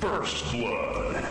First Blood.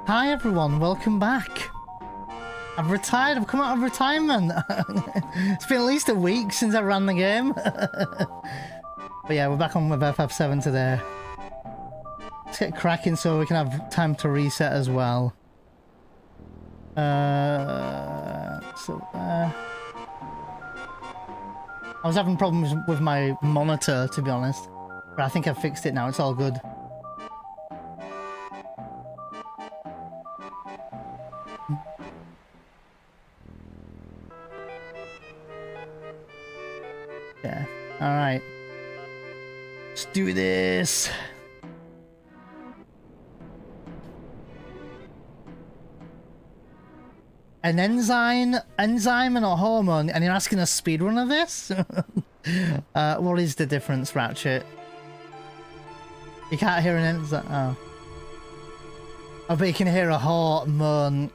Hi everyone, welcome back. I've retired, I've come out of retirement. It's been at least a week since I ran the game. But yeah, we're back on with FF7 today. Let's get cracking so we can have time to reset as well. I was having problems with my monitor, to be honest. But I think I've fixed it now, it's all good. Yeah, alright. Let's do this. An enzyme and a hormone, and you're asking a speedrunner this? What is the difference, Ratchet? You can't hear an enzyme. Oh. Oh, but you can hear a hormone.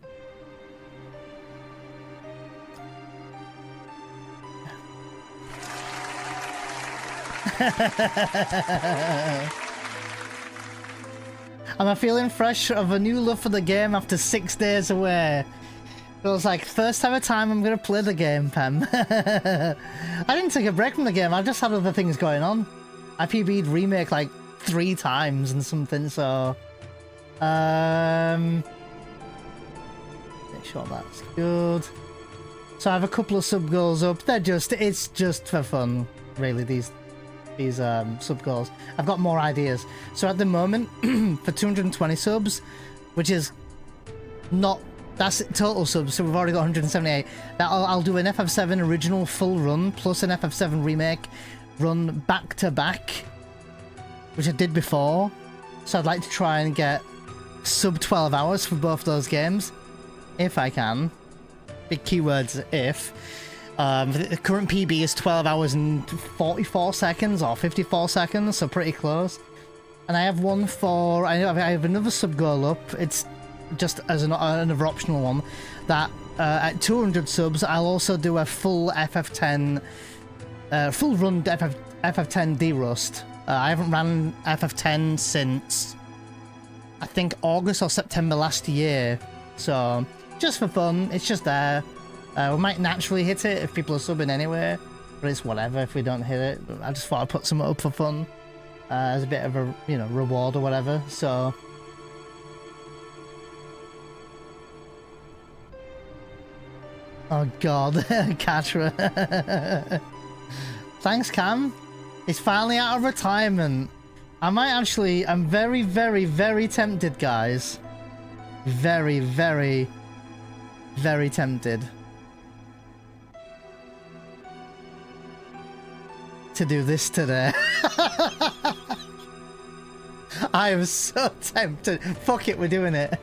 Am I feeling fresh of a new love for the game after 6 days away? Feels like first ever time I'm gonna play the game, Pem. I didn't take a break from the game, I just had other things going on. I PB'd remake like 3 times and something, so... make sure that's good. So I have a couple of sub goals up, it's just for fun, really, these sub goals. I've got more ideas. So at the moment, for 220 subs, which is not... That's total subs, so we've already got 178. I'll do an FF7 original full run, plus an FF7 remake run back to back, which I did before. So I'd like to try and get sub 12 hours for both those games, if I can. Big keywords, if. The current PB is 12 hours and 44 seconds, or 54 seconds, so pretty close. And I have one for... I have another sub goal up. It's just as another optional one, that at 200 subs I'll also do a full FF10 full run FF10 derust. I haven't ran FF10 since I think August or September last year, so just for fun, it's just there. We might naturally hit it if people are subbing anyway, but it's whatever if we don't hit it. I just thought I'd put something up for fun as a bit of a, you know, reward or whatever. So oh god, Katra. Thanks, Cam. He's finally out of retirement. I'm very, very, very tempted, guys. Very, very, very tempted to do this today. I am so tempted. Fuck it, we're doing it.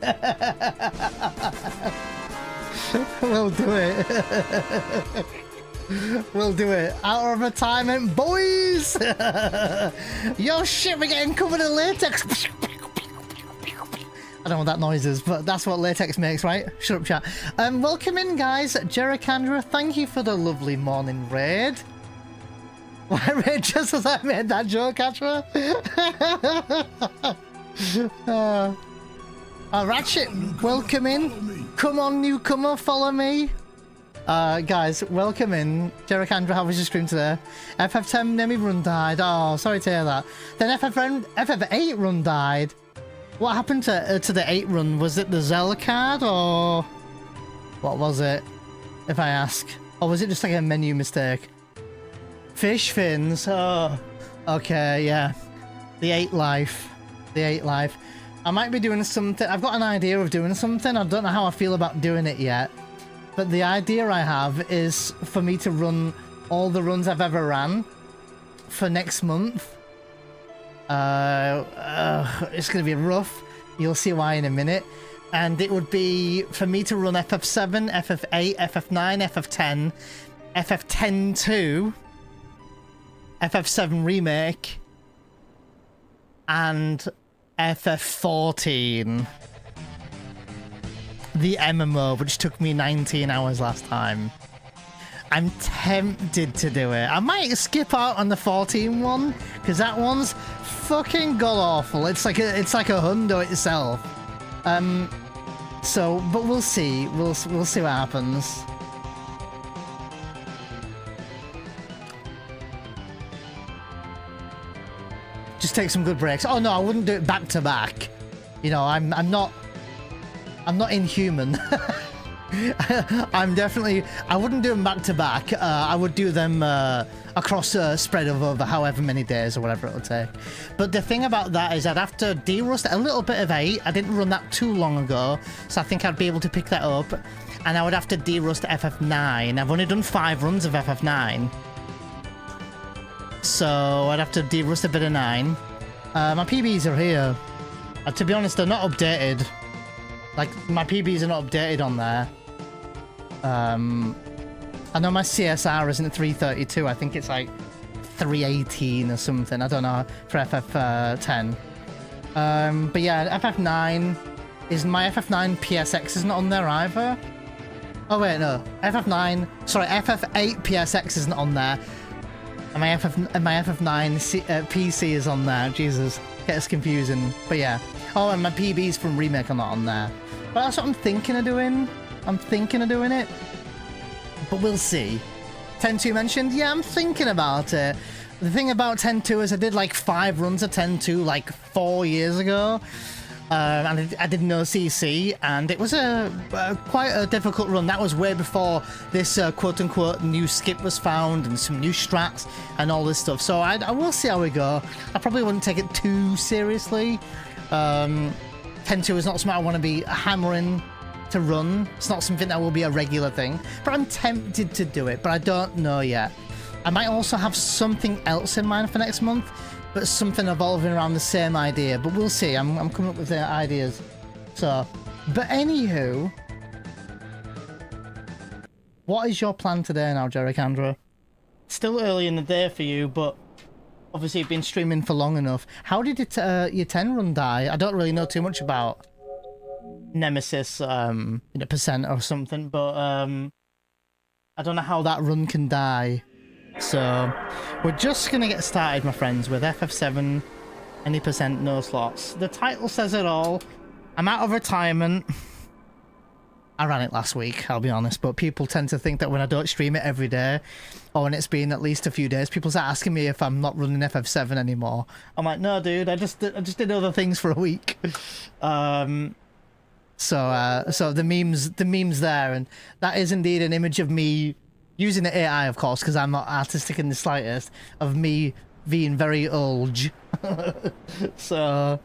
We'll do it. We'll do it. Out of retirement, boys! Yo, shit, we're getting covered in latex. I don't know what that noise is, but that's what latex makes, right? Shut up, chat. Welcome in, guys. Jericandra, thank you for the lovely morning raid. Just as I made that joke, actually. Ratchet, welcome in. Come on, newcomer, follow me. Guys, welcome in. Jericandra, how was your stream today? FF10 Nemi run died. Oh, sorry to hear that. Then FF8 run died. What happened to the 8 run? Was it the Zell card, or what was it, if I ask? Or was it just like a menu mistake? Fish fins. Oh, okay, yeah. The 8 life. The 8 life. I might be doing something. I've got an idea of doing something. I don't know how I feel about doing it yet. But the idea I have is for me to run all the runs I've ever ran for next month. It's going to be rough. You'll see why in a minute. And it would be for me to run FF7, FF8, FF9, FF10, FF10-2, FF7 Remake, and FF14. The MMO, which took me 19 hours last time. I'm tempted to do it. I might skip out on the 14 one, because that one's fucking god-awful. It's like a hundo itself. So, but we'll see. We'll see what happens. Just take some good breaks. Oh no, I wouldn't do it back to back. You know, I'm not inhuman. I'm definitely. I wouldn't do them back to back. I would do them across a spread of over however many days or whatever it'll take. But the thing about that is I'd have to de-rust a little bit of 8. I didn't run that too long ago, so I think I'd be able to pick that up. And I would have to de-rust FF9. I've only done 5 runs of FF9. So I'd have to de-rust a bit of 9. My PBs are here. To be honest, they're not updated. Like, my PBs are not updated on there. I know my CSR isn't 332. I think it's like 318 or something. I don't know for FF10. But yeah, FF9 is my FF9 PSX isn't on there either. Oh wait, no. FF9. Sorry, FF8 PSX isn't on there. And my FF9 PC is on there. Jesus, gets confusing. But yeah. Oh, and my PBs from Remake are not on there. But that's what I'm thinking of doing. I'm thinking of doing it. But we'll see. 10-2 mentioned? Yeah, I'm thinking about it. The thing about 10-2 is I did like 5 runs of 10-2 like 4 years ago. And I did no CC, and it was quite a difficult run. That was way before this quote-unquote new skip was found and some new strats and all this stuff. So I will see how we go. I probably wouldn't take it too seriously. 10-2 is not something I want to be hammering to run. It's not something that will be a regular thing. But I'm tempted to do it, but I don't know yet. I might also have something else in mind for next month, but something evolving around the same idea. But we'll see. I'm coming up with the ideas. So, but anywho, what is your plan today now, Jericandra? Still early in the day for you, but obviously you've been streaming for long enough. How did your 10 run die? I don't really know too much about Nemesis, percent or something, but I don't know how that run can die. So we're just gonna get started, my friends, with FF7, any percent, no slots. The title says it all. I'm out of retirement. I ran it last week, I'll be honest, but people tend to think that when I don't stream it every day, or when it's been at least a few days, people start asking me if I'm not running FF7 anymore. I'm like, no, dude, I just did other things for a week. So the meme's there, and that is indeed an image of me using the AI, of course, because I'm not artistic in the slightest, of me being very old. So,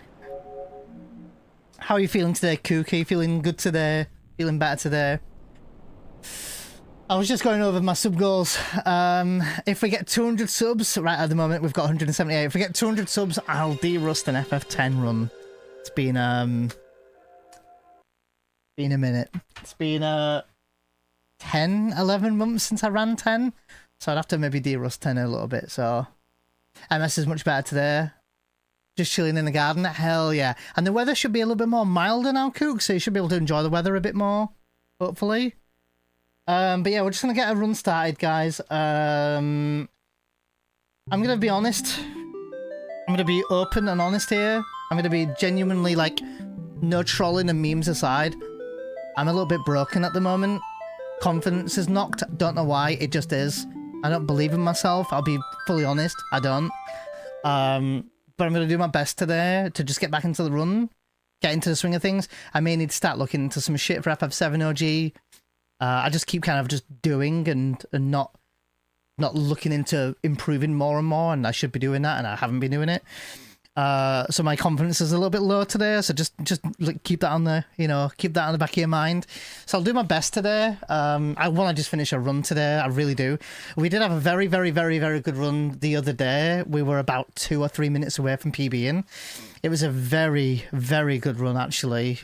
how are you feeling today, Cook? Are you feeling good today? Feeling better today? I was just going over my sub goals. If we get 200 subs, right at the moment we've got 178. If we get 200 subs, I'll de-rust an FF10 run. It's been a minute. It's been 10, 11 months since I ran 10, so I'd have to maybe de-rust 10 a little bit. So MS is much better today. Just chilling in the garden. Hell yeah. And the weather should be a little bit more milder now, Cook, so you should be able to enjoy the weather a bit more, hopefully. But yeah, we're just gonna get a run started, guys. I'm gonna be honest. I'm gonna be open and honest here. I'm gonna be genuinely like, no trolling and memes aside. I'm a little bit broken at the moment. Confidence is knocked. Don't know why. It just is. I don't believe in myself. I'll be fully honest. I don't. But I'm gonna do my best today to just get back into the run, get into the swing of things. I may need to start looking into some shit for FF7 OG. I just keep kind of just doing and not looking into improving more and more, and I should be doing that, and I haven't been doing it. So my confidence is a little bit low today, so just like, keep that on the, you know, keep that on the back of your mind. So I'll do my best today. I want to just finish a run today, I really do. We did have a very, very, very, very good run the other day. We were about 2 or 3 minutes away from PBing. It was a very, very good run, actually.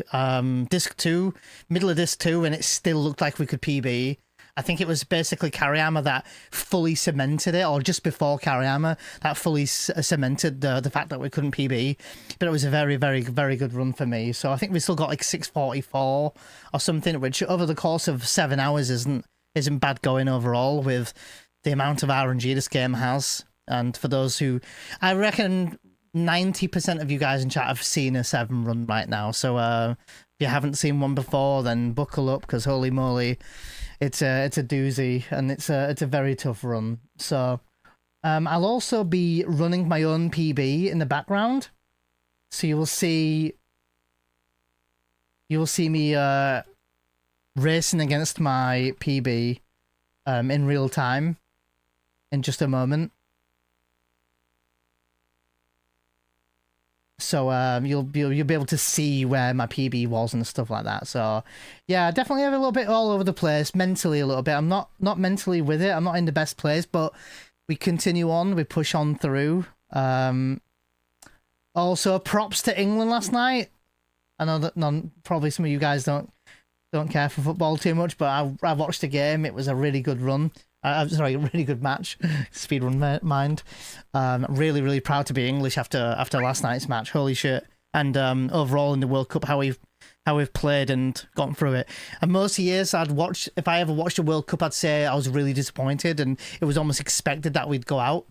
Disc 2, middle of Disc 2, and it still looked like we could PB. I think it was basically Kariyama that fully cemented it, or just before Kariyama that fully cemented the fact that we couldn't PB. But it was a very, very, very good run for me. So I think we still got like 644 or something, which over the course of 7 hours isn't bad going overall with the amount of RNG this game has. And for those who, I reckon 90% of you guys in chat have seen a 7 run right now. So if you haven't seen one before, then buckle up, because holy moly, it's a doozy, and it's a very tough run. So I'll also be running my own PB in the background, so you will see me racing against my PB in real time in just a moment. So you'll be able to see where my PB was and stuff like that. So yeah, definitely have a little bit all over the place, mentally a little bit. I'm not mentally with it. I'm not in the best place, but we continue on. We push on through. Also, props to England last night. I know that probably some of you guys don't care for football too much, but I watched the game. It was a really good run. Sorry, a really good match. Speedrun mind. Really, really proud to be English after last night's match. Holy shit! And overall in the World Cup, how we've played and gotten through it. And most years if I ever watched a World Cup, I'd say I was really disappointed, and it was almost expected that we'd go out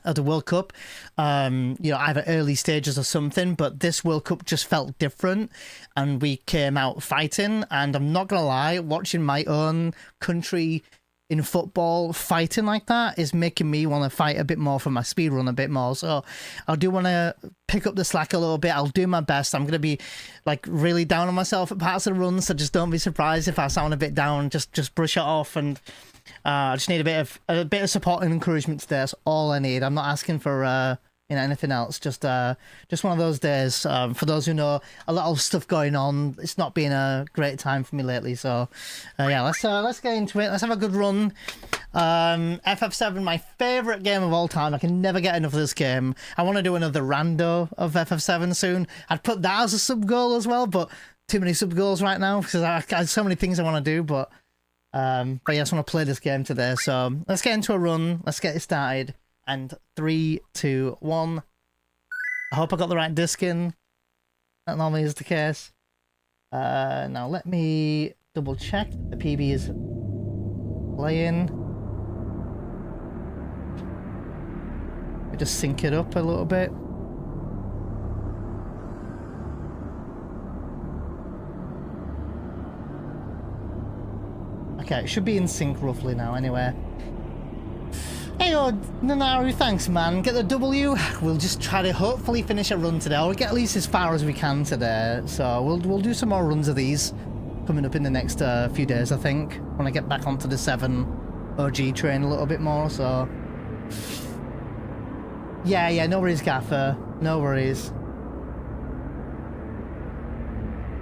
at the World Cup, you know, either early stages or something. But this World Cup just felt different, and we came out fighting. And I'm not gonna lie, watching my own country in football fighting like that is making me want to fight a bit more for my speedrun a bit more. So I do want to pick up the slack a little bit. I'll do my best. I'm going to be like really down on myself at parts of the run, so just don't be surprised if I sound a bit down. Just brush it off, and I just need a bit of support and encouragement today. That's all I need. I'm not asking for you know, anything else. Just one of those days. For those who know, a lot of stuff going on. It's not been a great time for me lately. So yeah, let's get into it. Let's have a good run. FF7, my favorite game of all time. I can never get enough of this game. I want to do another rando of FF7 soon. I'd put that as a sub goal as well, but too many sub goals right now because I have so many things I want to do. But yeah, I just want to play this game today. So let's get into a run. Let's get it started. And 3, 2, 1. I hope I got the right disc in. That normally is the case. Now let me double check the PB is playing. We just sync it up a little bit. Okay, it should be in sync roughly now anyway. Hey, Nanaru, thanks, man. Get the W. We'll just try to hopefully finish a run today, or get at least as far as we can today. So we'll do some more runs of these coming up in the next few days, I think, when I get back onto the 7 OG train a little bit more. So yeah, no worries, Gaffer. No worries.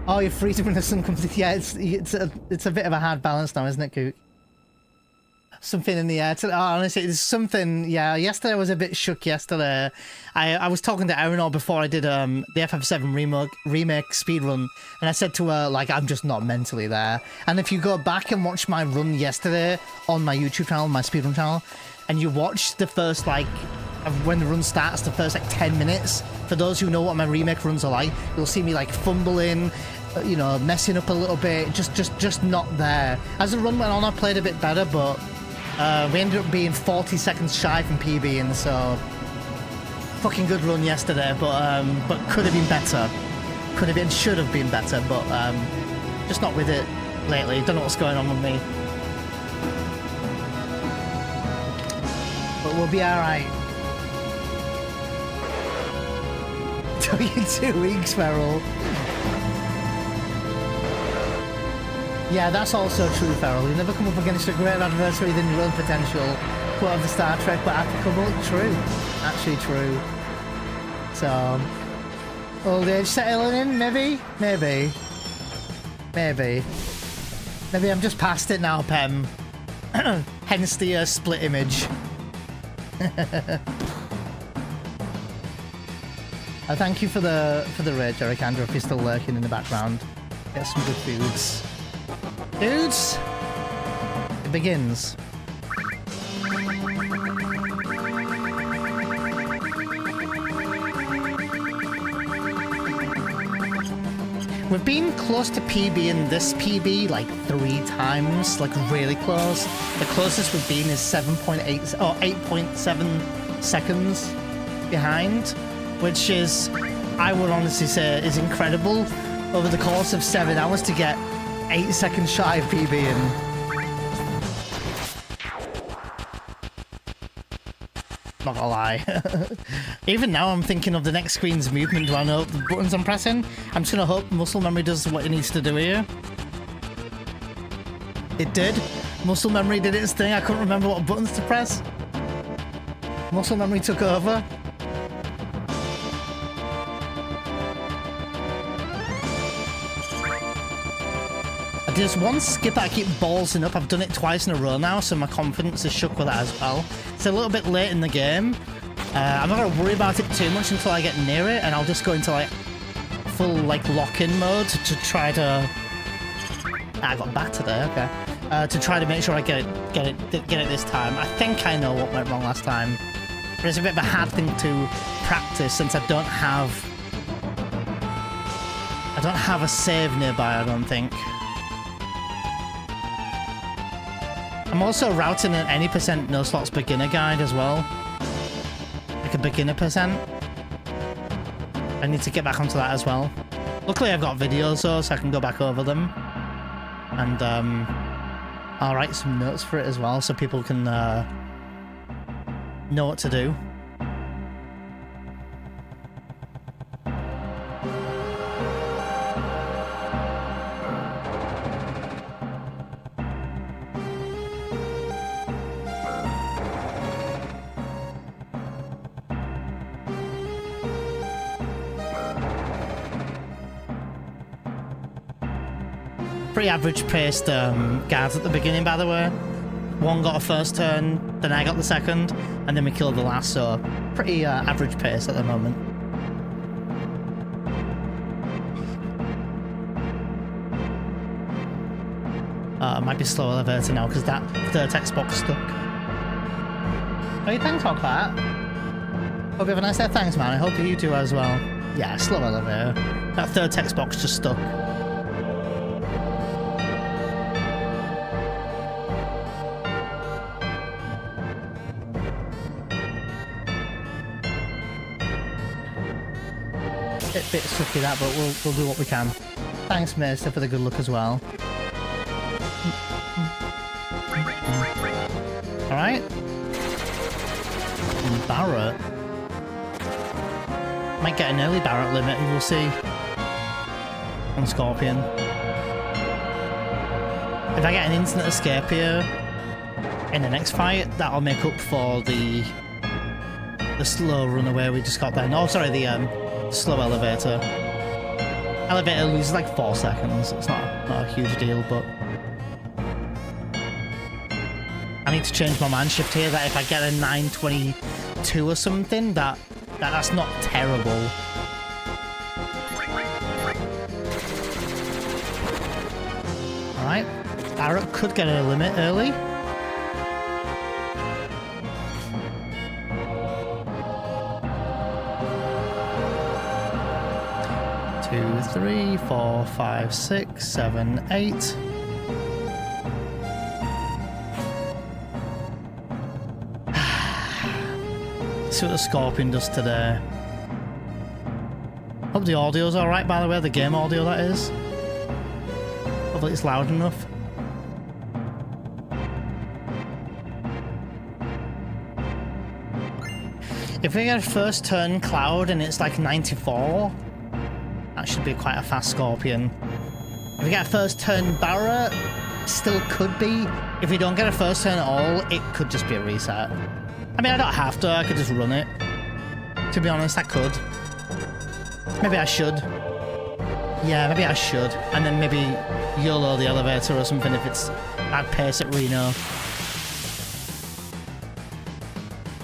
Oh, you're free to when the sun comes in. Yeah, it's a bit of a hard balance now, isn't it, Cook? Something in the air. Honestly, it's something. Yeah, yesterday I was a bit shook. Yesterday, I was talking to Erinor before I did the FF7 remake speedrun, and I said to her, like, I'm just not mentally there. And if you go back and watch my run yesterday on my YouTube channel, my speedrun channel, and you watch the first, like, when the run starts, the first like 10 minutes, for those who know what my remake runs are like, you'll see me like fumbling, you know, messing up a little bit, just not there. As the run went on, I played a bit better, but We ended up being 40 seconds shy from PBing, so fucking good run yesterday, but could have been better. Could have been, should have been better, but just not with it lately. Don't know what's going on with me. But we'll be alright. 2 weeks, Feral. Yeah, that's also true, Feral. You never come up against a greater adversary than your own potential. Quote of the Star Trek, but applicable. True. Actually true. So, old age settling in, maybe? Maybe. Maybe. Maybe I'm just past it now, Pem. Hence the split image. Thank you for the raid, Eric Andrew, if you're still lurking in the background. Get some good foods. Dudes! It begins. We've been close to PB in this PB like 3 times, like really close. The closest we've been is 7.8 or 8.7 seconds behind, which is, I would honestly say, is incredible. Over the course of 7 hours to get 8 seconds shy of PBing. Not gonna lie. Even now I'm thinking of the next screen's movement. Do I know the buttons I'm pressing? I'm just gonna hope muscle memory does what it needs to do here. It did. Muscle memory did its thing. I couldn't remember what buttons to press. Muscle memory took over. There's one skip that I keep ballsing up. I've done it twice in a row now, so my confidence is shook with that as well. It's a little bit late in the game. I'm not going to worry about it too much until I get near it, and I'll just go into like full like lock-in mode to try to... I got back today, okay. To try to make sure I get it this time. I think I know what went wrong last time, but it's a bit of a hard thing to practice since I don't have a save nearby, I don't think. I'm also routing an any percent no slots beginner guide as well. Like a beginner percent. I need to get back onto that as well. Luckily I've got videos though, so I can go back over them. And I'll write some notes for it as well so people can know what to do. Pretty average paced guards at the beginning, by the way. One got a first turn, then I got the second, and then we killed the last, so pretty average pace at the moment. It might be slow elevator now because that third text box stuck. Hey, thanks, Hogbat. Hope you have a nice day. Thanks, man. I hope you do as well. Yeah, slow elevator. That third text box just stuck. Bit sucky that, but we'll do what we can. Thanks, Maester, for the good luck as well. Alright. Barrett. Might get an early Barrett limit, we'll see. On Scorpion. If I get an instant escape here in the next fight, that'll make up for the slow runaway we just got then. Oh, sorry, the slow elevator. Elevator loses like 4 seconds. It's not a huge deal, but I need to change my mind shift here. That if I get a 922 or something, that's not terrible. All right, Barrett could get a limit early. 2, 3, 4, 5, 6, 7, 8. see what the Scorpion does today. Hope the audio's alright, by the way, the game audio that is. Hopefully it's loud enough. If we get a first turn Cloud and it's like 94, that should be quite a fast Scorpion. If we get a first turn Barra, still could be. If we don't get a first turn at all, it could just be a reset. I mean, I don't have to, I could just run it. To be honest, I could. Maybe I should. Yeah, maybe I should. And then maybe YOLO the elevator or something if it's at pace at Reno.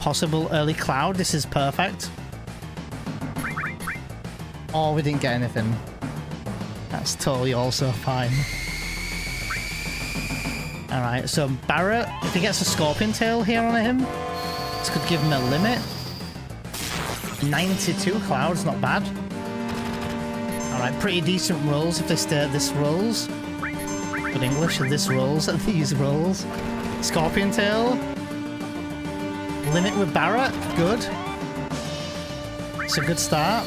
Possible early Cloud, this is perfect. Oh, we didn't get anything. That's totally also fine. Alright, so Barrett, if he gets a Scorpion Tail here on him, this could give him a limit. 92 Clouds, not bad. Alright, pretty decent rolls if they stay at this rolls. Good English, this rolls, at these rolls. Scorpion Tail. Limit with Barrett, good. It's a good start.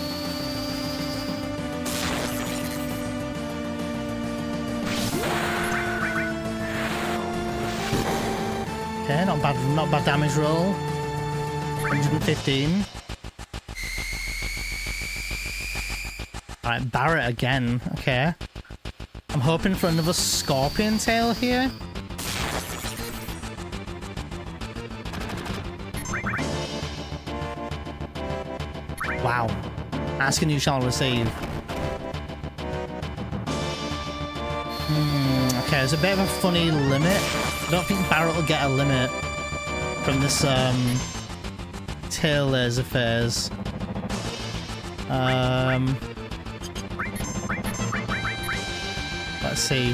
Okay, not bad damage roll. 115. Alright, Barrett again, okay. I'm hoping for another Scorpion Tail here. Wow. Ask and you shall receive. Okay, it's a bit of a funny limit. I don't think Barrett will get a limit from this tail laser phase. Let's see.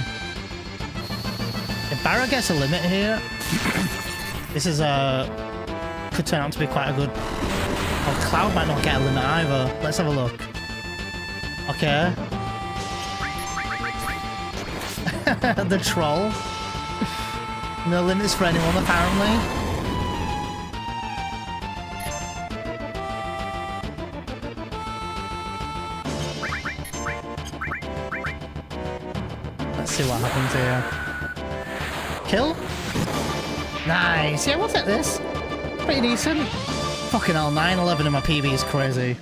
If Barrett gets a limit here, this is could turn out to be quite a good. Oh, Cloud might not get a limit either. Let's have a look. Okay. The troll. No limits for anyone, apparently. Let's see what happens here. Kill? Nice. Yeah, we'll take this. Pretty decent. Fucking hell, 9-11 in my PB is crazy.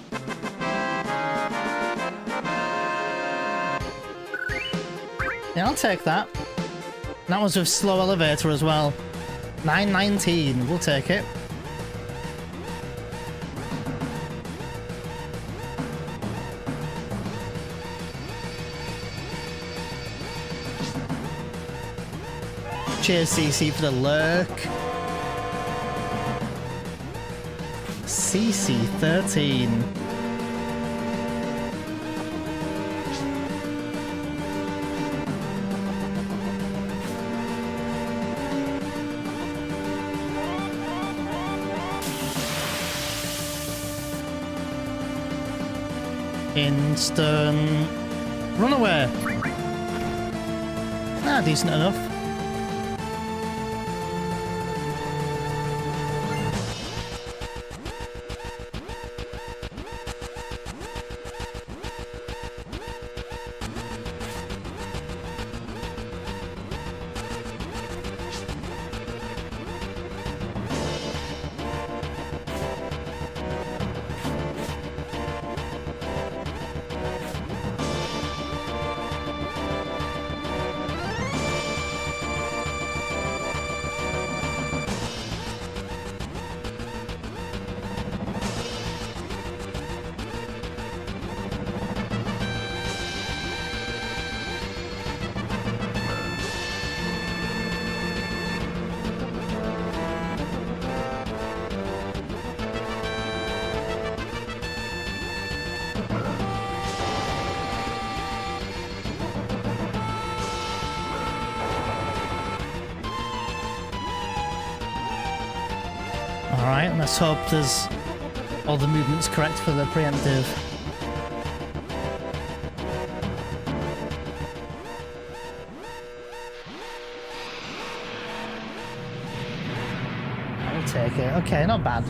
Yeah, I'll take that. That was with slow elevator as well. 919, we'll take it. Cheers, CC, for the lurk. CC13. Instant runaway. Ah, decent enough. Alright, let's hope there's all the movements correct for the preemptive. I'll take it. Okay, not bad.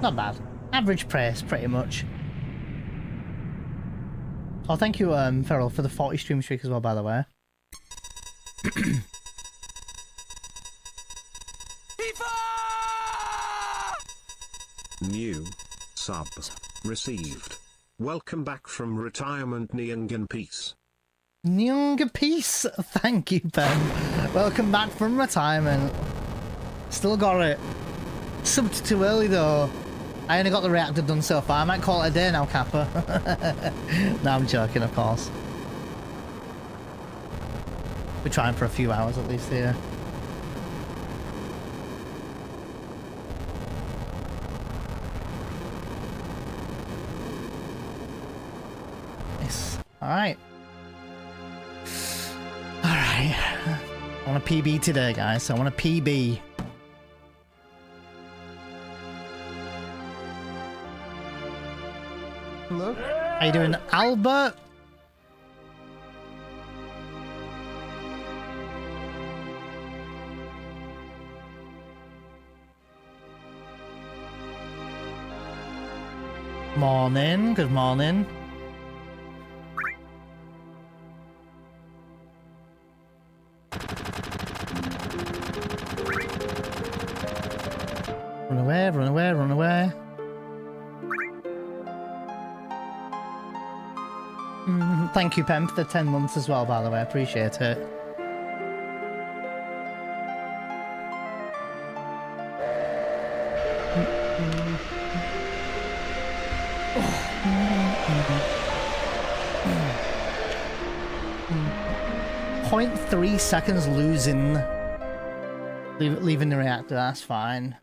Not bad. Average price, pretty much. Oh, thank you, Feral, for the 40 stream streak as well, by the way. New sub received. Welcome back from retirement, Nyang Peace. Nyang Peace, thank you, Ben. Welcome back from retirement. Still got it. Subbed too early though. I only got the reactor done so far. I might call it a day now, Kappa. No, I'm joking, of course. We're trying for a few hours at least here. Nice. Alright. Alright. I want a PB today, guys. I want a PB. Hello? How you doing, Albert? Morning, good morning. Run away, run away, run away. Thank you, Pem, for the 10 months as well, by the way. I appreciate it. .3 seconds losing. Leaving the reactor, that's fine.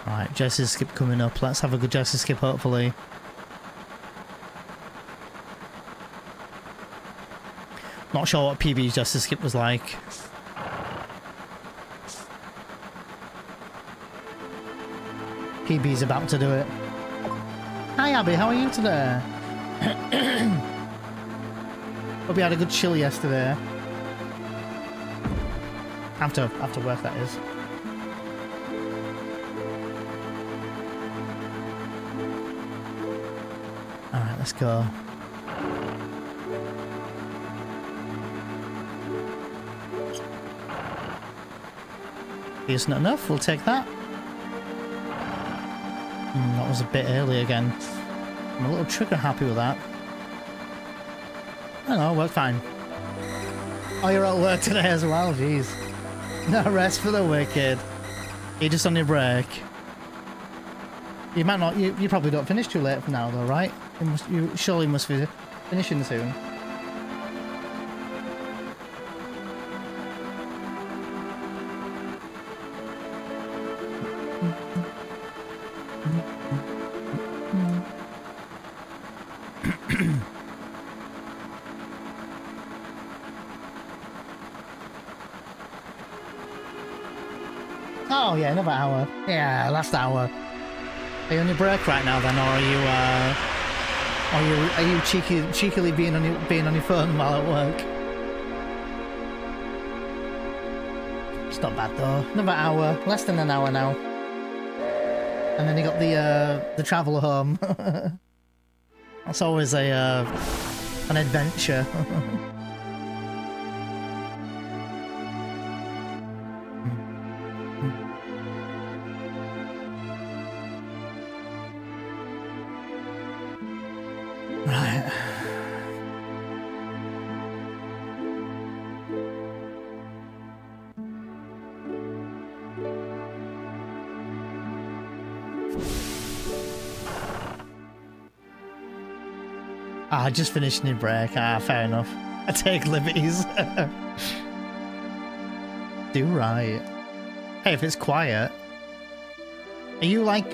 Right, Jess's skip coming up. Let's have a good Jess's skip, hopefully. Not sure what PB's Jess's skip was like. PB's about to do it. Hi Abby, how are you today? Hope you had a good chill yesterday. After work, that is. Alright, let's go. Isn't enough, we'll take that. That was a bit early again. I'm a little trigger happy with that. I don't know, worked fine. Oh, you're at work today as well, jeez. No rest for the wicked. You're just on your break. You might not, you probably don't finish too late from now though, right? You surely must be finishing soon. Oh yeah, another hour. Yeah, last hour. Are you on your break right now then, or are you cheekily being on your phone while at work? It's not bad though. Another hour, less than an hour now. And then you got the travel home. That's always an adventure. Ah, just finishing your break. Ah, fair enough. I take liberties. Do right. Hey, if it's quiet. Are you like...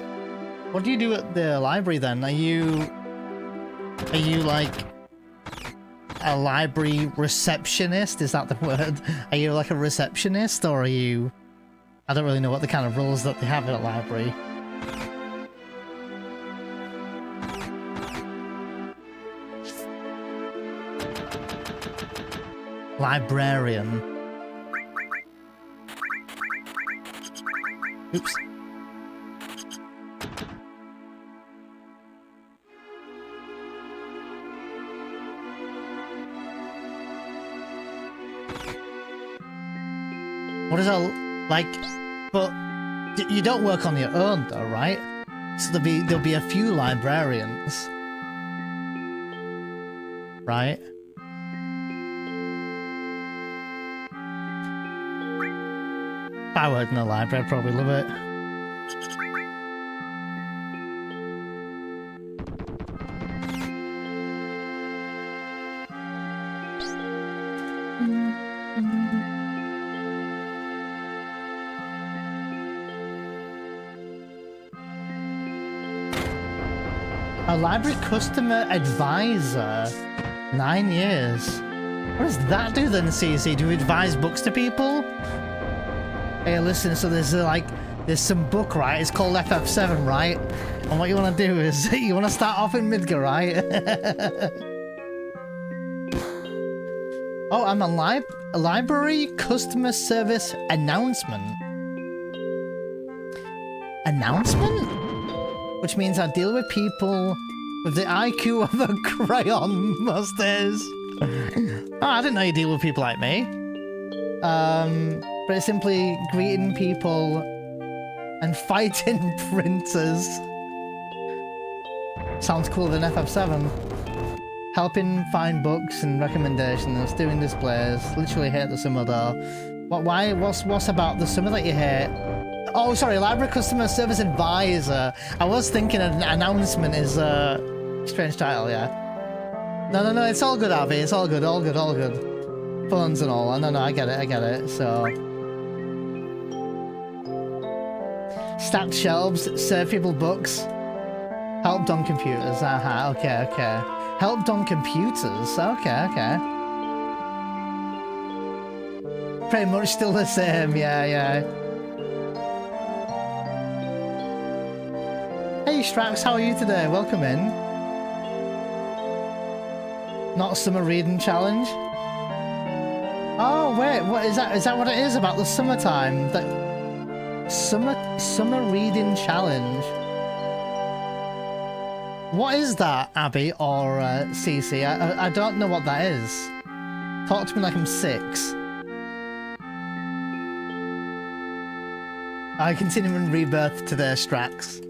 What do you do at the library then? Are you like a library receptionist? Is that the word? Are you like a receptionist or are you... I don't really know what the kind of roles that they have at a library. Librarian. Oops. What is that like? But you don't work on your own though, right? So there'll be a few librarians, right? If I worked in a library, I'd probably love it. A library customer advisor. 9 years. What does that do then, CC? Do you advise books to people? Hey, listen, so there's some book, right? It's called FF7, right? And what you want to do is, you want to start off in Midgar, right? Oh, I'm a library customer service announcement. Announcement? Which means I deal with people with the IQ of a crayon most days. Oh, I didn't know you deal with people like me. But it's simply greeting people and fighting printers. Sounds cooler than FF7. Helping find books and recommendations, doing displays. Literally hate the summer though. Why? What's about the summer that you hate? Oh, sorry, library customer service advisor. I was thinking an announcement is a strange title, yeah. No, it's all good, Abby. It's all good, all good. Phones and all. No, I get it. So, stacked shelves, serve people books. Helped on computers. Aha, okay. Helped on computers. Okay. Pretty much still the same. Yeah. Hey Strax, how are you today? Welcome in. Not a summer reading challenge? Oh wait, what is that? Is that what it is about the summertime? The summer reading challenge. What is that, Abby or CC? I don't know what that is. Talk to me like I'm 6. I continue in rebirth today, Strax.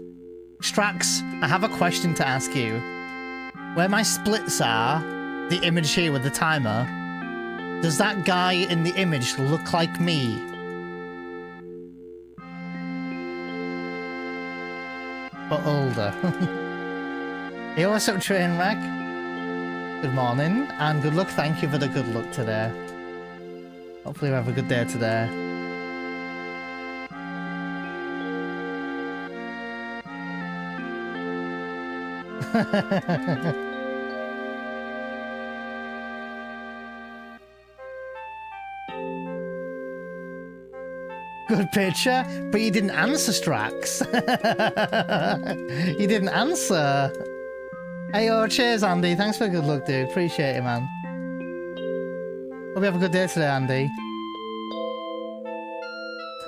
Strax, I have a question to ask you. Where my splits are, the image here with the timer, does that guy in the image look like me? But older. Hey, what's up, Trainwreck? Good morning, and good luck. Thank you for the good luck today. Hopefully you have a good day today. Good picture, but you didn't answer, Strax. You didn't answer. Hey, oh, cheers, Andy. Thanks for the good luck, dude. Appreciate it, man. Hope you have a good day today, Andy.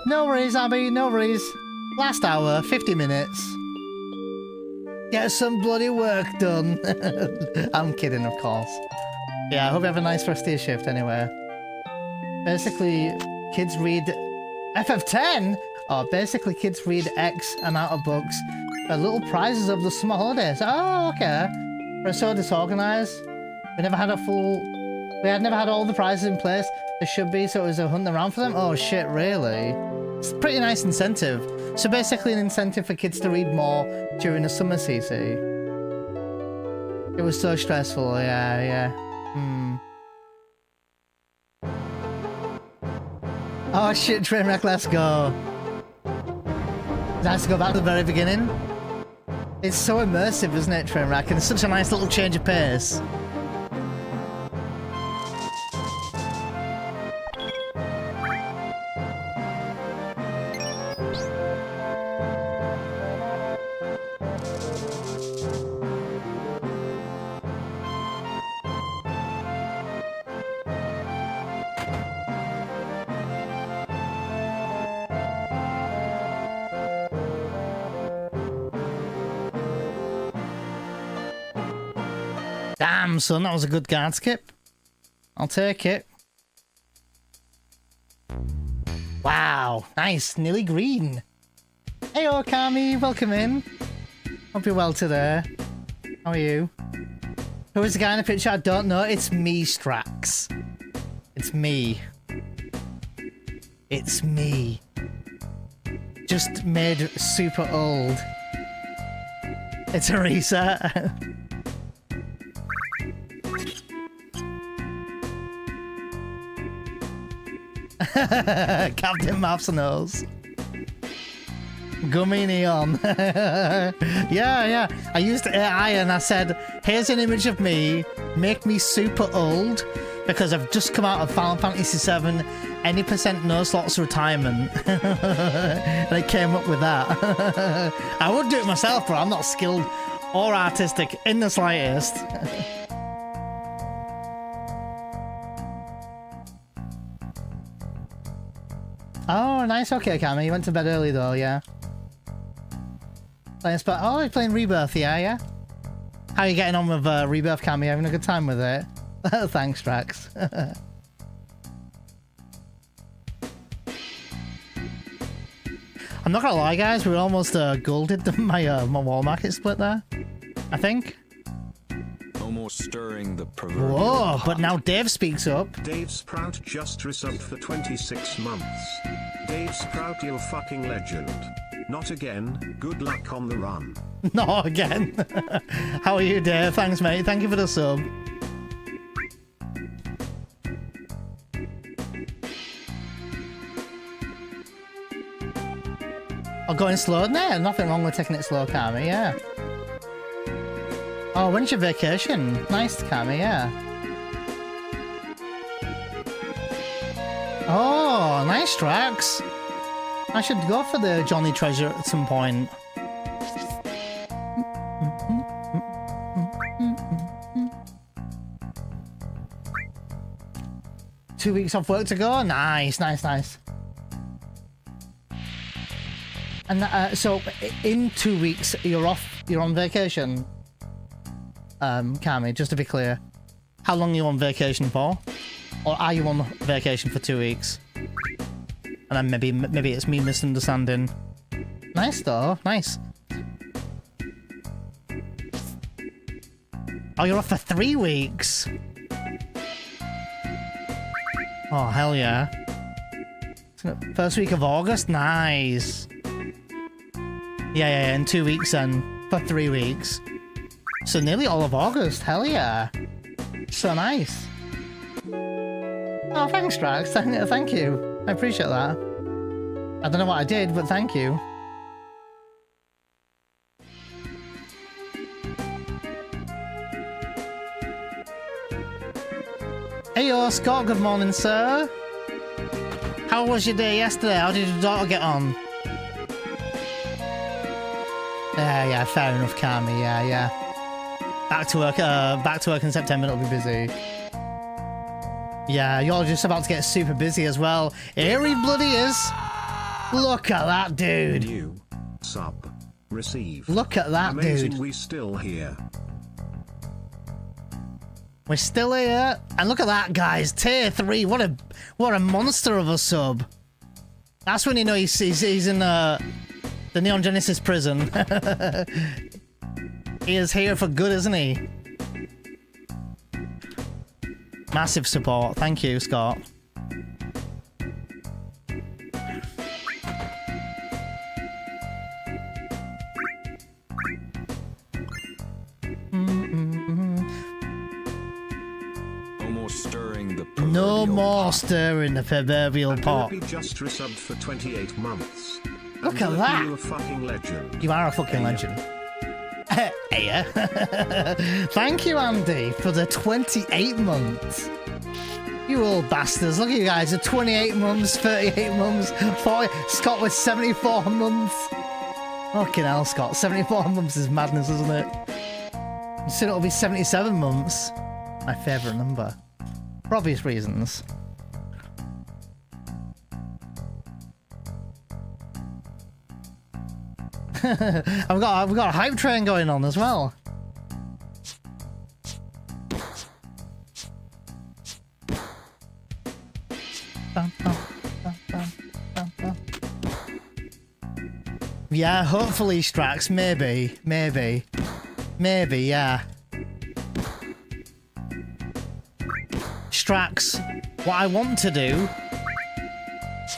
No worries, Abby. No worries. Last hour, 50 minutes. Get some bloody work done. I'm kidding, of course. Yeah, I hope you have a nice rest of your shift anyway. Basically, kids read FF10? Oh, basically kids read X amount of books for little prizes of the summer holidays. Oh, okay. We're so disorganized. We had never had all the prizes in place. There should be, so it was a hunting around for them. Oh shit, really? It's a pretty nice incentive. So basically an incentive for kids to read more during the summer, CC. It was so stressful, yeah. Oh shit, Trainwreck, let's go. Nice to go back to the very beginning. It's so immersive, isn't it, Trainwreck? And it's such a nice little change of pace. Damn, son, that was a good guard skip. I'll take it. Wow, nice, nearly green. Hey, Okami, welcome in. Hope you're well today. How are you? Who is the guy in the picture? I don't know. It's me, Strax. It's me. It's me. Just made super old. It's a reset. Captain Maps knows. Gummy neon. yeah. I used AI and I said, here's an image of me, make me super old, because I've just come out of Final Fantasy 7, any percent no slots retirement. And I came up with that. I would do it myself, but I'm not skilled or artistic in the slightest. Oh, nice. Okay, Cammy. You went to bed early, though, yeah. Playing oh, you're playing Rebirth, yeah? How are you getting on with Rebirth, Cammy? Having a good time with it? Thanks, Strax. I'm not gonna lie, guys. We almost golded my wall market split there. I think. Almost stirring the proverbial Whoa, pot. but now Dave speaks up. Dave Sprout just resubbed for 26 months. Dave Sprout, you fucking legend. Not again. Good luck on the run. Not again. How are you, Dave? Thanks, mate. Thank you for the sub. Oh, going slow? No, nothing wrong with taking it slow, Kami, yeah. Oh, when's your vacation? Nice, Kami, yeah. Oh, nice tracks. I should go for the Johnny Treasure at some point. Two weeks off work to go? Nice. And so, in 2 weeks, you're on vacation? Kami, just to be clear. How long are you on vacation for? Or are you on vacation for 2 weeks? And then maybe it's me misunderstanding. Nice though, nice. Oh, you're off for 3 weeks? Oh, hell yeah. First week of August? Nice. Yeah, in 2 weeks then. For 3 weeks. So nearly all of August, hell yeah. So nice. Oh, thanks, Strax. Thank you. I appreciate that. I don't know what I did, but thank you. Hey, yo, Scott. Good morning, sir. How was your day yesterday? How did your daughter get on? Yeah, fair enough, Kami. Yeah. Back to work in September, it'll be busy. Yeah, you're just about to get super busy as well. Here he bloody is. Look at that dude. New sub received. Look at that Amazing, dude. we still here. We're still here. And look at that, guys. Tier 3. What a monster of a sub. That's when you know he's in the Neon Genesis prison. He is here for good, isn't he? Massive support. Thank you, Scott. No more stirring the proverbial pot. Penelope just resubbed for 28 months. Look at Penelope, that. you a fucking legend. You are a fucking legend. Yeah. Thank you, Andy, for the 28 months. You old bastards. Look at you guys. 28 months, 38 months, 40. Scott with 74 months. Fucking hell, Scott. 74 months is madness, isn't it? Soon it'll be 77 months. My favourite number. For obvious reasons. I've got a hype train going on as well. Yeah, hopefully, Strax. Maybe, yeah. Strax, what I want to do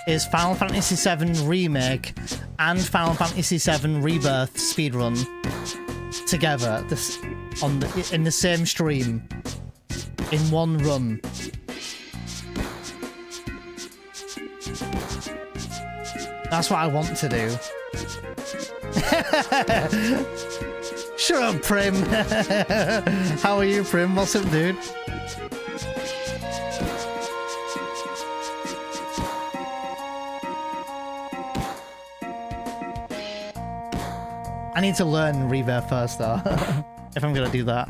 is Final Fantasy VII Remake and Final Fantasy VII Rebirth speedrun together in the same stream in one run. That's what I want to do. Shut up, Prim. How are you, Prim? What's up, dude? I need to learn Rebirth first, though, if I'm gonna do that.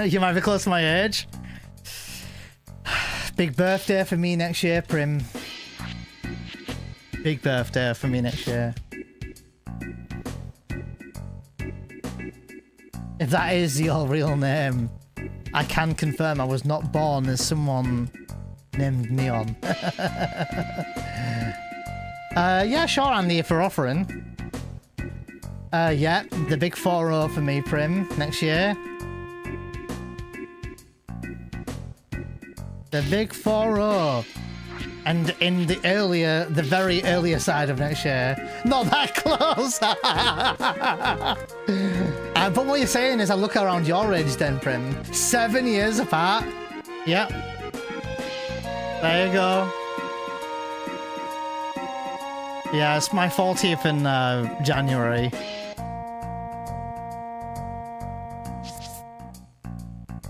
You might be close to my age. Big birthday for me next year, Prim. Big birthday for me next year. If that is your real name, I can confirm I was not born as someone named Neon. Yeah, sure, Andy, if we're offering. Yeah, the big 4-0 for me, Prim, next year. The big 4-0. And in the very earlier side of next year. Not that close! But what you're saying is I look around your age then, Prim. 7 years apart. Yep. There you go. Yeah, it's my 40th in January.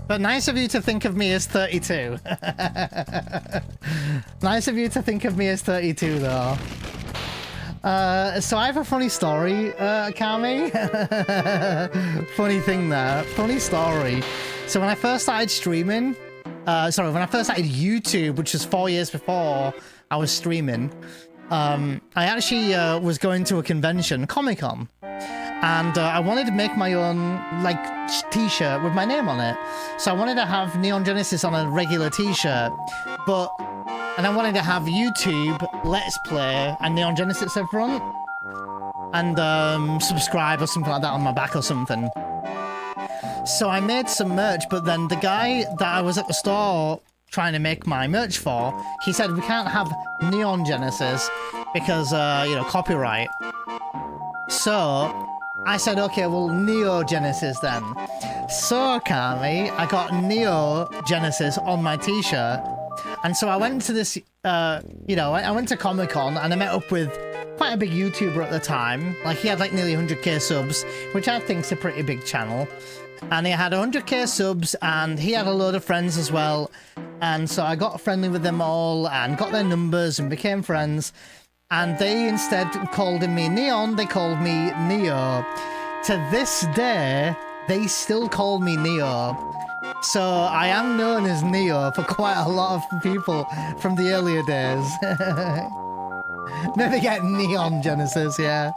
But nice of you to think of me as 32. Nice of you to think of me as 32, though. So I have a funny story, Kami. Funny thing there. Funny story. So when I first started streaming, when I first started YouTube, which was 4 years before I was streaming, I actually was going to a convention, Comic-Con. And I wanted to make my own, like, t-shirt with my name on it. So I wanted to have Neon Genesis on a regular t-shirt, and I wanted to have YouTube, Let's Play, and Neon Genesis up front. And subscribe or something like that on my back or something. So I made some merch, but then the guy that I was at the store trying to make my merch for, he said, we can't have Neon Genesis because, you know, copyright. So I said, okay, well, Neo Genesis then. So, Kami, I got Neo Genesis on my t-shirt. And so I went to this, you know, I went to Comic-Con and I met up with quite a big YouTuber at the time. Like, he had like nearly 100k subs, which I think is a pretty big channel. And he had 100k subs and he had a load of friends as well. And so I got friendly with them all and got their numbers and became friends. And they instead called me Neon, they called me Neo. To this day, they still call me Neo. So I am known as Neo for quite a lot of people from the earlier days. Never get Neon Genesis, yeah.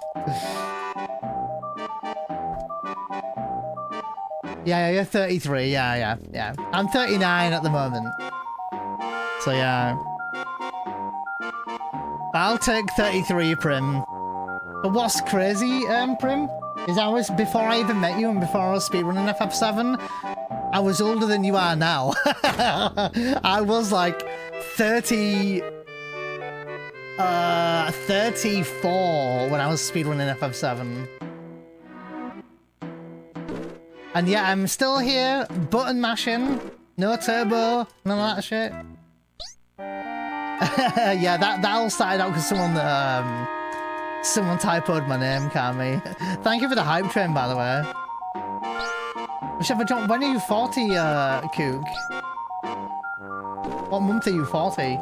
Yeah, you're 33, yeah. I'm 39 at the moment. So yeah. I'll take 33, Prim. But what's crazy, Prim, is before I even met you and before I was speedrunning FF7, I was older than you are now. I was like 30... 34 when I was speedrunning FF7. And yeah, I'm still here, button mashing, no turbo, none of that shit. Yeah, that all started out because someone typoed my name, Kami. Thank you for the hype train, by the way. Whichever jump, when are you 40, Kook? What month are you 40?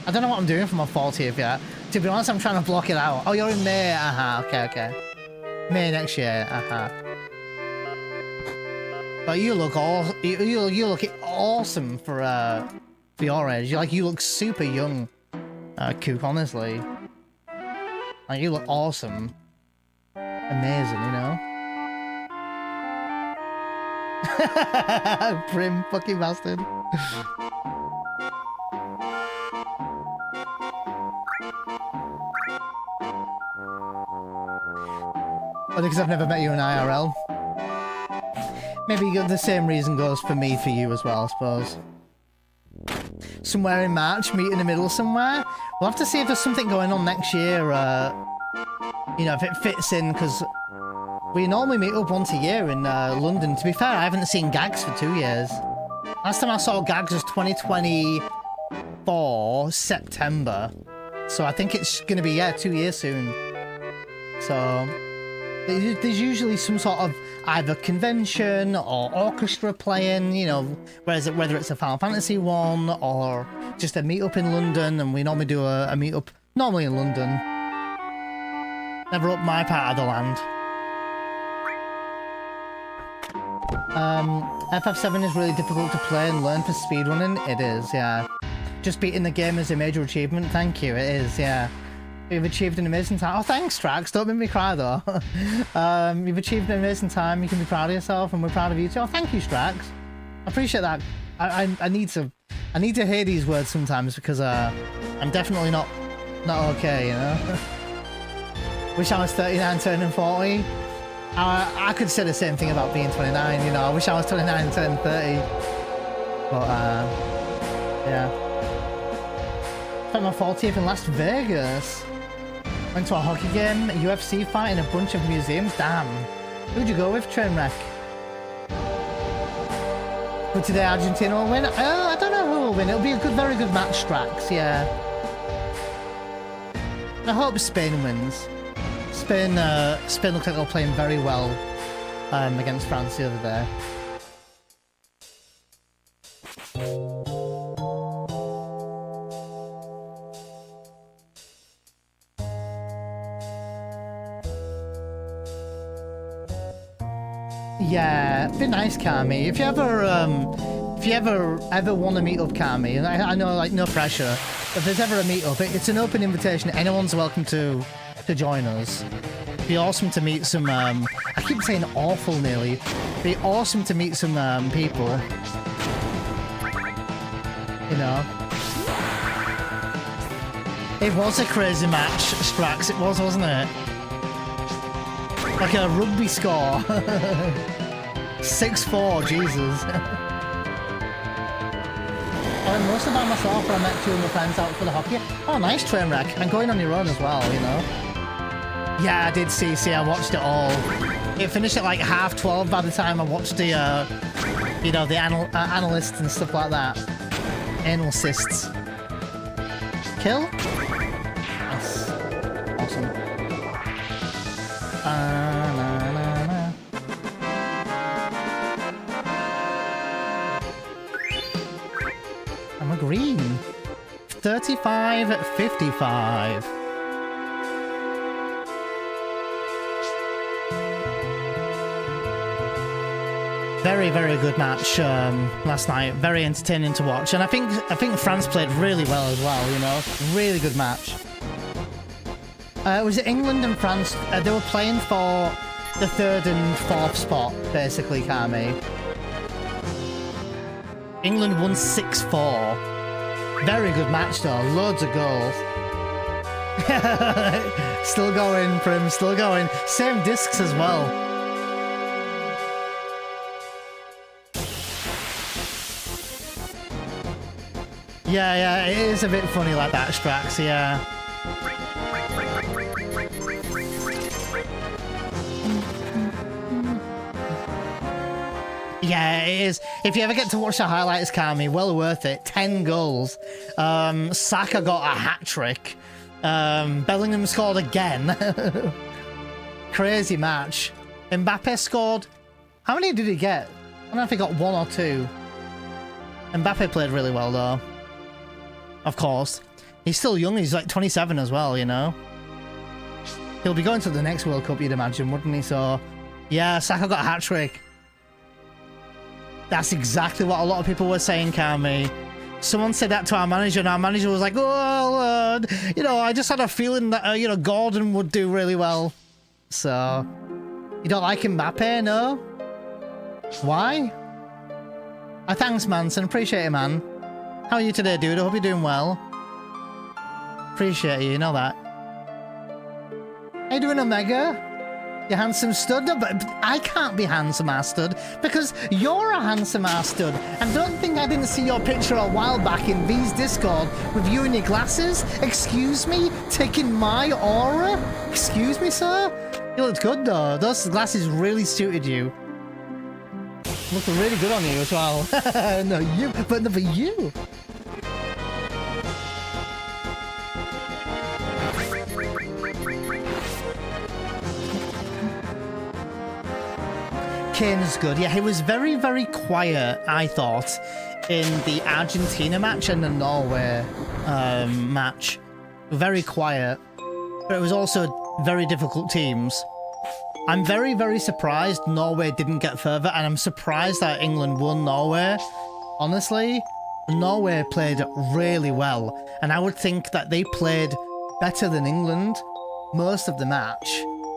I don't know what I'm doing for my 40th yet. To be honest, I'm trying to block it out. Oh, you're in May, okay. May next year, But you look you look awesome for your age. You look super young, Kook, honestly. Like, you look awesome. Amazing, you know? Prim fucking bastard. Well, because I've never met you in IRL. Maybe the same reason goes for me for you as well, I suppose. Somewhere in March, meet in the middle somewhere. We'll have to see if there's something going on next year, you know, if it fits in, because we normally meet up once a year in London. To be fair, I haven't seen Gags for 2 years. Last time I saw Gags was 2024, September. So I think it's going to be, yeah, 2 years soon. So there's usually some sort of either convention or orchestra playing, you know, whether it's a Final Fantasy one or just a meetup in London, and we normally do a meetup normally in London. Never up my part of the land. FF7 is really difficult to play and learn for speedrunning. It is, yeah. Just beating the game is a major achievement. Thank you, it is, yeah. You've achieved an amazing time. Oh, thanks, Strax. Don't make me cry, though. You've achieved an amazing time. You can be proud of yourself, and we're proud of you too. Oh, thank you, Strax. I appreciate that. I need to hear these words sometimes, because I'm definitely not okay, you know. Wish I was 39 turning 40. I could say the same thing about being 29, you know. I wish I was 29 turning 30. But yeah. Spent my 40th in Las Vegas. Went to a hockey game, a UFC fight, and a bunch of museums. Damn. Who'd you go with, Trainwreck? But today Argentina will win? I don't know who will win. It'll be a very good match, Strax, yeah. I hope Spain wins. Spain looks like they're playing very well against France the other day. Yeah, be nice, Kami. If you ever want to meet up, Kami, and I know, like, no pressure. If there's ever a meet up, it's an open invitation. Anyone's welcome to join us. It'd be awesome to meet some. I keep saying awful nearly. It'd be awesome to meet some people. You know. It was a crazy match, Strax. It was, wasn't it? Like a rugby score. 6-4, Jesus. I'm mostly by myself, I met 2 of my friends out for the hockey. Oh, nice, Trainwreck. And going on your own as well, you know. Yeah, I did see, I watched it all. It finished at like 12:30 by the time I watched the, you know, the analysts and stuff like that. Anal cysts. Kill? Nice. Awesome. I'm a green. 35-55. Very good match last night. Very entertaining to watch, and I think France played really well as well. You know, really good match. Was it England and France? They were playing for the 3rd and 4th spot, basically, Kami. England won 6-4. Very good match though. Loads of goals. Still going, Prim. Still going. Same discs as well. Yeah, it is a bit funny like that, Strax, yeah. Yeah, it is. If you ever get to watch the highlights, Kami, well worth it. 10 goals. Saka got a hat-trick. Bellingham scored again. Crazy match. Mbappe scored... How many did he get? I don't know if he got 1 or 2. Mbappe played really well, though. Of course. He's still young. He's like 27 as well, you know? He'll be going to the next World Cup, you'd imagine, wouldn't he? So, yeah, Saka got a hat-trick. That's exactly what a lot of people were saying, Kami. Someone said that to our manager, and our manager was like, oh, you know, I just had a feeling that, you know, Gordon would do really well. So, you don't like Mbappe, no? Why? Thanks, Manson. Appreciate it, man. How are you today, dude? I hope you're doing well. Appreciate you know that. How you doing, Omega? You handsome stud? No, but I can't be handsome ass stud because you're a handsome ass stud. And don't think I didn't see your picture a while back in V's Discord with you and your glasses. Excuse me? Taking my aura? Excuse me, sir? You looked good though. Those glasses really suited you. Looking really good on you as well. No, you, but no, for you. Kane is good. Yeah, he was very, very quiet, I thought, in the Argentina match and the Norway match. Very quiet. But it was also very difficult teams. I'm very, very surprised Norway didn't get further, and I'm surprised that England won Norway. Honestly, Norway played really well, and I would think that they played better than England most of the match,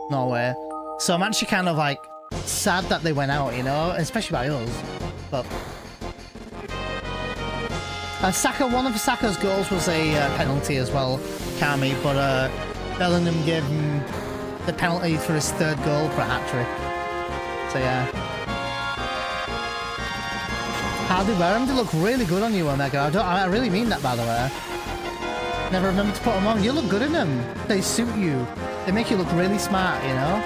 Norway. So I'm actually kind of like sad that they went out, you know, especially by us. But Saka, one of Saka's goals was a penalty as well, Kami, but Bellingham gave him the penalty for his third goal for a hat-trick. So yeah. How do you wear them? They look really good on you, Omega. I really mean that, by the way. Never remember to put them on. You look good in them. They suit you. They make you look really smart, you know?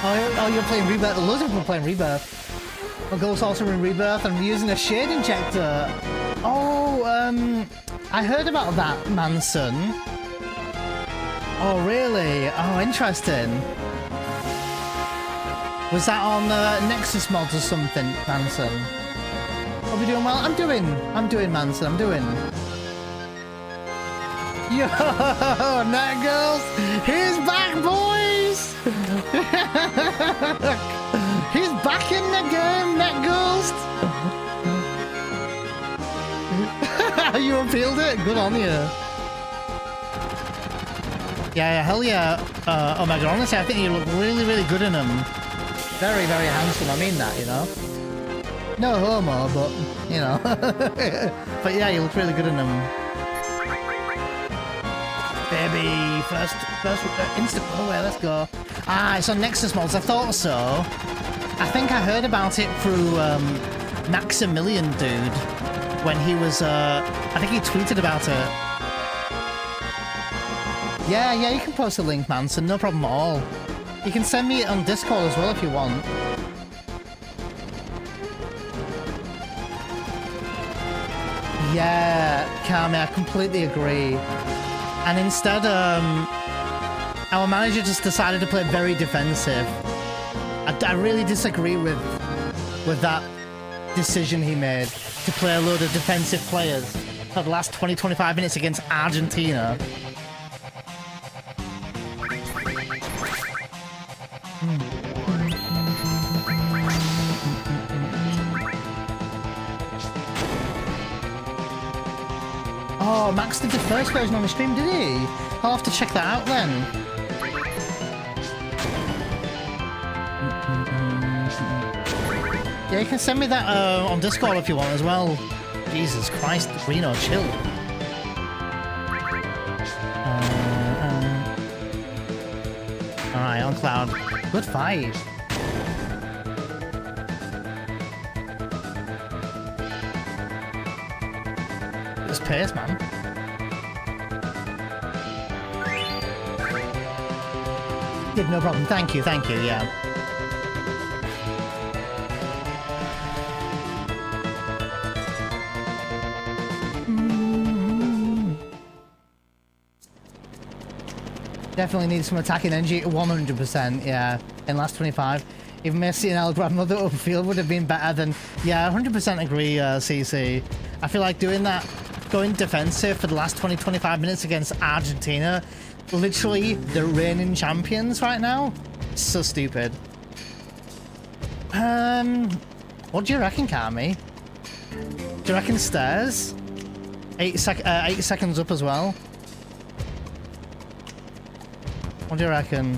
Oh, you're playing Rebirth. Loads of people are playing Rebirth. My goal's also in Rebirth. I'm using a shade injector. Oh, I heard about that, Manson. Oh, really? Oh, interesting. Was that on Nexus mods or something, Manson? Hope you're doing well. I'm doing, Manson. I'm doing. Yo, Net Girls, he's back, boys! He's back in the game, Net Girls. You appealed it? Good on you. Yeah, hell yeah, Omega. Honestly, I think you look really, really good in them. Very, very handsome. I mean that, you know. No homo, but you know. But yeah, you look really good in them. Baby, first instant away. Let's go. Ah, it's on Nexus mods. I thought so. I think I heard about it through Maximilian dude when he was. I think he tweeted about it. Yeah, you can post a link, Manson. No problem at all. You can send me it on Discord as well if you want. Yeah, Kami, I completely agree. And instead, our manager just decided to play very defensive. I really disagree with that decision he made to play a load of defensive players for the last 20-25 minutes against Argentina. Oh, Max did the first version on the stream, did he? I'll have to check that out then. Yeah, you can send me that on Discord if you want as well. Jesus Christ, Reno, chill. Alright, on Cloud. Good fight. This pace, man. Yeah, no problem. Thank you, yeah. Definitely need some attacking energy, 100%, yeah, in last 25. If Messi and El Grandmother upfield would have been better than... Yeah, 100% agree, CC. I feel like doing that, going defensive for the last 20-25 minutes against Argentina, literally the reigning champions right now, so stupid. What do you reckon, Kami? Do you reckon stairs? 8 seconds up as well. What do you reckon?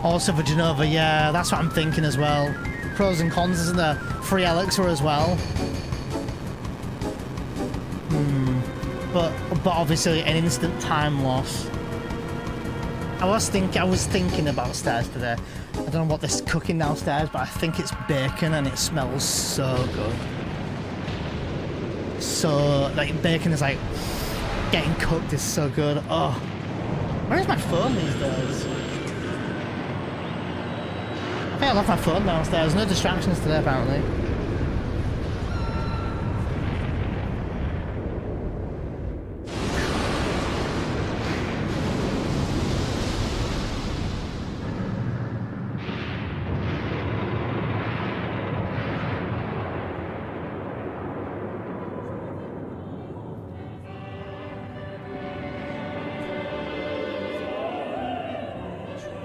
Also for Genova, yeah, that's what I'm thinking as well. Pros and cons, isn't there? Free elixir as well. But obviously an instant time loss. I was thinking about stairs today. I don't know what this cooking downstairs, but I think it's bacon and it smells so good. So, like, bacon is like getting cooked is so good. Oh, where is my phone these days? I think I left my phone downstairs. No distractions today, apparently.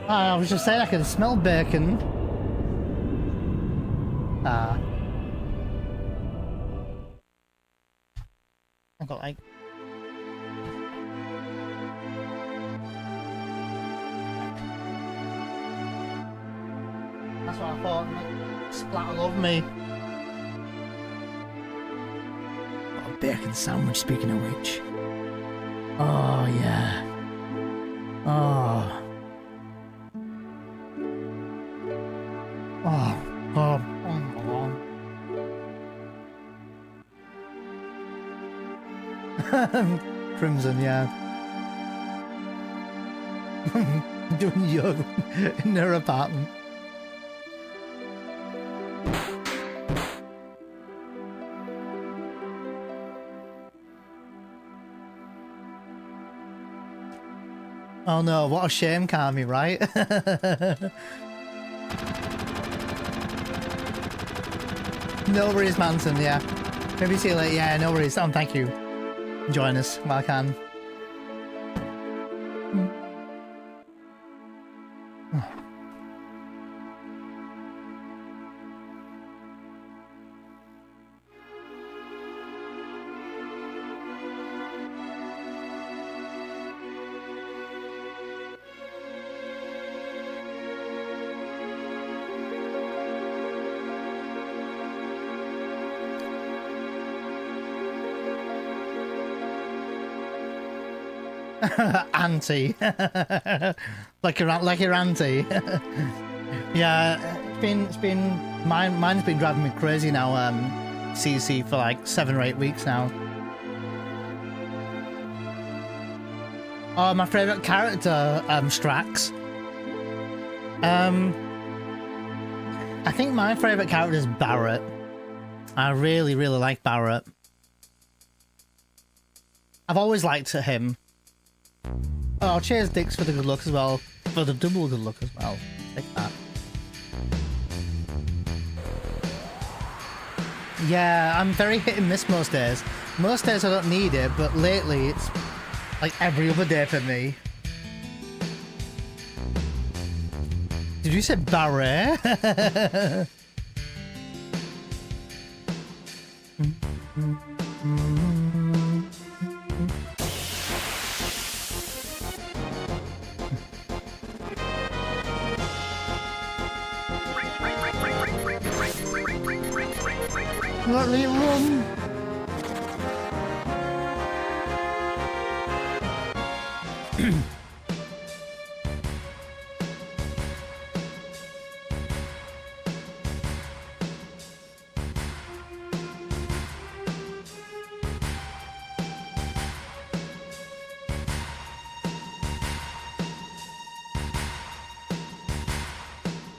I was just saying I can smell bacon. I got like... That's what I thought. Splat all over me. Got a bacon sandwich, speaking of which. Oh, yeah. Oh. Crimson, yeah. Doing yoga in their apartment. Oh no, what a shame, Kami, right? No worries, Manson, yeah. Maybe see you later. Yeah, no worries. Thank you. Join us while I can. Auntie. like your auntie. Yeah, it's been mine's been driving me crazy now, CC, for like 7 or 8 weeks now. Oh, my favourite character, Strax. I think my favourite character is Barrett. I really, really like Barrett. I've always liked him. Oh, cheers, Dix, for the good luck as well. For the double good luck as well. Take that. Yeah, I'm very hit and miss most days. Most days I don't need it, but lately it's like every other day for me. Did you say Barret? Let me run.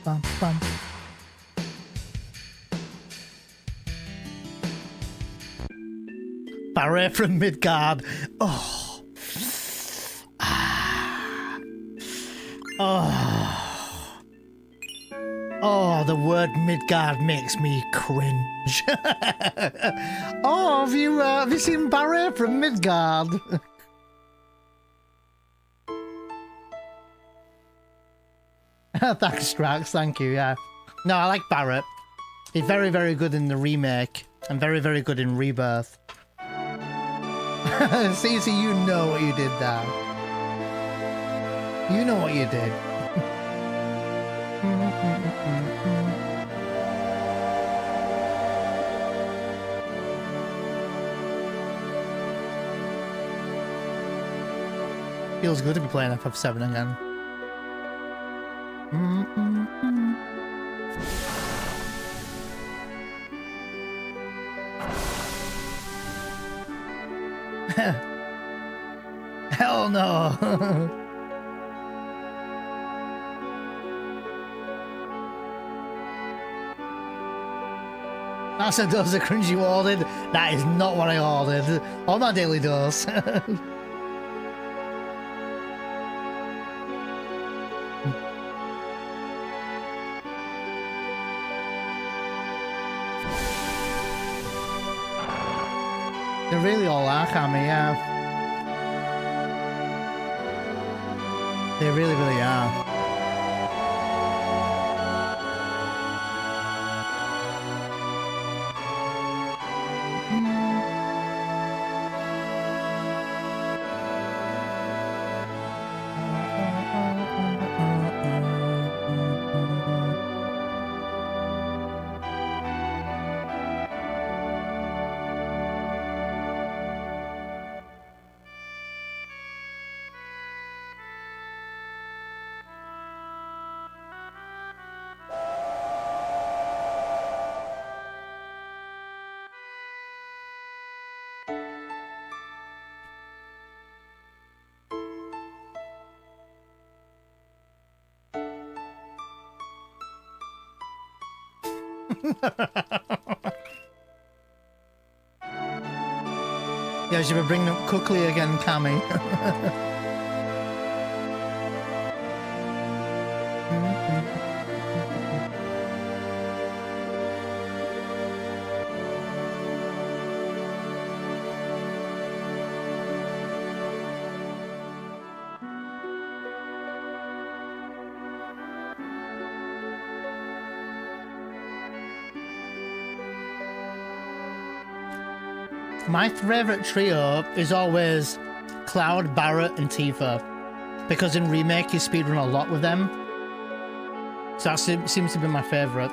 bum, bum. Barret from Midgard. Oh. Ah. Oh. Oh, the word Midgard makes me cringe. Oh, have you seen Barret from Midgard? Thanks, Strax. Thank you. Yeah. No, I like Barret. He's very, very good in the remake and very, very good in Rebirth. See, you know what you did there. You know what you did. Feels good to be playing FF7 again. Hell no. That's a dose of cringe you ordered. That is not what I ordered. On my daily dose. They really all are, Cammy, yeah. They really, really are. Yeah, should be bringing up Cookley again, Cammy. My favourite trio is always Cloud, Barret, and Tifa, because in Remake you speedrun a lot with them. So that seems to be my favourite.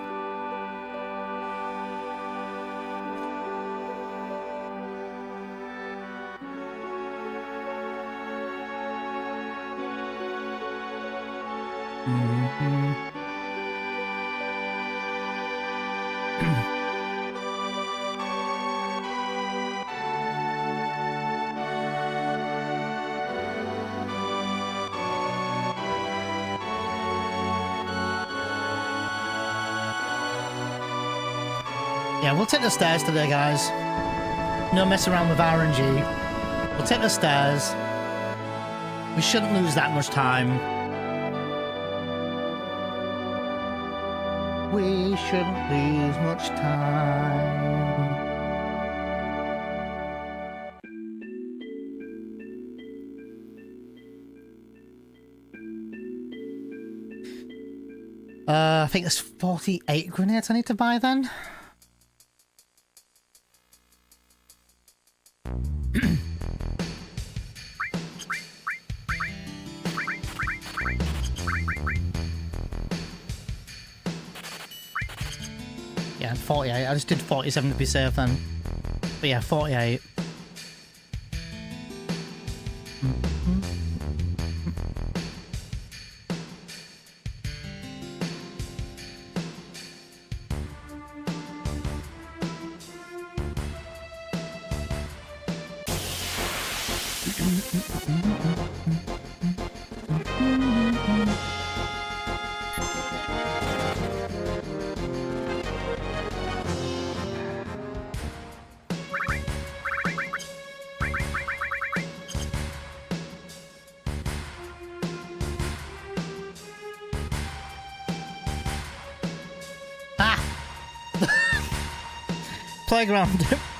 Yeah, we'll take the stairs today, guys. No mess around with RNG. We'll take the stairs. We shouldn't lose that much time. We shouldn't lose much time. I think there's 48 grenades I need to buy then. Yeah, 48. I just did 47 to be safe then. But yeah, 48.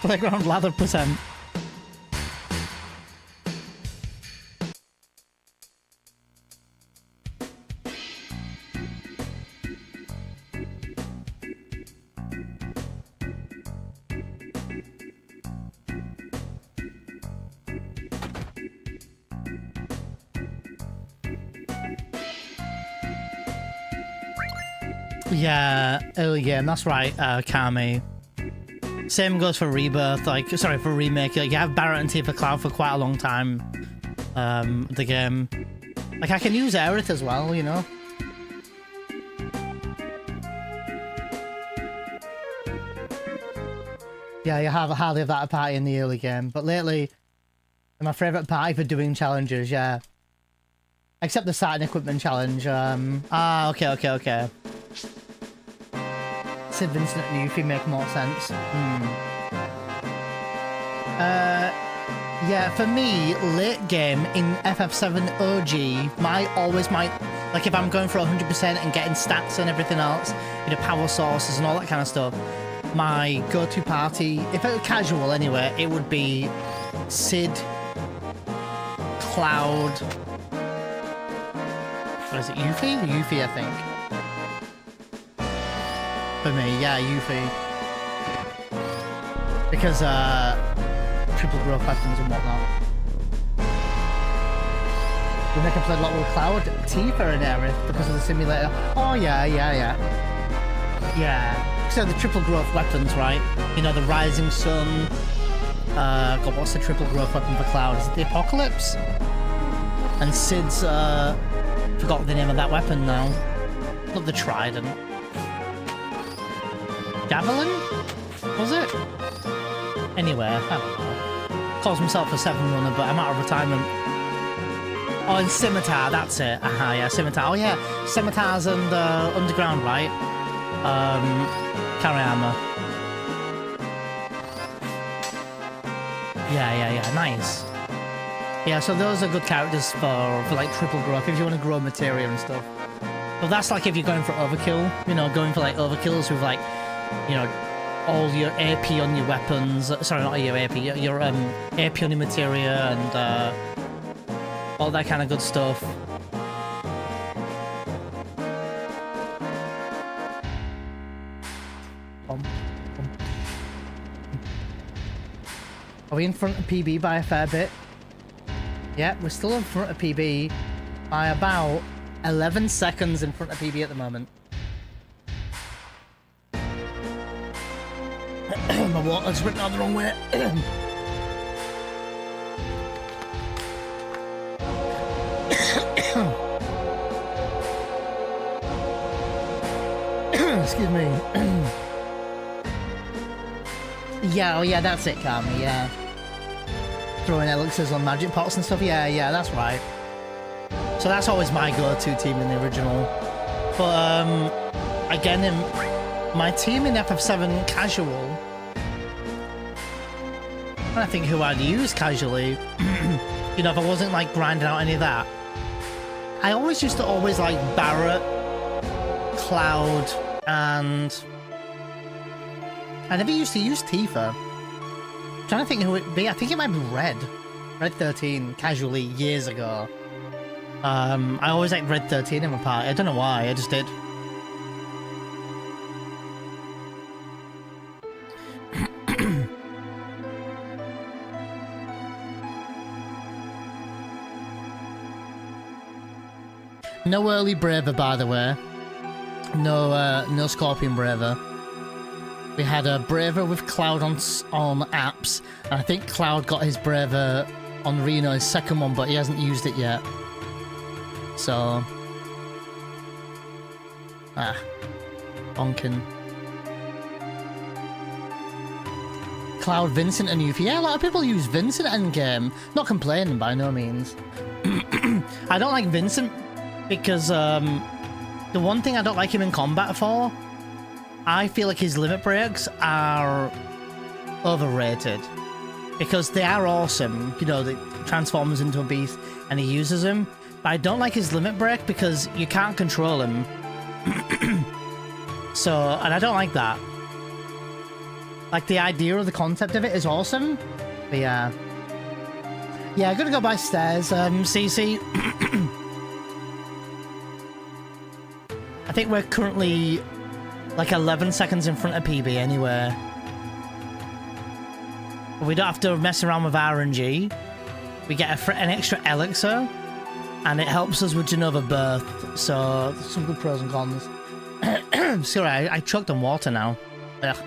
playground lather percent. Yeah, early game, that's right, Kami. Same goes for Rebirth, like, sorry, for Remake. Like, you have Barrett and Tifa Cloud for quite a long time, the game. Like, I can use Aerith as well, you know? Yeah, you have hardly have that party in the early game, but lately, my favourite party for doing challenges, yeah. Except the Saturn Equipment Challenge, okay. Sid, Vincent and Yuffie make more sense. Yeah, for me, late game in FF7 OG, like if I'm going for 100% and getting stats and everything else, you know, power sources and all that kind of stuff, my go-to party, if it were casual anyway, it would be Sid, Cloud, what is it, Yuffie? Yuffie, I think. For me, yeah, Yuffie. Because, triple growth weapons and whatnot. We make a play a lot with Cloud, Tifa and Aerith because of the simulator. Oh, yeah. Yeah. So the triple growth weapons, right? You know, the Rising Sun. God, what's the triple growth weapon for Cloud? Is it the Apocalypse? And Sid's, forgot the name of that weapon now. Not the Trident. Javelin? Was it? Anyway, I don't know. Calls himself a 7 runner, but I'm out of retirement. Oh, and Scimitar, that's it. Aha, yeah, Scimitar. Oh, yeah, Scimitars and Underground, right? Carry armor. Yeah, nice. Yeah, so those are good characters for like triple growth, if you want to grow materia and stuff. But that's like if you're going for overkill, you know, going for like overkills with like, you know, all your AP on your weapons, sorry, not your AP, your AP on your materia and all that kind of good stuff. Are we in front of PB by a fair bit? Yeah, we're still in front of PB by about 11 seconds in front of PB at the moment. My water's written on the wrong way. Excuse me. Yeah, oh yeah, that's it, Kami, yeah. Throwing elixirs on magic pots and stuff, yeah, that's right. So that's always my go-to team in the original. But, again, in my team in FF7 casual, I think who I'd use casually, you know, if I wasn't like grinding out any of that, I always used to like Barrett, Cloud, and I never used to use Tifa. I'm trying to think who it'd be. I think it might be Red 13 casually years ago. I always like Red 13 in my party. I don't know why, I just did. No early Braver, by the way. No Scorpion Braver. We had a Braver with Cloud on apps, and I think Cloud got his Braver on Reno, his second one, but he hasn't used it yet. So... bonking. Cloud, Vincent, and Yuffie. Yeah, a lot of people use Vincent endgame. Not complaining by no means. I don't like Vincent because the one thing I don't like him in combat for, I feel like his limit breaks are overrated. Because they are awesome, you know, the transforms into a beast and he uses them. But I don't like his limit break because you can't control him. So, and I don't like that. Like, the idea of the concept of it is awesome. But yeah. Yeah, I'm gonna go by stairs, CC. I think we're currently like 11 seconds in front of PB anyway. But we don't have to mess around with RNG. We get an extra elixir, and it helps us with Genova Birth. So, some good pros and cons. Sorry, I choked on water now. Ugh.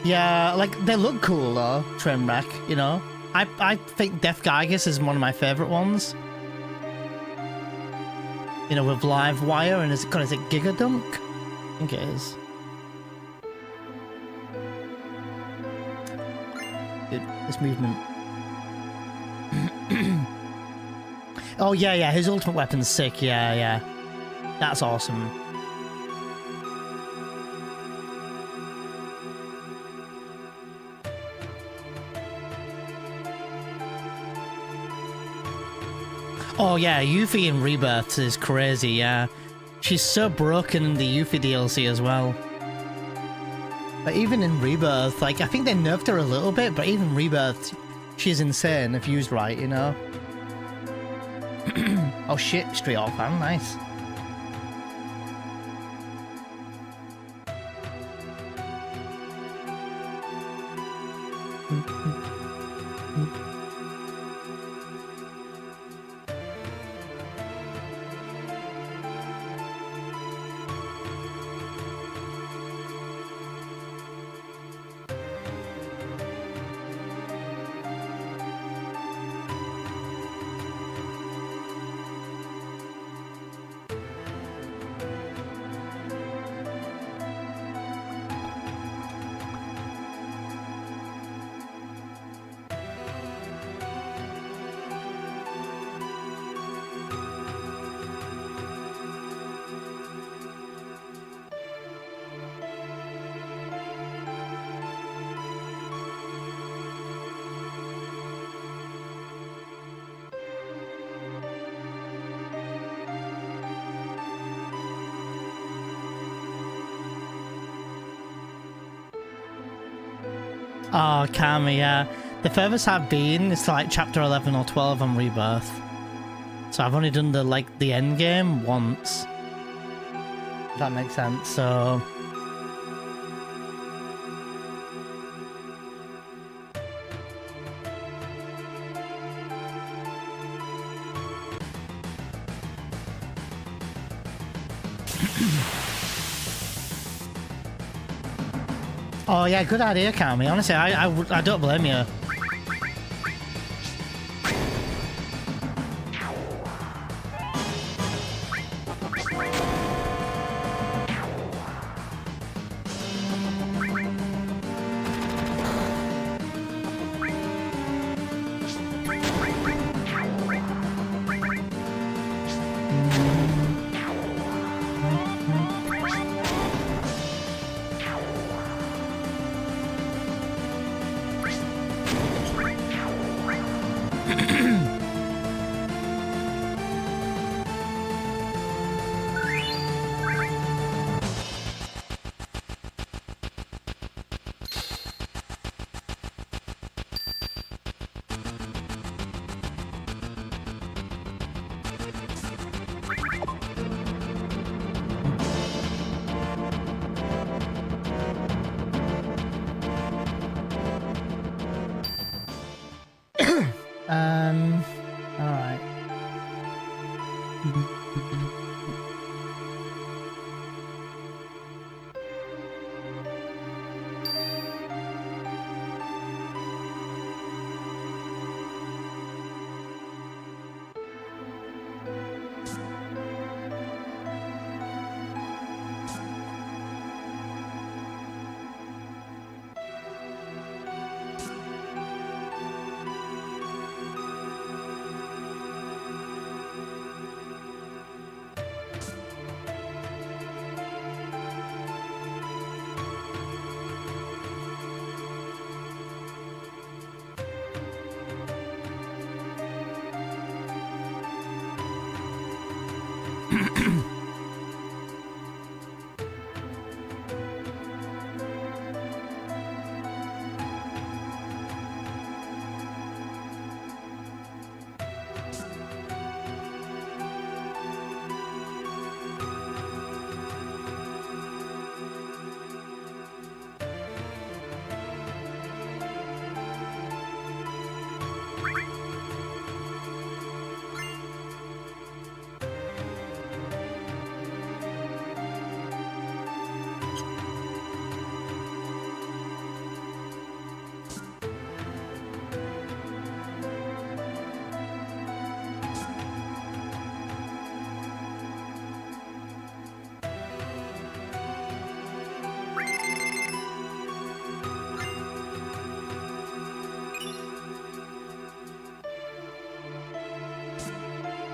Yeah, like, they look cool though, Trainwreck, you know? I think Death Gygus is one of my favourite ones. You know, with live wire, and is it Gigadunk? I think it is. Dude, this movement. Oh yeah, his ultimate weapon's sick, yeah. That's awesome. Oh yeah, Yuffie in Rebirth is crazy, yeah. She's so broken in the Yuffie DLC as well. But even in Rebirth, like, I think they nerfed her a little bit, but even Rebirth, she's insane if used right, you know? Oh shit, Street Hawk fan, nice. Oh, Kami, yeah. The furthest I've been is to like chapter 11 or 12 on Rebirth. So I've only done the end game once. If that makes sense, so... Oh yeah, good idea, Kami. Honestly, I don't blame you. Alright.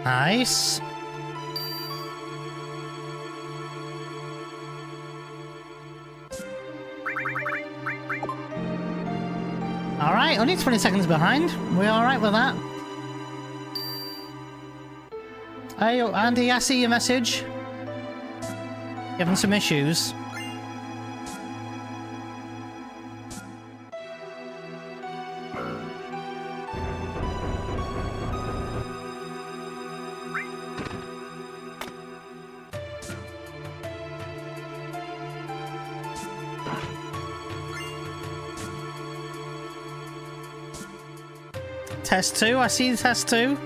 Nice. Alright, only 20 seconds behind. We alright with that? Hey, Andy, I see your message. You having some issues? Test 2, I see the test 2.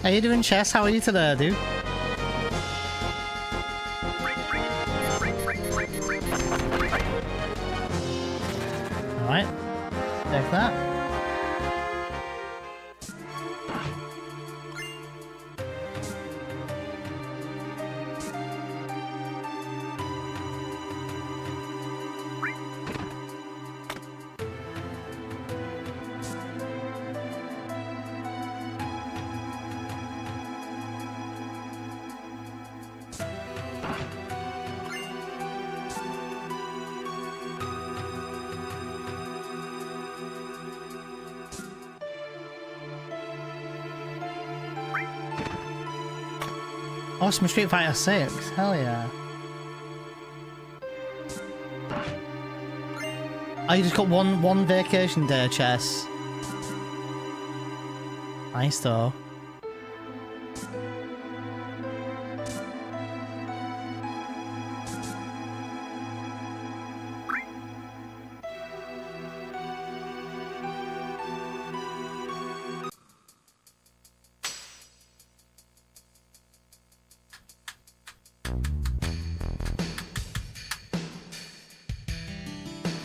How you doing, Chess? How are you today, dude? Alright. Take that. Awesome, Street Fighter 6. Hell yeah. Oh, you just got one vacation day, Chess. Nice though.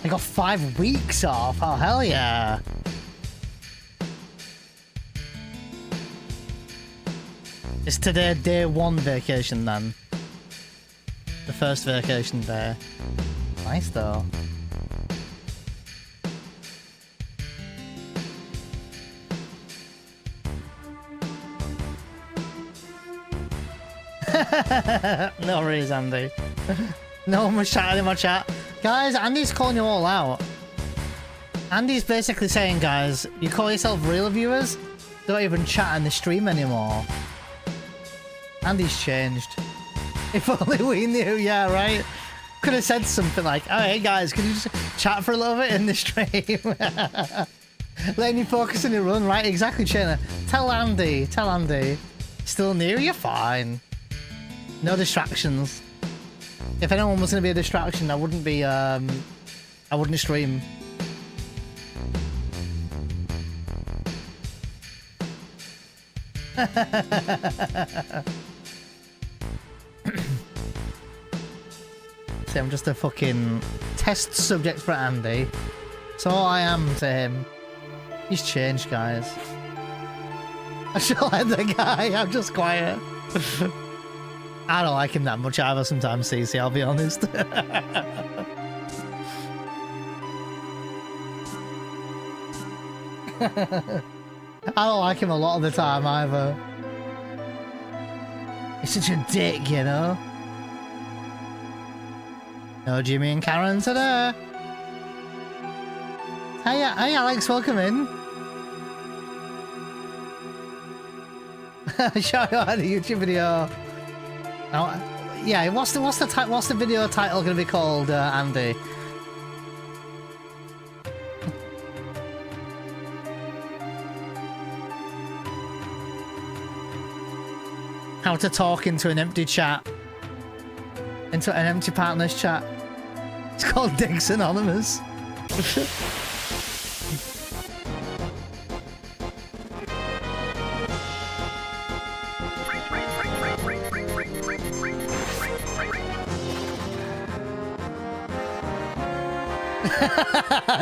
I got 5 weeks off. Oh, hell yeah. Is today day 1 vacation then? The first vacation day. Nice though. No worries, Andy. No one was chatting in my chat. Guys, Andy's calling you all out. Andy's basically saying, guys, you call yourself real viewers? Don't even chat in the stream anymore. Andy's changed. If only we knew, yeah, right? Could have said something like, oh, hey guys, can you just chat for a little bit in the stream? Letting you focus on your run, right? Exactly, Chena. Tell Andy. Still new? You're fine. No distractions. If anyone was going to be a distraction, I wouldn't be, I wouldn't stream. See, I'm just a fucking test subject for Andy. That's all I am to him. He's changed, guys. I shall let the guy, I'm just quiet. I don't like him that much either sometimes, CC, I'll be honest. I don't like him a lot of the time either. He's such a dick, you know? No Jimmy and Karen today. Hey Alex, welcome in. Show you how the YouTube video. Oh, yeah, what's the video title gonna be called, Andy? How to talk into an empty chat. Into an empty partner's chat. It's called Dicks Anonymous.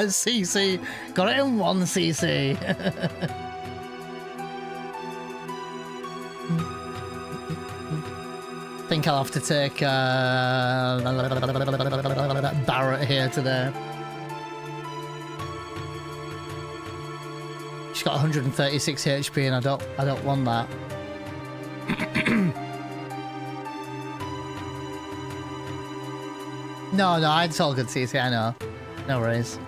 CC. Got it in 1 CC. Think I'll have to take Barrett here today. She's got 136 HP and I don't want that. No, it's all good, CC, I know. No worries.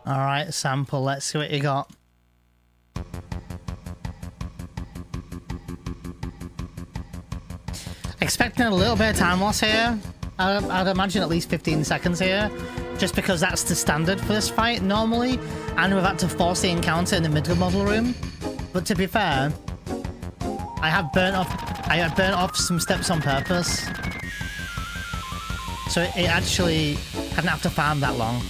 Alright, sample, let's see what you got. Expecting a little bit of time loss here. I'd imagine at least 15 seconds here, just because that's the standard for this fight normally, and we've had to force the encounter in the middle model room. But to be fair, I had burnt off some steps on purpose, so it actually hadn't have to farm that long.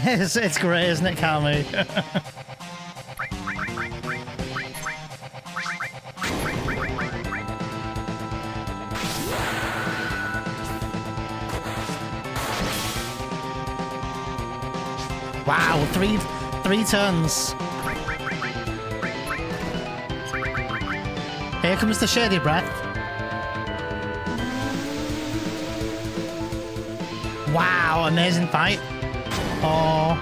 It's great, isn't it, Kami? Wow, three turns. Here comes the shady breath. Wow, amazing fight. 4,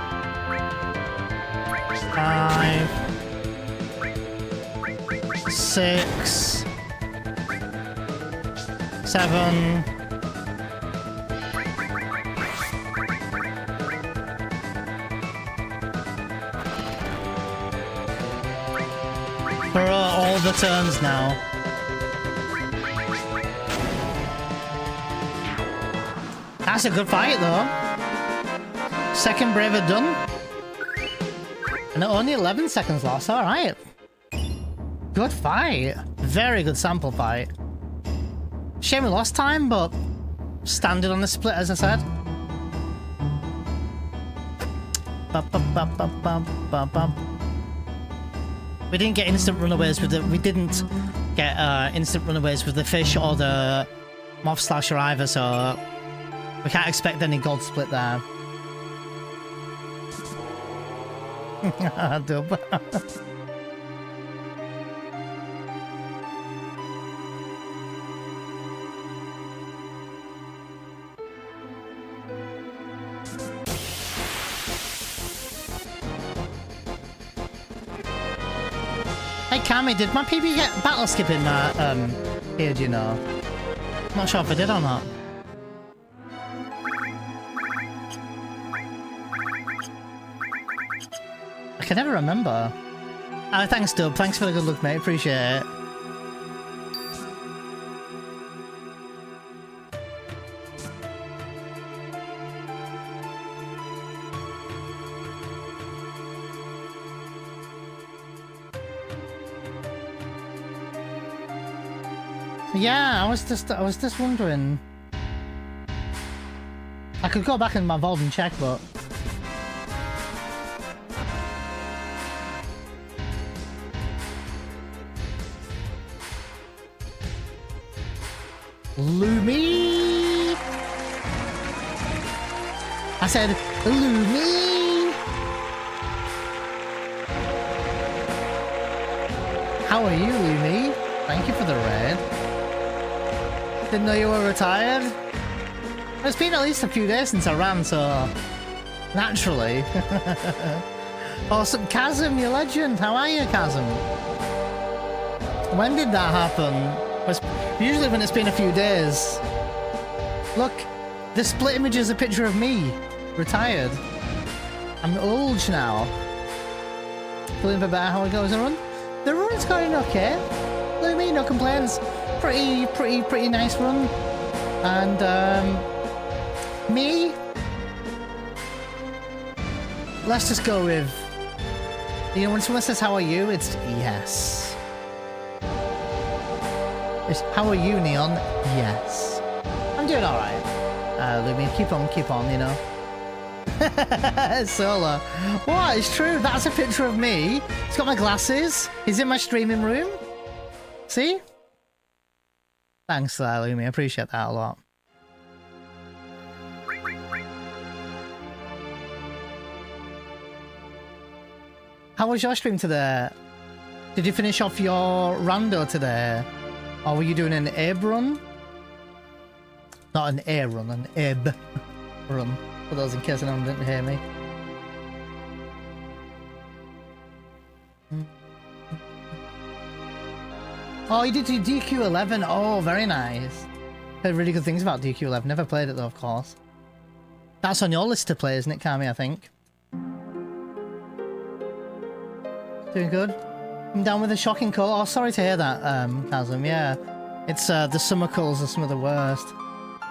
5, 6, 7. For all the turns now. That's a good fight though. Second Braver done. And only 11 seconds lost, alright. Good fight. Very good sample fight. Shame we lost time, but standard on the split, as I said. We didn't get instant runaways with the... We didn't get instant runaways with the fish or the moth slasher either, so... We can't expect any gold split there. Dub. Hey Cammy, did my PB get battle skip in that here, do you know? Not sure if I did or not. I can never remember. Oh, thanks Dub, thanks for the good look mate, appreciate it. Yeah, I was just wondering. I could go back in my vault and check, but Lumi. I said Lumi. How are you, Lumi? Thank you for the raid. Didn't know you were retired. It's been at least a few days since I ran, so naturally. Awesome, Chasm, you legend. How are you, Chasm? When did that happen? Usually when it's been a few days. Look, the split image is a picture of me, retired. I'm old now. Feeling a bit better. How it goes the run? The run's going okay. Look at me, no complaints. Pretty nice run. And me, let's just go with, you know, when someone says how are you, it's yes. It's how are you, Neon? Yes. I'm doing all right. Lumi, keep on, you know. Solo. What? It's true. That's a picture of me. It's got my glasses. He's in my streaming room. See? Thanks, Lumi. I appreciate that a lot. How was your stream today? Did you finish off your rando today? Or were you doing an ebb run? Not an air run, an ebb run. For those in case anyone didn't hear me. Oh, you did DQ11. Oh, very nice. Heard really good things about DQ11. Never played it though, of course. That's on your list to play, isn't it, Kami, I think? Doing good? I'm down with a shocking cold. Oh, sorry to hear that, Chasm. Yeah. It's, the summer colds are some of the worst.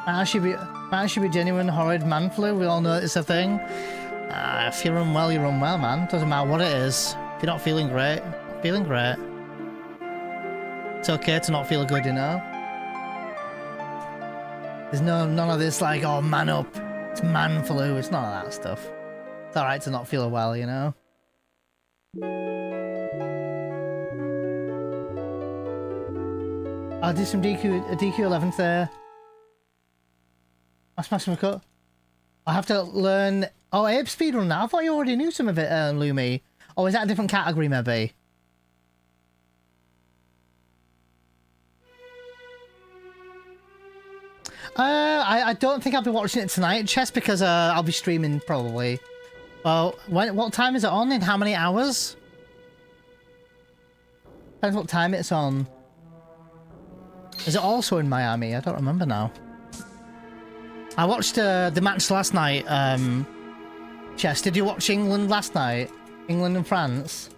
Might actually be genuine horrid man flu. We all know it's a thing. If you're unwell, you're unwell, man. Doesn't matter what it is. If you're not feeling great, feeling great. It's okay to not feel good, you know? There's none of this like, oh, man up. It's man flu. It's none of that stuff. It's alright to not feel well, you know? I'll do some DQ11 there. I'll smash my cut. I have to learn... Oh, Abe Speedrun now. I thought you already knew some of it, Lumi. Or is that a different category, maybe? I don't think I'll be watching it tonight, just because I'll be streaming, probably. Well, what time is it on? In how many hours? Depends what time it's on. Is it also in Miami? I don't remember now. I watched the match last night. Chess, did you watch England last night? England and France?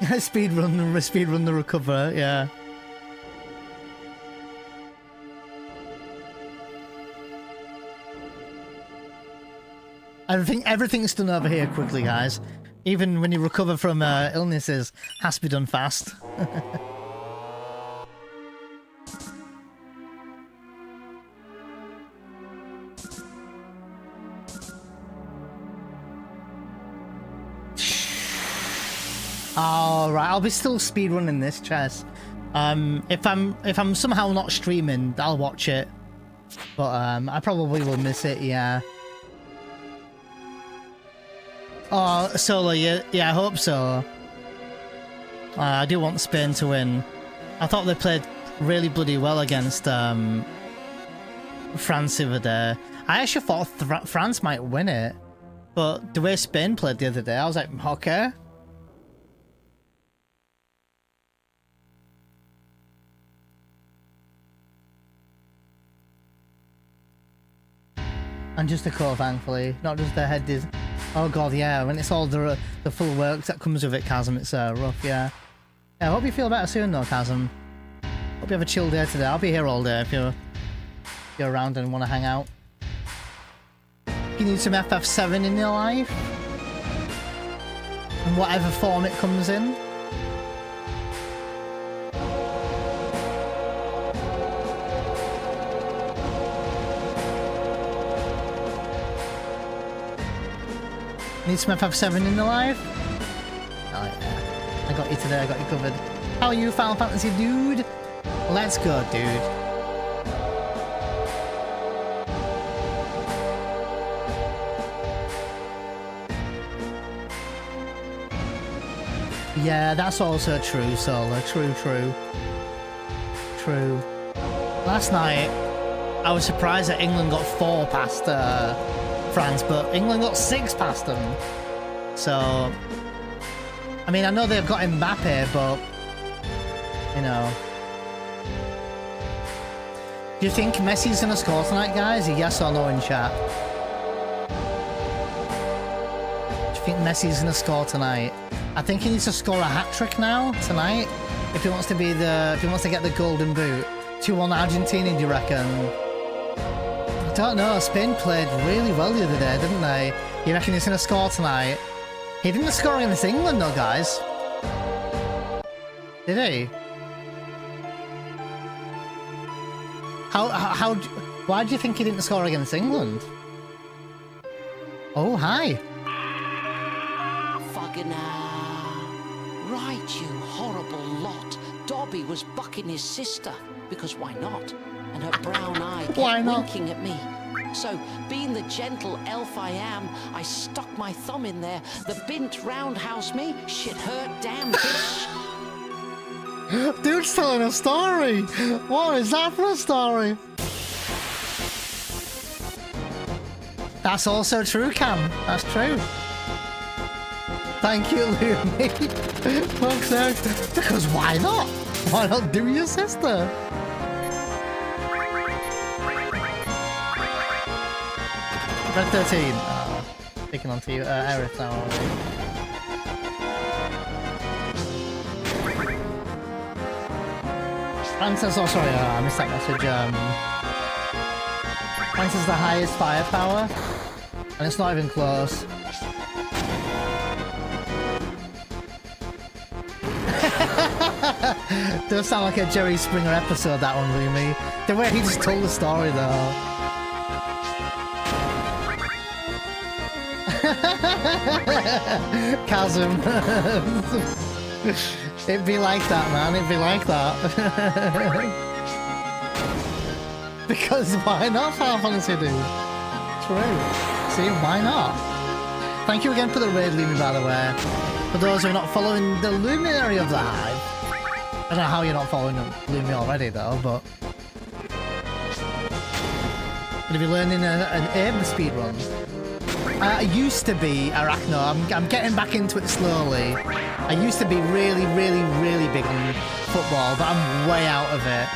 Speedrun the recover, yeah. Everything's done over here quickly, guys. Even when you recover from illnesses, has to be done fast. Alright, I'll be still speedrunning this, Chess. If I'm somehow not streaming, I'll watch it. But I probably will miss it, yeah. Oh, Solo, yeah, I hope so. I do want Spain to win. I thought they played really bloody well against France the other day. I actually thought France might win it, but the way Spain played the other day, I was like, okay. And just the core, thankfully, not just the head. Oh god, yeah. When it's all the full work that comes with it, Chasm, it's rough, yeah. Yeah, I hope you feel better soon, though, Chasm. Hope you have a chill day today. I'll be here all day if you're around and want to hang out. You need some FF7 in your life, in whatever form it comes in. Need some FF7 in your life? Oh yeah, I got you today. I got you covered. How are you, Final Fantasy dude? Let's go, dude. Yeah, that's also true, Solo. True. Last night, I was surprised that England got 4 past France, but England got 6 past them. So, I mean, I know they've got Mbappe, but, you know. Do you think Messi's going to score tonight, guys? Yes or no in chat? Do you think Messi's going to score tonight? I think he needs to score a hat-trick now, tonight, if he wants to be if he wants to get the golden boot. 2-1 Argentina, do you reckon? I don't know, Spain played really well the other day, didn't they? You reckon he's going to score tonight? He didn't score against England though, guys. Did he? Why do you think he didn't score against England? Oh, hi. Fucking right, you horrible lot. Dobby was bucking his sister, because why not? And her brown eye kept winking at me. So, being the gentle elf I am, I stuck my thumb in there. The bint roundhouse me, shit hurt, damn bitch. Dude's telling a story! What is that for a story? That's also true, Cam. That's true. Thank you, Lumi. Fuck's sake. Because why not? Why not do your sister? Red 13. Taking on to you, Aerith now already. Francis, oh sorry, I missed that message. France is the highest firepower, and it's not even close. Does sound like a Jerry Springer episode, that one, Lumi. The way he just told the story, though. Chasm. It'd be like that, man. It'd be like that. Because why not, Final Fantasy dude? True. See, why not? Thank you again for the raid, Lumi, by the way. For those who are not following the Luminary of the Hive. I don't know how you're not following Lumi already, though, but... Gonna be learning an aim speedrun. I used to be Arachno. I'm getting back into it slowly. I used to be really big on football, but I'm way out of it.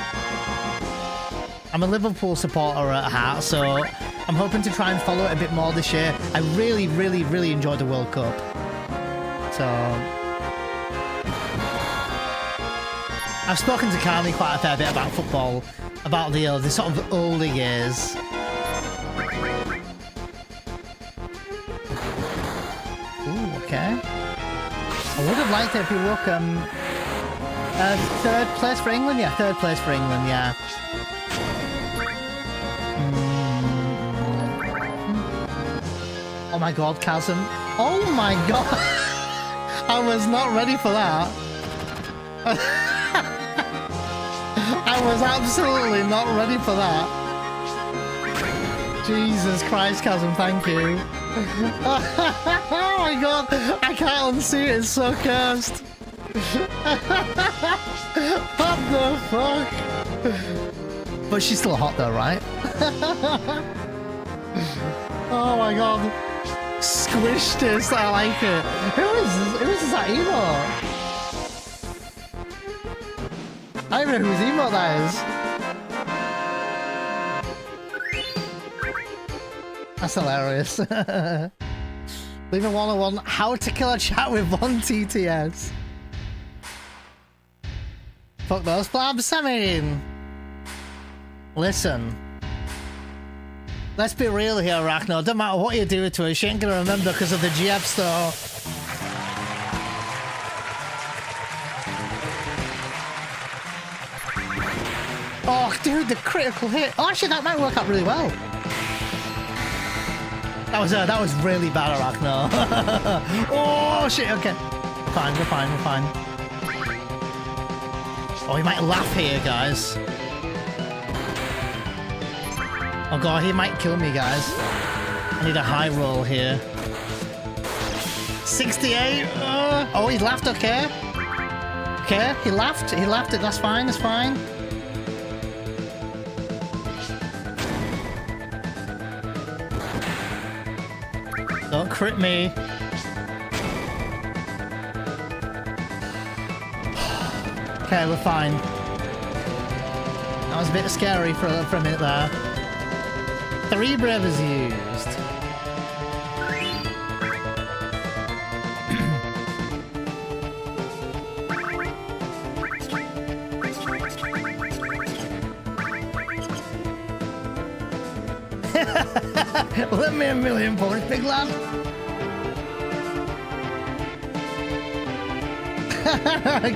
I'm a Liverpool supporter at heart, so I'm hoping to try and follow it a bit more this year. I really enjoyed the World Cup. So... I've spoken to Carly quite a fair bit about football, about the sort of older years. Okay. I would have liked it if you look, 3rd place for England? Yeah, 3rd place for England, yeah. Oh my god, Chasm. Oh my god! I was not ready for that. I was absolutely not ready for that. Jesus Christ, Chasm, thank you. Oh my god, I can't unsee it, it's so cursed. What the fuck? But she's still hot though, right? Oh my god. Squished this, I like it. Who is that emote? I don't even know whose emote that is. That's hilarious. Leave a 101. How to kill a chat with 1 TTS. Fuck those blabs, I mean. Listen. Let's be real here, Arachno. Don't matter what you do to her, she ain't gonna remember because of the GF store. Oh, dude, the critical hit. Oh, actually, that might work out really well. That was really bad, Arachno. Oh, shit, okay. Fine, we're fine, we're fine. Oh, he might laugh here, guys. Oh god, he might kill me, guys. I need a high roll here. 68! Oh, he laughed, okay. Okay, he laughed, that's fine, that's fine. Don't crit me. Okay, we're fine. That was a bit scary for a minute there. 3 brevas used. Let me a million points, big lad.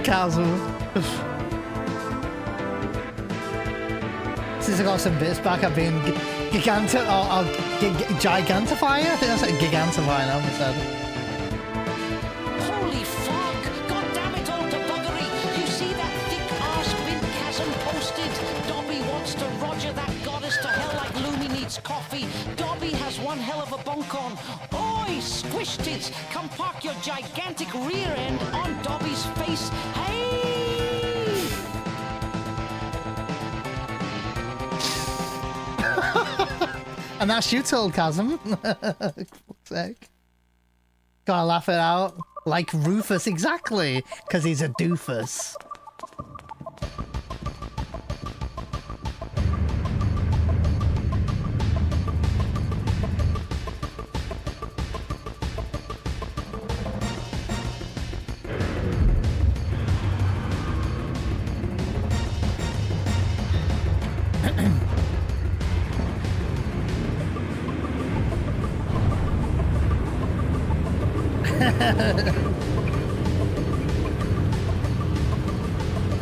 Castle. Since I got some bits back, I've been gigantifier. I think that's like gigantifier now instead. Holy fuck! God damn it all to buggery! You see that thick-ass bin chasm posted? Dobby wants to roger that goddess to hell like Lumi needs coffee. Dobby has one hell of a bunk on. Oi, squish tits! Come park your gigantic rear end on Dobby's face. Hey! And that's you told Chasm. Fuck's sake. Gotta laugh it out. Like Rufus, exactly. Because he's a doofus.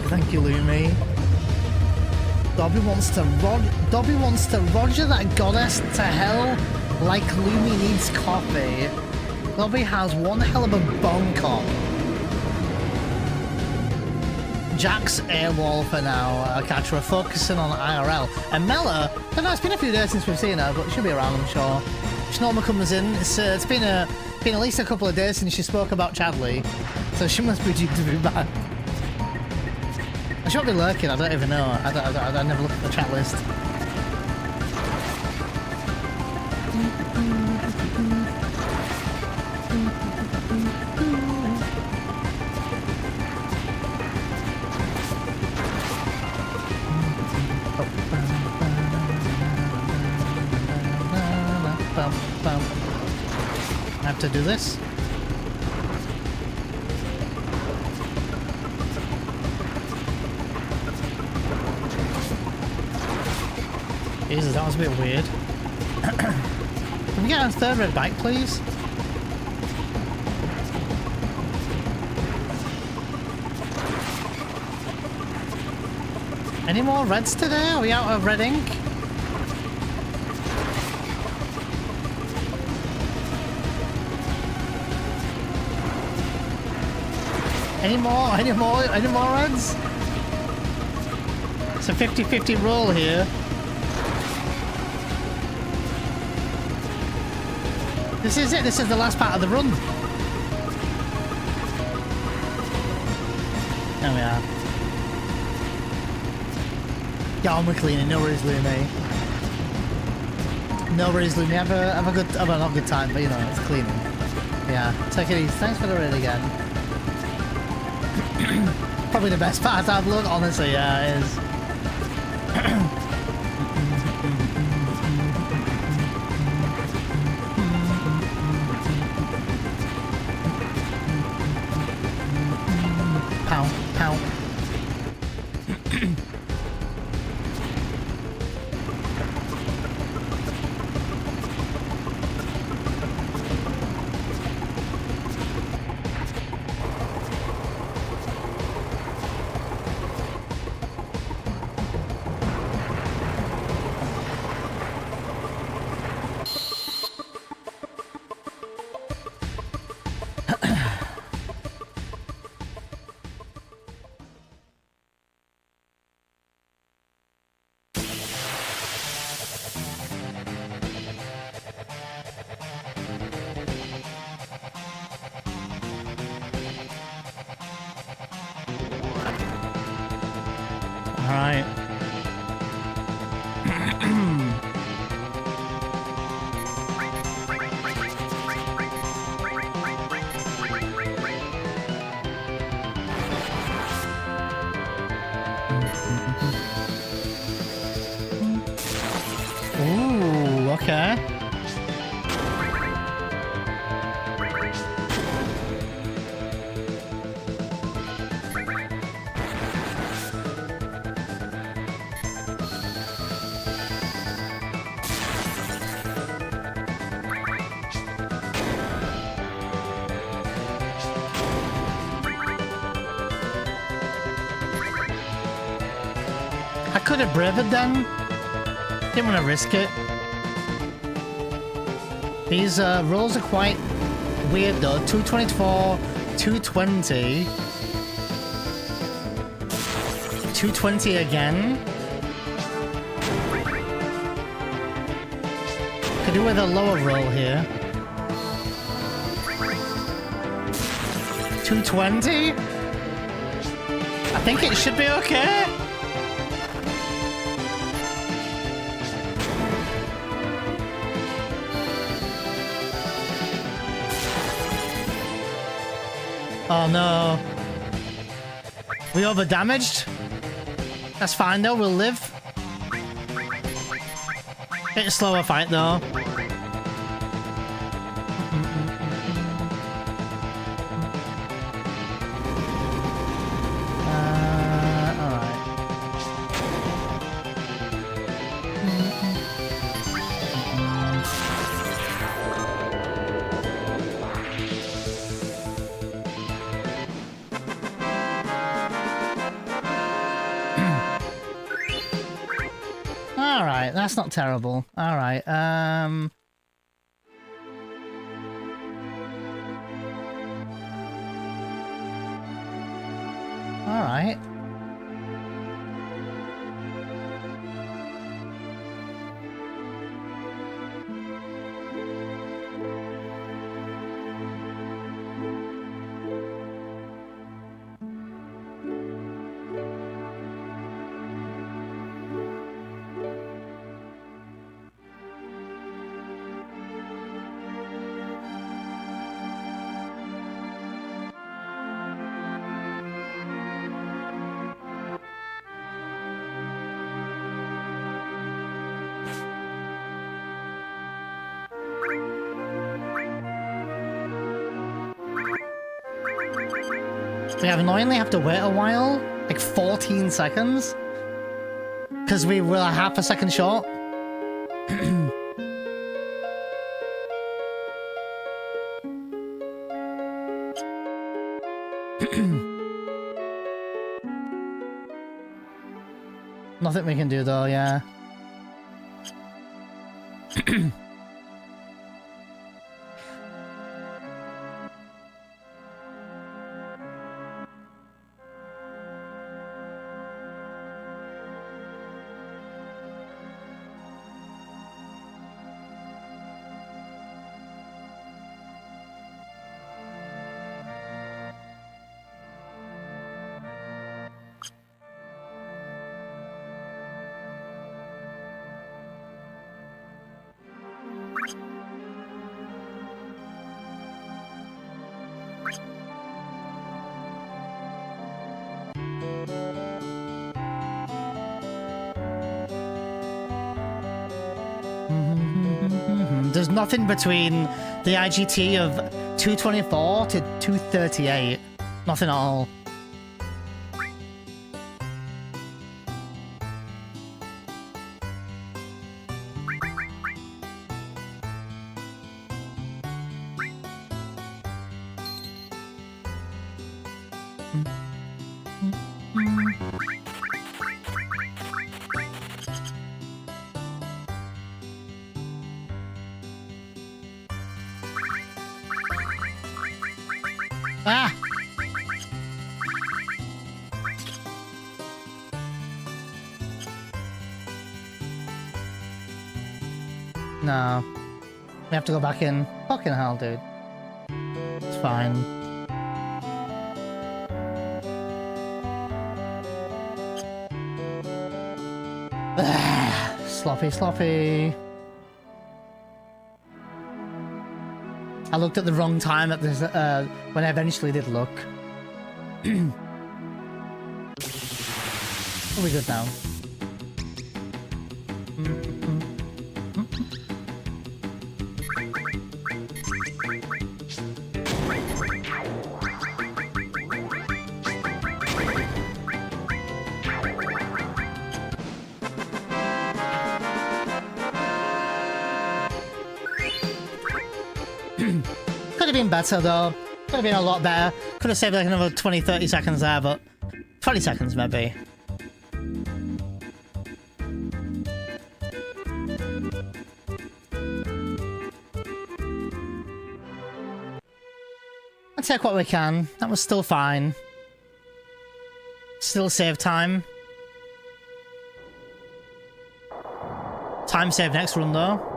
Thank you, Lumi. Dobby wants to roger that goddess to hell like Lumi needs coffee. Dobby has one hell of a bonk on. Jack's AWOL for now. Catch her focusing on IRL. And Mella, I don't know, it's been a few days since we've seen her, but she'll be around, I'm sure. She normally comes in. It's been at least a couple of days since she spoke about Chadley, so she must be due to be back. I should be lurking, I don't even know. I never looked at the chat list. I have to do this. Jesus, that was a bit weird. Can we get on a third red bike, please? Any more reds today? Are we out of red ink? Any more reds? It's a 50-50 roll here. This is it. This is the last part of the run. There we are. Yeah, we're cleaning. No worries, Lumi. No worries, Lumi. Have a good, well, not good time, but you know, it's cleaning. Yeah, take it easy. Thanks for the raid again. Probably the best part I've looked, honestly, yeah, it is. Pow, pow. Alright. Ooh, okay. I could have brevetted then. Didn't want to risk it. These rolls are quite weird though. 224, 220. 220 again. Could do with a lower roll here. 220? I think it should be okay. Oh no. We over damaged? That's fine though, we'll live. It's a slower fight though. Alright. Alright, that's not terrible. Alright, Alright. We annoyingly have to wait a while, like 14 seconds, because we were half a second short. Nothing we can do though, yeah. There's nothing between the IGT of 224 to 238. Nothing at all. Ah! No. We have to go back in. Fucking hell, dude. It's fine. Sloppy, sloppy. I looked at the wrong time at this when I eventually did look. Are we good now? Could have been better though. Could have been a lot better. Could have saved like another 20-30 seconds there, but 20 seconds maybe. I'll take what we can. That was still fine. Still save time. Time save next run though.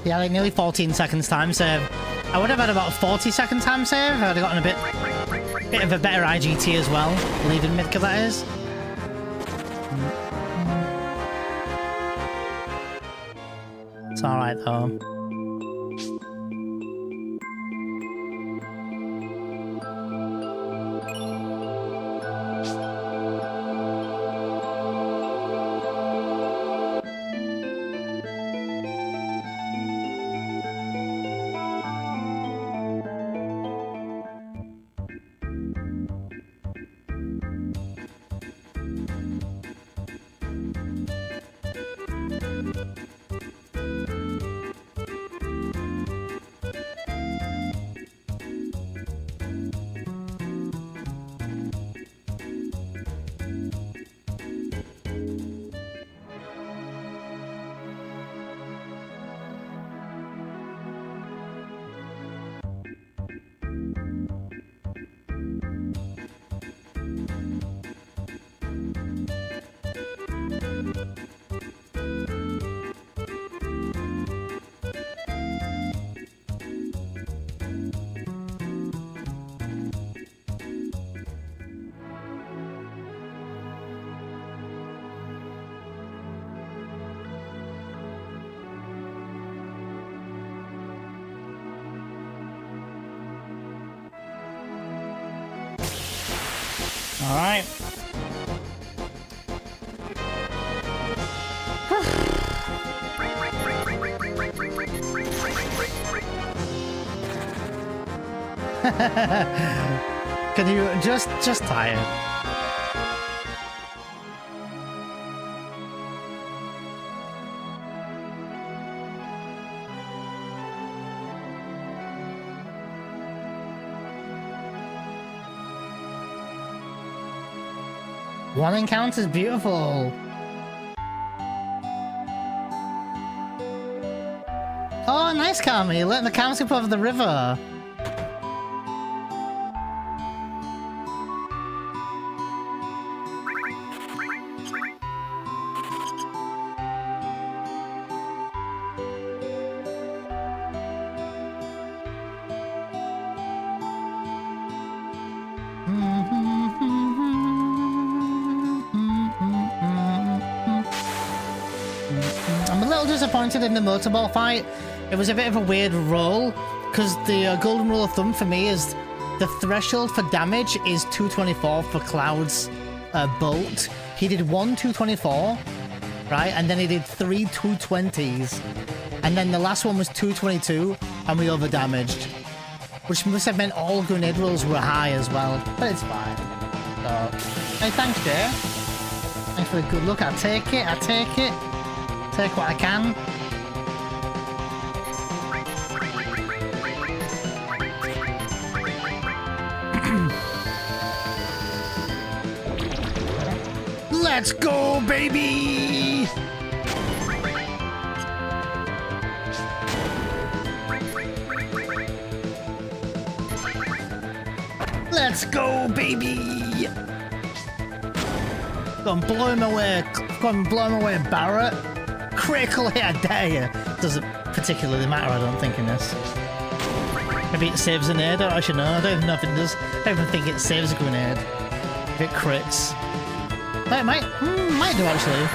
Yeah, like nearly 14 seconds time save. I would have had about 40 second time save if I'd gotten a bit of a better IGT as well. Leaving mid, that is. It's alright though. All right. Can you just tired? One encounter is beautiful. Oh, nice, Kami. Letting the camera skip over the river. disappointed in the motorball fight. It was a bit of a weird roll, because the golden rule of thumb for me is the threshold for damage is 224 for Cloud's bolt. He did 1 224, right? And then he did 3 220s. And then the last one was 222, and we over-damaged. Which must have meant all grenade rolls were high as well. But it's fine. So, hey, thanks, Jay. Thanks for the good look. I take it. Take what I can. Let's go, baby! Let's go, baby! Go and blow him away. Go and blow him away, Barrett. Critical hit, I dare you. Doesn't particularly matter, I don't think, in this. Maybe it saves a nade, I should know. I don't even know if it does. I don't even think it saves a grenade. If it crits. It might do, actually.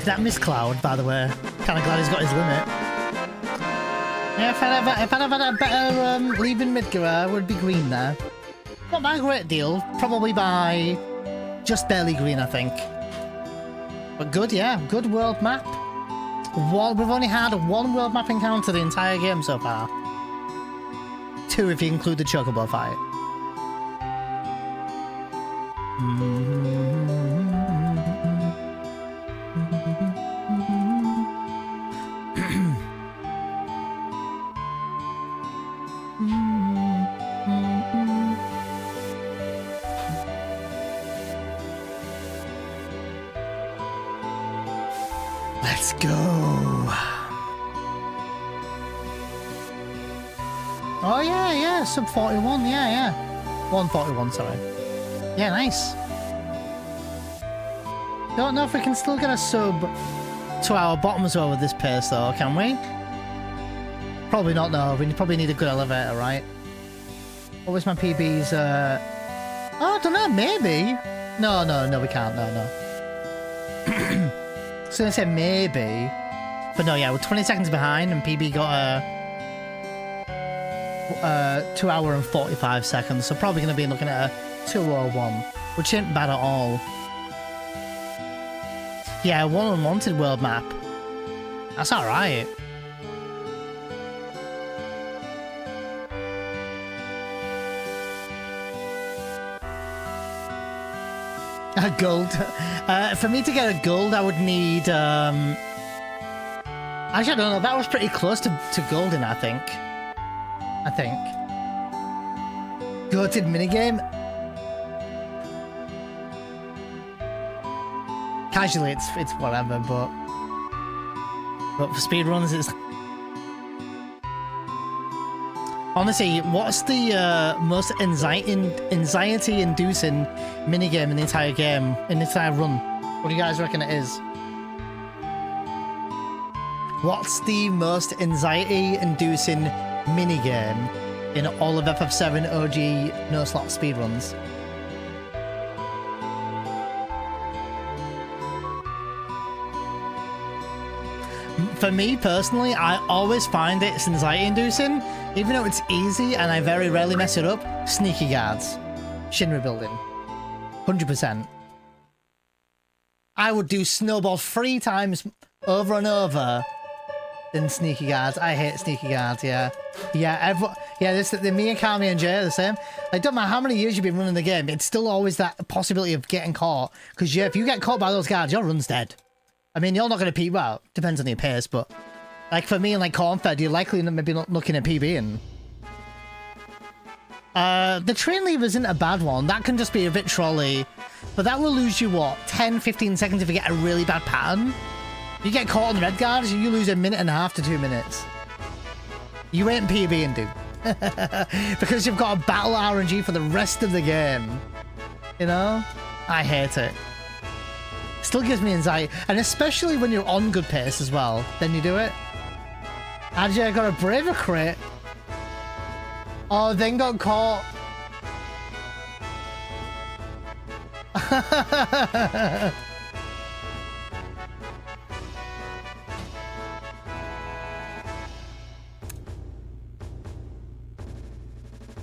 That Miss Cloud, by the way. Kind of glad he's got his limit. Yeah, if I'd have had a better leaving Midgar, I would be green there. Not by a great deal. Probably by just barely green, I think. But good, yeah. Good world map. We've only had 1 world map encounter the entire game so far. 2 if you include the Chocobo fight. Let's go. Oh yeah, sub 41, yeah. 141, sorry. Yeah, nice. Don't know if we can still get a sub to our bottoms over this pace though, can we? Probably not, no. We probably need a good elevator, right? What was my PB's, Oh, I don't know, maybe. No, we can't, no. I was gonna say maybe, but no, yeah, we're 20 seconds behind, and PB got a 2 hour and 45 seconds, so probably gonna be looking at a 201, which ain't bad at all. Yeah, 1 unwanted world map. That's alright. A gold. For me to get a gold, I would need. Actually, I don't know. That was pretty close to golden, I think. Goated minigame. Casually, it's whatever, but for speedruns, it's. Honestly, what's the most anxiety-inducing minigame in the entire game, in the entire run? What do you guys reckon it is? What's the most anxiety-inducing minigame in all of FF7 OG no-slot speedruns? For me, personally, I always find it's anxiety-inducing, even though it's easy and I very rarely mess it up. Sneaky guards. Shinra building. 100%. I would do snowball 3 times over and over than sneaky guards. I hate sneaky guards, yeah. Yeah, me and Kami and Jay are the same. Like, don't matter how many years you've been running the game, it's still always that possibility of getting caught. Because, yeah, if you get caught by those guards, your run's dead. I mean, you're not going to PB, well, depends on your pace, but like for me and like Cornfed, you're likely maybe not looking at PBing. The train lever isn't a bad one. That can just be a bit trolley. But that will lose you, what, 10, 15 seconds if you get a really bad pattern? You get caught on the red guards, you lose 1.5 to 2 minutes. You ain't PBing, dude. Because you've got a battle RNG for the rest of the game. You know? I hate it. Still gives me anxiety. And especially when you're on good pace as well. Then you do it. Actually, I got a braver crit. Oh, then got caught.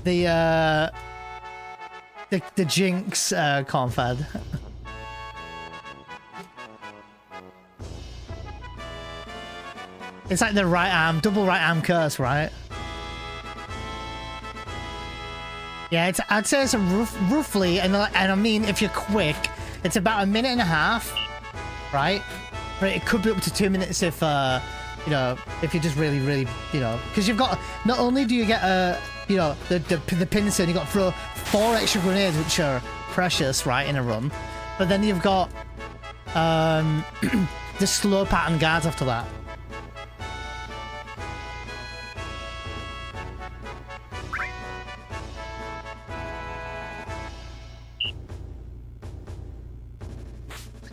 The Jinx confad. It's like the right arm, double right arm curse, right? Yeah, I'd say it's a roughly, and I mean, if you're quick, it's about 1.5 minutes, right? But it could be up to 2 minutes if, you know, if you're just really, really, you know, because you've got, not only do you get, you know, the pincer, and you've got to throw 4 extra grenades, which are precious, right, in a run, but then you've got, the slow pattern guards after that.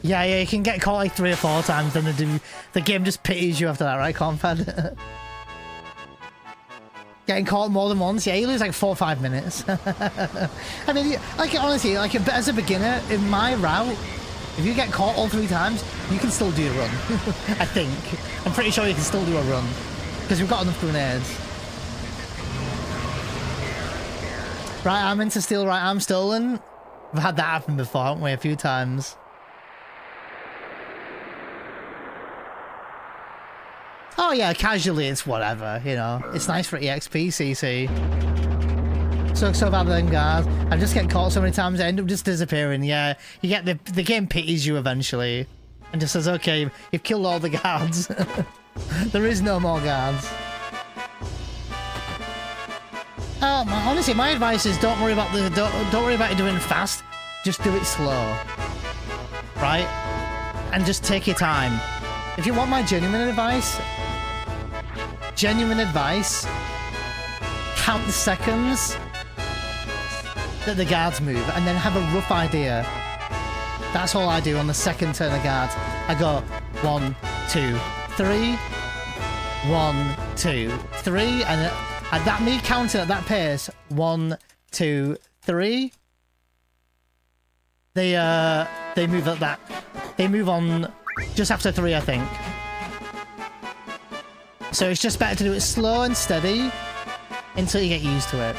Yeah, you can get caught like 3 or 4 times, then the game just pities you after that, right, Confed? Getting caught more than once, yeah, you lose like 4 or 5 minutes. I mean, like, honestly, like, as a beginner, in my route, if you get caught all 3 times, you can still do a run. I think. I'm pretty sure you can still do a run. Because you've got enough grenades. Right arm into steal, right arm stolen. We've had that happen before, haven't we? A few times. Oh yeah, casually it's whatever, you know. It's nice for EXP, CC. So bad with them guards. I just get caught so many times, I end up just disappearing. Yeah, you get the game pities you eventually. And just says, okay, you've killed all the guards. There is no more guards. Honestly, my advice is don't worry about it doing fast. Just do it slow. Right? And just take your time. If you want my genuine advice, count the seconds that the guards move and then have a rough idea. That's all I do on the second turn of guards. I go 1, 2, 3, 1, 2, 3, and that me counting at that pace, 1, 2, 3. They move at that. They move on just after 3, I think. So it's just better to do it slow and steady until you get used to it.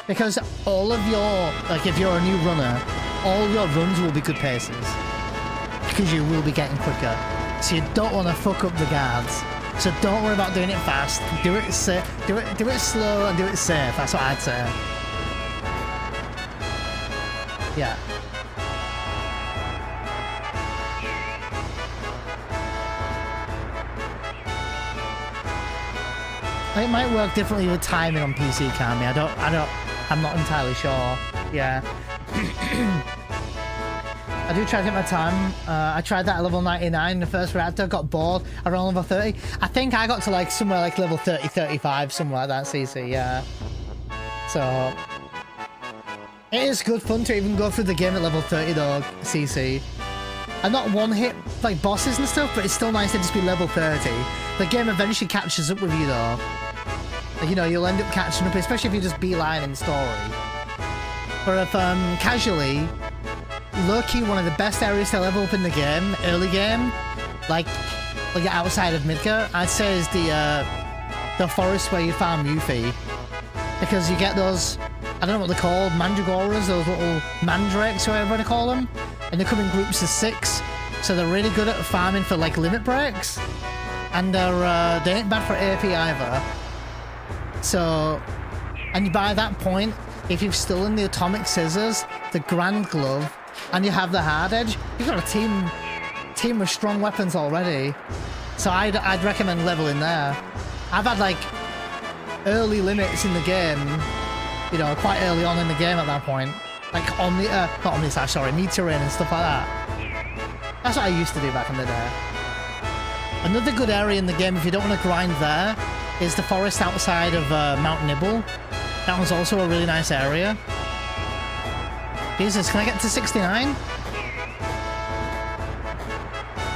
Because all of your, like, if you're a new runner, all your runs will be good paces. Because you will be getting quicker. So you don't want to fuck up the guards. So don't worry about doing it fast. Do it slow and do it safe. That's what I'd say. Yeah. It might work differently with timing on PC, Kami. I'm not entirely sure. Yeah. I do try to get my time. I tried that at level 99 in the first reactor, got bored around level 30. I think I got to like somewhere like level 30, 35, somewhere like that, CC, yeah. So, it is good fun to even go through the game at level 30 though, CC. I'm not one hit like bosses and stuff, but it's still nice to just be level 30. The game eventually catches up with you though. Like, you know, you'll end up catching up, especially if you just beeline in story. But if casually, low-key one of the best areas to level up in the game, early game, like outside of Midgar, I'd say is the forest where you farm Yuffie. Because you get those, I don't know what they're called, mandragoras, those little mandrakes, whatever they call them. And they come in groups of 6, so they're really good at farming for like limit breaks. And they ain't bad for AP either. So, and by that point, if you've stolen the atomic scissors, the grand glove, and you have the hard edge, you've got a team with strong weapons already. So I'd recommend leveling there. I've had like early limits in the game you know, quite early on in the game at that point. Like on the, not on the side, sorry, meter in and stuff like that. That's what I used to do back in the day. Another good area in the game, if you don't want to grind there, is the forest outside of Mount Nibble. That one's also a really nice area. Jesus, can I get to 69?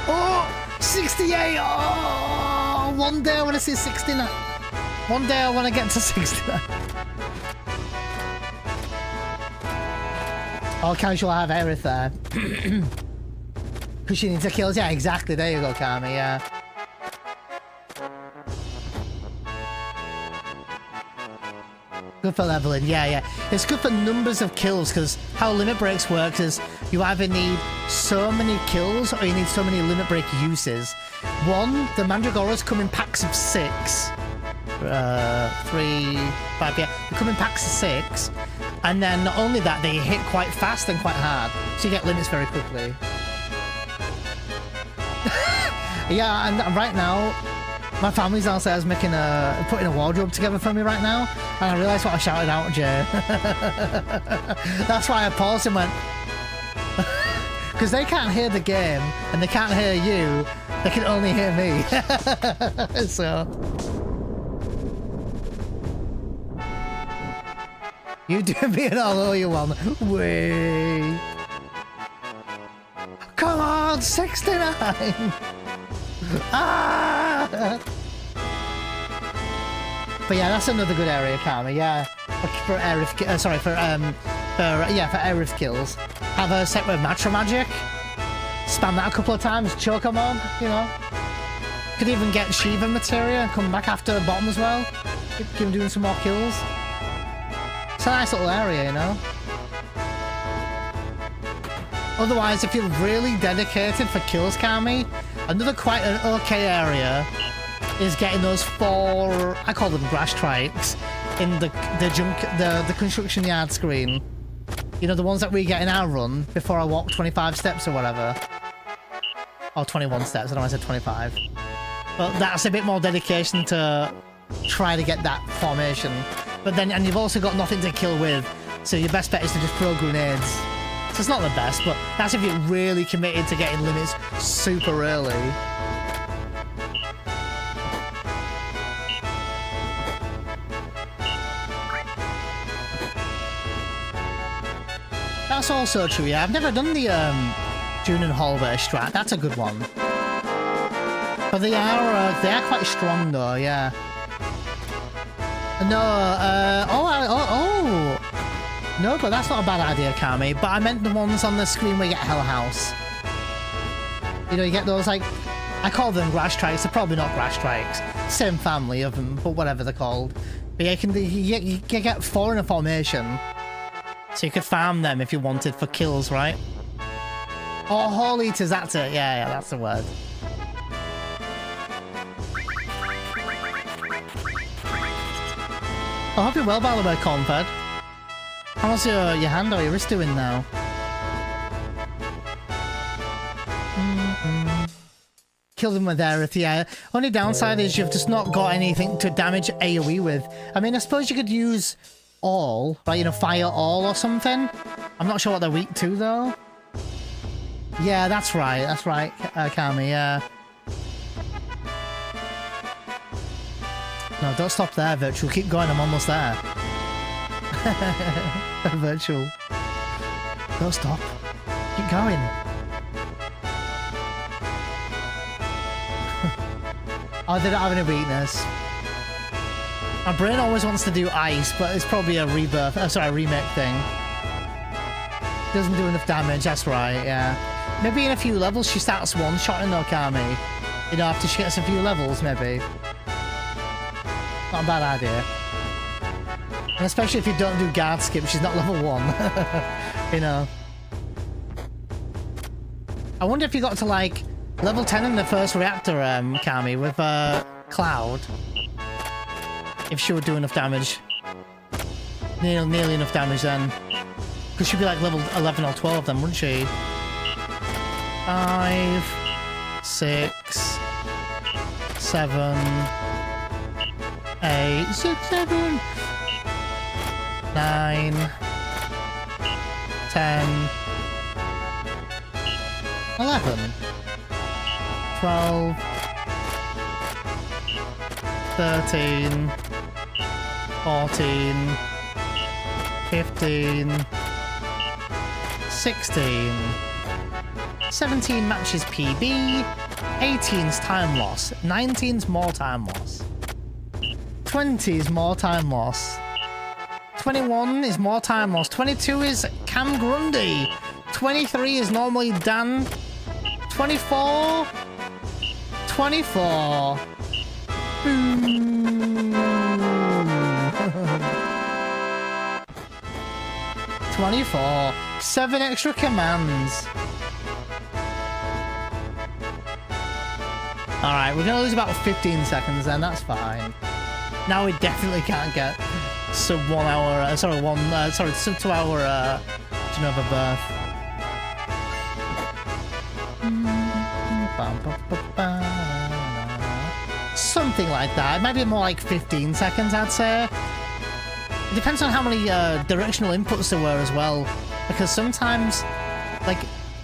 Oh, 68! Oh, one day I want to see 69. One day I want to get to 69. All casual have Aerith there. Because she needs the kills. Yeah, exactly. There you go, Kami. Yeah. Good for leveling. Yeah, yeah. It's good for numbers of kills because how limit breaks works is you either need so many kills or you need so many limit break uses. One, the Mandragoras come in packs of 6. 3, 5, yeah. They come in packs of 6. And then not only that, they hit quite fast and quite hard. So you get limits very quickly. Yeah, and right now, my family's downstairs putting a wardrobe together for me right now. And I realised what I shouted out, Jay. That's why I paused and went... Because they can't hear the game, and they can't hear you. They can only hear me. So... You do me an all you want. Way. Come on, 69. Ah! But yeah, that's another good area, Karma. Yeah, for Aerith, sorry, for Aerith kills. Have a set with Matra Magic. Spam that a couple of times. Choke them on, you know. Could even get Shiva materia and come back after the bottom as well. Keep him doing some more kills. It's a nice little area, you know. Otherwise, if you're really dedicated for kills, Kami, another quite an okay area is getting those 4, I call them grass trikes, in the construction yard screen. You know, the ones that we get in our run before I walk 25 steps or whatever. Or 21 steps, I don't know why I said 25. But that's a bit more dedication to try to get that formation. But then, and you've also got nothing to kill with, so your best bet is to just throw grenades. So it's not the best, but that's if you're really committed to getting limits super early. That's also true, yeah. I've never done the June and Hallway strat. That's a good one. But they are quite strong though, yeah. No, no, but that's not a bad idea, Kami. But I meant the ones on the screen where you get Hell House. You know, you get those, like, I call them grass strikes. They're probably not grass strikes. Same family of them, but whatever they're called. But yeah, you get 4 in a formation. So you could farm them if you wanted for kills, right? Oh, Hall Eaters, that's it. Yeah, that's the word. I hope you're well, by the way, Cornfed. How's your hand or your wrist doing now? Kill them with Aerith, yeah. Only downside is you've just not got anything to damage AoE with. I mean, I suppose you could use all, right? You know, fire all or something. I'm not sure what they're weak to, though. Yeah, that's right, Kami, yeah. No, don't stop there, Virtual. Keep going, I'm almost there. Virtual. Don't stop. Keep going. Oh, they don't have any weakness. My brain always wants to do ice, but it's probably a remake thing. Doesn't do enough damage, that's right, yeah. Maybe in a few levels she starts one-shotting Okami. You know, after she gets a few levels, maybe. Not a bad idea. And especially if you don't do guard skip, she's not level 1. You know. I wonder if you got to, like, level 10 in the first reactor, Kami, with Cloud. If she would do enough damage. Nearly enough damage then. Because she'd be like level 11 or 12 then, wouldn't she? 5, 6, 7, 8, 6, 7. 9, 10, 11, 12, 13, 14, 15, 16, 17 matches PB, 18's time loss, 19's more time loss, 20 is more time loss, 21 is more time loss, 22 is Cam Grundy, 23 is normally Dan, 24, 24. 24. 7 extra commands. Alright, we're gonna lose about 15 seconds then, that's fine. Now we definitely can't get sub 1 hour, sub 2 hour Genova berth. Something like that. It might be more like 15 seconds, I'd say. It depends on how many directional inputs there were as well. Because sometimes, like,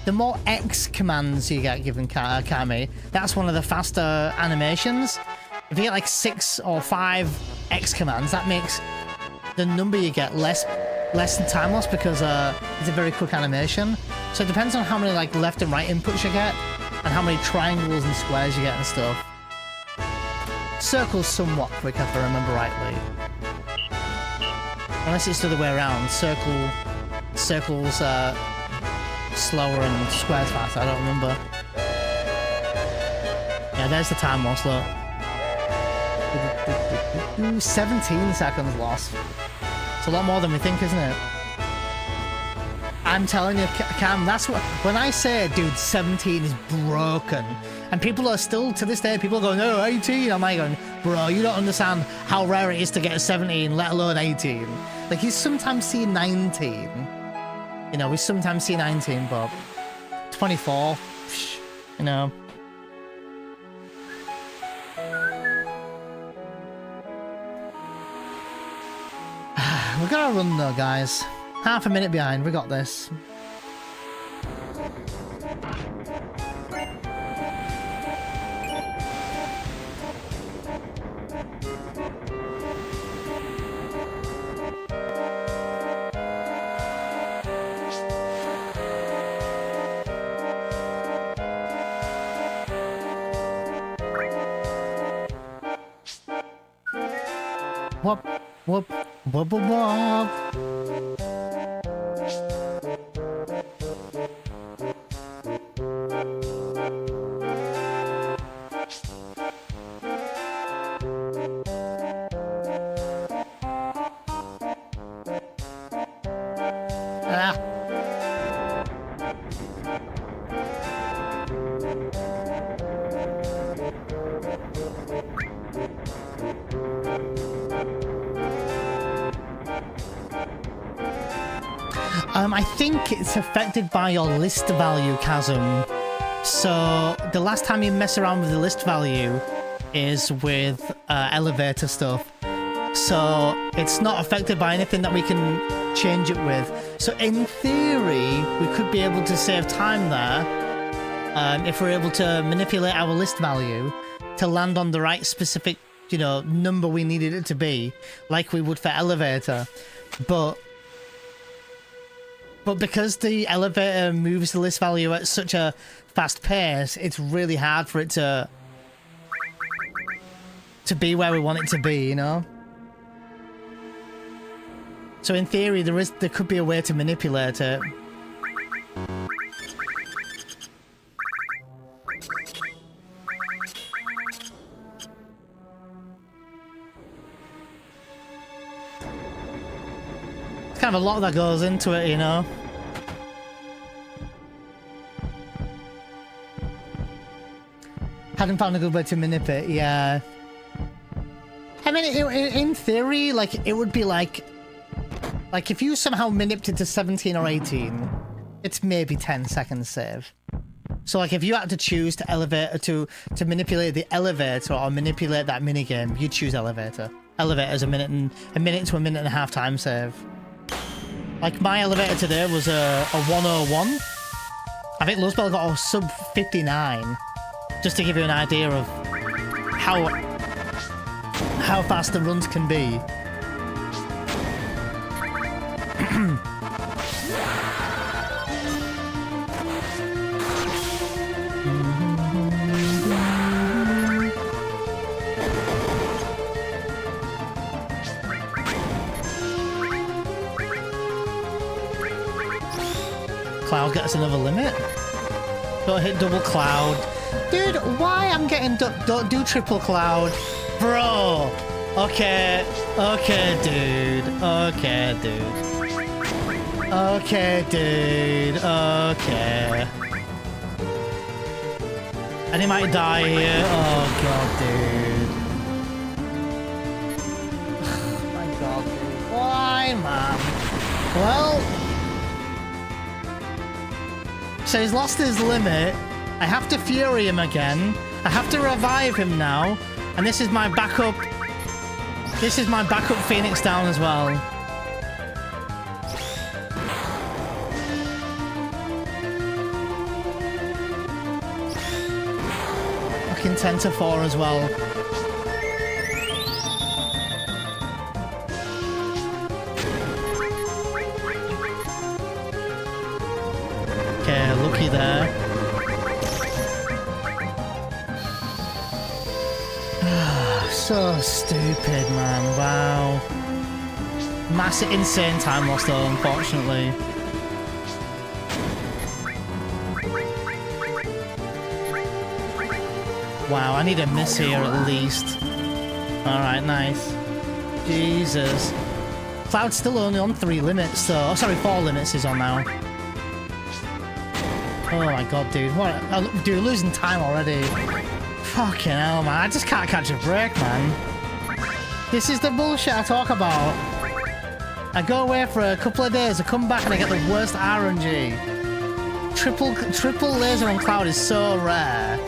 the more X commands you get given Kami, that's one of the faster animations. If you get like 6 or 5 X commands, that makes the number you get less than time loss because it's a very quick animation. So it depends on how many like left and right inputs you get and how many triangles and squares you get and stuff. Circle's somewhat quick if I remember rightly. Unless it's the other way around. Circle's slower and squares faster, I don't remember. Yeah, there's the time loss, look. 17 seconds lost. It's a lot more than we think, isn't it? I'm telling you, Cam, that's what... When I say, dude, 17 is broken, and people are still, to this day, people are going, oh, 18. I'm like going, bro, you don't understand how rare it is to get a 17, let alone 18. Like, you sometimes see 19. You know, we sometimes see 19, but 24, you know. We gotta run though, guys. Half a minute behind, we got this. Whoop, whoop, whoop, whoop, whoop. I think it's affected by your list value, Chasm. So the last time you mess around with the list value is with elevator stuff. So it's not affected by anything that we can change it with. So in theory, we could be able to save time there if we're able to manipulate our list value to land on the right specific, you know, number we needed it to be, like we would for elevator. But because the elevator moves the list value at such a fast pace, it's really hard for it to be where we want it to be, you know? So in theory, there could be a way to manipulate it. Kind of a lot that goes into it, you know. Hadn't found a good way to manipulate, yeah. I mean, in theory, like, it would be like if you somehow manipulated it to 17 or 18, it's maybe 10 seconds save. So, like, if you had to choose to manipulate the elevator or manipulate that minigame, you'd choose elevator. Elevator's a minute to a minute and a half time save. Like, my elevator today was a 101. I think Luzbel got a sub 59. Just to give you an idea of how fast the runs can be. Cloud gets another limit. Don't hit double cloud. Dude, why I'm getting... Don't do triple cloud. Bro. Okay. Okay, dude. Okay, dude. Okay, dude. Okay. And he might die here. Oh, God, dude. Oh, my God, dude. Why, man? Well... So he's lost his limit. I have to Fury him again. I have to revive him now. And this is my backup. This is my backup Phoenix down as well. Fucking 10 to 4 as well. Okay, looky there. So stupid, man. Wow. Massive, insane time lost though, unfortunately. Wow, I need a miss here at least. Alright, nice. Jesus. Cloud's still only on 3 limits, so... Oh, sorry, 4 limits he's on now. Oh my god, dude. What? Dude, losing time already. Fucking hell, man. I just can't catch a break, man. This is the bullshit I talk about. I go away for a couple of days, I come back and I get the worst RNG. Triple laser on Cloud is so rare.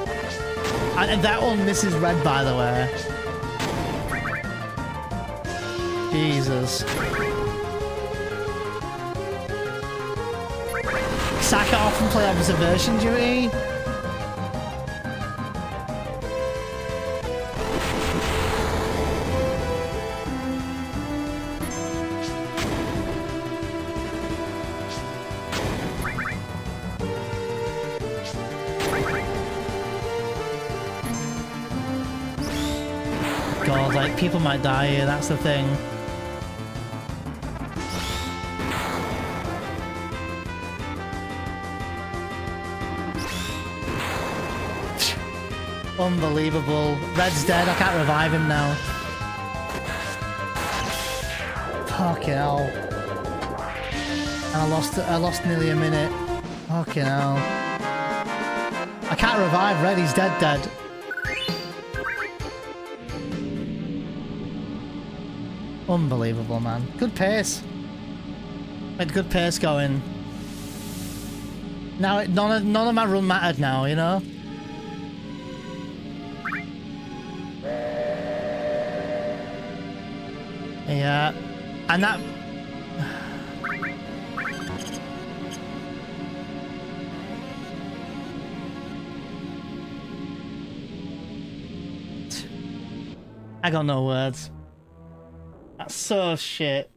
And that one misses red, by the way. Jesus. Sack it off and play observation duty. God, like, people might die here, that's the thing. Unbelievable. Red's dead, I can't revive him now. Fucking hell. And I lost nearly a minute. Fucking hell. I can't revive Red, he's dead. Unbelievable, man. Good pace. Had good pace going. Now none of my run mattered now, you know? Yeah. And that... I got no words. That's so shit.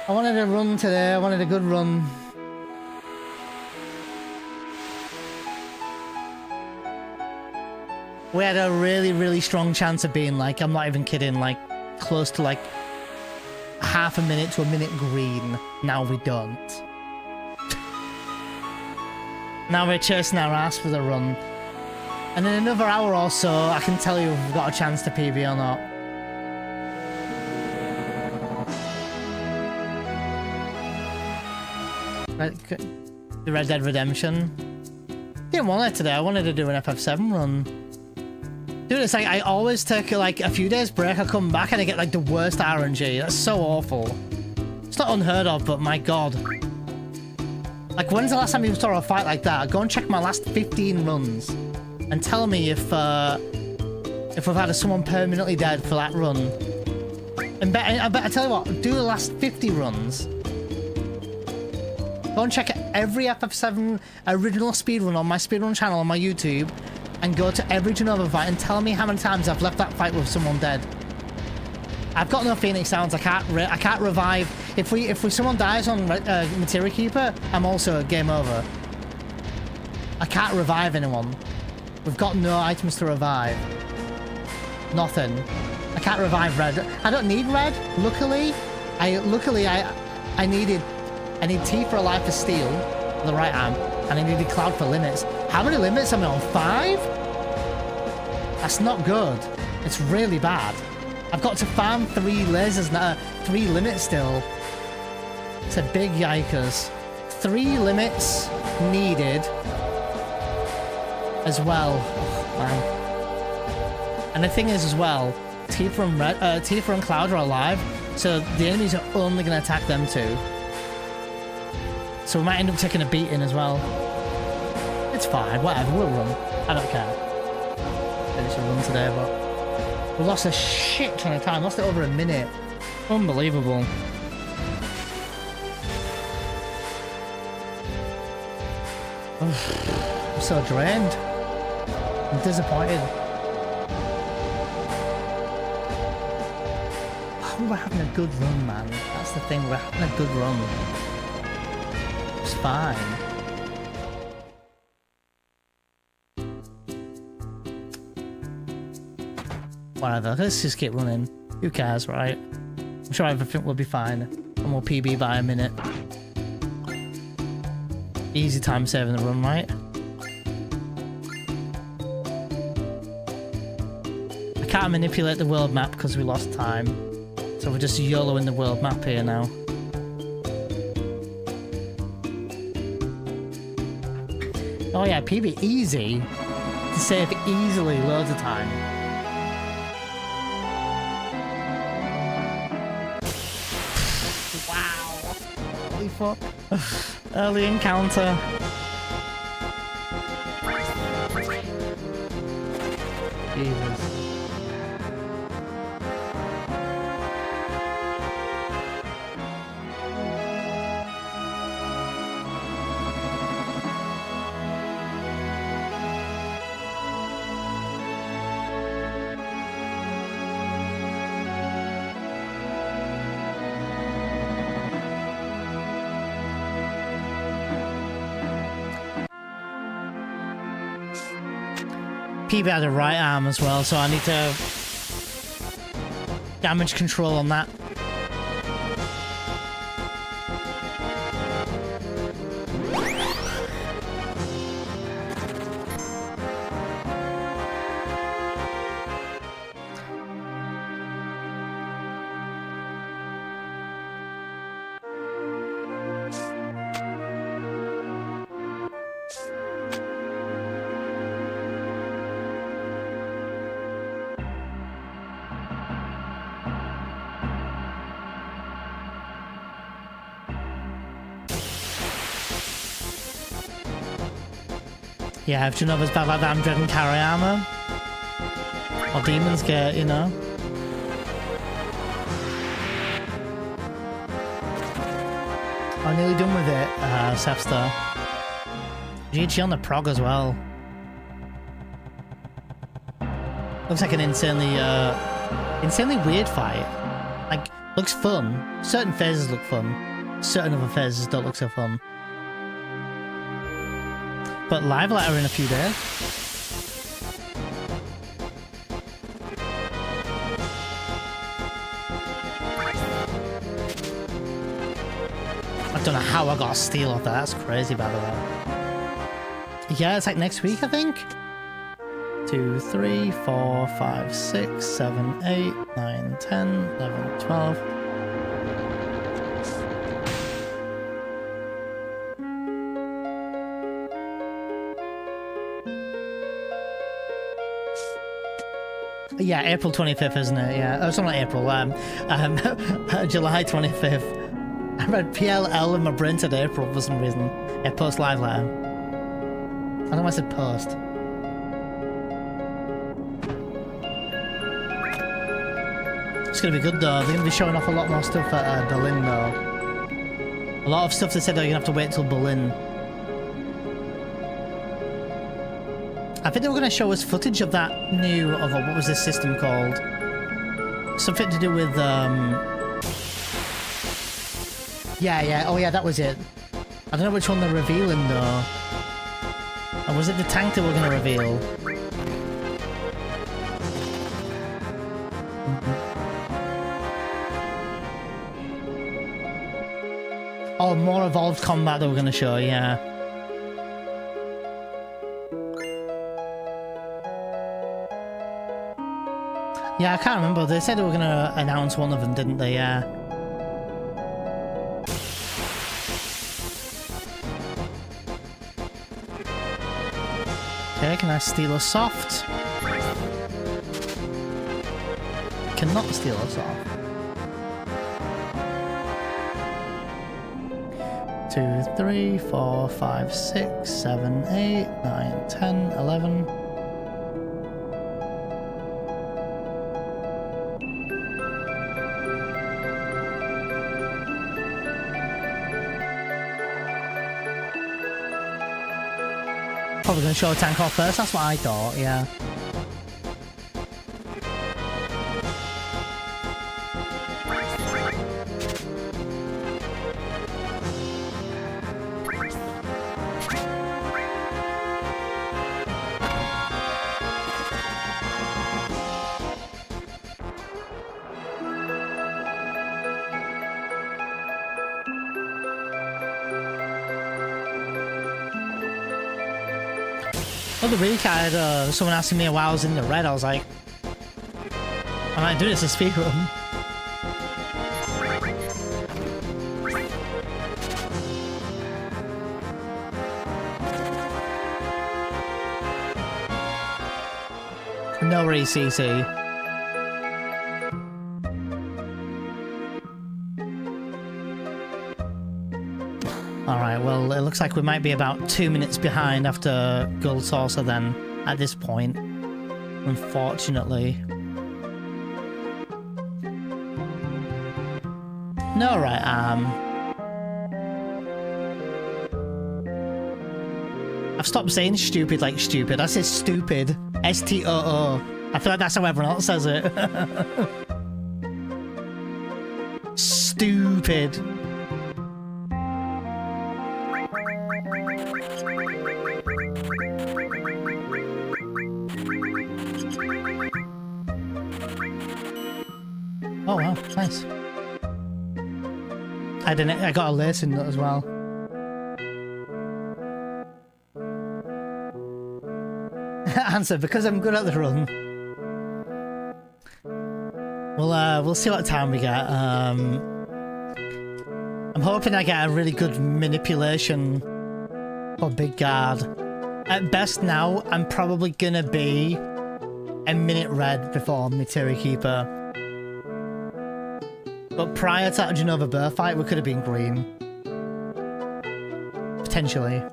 I wanted a run today. I wanted a good run. We had a really strong chance of being like, I'm not even kidding, like close to like half a minute to a minute green. Now we don't. Now we're chasing our ass for the run. And in another hour or so, I can tell you if we've got a chance to PB or not. The Red Dead Redemption. Didn't want it today. I wanted to do an FF7 run. Dude, it's like I always take like a few days break. I come back and I get like the worst RNG. That's so awful. It's not unheard of, but my god. Like, when's the last time you saw a fight like that? Go and check my last 15 runs and tell me if we've had someone permanently dead for that run. And I tell you what, do the last 50 runs Go and check every FF7 original speedrun on my speedrun channel on my YouTube, and go to every Genova fight and tell me how many times I've left that fight with someone dead. I've got no Phoenix Downs. I can't revive. If someone dies on Materia Keeper, I'm also game over. I can't revive anyone. We've got no items to revive. Nothing. I can't revive red. I don't need red. Luckily, I need T for Alive for Steel, the right arm, and I needed Cloud for limits. How many limits am I on? 5? That's not good. It's really bad. I've got to farm 3 lasers now, 3 limits still. It's a big yikers. 3 limits needed as well. Oh, man. And the thing is as well, Tifa and Cloud are alive, so the enemies are only going to attack them too. So we might end up taking a beating as well. It's fine, whatever, we'll run. I don't care. Finish a run today, but we lost a shit ton of time. Lost it over a minute. Unbelievable. I'm so drained. I'm disappointed. We were having a good run, man. That's the thing. We're having a good run. It's fine. Whatever, let's just keep running. Who cares, right? I'm sure everything will be fine. And we'll PB by a minute. Easy time saving the run, right? I can't manipulate the world map because we lost time. So we're just YOLOing the world map here now. Oh yeah, PB easy. To save easily loads of time. Early encounter. Jesus. PB had a right arm as well, so I need to damage control on that. Yeah, if Genova's bad like that, I'm dreading carry armor. Or demons get, you know. I'm nearly done with it, Sefstar. GG on the prog as well. Looks like an insanely weird fight. Like, looks fun. Certain phases look fun. Certain other phases don't look so fun. But live letter in a few days. I don't know how I got a steal off that. That's crazy, by the way. Yeah, it's like next week, I think. 2, 3, 4, 5, 6, 7, 8, 9, 10, 11, 12. Yeah, April 25th, isn't it? Yeah, oh, it's not April. July 25th. I read PLL in my brain today, April for some reason. Yeah, post live letter. I don't know why I said post. It's gonna be good though. They're gonna be showing off a lot more stuff at Berlin though. A lot of stuff they said they're gonna have to wait till Berlin. I think they were gonna show us footage of that new, what was this system called? Something to do with, Yeah, oh yeah, that was it. I don't know which one they're revealing though. Or was it the tank they were gonna reveal? Oh, more evolved combat they were gonna show, yeah. Yeah, I can't remember. They said they were gonna announce one of them, didn't they? Yeah. Okay, can I steal a soft? Cannot steal a soft. 2, 3, 4, 5, 6, 7, 8, 9, 10, 11. Probably gonna show a tank off first, that's what I thought, yeah. Well, the week I had someone asking me why I was in the red, I was like, I might do this as speedrun. No worries, CC. Alright, well, it looks like we might be about 2 minutes behind after Gold Saucer then, at this point. Unfortunately. No, right, I've stopped saying stupid like stupid. I say stupid. S-T-O-O. I feel like that's how everyone else says it. Stupid. Oh wow, nice. I got a lacing nut as well. Answer, because I'm good at the run. We'll see what time we get. I'm hoping I get a really good manipulation for Big Guard. At best now, I'm probably gonna be a minute red before Materia Keeper. But prior to that Genova Burr fight, we could have been green. Potentially.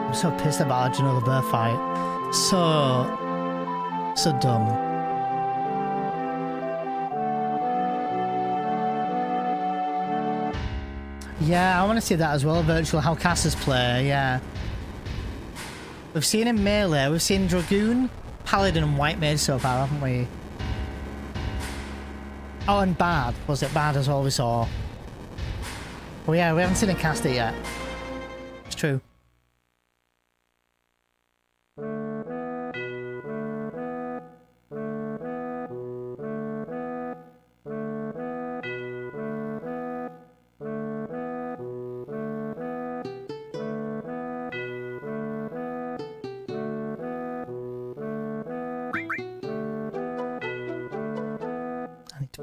I'm so pissed about Genova Burr fight. So dumb. Yeah, I want to see that as well, virtual, how casters play, yeah. We've seen in Melee, we've seen Dragoon, Paladin and White Mage so far, haven't we? Oh, and Bard. Was it Bard as well we saw? Oh yeah, we haven't seen a caster yet. It's true.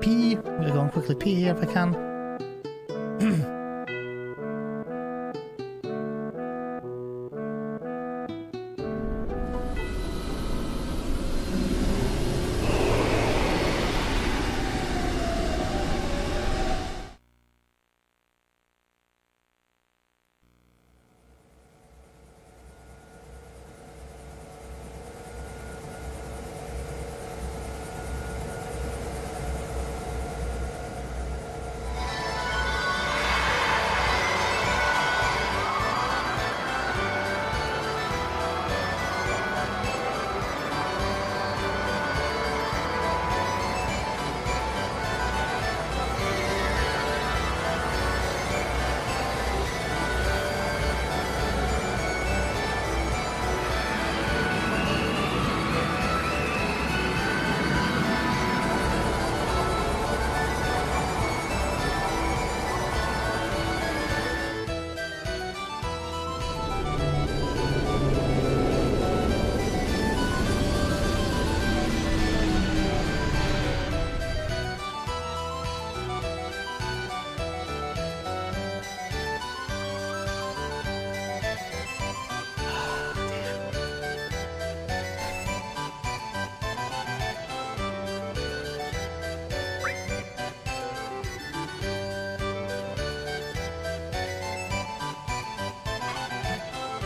pee. I'm gonna go and quickly pee here if I can.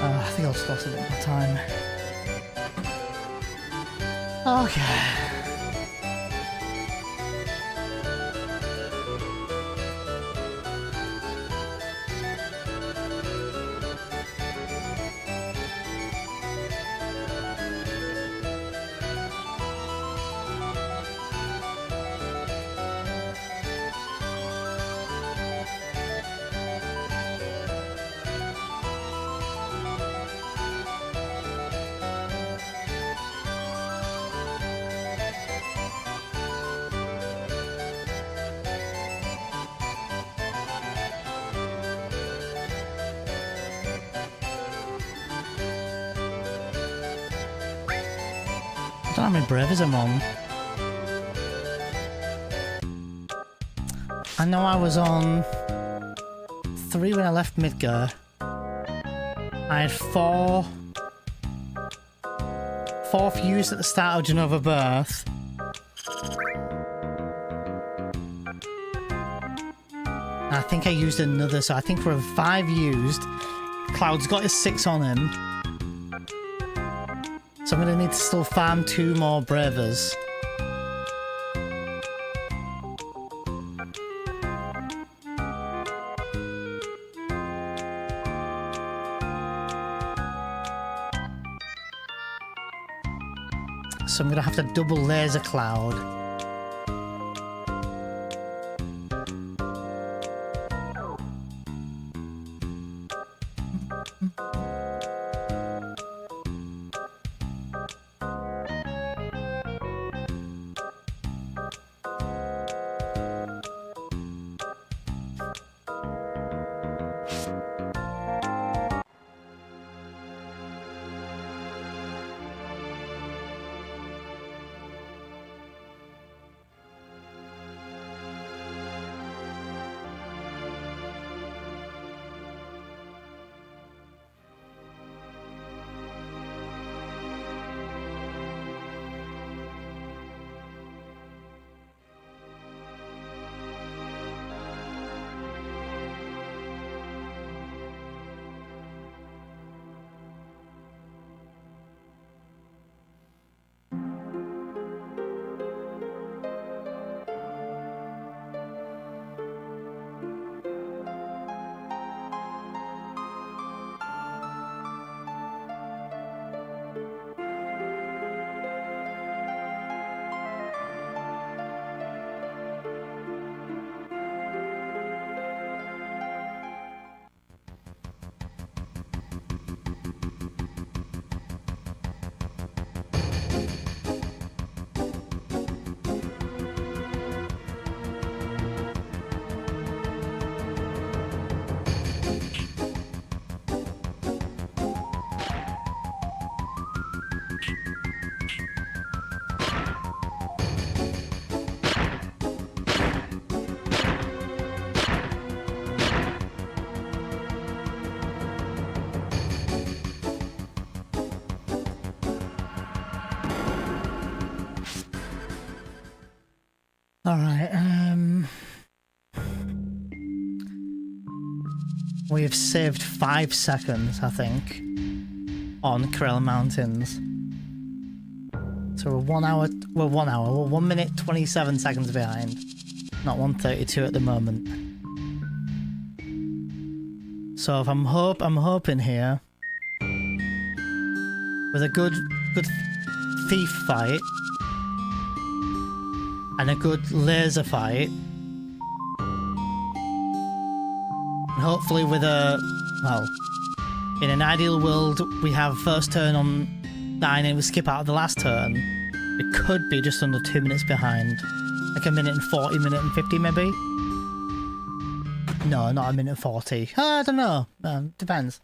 I think I'll just lost a bit more time. Okay. I don't know how many brevers I'm on. I know I was on 3 when I left Midgar. I had 4 fused at the start of Genova Birth. I think I used another, so I think we're 5 used. Cloud's got his 6 on him. So I'm going to need to still farm 2 more brevers. So I'm going to have to double laser Cloud. Alright, we've saved 5 seconds, I think, on Corella Mountains. So we're 1 minute 27 seconds behind. Not 1:32 at the moment. So if I'm hoping here with a good thief fight and a good laser fight, and hopefully with a, well, in an ideal world we have first turn on 9 and we skip out of the last turn, it could be just under 2 minutes behind. Like a minute and 40, minute and 50 maybe? No, not a minute and 40. I don't know. Depends.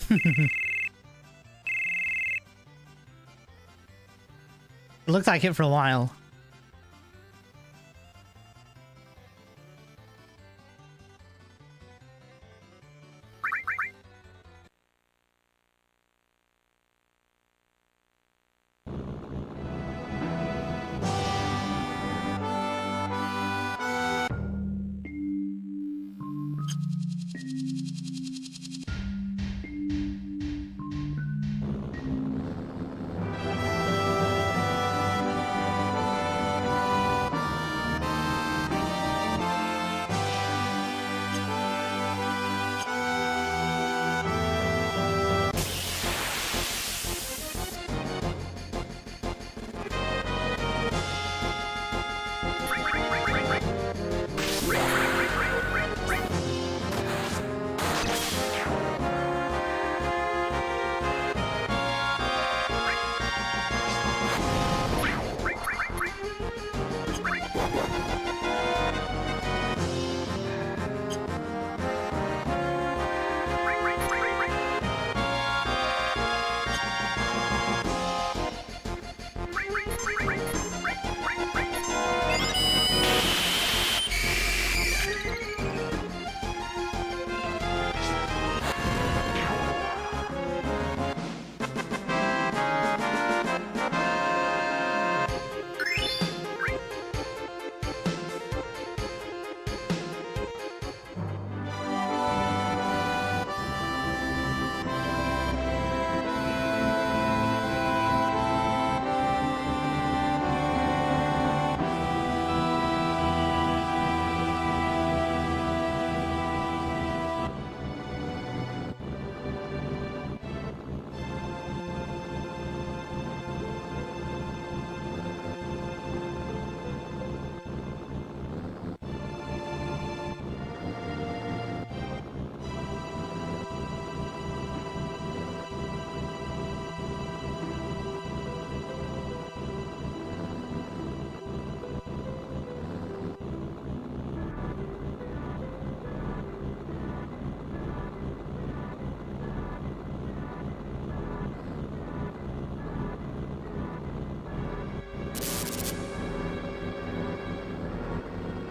It looked like it for a while.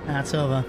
That's over.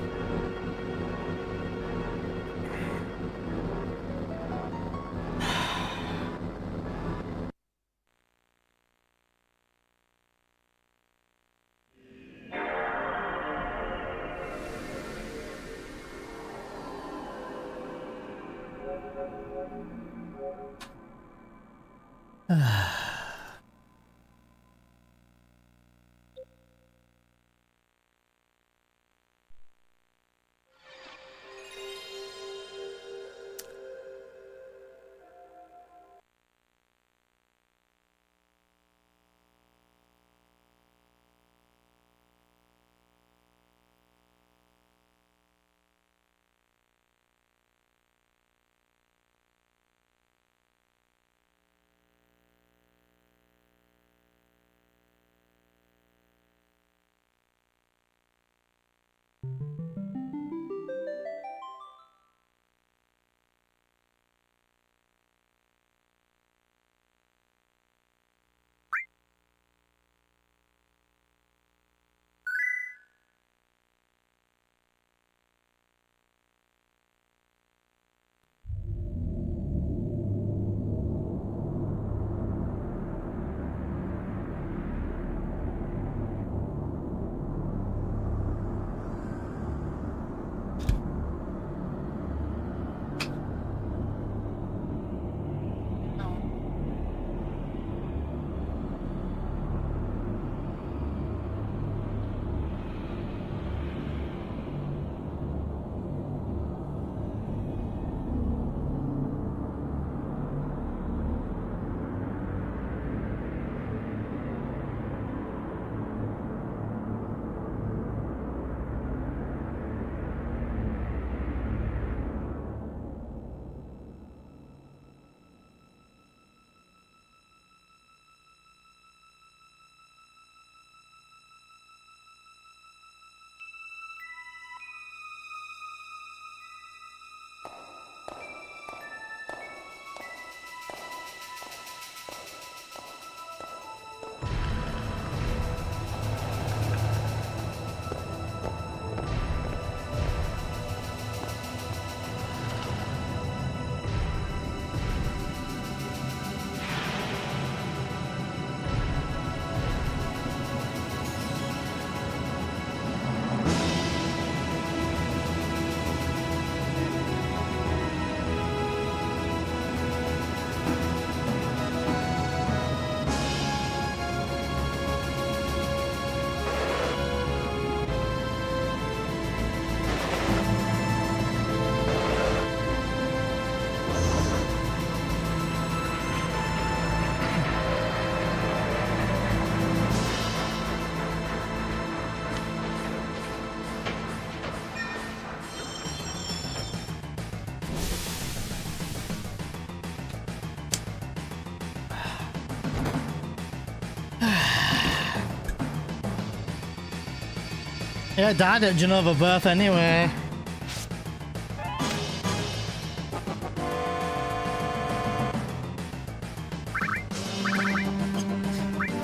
Yeah, I died at Genova birth anyway.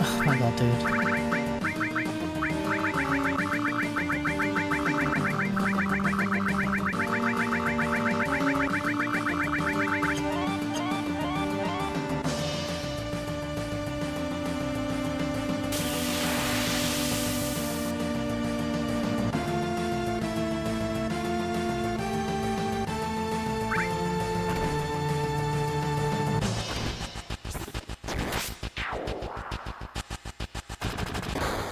Oh my god, dude.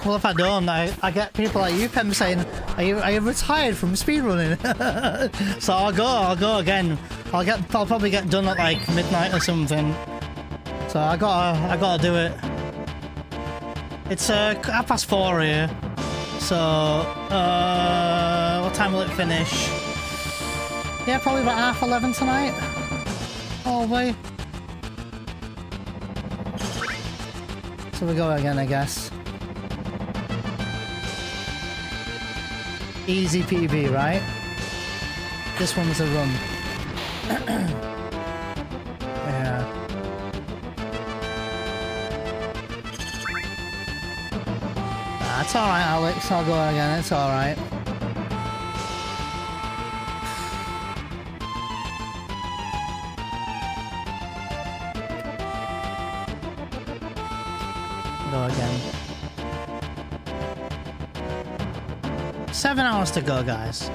Well, if I don't, I get people like you, Pem, saying, are you retired from speedrunning? So I'll go again. I'll probably get done at like midnight or something. So I gotta do it. It's 4:30 here. So what time will it finish? Yeah, probably about 11:30 tonight. Probably. So we go again, I guess. Easy PB, right? This one was a run. Yeah. That's alright, Alex. I'll go again. It's alright. Go again. 7 hours to go, guys.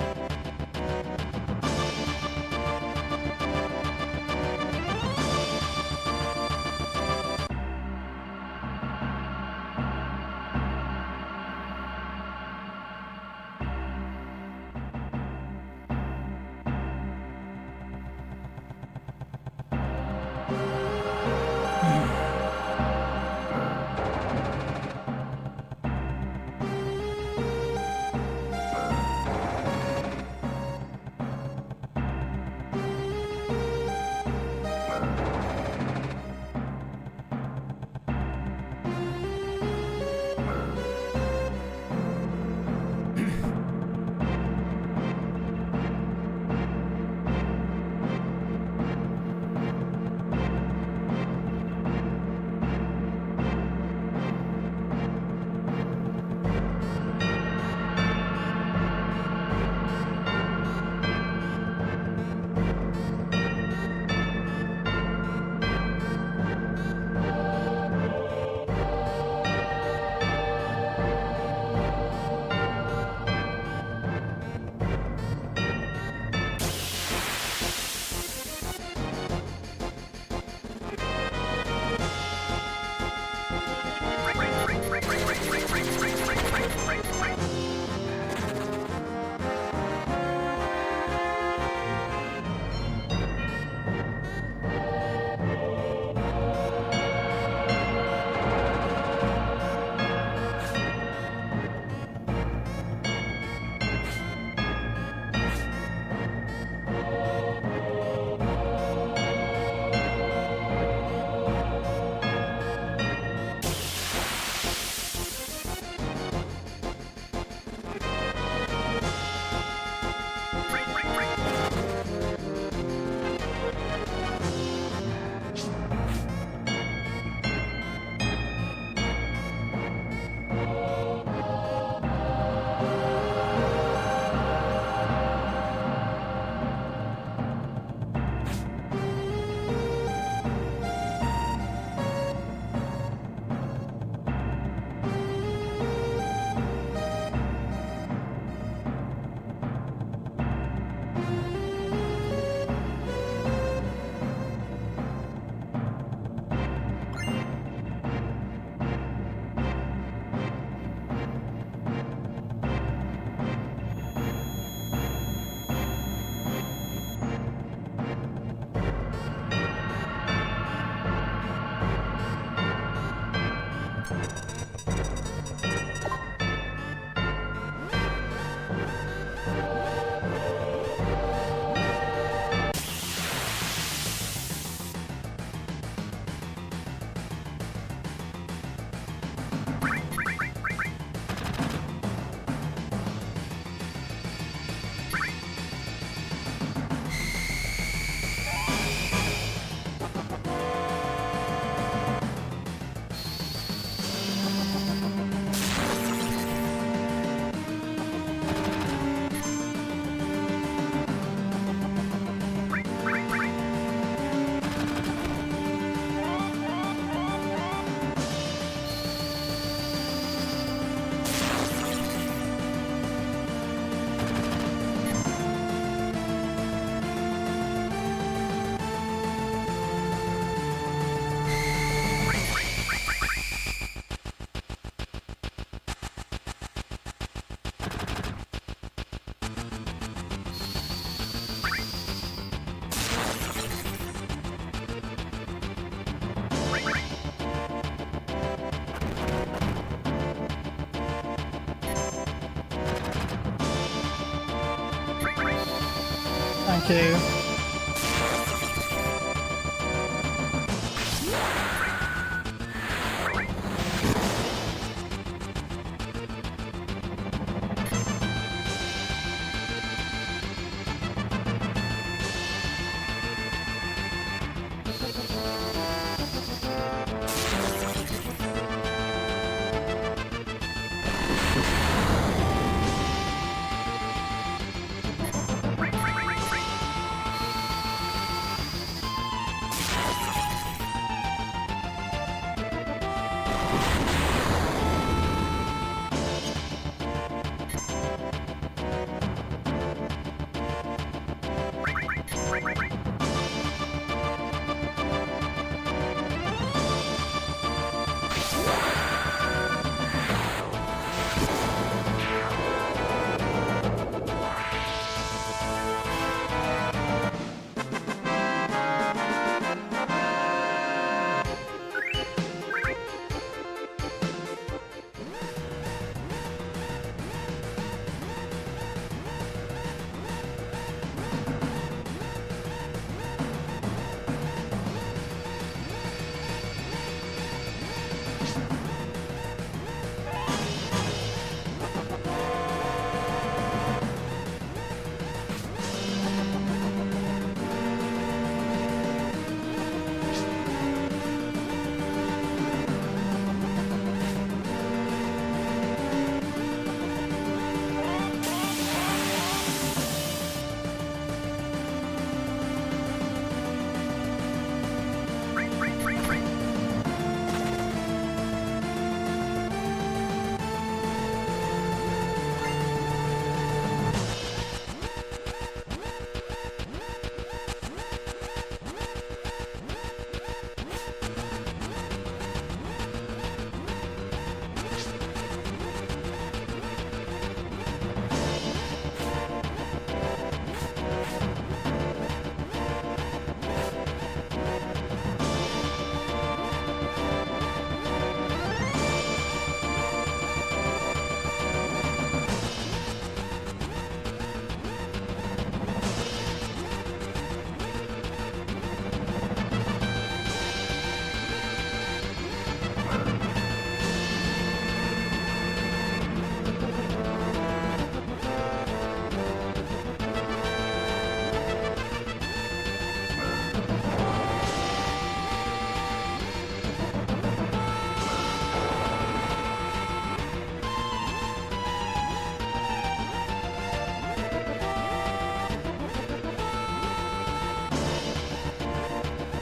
Thank you.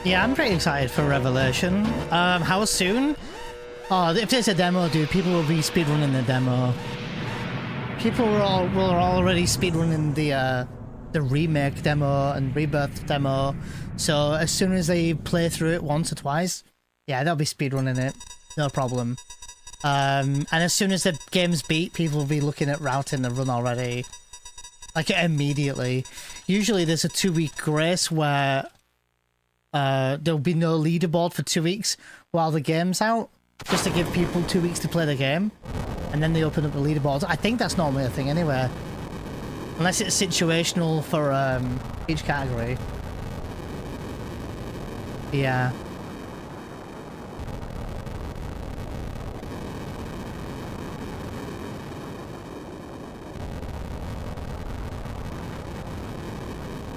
Yeah, I'm pretty excited for Revelation. How soon? Oh, if there's a demo, dude, people will be speedrunning the demo. People were already speedrunning the remake demo and rebirth demo. So as soon as they play through it once or twice, yeah, they'll be speedrunning it, no problem. And as soon as the game's beat, people will be looking at routing the run already, like immediately. Usually there's a 2-week grace where there'll be no leaderboard for 2 weeks while the game's out, just to give people 2 weeks to play the game, and then they open up the leaderboards. I think that's normally a thing anyway, unless it's situational for each category. Yeah.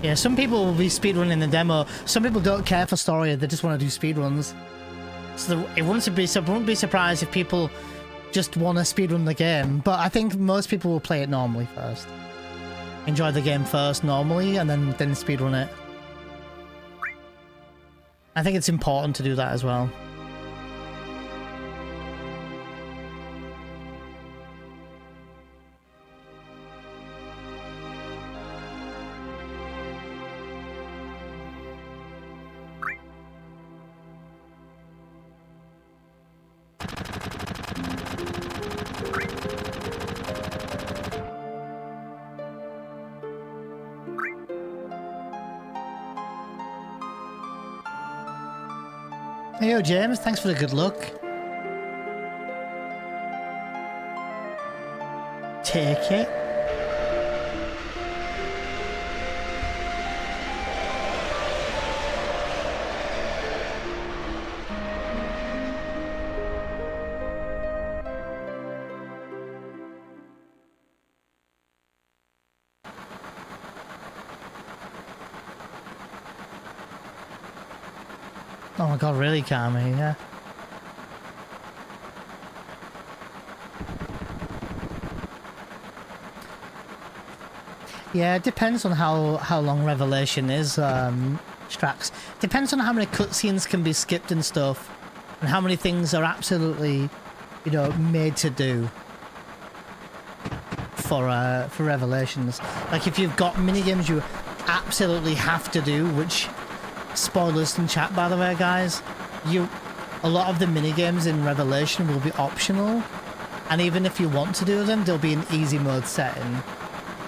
Yeah, some people will be speedrunning the demo. Some people don't care for story, they just want to do speedruns. So it wouldn't be surprised if people just want to speedrun the game, but I think most people will play it normally first. Enjoy the game first normally, and then speedrun it. I think it's important to do that as well. Hey, yo, James, thanks for the good luck. Take it. Oh my god, really, Carmi, yeah. Yeah, it depends on how long Revelation is, Strax. Depends on how many cutscenes can be skipped and stuff, and how many things are absolutely, you know, made to do for Revelations. Like if you've got minigames you absolutely have to do, which, spoilers in chat by the way, guys, a lot of the minigames in Revelation will be optional, and even if you want to do them, they'll be in easy mode setting.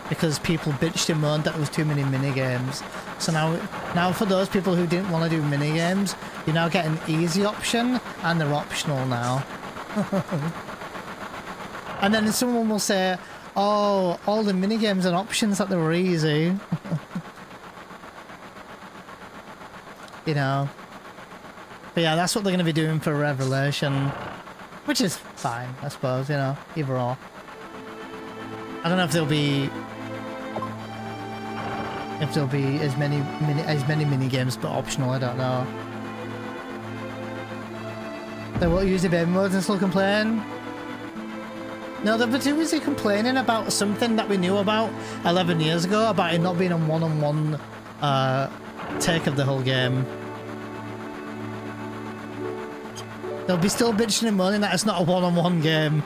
Because people bitched and moaned that there was too many minigames. So now for those people who didn't want to do minigames, you now get an easy option, and they're optional now. And then someone will say, oh, all the minigames and options that they were easy. You know. But yeah, that's what they're going to be doing for Revelation. Which is fine, I suppose, you know, either or. I don't know if there'll be as many mini games, but optional. I don't know. They won't use the baby modes and still complain. No, they were too busy complaining about something that we knew about 11 years ago, about it not being a one-on-one take of the whole game. They'll be still bitching and moaning that it's not a one-on-one game.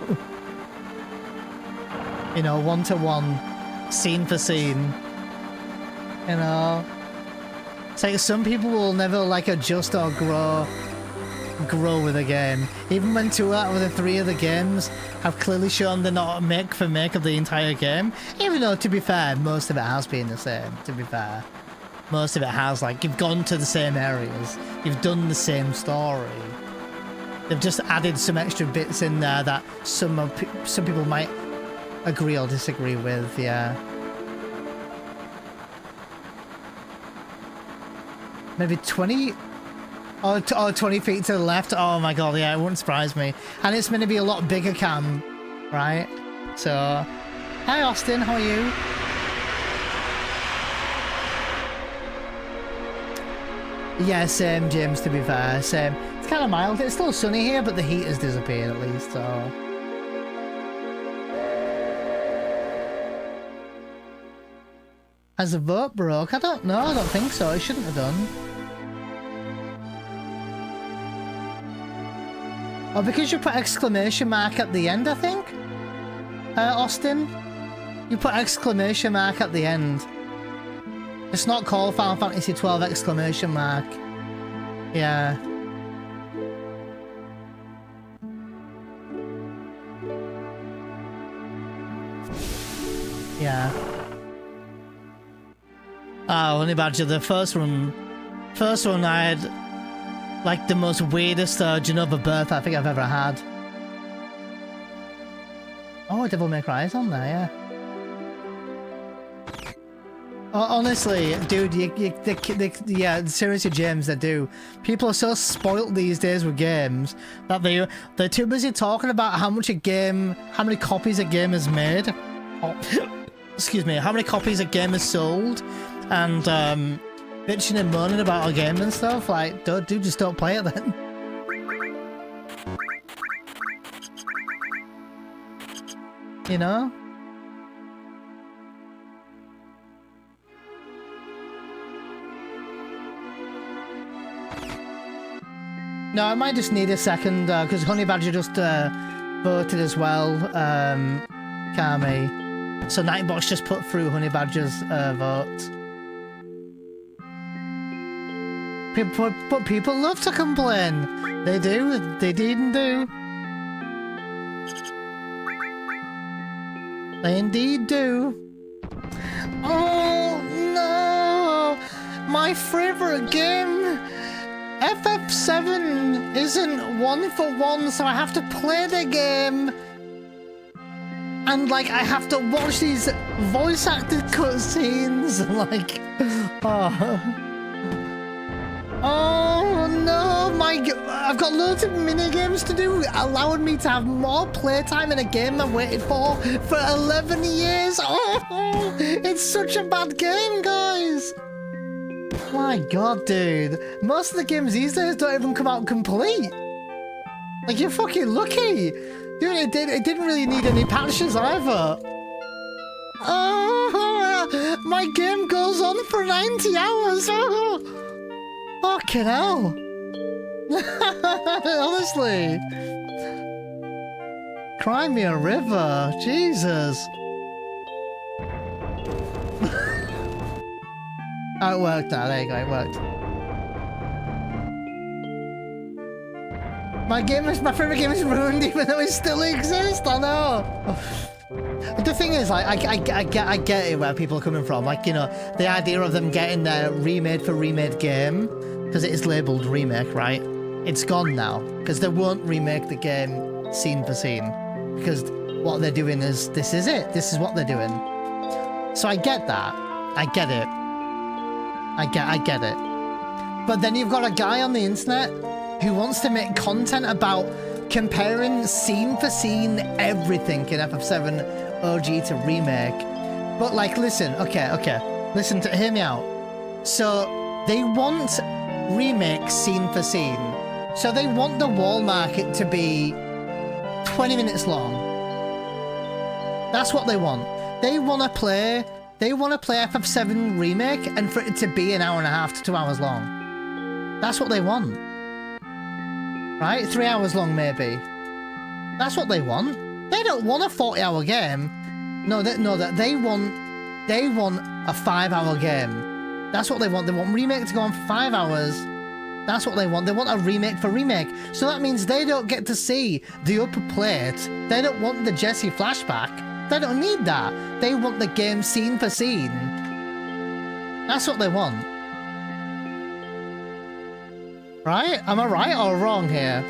You know, one-to-one, scene for scene. You know, it's like some people will never like adjust or grow with a game. Even when 2 out of the 3 of the games have clearly shown they're not make for make of the entire game. Even though, to be fair, most of it has been the same, to be fair. Most of it has, like, you've gone to the same areas, you've done the same story. They've just added some extra bits in there that some people might agree or disagree with, yeah. Maybe 20? Oh, 20 feet to the left? Oh my god, yeah, it wouldn't surprise me. And it's meant to be a lot bigger cam, right? So, hi Austin, how are you? Yeah, same James, to be fair, same. It's kind of mild, it's still sunny here, but the heat has disappeared at least, so... Has the vote broke? I don't know, I don't think so, it shouldn't have done. Oh, because you put exclamation mark at the end, I think? Austin? You put exclamation mark at the end. It's not called Final Fantasy 12 exclamation mark. Yeah. Yeah. Oh, Honey Badger, the first one I had like the most weirdest Genova birth I think I've ever had. Oh, Devil May Cry's on there, yeah. Oh, honestly, dude, yeah, seriously, James, they do. People are so spoilt these days with games that they're too busy talking about how much a game, how many copies a game has made. Oh, excuse me, how many copies a game has sold, and bitching and moaning about a game and stuff. Like, dude, just don't play it then. You know? No, I might just need a second, because Honey Badger just voted as well, Kami. So Nightbox just put through Honey Badger's vote. But people love to complain. They do. They even do. They indeed do. Oh no! My favorite game, FF7, isn't 1-for-1, so I have to play the game. And like, I have to watch these voice acted cutscenes. Like, oh. Oh no, I've got loads of mini-games to do, allowing me to have more playtime in a game I've waited for 11 years. Oh, it's such a bad game, guys. My god, dude. Most of the games these days don't even come out complete. Like, you're fucking lucky. Dude, it didn't really need any patches either. Oh, my game goes on for 90 hours. Oh, fucking hell. Honestly. Cry me a river. Jesus. Oh, it worked now. There you go. It worked. My favorite game is ruined, even though it still exists. I know. But the thing is, like, I get it where people are coming from. Like, you know, the idea of them getting their remade for remade game because it is labeled remake, right? It's gone now because they won't remake the game scene for scene because what they're doing is this is it. This is what they're doing. So I get that. I get it. I get it. But then you've got a guy on the internet who wants to make content about comparing scene for scene everything in FF7 OG to remake. But like, listen, okay. Listen to, hear me out. So they want remake scene for scene. So they want the wall market to be 20 minutes long. That's what they want. They want to play FF7 remake and for it to be an hour and a half to 2 hours long. That's what they want. Right? 3 hours long, maybe. That's what they want. They don't want a 40-hour game. No, they want a 5-hour game. That's what they want. They want remake to go on for 5 hours. That's what they want. They want a remake for remake. So that means they don't get to see the upper plate. They don't want the Jesse flashback. They don't need that. They want the game scene for scene. That's what they want. Right? Am I right or wrong here?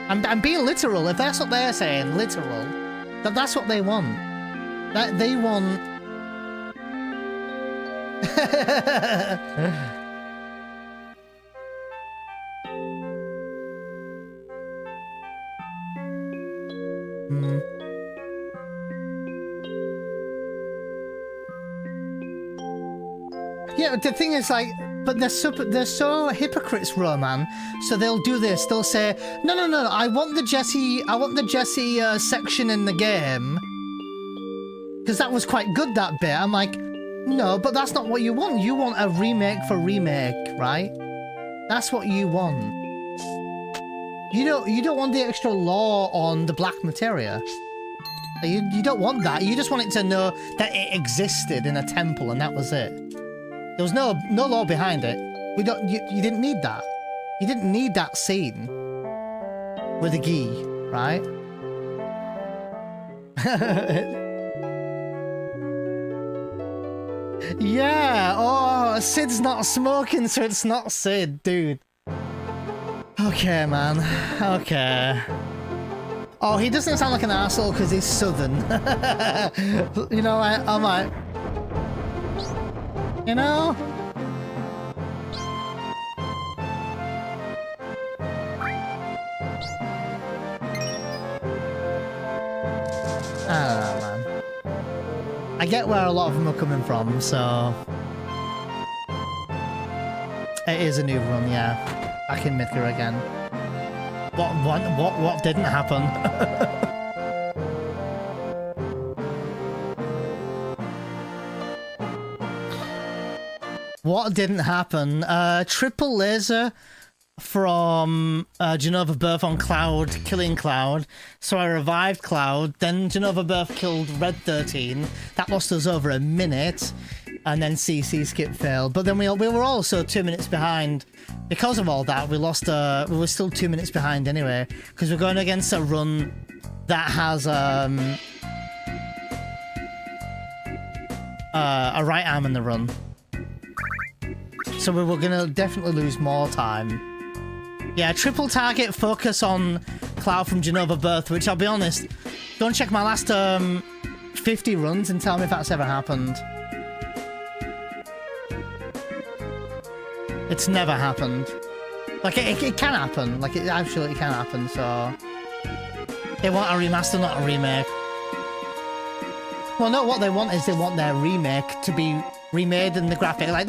I'm being literal. If that's what they're saying, literal, that's what they want. That they want. Yeah, the thing is, like, but they're so hypocrites, Roman. So they'll do this. They'll say, no, I want the Jesse section in the game because that was quite good, that bit. I'm like, no, but that's not what you want. You want a remake for remake, right? That's what you want. You don't want the extra lore on the black materia. You don't want that. You just want it to know that it existed in a temple and that was it. There was no lore behind it. You didn't need that. You didn't need that scene with a gi, right? Yeah. Oh, Sid's not smoking, so it's not Sid, dude. Okay, man. Okay. Oh, he doesn't sound like an asshole because he's southern. You know, I'm like. You know? I don't know, man. I get where a lot of them are coming from, so... It is a new run, yeah. Back in Mythica again. What didn't happen? What didn't happen? Triple laser from Genova Birth on Cloud, killing Cloud. So I revived Cloud. Then Genova Birth killed Red 13. That lost us over a minute. And then CC skip failed. But then we were also 2 minutes behind. Because of all that, we lost. We were still 2 minutes behind anyway. Because we're going against a run that has a right arm in the run. So we were going to definitely lose more time. Yeah, triple target, focus on Cloud from Genova Birth, which I'll be honest, go and check my last 50 runs and tell me if that's ever happened. It's never happened. Like, it can happen. Like, it absolutely can happen, so... They want a remaster, not a remake. Well, no, what they want is they want their remake to be remade in the graphic. Like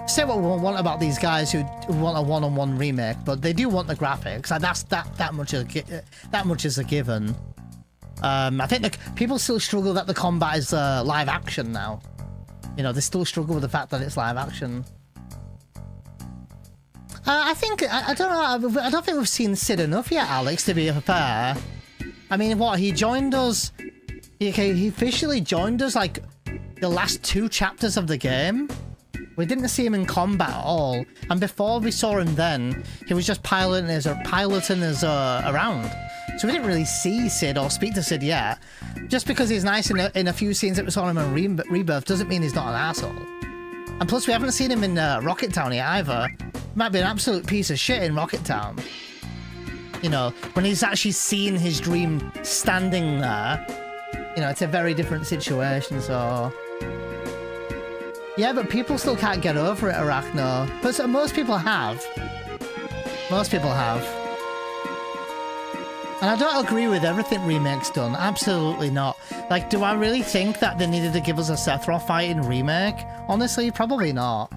say what we want about these guys who want a one-on-one remake, but they do want the graphics. Like that's that much is a given. I think people still struggle that the combat is live action now. You know, they still struggle with the fact that it's live action. I think I don't know. I don't think we've seen Sid enough yet, Alex. To be fair, I mean, what he joined us? He officially joined us like the last 2 chapters of the game. We didn't see him in combat at all, and before we saw him, then he was just piloting us around. So we didn't really see Sid or speak to Sid yet. Just because he's nice in a few scenes that we saw him in Rebirth doesn't mean he's not an asshole. And plus, we haven't seen him in Rocket Town yet either. He might be an absolute piece of shit in Rocket Town. You know, when he's actually seen his dream standing there, you know, it's a very different situation, so... Yeah, but people still can't get over it, Arachno. But so most people have. Most people have. And I don't agree with everything Remake's done. Absolutely not. Like, do I really think that they needed to give us a Sephiroth fight in Remake? Honestly, probably not.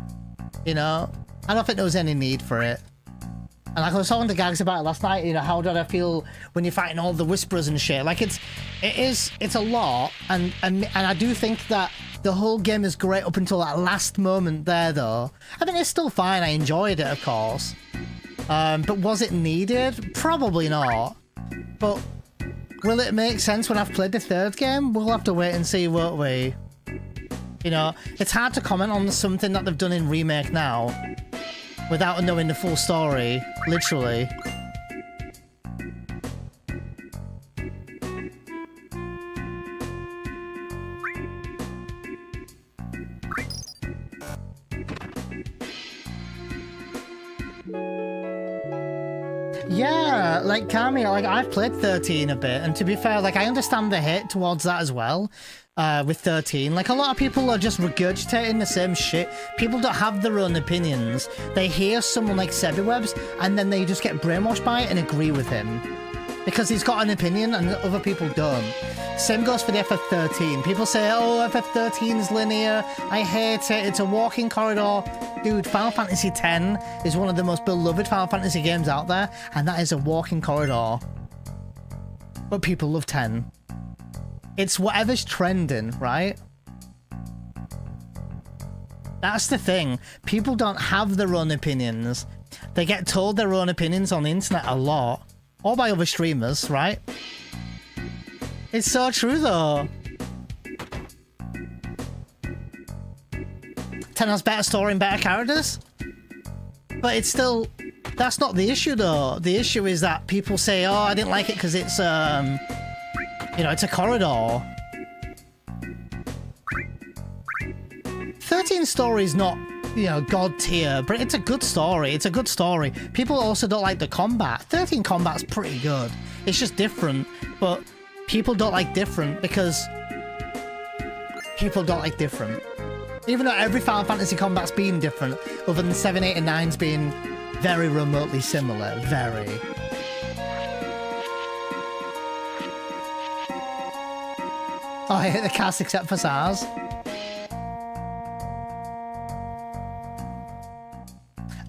You know? I don't think there was any need for it. And like I was talking to Gags about it last night, you know, how did I feel when you're fighting all the Whisperers and shit? Like, it's a lot, and I do think that the whole game is great up until that last moment there, though. I mean, it's still fine. I enjoyed it, of course. But was it needed? Probably not. But will it make sense when I've played the 3rd game? We'll have to wait and see, won't we? You know, it's hard to comment on something that they've done in Remake now without knowing the full story, literally. Yeah, like Kami, like I've played 13 a bit, and to be fair, like I understand the hate towards that as well. With 13, like a lot of people are just regurgitating the same shit. People don't have their own opinions. They hear someone like Sebewebs, and then they just get brainwashed by it and agree with him because he's got an opinion and other people don't. Same goes for the FF13. People say, oh, FF13 is linear, I hate it, it's a walking corridor. Dude, Final Fantasy X is one of the most beloved Final Fantasy games out there, and that is a walking corridor. But people love 10. It's whatever's trending, right? That's the thing. People don't have their own opinions. They get told their own opinions on the internet a lot. Or by other streamers, right? It's so true, though. 10 has better story and better characters. But it's still... That's not the issue, though. The issue is that people say, oh, I didn't like it because it's, you know, it's a corridor. 13 story is not, you know, god tier, but it's a good story. It's a good story. People also don't like the combat. 13 combat's pretty good. It's just different, but people don't like different because people don't like different. Even though every Final Fantasy combat's been different, other than 7, 8, and 9's been very remotely similar. Very. Oh, I hate the cast except for SARS.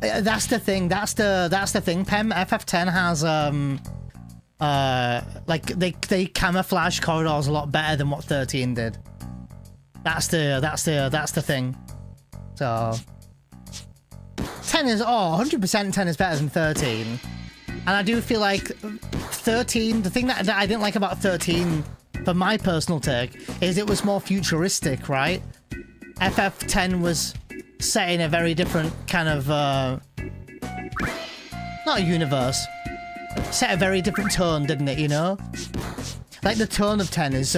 That's the thing. That's the thing. Pem FF10 has like they camouflage corridors a lot better than what 13 did. That's the thing. So 10 is 100% 10 is better than 13, and I do feel like 13. The thing that I didn't like about 13, for my personal take, is it was more futuristic, right? FF10 was set in a very different kind of not a universe, set a very different tone, didn't it? You know, like the tone of 10 is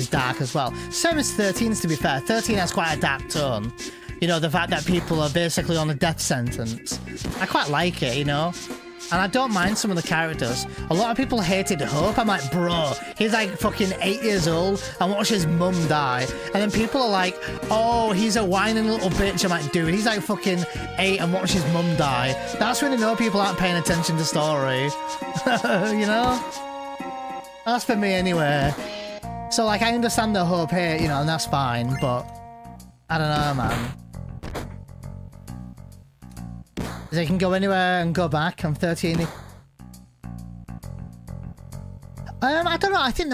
dark as well. Same as 13's, to be fair. 13 has quite a dark tone. You know, the fact that people are basically on a death sentence. I quite like it, you know? And I don't mind some of the characters. A lot of people hated Hope. I'm like, bro, he's like fucking 8 years old and watch his mum die. And then people are like, oh, he's a whining little bitch. I'm like, dude, he's like fucking 8 and watch his mum die. That's when you know people aren't paying attention to story. You know? That's for me anyway. So like, I understand the Hope hate, you know, and that's fine, but I don't know, man. They can go anywhere and go back. I'm 13. I don't know. I think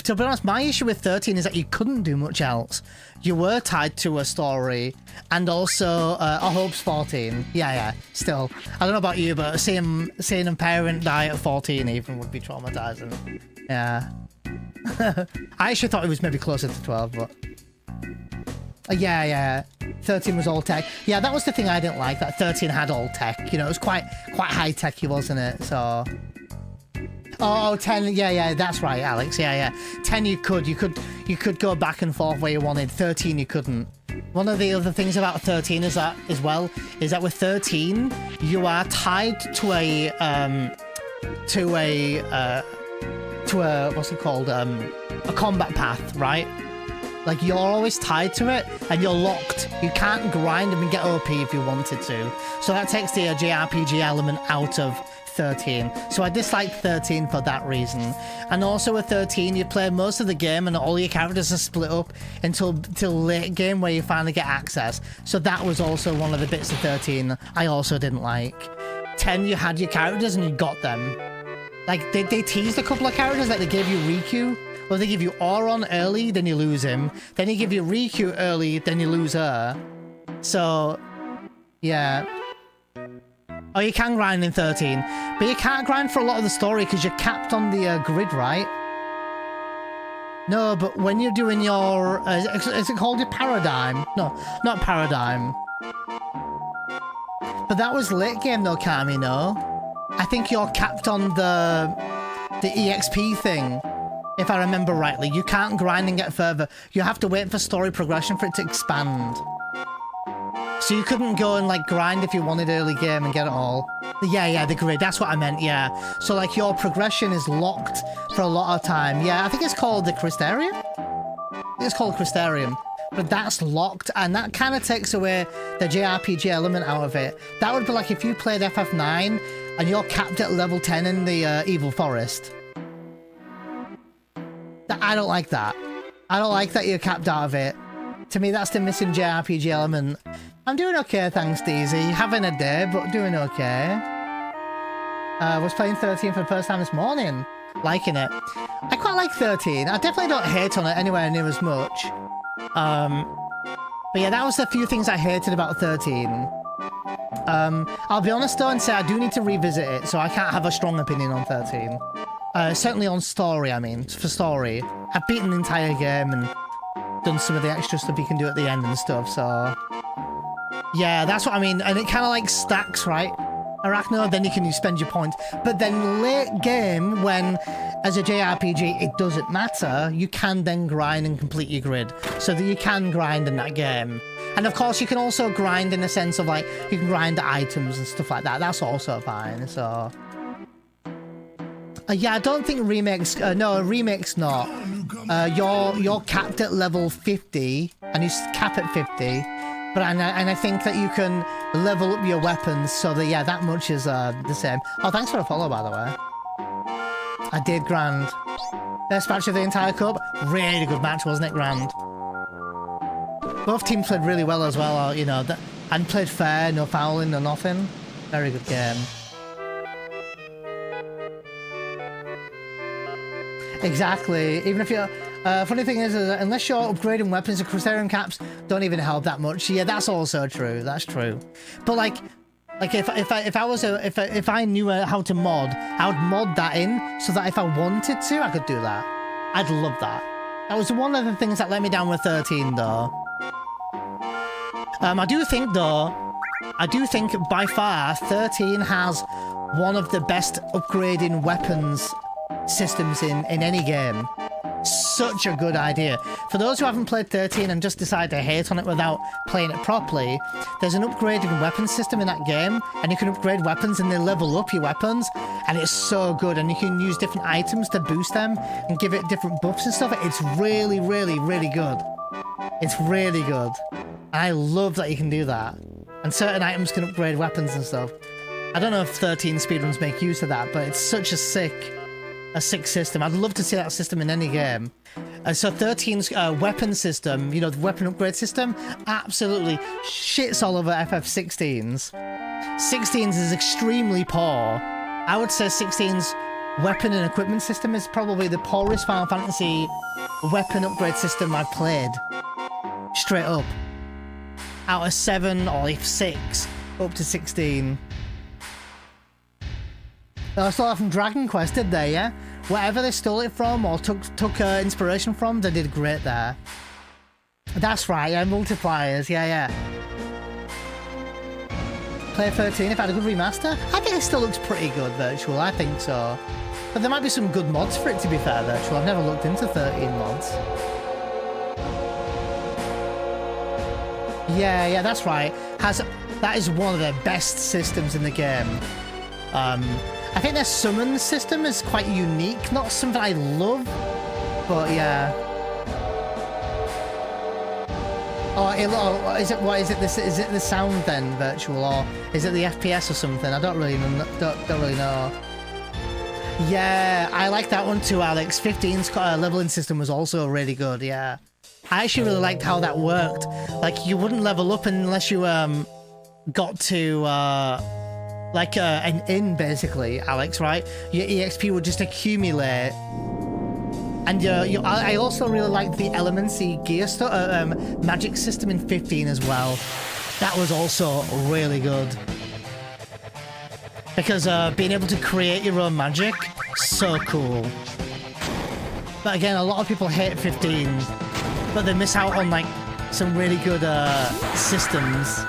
to be honest, my issue with 13 is that you couldn't do much else. You were tied to a story, and also I hope's 14. Yeah. Still, I don't know about you, but seeing a parent die at 14 even would be traumatizing. Yeah. I actually thought it was maybe closer to 12, but yeah. 13 was all tech. Yeah, that was the thing I didn't like. That 13 had all tech. You know, it was quite high techy, wasn't it? So. Oh, 10, yeah, that's right, Alex, yeah. 10 you could go back and forth where you wanted. 13 you couldn't. One of the other things about 13 is that, as well, is that with 13, you are tied to a what's it called? A combat path, right? Like, you're always tied to it, and you're locked. You can't grind and get OP if you wanted to. So that takes the JRPG element out of 13. So I disliked 13 for that reason. And also with 13, you play most of the game and all your characters are split up till late game where you finally get access. So that was also one of the bits of 13 I also didn't like. 10, you had your characters and you got them. Like, they teased a couple of characters, like they gave you Riku. Well, they give you Auron early, then you lose him. Then you give you Riku early, then you lose her. So, yeah. Oh, you can grind in 13, but you can't grind for a lot of the story because you're capped on the grid, right? No, but when you're doing your... is it called your Paradigm? No, not Paradigm. But that was late game though, Kami, no? I think you're capped on the EXP thing, if I remember rightly. You can't grind and get further. You have to wait for story progression for it to expand. So you couldn't go and like grind if you wanted early game and get it all. Yeah, the grid, that's what I meant, yeah. So like your progression is locked for a lot of time. Yeah, I think it's called the Crystarium? I think it's called Crystarium. But that's locked, and that kind of takes away the JRPG element out of it. That would be like if you played FF9 and you're capped at level 10 in the Evil Forest. I don't like that. I don't like that you're capped out of it. To me, that's the missing JRPG element. I'm doing okay, thanks, DZ. Having a day, but doing okay. Was playing 13 for the first time this morning. Liking it. I quite like 13. I definitely don't hate on it anywhere near as much. But yeah, that was the few things I hated about 13. I'll be honest though and say I do need to revisit it, so I can't have a strong opinion on 13. Certainly on story, I mean, for story. I've beaten the entire game and done some of the extra stuff you can do at the end and stuff, so... Yeah, that's what I mean, and it kind of like stacks, right? Arachno, then you can spend your points. But then late game, when, as a JRPG, it doesn't matter, you can then grind and complete your grid. So that you can grind in that game. And of course, you can also grind in the sense of like, you can grind the items and stuff like that. That's also fine, so... yeah, I don't think remakes... no, a remake's not. You're capped at level 50, and you cap at 50. But and I think that you can level up your weapons, so that, yeah, that much is the same. Oh, thanks for the follow, by the way. I did grand. Best match of the entire cup. Really good match, wasn't it, grand? Both teams played really well as well, you know, and played fair, no fouling, no nothing. Very good game. Exactly. Even if you're... funny thing is that unless you're upgrading weapons, the Crystarium caps don't even help that much. Yeah, that's also true. That's true. But like if I knew how to mod, I would mod that in so that if I wanted to, I could do that. I'd love that. That was one of the things that let me down with 13, though. I do think by far 13 has one of the best upgrading weapons systems in any game. Such a good idea. For those who haven't played 13 and just decide to hate on it without playing it properly, there's an upgrading weapon system in that game, and you can upgrade weapons and they level up your weapons, and it's so good, and you can use different items to boost them and give it different buffs and stuff. It's really, really, really good. It's really good. And I love that you can do that. And certain items can upgrade weapons and stuff. I don't know if 13 speedruns make use of that, but it's such a sick system. I'd love to see that system in any game. So 13's weapon system, you know, the weapon upgrade system, absolutely shits all over FF16's. 16's is extremely poor. I would say 16's weapon and equipment system is probably the poorest Final Fantasy weapon upgrade system I've played. Straight up. Out of 7 or if 6, up to 16. They stole it from Dragon Quest, did they, yeah? Whatever they stole it from or took inspiration from, they did great there. That's right, yeah, multipliers, yeah. Play 13 if I had a good remaster? I think it still looks pretty good, Virtual, I think so. But there might be some good mods for it, to be fair, Virtual. I've never looked into 13 mods. Yeah, that's right. That is one of the best systems in the game. I think their summon system is quite unique. Not something I love, but yeah. Is it the sound then, Virtual, or is it the FPS or something? I don't really know. Yeah, I like that one too, Alex. 15's leveling system was also really good. Yeah, I actually really liked how that worked. Like, you wouldn't level up unless you got to an inn, basically, Alex. Right? Your EXP would just accumulate. And I also really liked the elemency gear magic system in 15 as well. That was also really good. Because being able to create your own magic, so cool. But again, a lot of people hate 15, but they miss out on like some really good systems.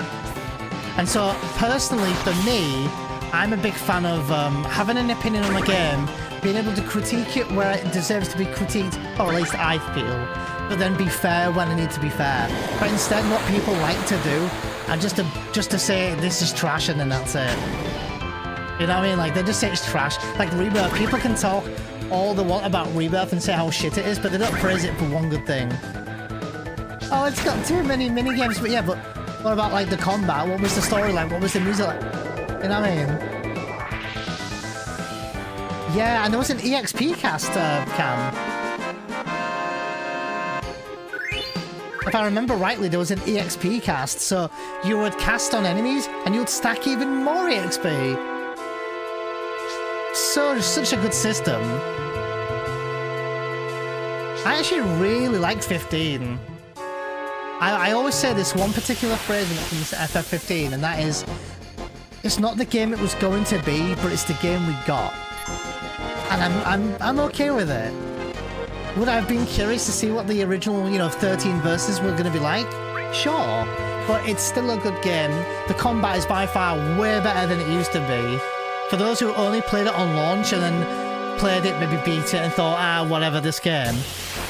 And so personally, for me, I'm a big fan of having an opinion on a game, being able to critique it where it deserves to be critiqued, or at least I feel, but then be fair when I need to be fair. But instead, what people like to do, and just to say this is trash and then that's it. You know what I mean? Like, they just say it's trash. Like Rebirth, people can talk all they want about Rebirth and say how shit it is, but they don't praise it for one good thing. Oh, it's got too many mini-games, but yeah, but what about like the combat? What was the storyline? What was the music like? You know what I mean? Yeah, and there was an EXP cast, Cam. If I remember rightly, there was an EXP cast, so you would cast on enemies and you'd stack even more EXP. Such a good system. I actually really liked 15. I always say this one particular phrase when it comes to FF15, and that is, it's not the game it was going to be, but it's the game we got. And I'm okay with it. Would I have been curious to see what the original, 13 verses were going to be like? Sure, but it's still a good game. The combat is by far way better than it used to be. For those who only played it on launch and then played it, maybe beat it and thought, whatever, this game,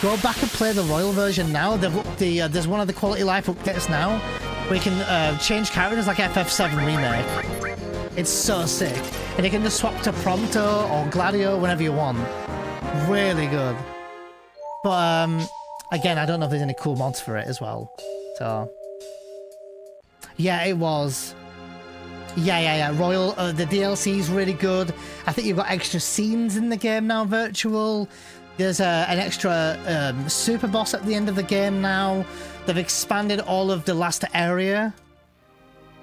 go back and play the Royal version now. They've upped there's one of the quality life updates now where you can change characters like FF7 Remake. It's so sick. And you can just swap to Prompto or Gladio whenever you want. Really good. But, again, I don't know if there's any cool mods for it as well. So, yeah, it was. Yeah. Royal, the DLC is really good. I think you've got extra scenes in the game now, Virtual. There's an extra super boss at the end of the game now. They've expanded all of the last area.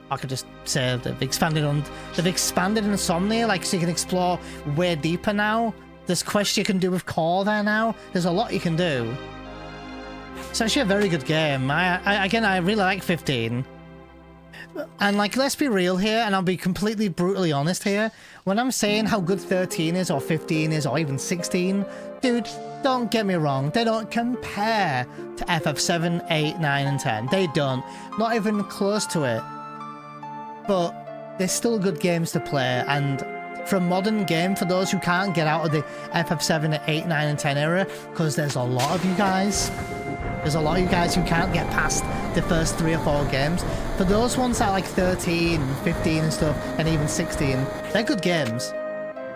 I could just say they've expanded Insomnia, like, so you can explore way deeper now. There's quests you can do with Core there now. There's a lot you can do. It's actually a very good game. I really like 15. And, like, let's be real here, and I'll be completely brutally honest here. When I'm saying how good 13 is, or 15 is, or even 16, dude, don't get me wrong. They don't compare to FF7, 8, 9, and 10. They don't. Not even close to it. But they're still good games to play, and for a modern game, for those who can't get out of the FF7, 8, 9, and 10 era, because there's a lot of you guys. There's a lot of you guys who can't get past the first 3 or 4 games. For those ones that are like 13, 15 and stuff, and even 16, they're good games.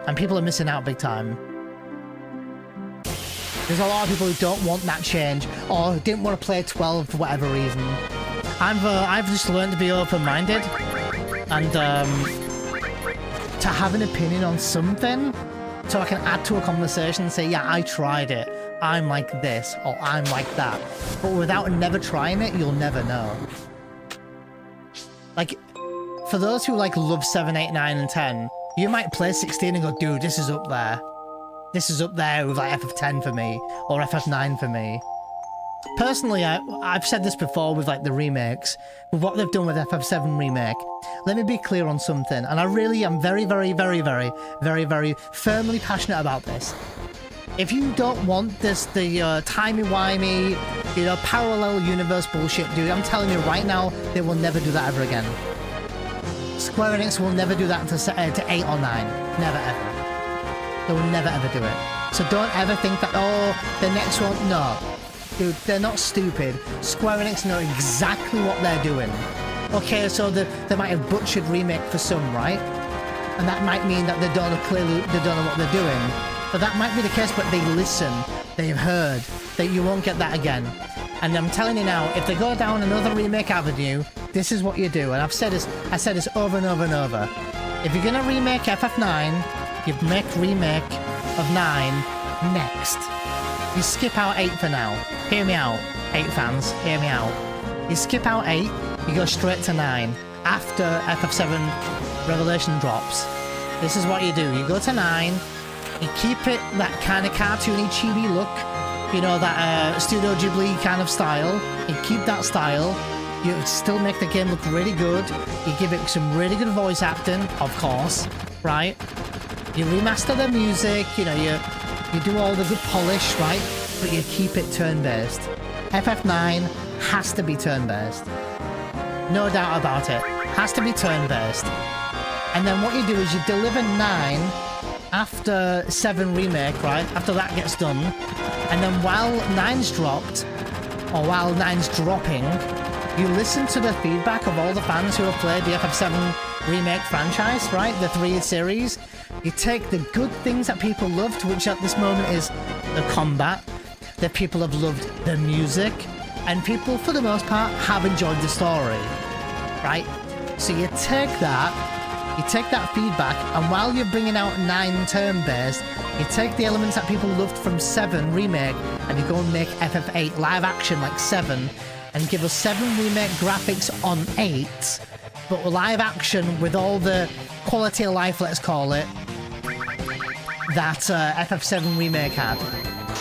And people are missing out big time. There's a lot of people who don't want that change, or who didn't want to play 12 for whatever reason. I've just learned to be open-minded, and to have an opinion on something, so I can add to a conversation and say, yeah, I tried it. I'm like this, or I'm like that. But without never trying it, you'll never know. Like, for those who like love 7, 8, 9, and 10, you might play 16 and go, dude, this is up there. This is up there with like FF10 for me, or FF9 for me. Personally, I've said this before with like the remakes, with what they've done with FF7 remake. Let me be clear on something, and I really am very, very, very, very, very, very firmly passionate about this. If you don't want this, the timey-wimey, you know, parallel universe bullshit, dude, I'm telling you right now, they will never do that ever again. Square Enix will never do that to 8 or 9. Never, ever. They will never, ever do it. So don't ever think that, oh, the next one, no. Dude, they're not stupid. Square Enix know exactly what they're doing. Okay, so they might have butchered remake for some, right? And that might mean that they don't know what they're doing. But that might be the case, but they listen. They've heard. That you won't get that again. And I'm telling you now, if they go down another remake avenue, this is what you do. And I said this over and over and over. If you're gonna remake FF9, you make remake of 9 next. You skip out 8 for now. Hear me out, 8 fans, hear me out. You skip out 8, you go straight to 9 after FF7 Revelation drops. This is what you do. You go to 9, you keep it that kind of cartoony, chibi look, you know, that Studio Ghibli kind of style. You keep that style. You still make the game look really good. You give it some really good voice acting, of course, right? You remaster the music, you know, you do all the good polish, right? But you keep it turn-based. FF9 has to be turn-based. No doubt about it. Has to be turn-based. And then what you do is you deliver 9 after 7 remake, right? After that gets done. And then while 9's dropped, or while 9's dropping, you listen to the feedback of all the fans who have played the FF7 remake franchise, right? The 3 series. You take the good things that people loved, which at this moment is the combat, that people have loved the music, and people, for the most part, have enjoyed the story, right? So you take that feedback, and while you're bringing out 9 turn-based, you take the elements that people loved from 7 remake, and you go and make FF8 live action like 7, and give us 7 remake graphics on 8, but live action with all the quality of life, let's call it, that FF7 remake had.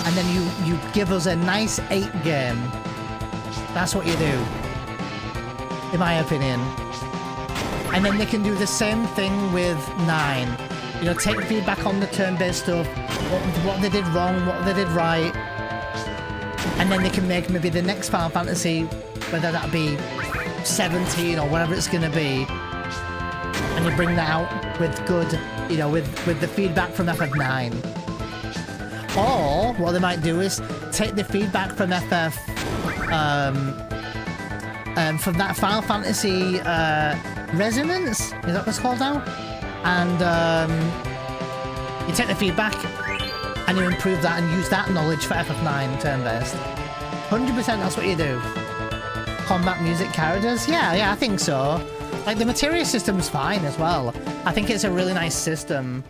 And then you give us a nice 8 game. That's what you do, in my opinion. And then they can do the same thing with 9. You know, take feedback on the turn-based stuff, what they did wrong, what they did right. And then they can make maybe the next Final Fantasy, whether that be 17 or whatever it's going to be. And you bring that out with good, you know, with the feedback from FF9. Or what they might do is take the feedback from FF, from that Final Fantasy Resonance, is that what it's called now? And you take the feedback and you improve that and use that knowledge for FF9 turn-based. 100% that's what you do. Combat music characters? Yeah, I think so. Like, the materia system's fine as well. I think it's a really nice system.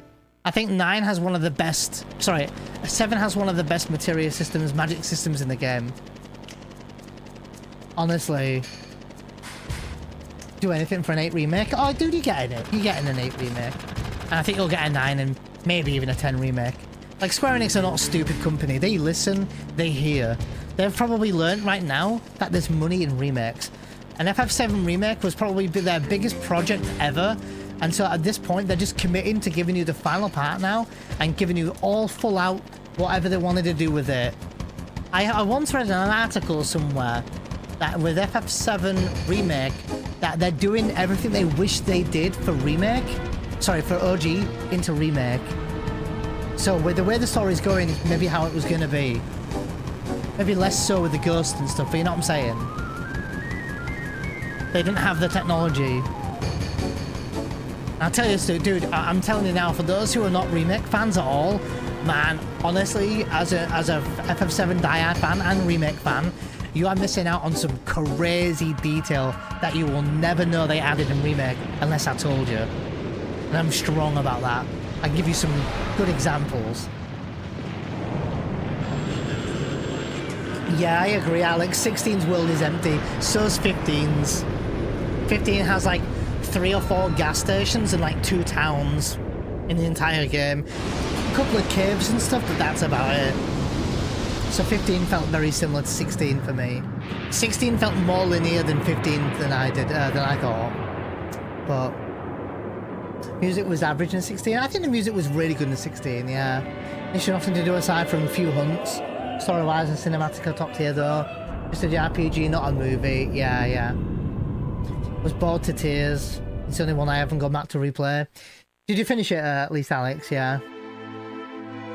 I think 9 has one of the best... Sorry, 7 has one of the best materia systems, magic systems in the game. Honestly. Do anything for an 8 remake? Oh, dude, you're getting it. You're getting an 8 remake. And I think you'll get a 9 and maybe even a 10 remake. Like, Square Enix are not a stupid company. They listen, they hear. They've probably learned right now that there's money in remakes. And FF7 Remake was probably their biggest project ever. And so at this point, they're just committing to giving you the final part now and giving you all full out whatever they wanted to do with it. I once read an article somewhere that with FF7 Remake, that they're doing everything they wish they did for Remake. Sorry, for OG into Remake. So with the way the story's going, it's maybe how it was going to be. Maybe less so with the ghosts and stuff, but you know what I'm saying? They didn't have the technology. I'll tell you this, dude, I'm telling you now, for those who are not remake fans at all, man, honestly, as a FF7 diehard fan and remake fan, you are missing out on some crazy detail that you will never know they added in remake unless I told you. And I'm strong about that. I'll give you some good examples. Yeah, I agree, Alex. 16's world is empty. So's 15's. 15 has like 3 or 4 gas stations and like 2 towns in the entire game. A couple of caves and stuff, but that's about it. So 15 felt very similar to 16 for me. 16 felt more linear than 15 than I thought. But music was average in 16. I think the music was really good in 16, yeah. They should nothing to do aside from a few hunts. Story-wise and cinematic are top tier though. Just a RPG, not a movie. Yeah. Was bored to tears. It's the only one I haven't gone back to replay. Did you finish it at least, Alex? Yeah.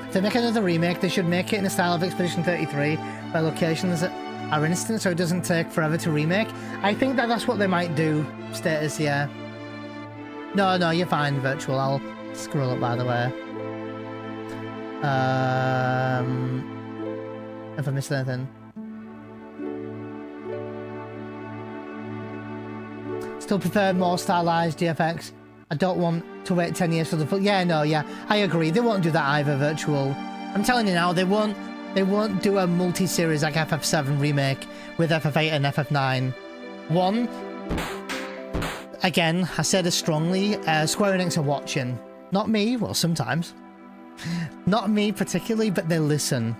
If they make another remake, they should make it in the style of Expedition 33, where locations are instant, so it doesn't take forever to remake. I think that's what they might do. Status, yeah. No, you're fine, Virtual. I'll scroll up, by the way. If I missed anything. Still prefer more stylized GFX. I don't want to wait 10 years for the full... Yeah, I agree. They won't do that either, Virtual. I'm telling you now, they won't do a multi-series like FF7 remake with FF8 and FF9. One, again, I said this strongly, Square Enix are watching. Not me, well, sometimes. Not me particularly, but they listen.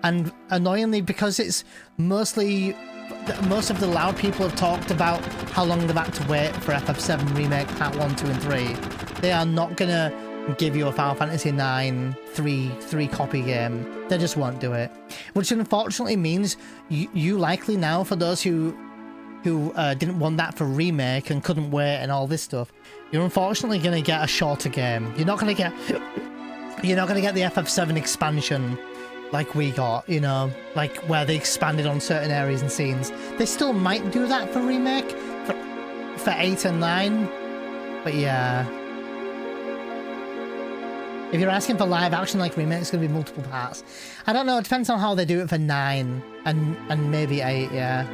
And annoyingly, because it's most of the loud people have talked about how long they've had to wait for FF7 remake part 1, 2 and 3. They are not gonna give you a Final Fantasy 9 3 copy game. They just won't do it. Which unfortunately means you likely now, for those who didn't want that for remake and couldn't wait and all this stuff, you're unfortunately gonna get a shorter game. You're not gonna get the FF7 expansion like we got, you know, like where they expanded on certain areas and scenes. They still might do that for remake for 8 and 9, but yeah. If you're asking for live action like remake, it's gonna be multiple parts. I don't know, it depends on how they do it for 9 and maybe 8, yeah.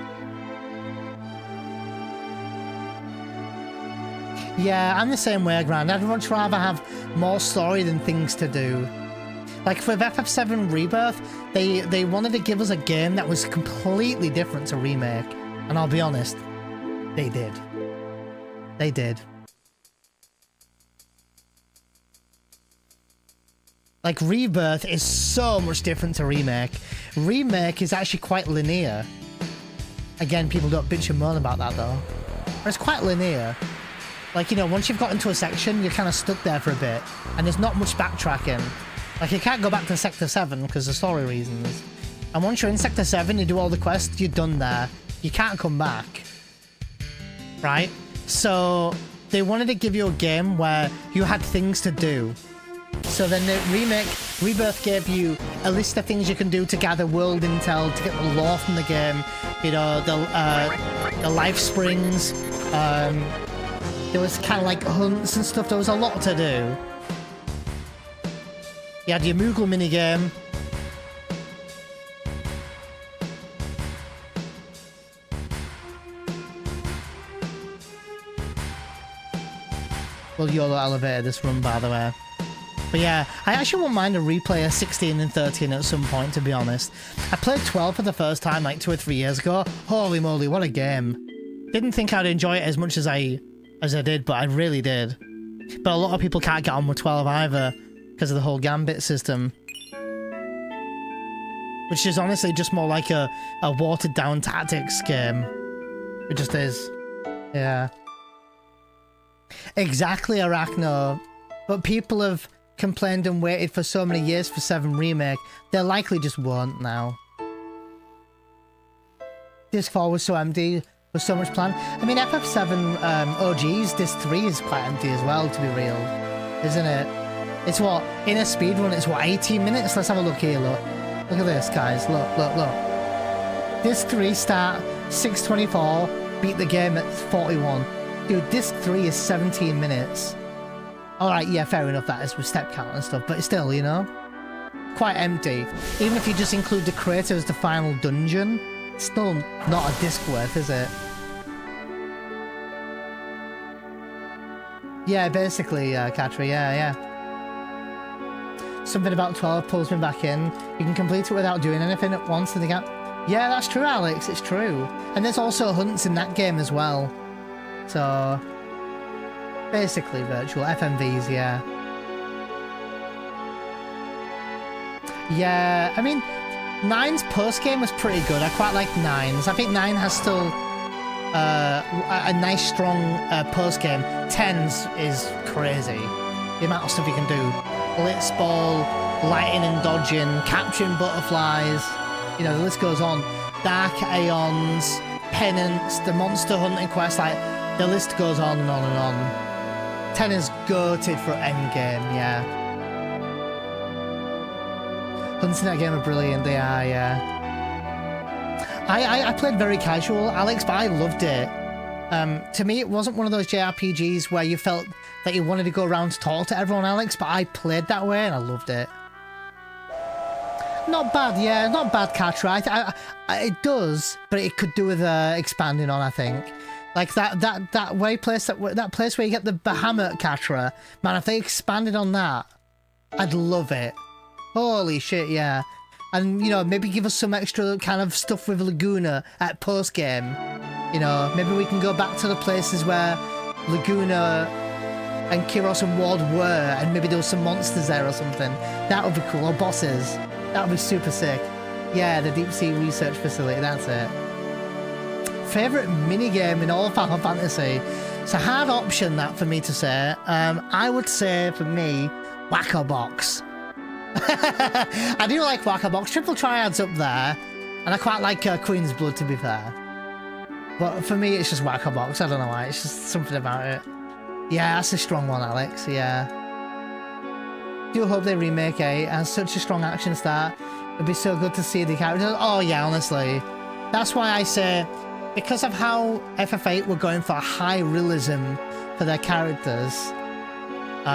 Yeah, I'm the same way, Grand. I'd much rather have more story than things to do. Like with FF7 Rebirth, they wanted to give us a game that was completely different to remake. And I'll be honest, they did. They did. Like Rebirth is so much different to remake. Remake is actually quite linear. Again, people don't bitch and moan about that though. But it's quite linear. Like, you know, once you've got into a section, you're kind of stuck there for a bit. And there's not much backtracking. Like, you can't go back to Sector 7 because of story reasons. And once you're in Sector 7, you do all the quests, you're done there. You can't come back. Right? So, they wanted to give you a game where you had things to do. So then the Rebirth gave you a list of things you can do to gather world intel, to get the lore from the game. You know, the life springs. There was kind of like hunts and stuff. There was a lot to do. You had your Moogle minigame. Well, YOLO elevated this run, by the way. But yeah, I actually wouldn't mind a replay of 16 and 13 at some point, to be honest. I played 12 for the first time like 2 or 3 years ago. Holy moly, what a game. Didn't think I'd enjoy it as much as I did, but I really did. But a lot of people can't get on with 12 either, because of the whole Gambit system. Which is honestly just more like a watered down tactics game. It just is. Yeah. Exactly, Arachno. But people have complained and waited for so many years for 7 Remake, they likely just won't now. Disc 4 was so empty, with so much planned. I mean, FF7 OG's Disc 3 is quite empty as well, to be real. Isn't it? It's what, in a speedrun, it's what, 18 minutes? Let's have a look here, look. Look at this, guys. Look, look, look. Disc 3 start 6:24, beat the game at 41. Dude, Disc 3 is 17 minutes. Alright, yeah, fair enough, that is with step count and stuff, but it's still, you know? Quite empty. Even if you just include the crater as the final dungeon, it's still not a disc worth, is it? Yeah, basically, Katri, yeah. Something about 12 pulls me back in. You can complete it without doing anything at once in the gap. Yeah, that's true, Alex, it's true. And there's also hunts in that game as well. So, Basically virtual. FMVs, yeah. Yeah, I mean, 9's post-game was pretty good. I quite like 9's. I think 9 has still a nice, strong post-game. 10's is crazy. The amount of stuff you can do. Blitzball, lighting and dodging, capturing butterflies. You know, the list goes on. Dark Aeons, Penance, the Monster Hunting Quest, like, the list goes on and on and on. 10 is goated for endgame, yeah. Hunting that game are brilliant, they are, yeah. I played very casual, Alex, but I loved it. To me, it wasn't one of those JRPGs where you felt that you wanted to go around to talk to everyone, Alex, but I played that way and I loved it. Not bad, yeah, not bad catch, right? It does, but it could do with expanding on, I think. Like that place where you get the Bahamut Catra, man, if they expanded on that, I'd love it. Holy shit, yeah. And, you know, maybe give us some extra kind of stuff with Laguna at post-game. You know, maybe we can go back to the places where Laguna and Kiros and Ward were, and maybe there was some monsters there or something. That would be cool, or bosses. That would be super sick. Yeah, the Deep Sea Research Facility, that's it. Favourite minigame in all of Final Fantasy? It's a hard option, that, for me to say. I would say, for me, Wacko Box. I do like Wacko Box. Triple Triad's up there, and I quite like Queen's Blood, to be fair. But for me, it's just Wacko Box. I don't know why. It's just something about it. Yeah, that's a strong one, Alex. Yeah. Do hope they remake 8. It has such a strong action start. It'd be so good to see the characters. Oh yeah, honestly. That's why I say, because of how FF8 were going for high realism for their characters, for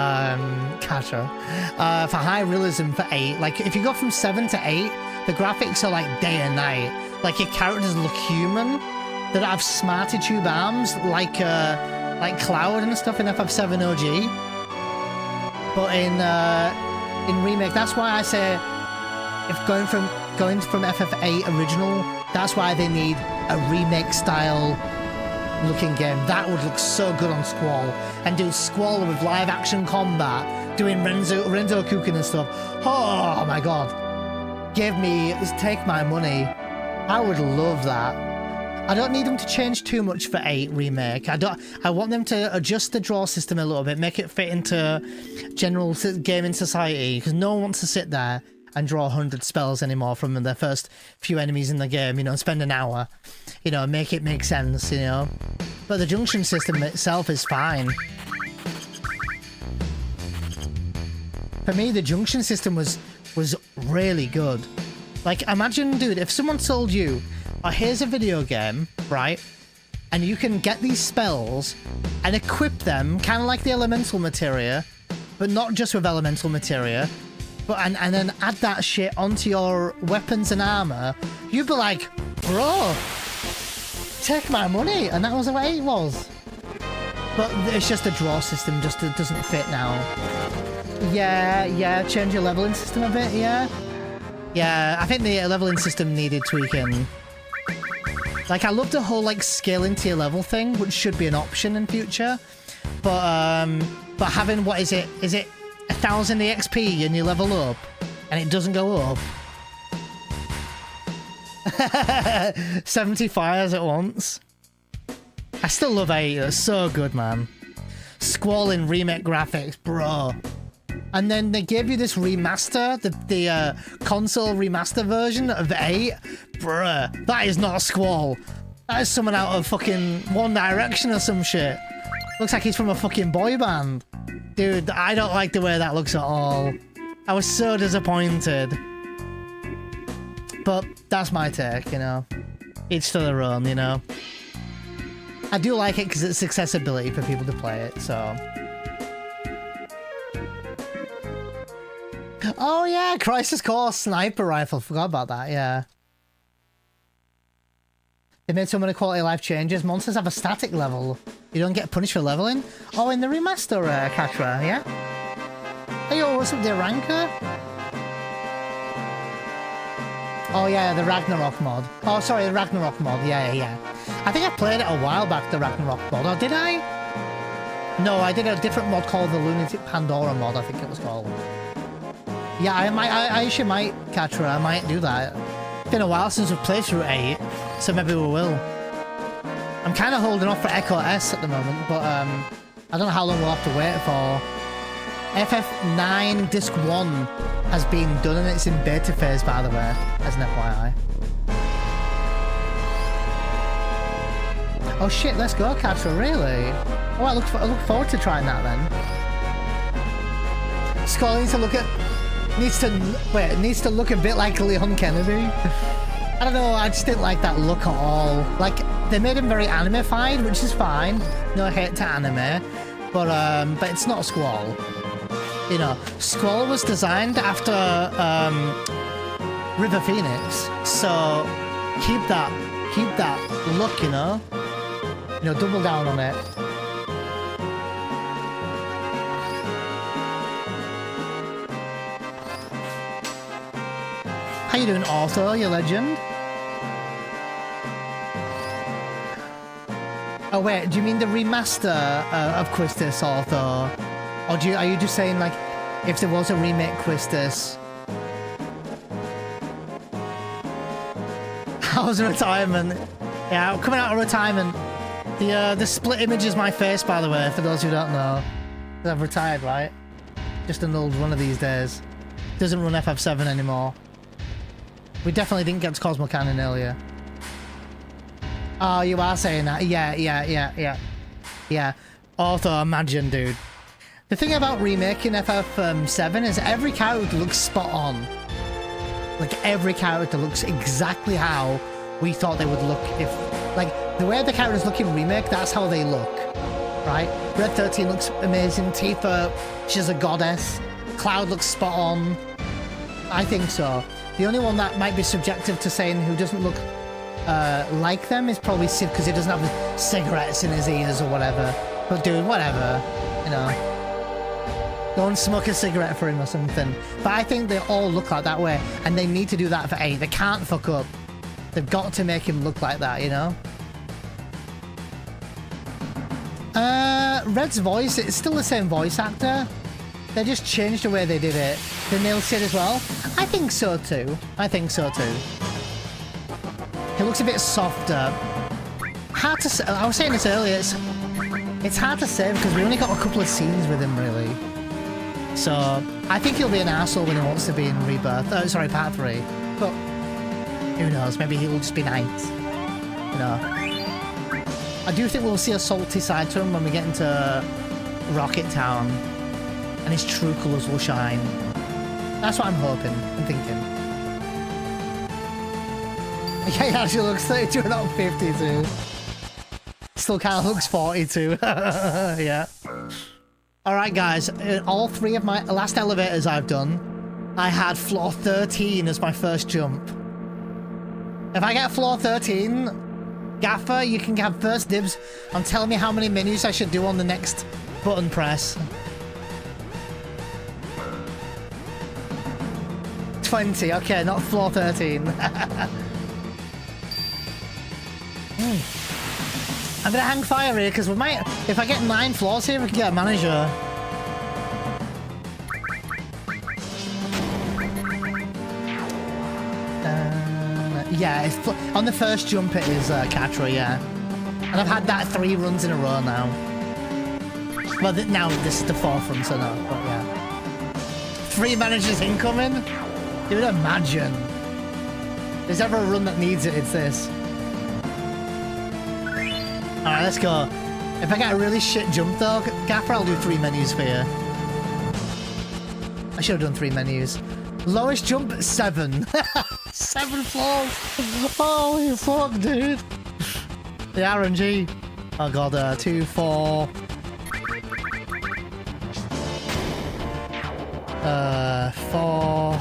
high realism for 8, like if you go from 7 to 8, the graphics are like day and night. Like your characters look human. They don't have smarty tube arms like Cloud and stuff in FF7 OG. But in remake, that's why I say, if going from FF8 original, that's why they need a remake style looking game. That would look so good on Squall, and do Squall with live action combat, doing Renzo Kuken and stuff. Oh my god, take my money. I would love that. I don't need them to change too much for 8 remake. I want them to adjust the draw system a little bit, make it fit into general gaming society, because no one wants to sit there and draw 100 spells anymore from the first few enemies in the game, you know, and spend an hour, you know, make it make sense, you know. But the junction system itself is fine. For me, the junction system was really good. Like, imagine, dude, if someone told you, oh, here's a video game, right? And you can get these spells and equip them, kind of like the elemental materia, but not just with elemental materia, but and then add that shit onto your weapons and armor. You'd be like, bro, take my money. And that was the way it was. But it's just a draw system, just it doesn't fit now. Yeah, change your leveling system a bit, yeah. Yeah, I think the leveling system needed tweaking. Like, I love the whole, like, scaling to your level thing, which should be an option in future. But having, what is it? Is it 1,000 EXP and you level up? And it doesn't go up? 70 fires at once? I still love 8. That's so good, man. Squalling remake graphics, bro. And then they gave you this remaster, the console remaster version of 8. Bruh, that is not a Squall. That is someone out of fucking One Direction or some shit. Looks like he's from a fucking boy band. Dude, I don't like the way that looks at all. I was so disappointed. But that's my take, you know. Each to their own, you know. I do like it because it's accessibility for people to play it, so... Oh yeah, Crisis Core sniper rifle. Forgot about that, yeah. They made so many quality of life changes. Monsters have a static level. You don't get punished for leveling. Oh, in the remaster, Katra, yeah? Hey, yo, what's up there, Ranker? Oh yeah, the Ragnarok mod. Oh, sorry, the Ragnarok mod. Yeah. I think I played it a while back, the Ragnarok mod. Oh, did I? No, I did a different mod called the Lunatic Pandora mod, I think it was called. Yeah, I actually might, Katra, I might do that. It's been a while since we've played through 8, so maybe we will. I'm kind of holding off for Echo S at the moment, but I don't know how long we'll have to wait for. FF7 Disc 1 has been done and it's in beta phase, by the way, as an FYI. Oh shit, let's go, Katra, really? Oh, I look forward to trying that then. Skull needs to look at... needs to look a bit like Leon Kennedy. I don't know, I just didn't like that look at all. Like, they made him very anime-fied, which is fine. No hate to anime. But it's not Squall. You know, Squall was designed after River Phoenix, so keep that look, you know? You know, double down on it. How you doing, Arthur, you legend? Oh wait, do you mean the remaster of Quistis, Arthur? Or are you just saying, like, if there was a remake Quistis? How's retirement? Yeah, I'm coming out of retirement. The split image is my face, by the way, for those who don't know. I've retired, right? Just an old runner these days. Doesn't run FF7 anymore. We definitely didn't get to Cosmo Cannon earlier. Oh, you are saying that? Yeah. Although, imagine, dude. The thing about remaking FF7 is every character looks spot on. Like, every character looks exactly how we thought they would look if... Like, the way the characters look in remake, that's how they look. Right? Red 13 looks amazing. Tifa, she's a goddess. Cloud looks spot on. I think so. The only one that might be subjective to saying who doesn't look like them is probably Sid, because he doesn't have cigarettes in his ears or whatever. But dude, whatever. You know. Go and smoke a cigarette for him or something. But I think they all look like that way, and they need to do that for 8. They can't fuck up. They've got to make him look like that, you know? Red's voice, it's still the same voice actor. They just changed the way they did it. They nailed Sid as well. I think so too. He looks a bit softer. Hard to say. I was saying this earlier. It's hard to say because we only got a couple of scenes with him, really. So I think he'll be an asshole when he wants to be in Rebirth. Sorry, Part 3. But who knows? Maybe he'll just be nice. You know. I do think we'll see a salty side to him when we get into Rocket Town, and his true colours will shine. That's what I'm hoping and thinking. Yeah, he actually looks 32 and not 52. Still kind of looks 42. Yeah. Alright guys, in all 3 of my last elevators I've done, I had floor 13 as my first jump. If I get floor 13, Gaffer, you can have first dibs on telling me how many menus I should do on the next button press. 20, okay, not floor 13. I'm gonna hang fire here because we might, if I get 9 floors here, we can get a manager. Yeah, it's on the first jump it is Catra, yeah. And I've had that 3 runs in a row now. Well, now this is the 4th run, so no, but yeah. 3 managers incoming? Dude, imagine. If there's ever a run that needs it, it's this. Alright, let's go. If I get a really shit jump though, Gaffer, I'll do 3 menus for you. I should have done 3 menus. Lowest jump, 7. 7 floors. Holy fuck, dude. The RNG. Oh god, 2, 4. 4,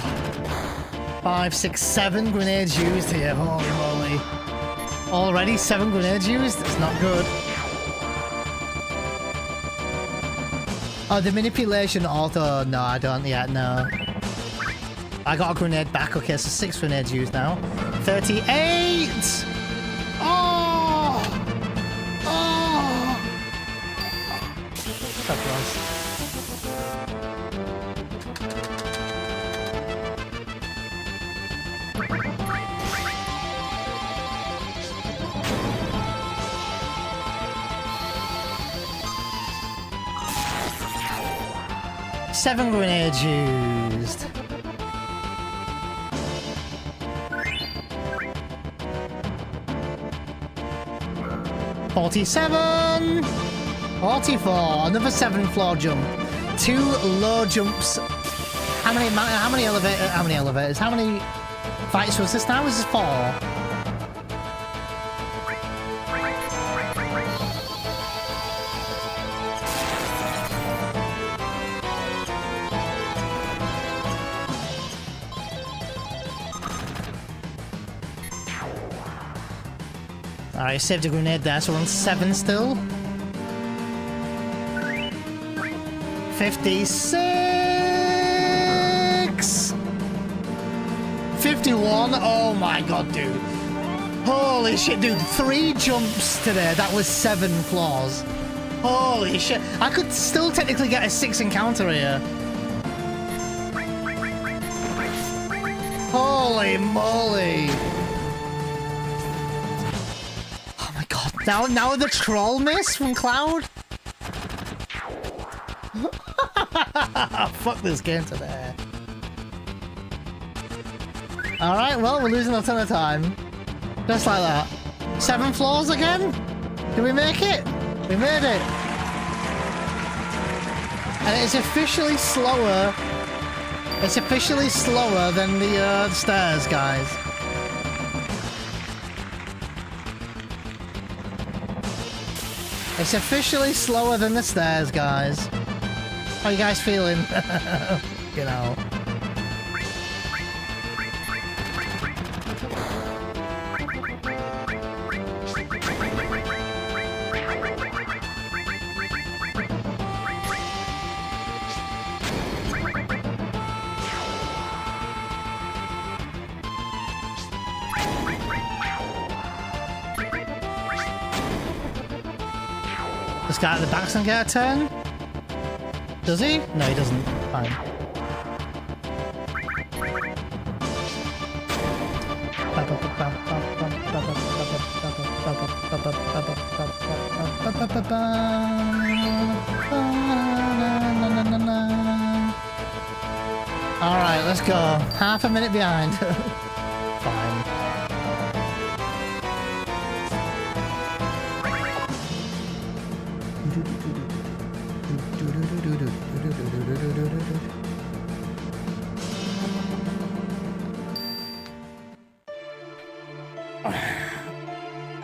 5, 6, 7 grenades used here. Holy moly. Already 7 grenades used? It's not good. Oh, the manipulation auto. No, I don't yet, no. I got a grenade back. Okay, so 6 grenades used now. 38! Oh! Oh! 7 grenades used. $47. 44. Another 7 floor jump. 2 low jumps. How many elevators? How many fights was this now? Was this 4? Alright, saved a grenade there, so we're on 7 still. 56! 51? Oh my god, dude. Holy shit, dude. 3 jumps today. That was 7 floors. Holy shit. I could still technically get a 6 encounter here. Holy moly. Oh my god. Now the troll miss from Cloud? Fuck this game today. Alright, well, we're losing a ton of time. Just like that. 7 floors again? Did we make it? We made it. And it's officially slower. It's officially slower than the stairs, guys. It's officially slower than the stairs, guys. How you guys feeling? You know. This guy at the back's gonna get a turn? Does he? No, he doesn't. Fine. Alright, let's go. Half a minute behind. Fine.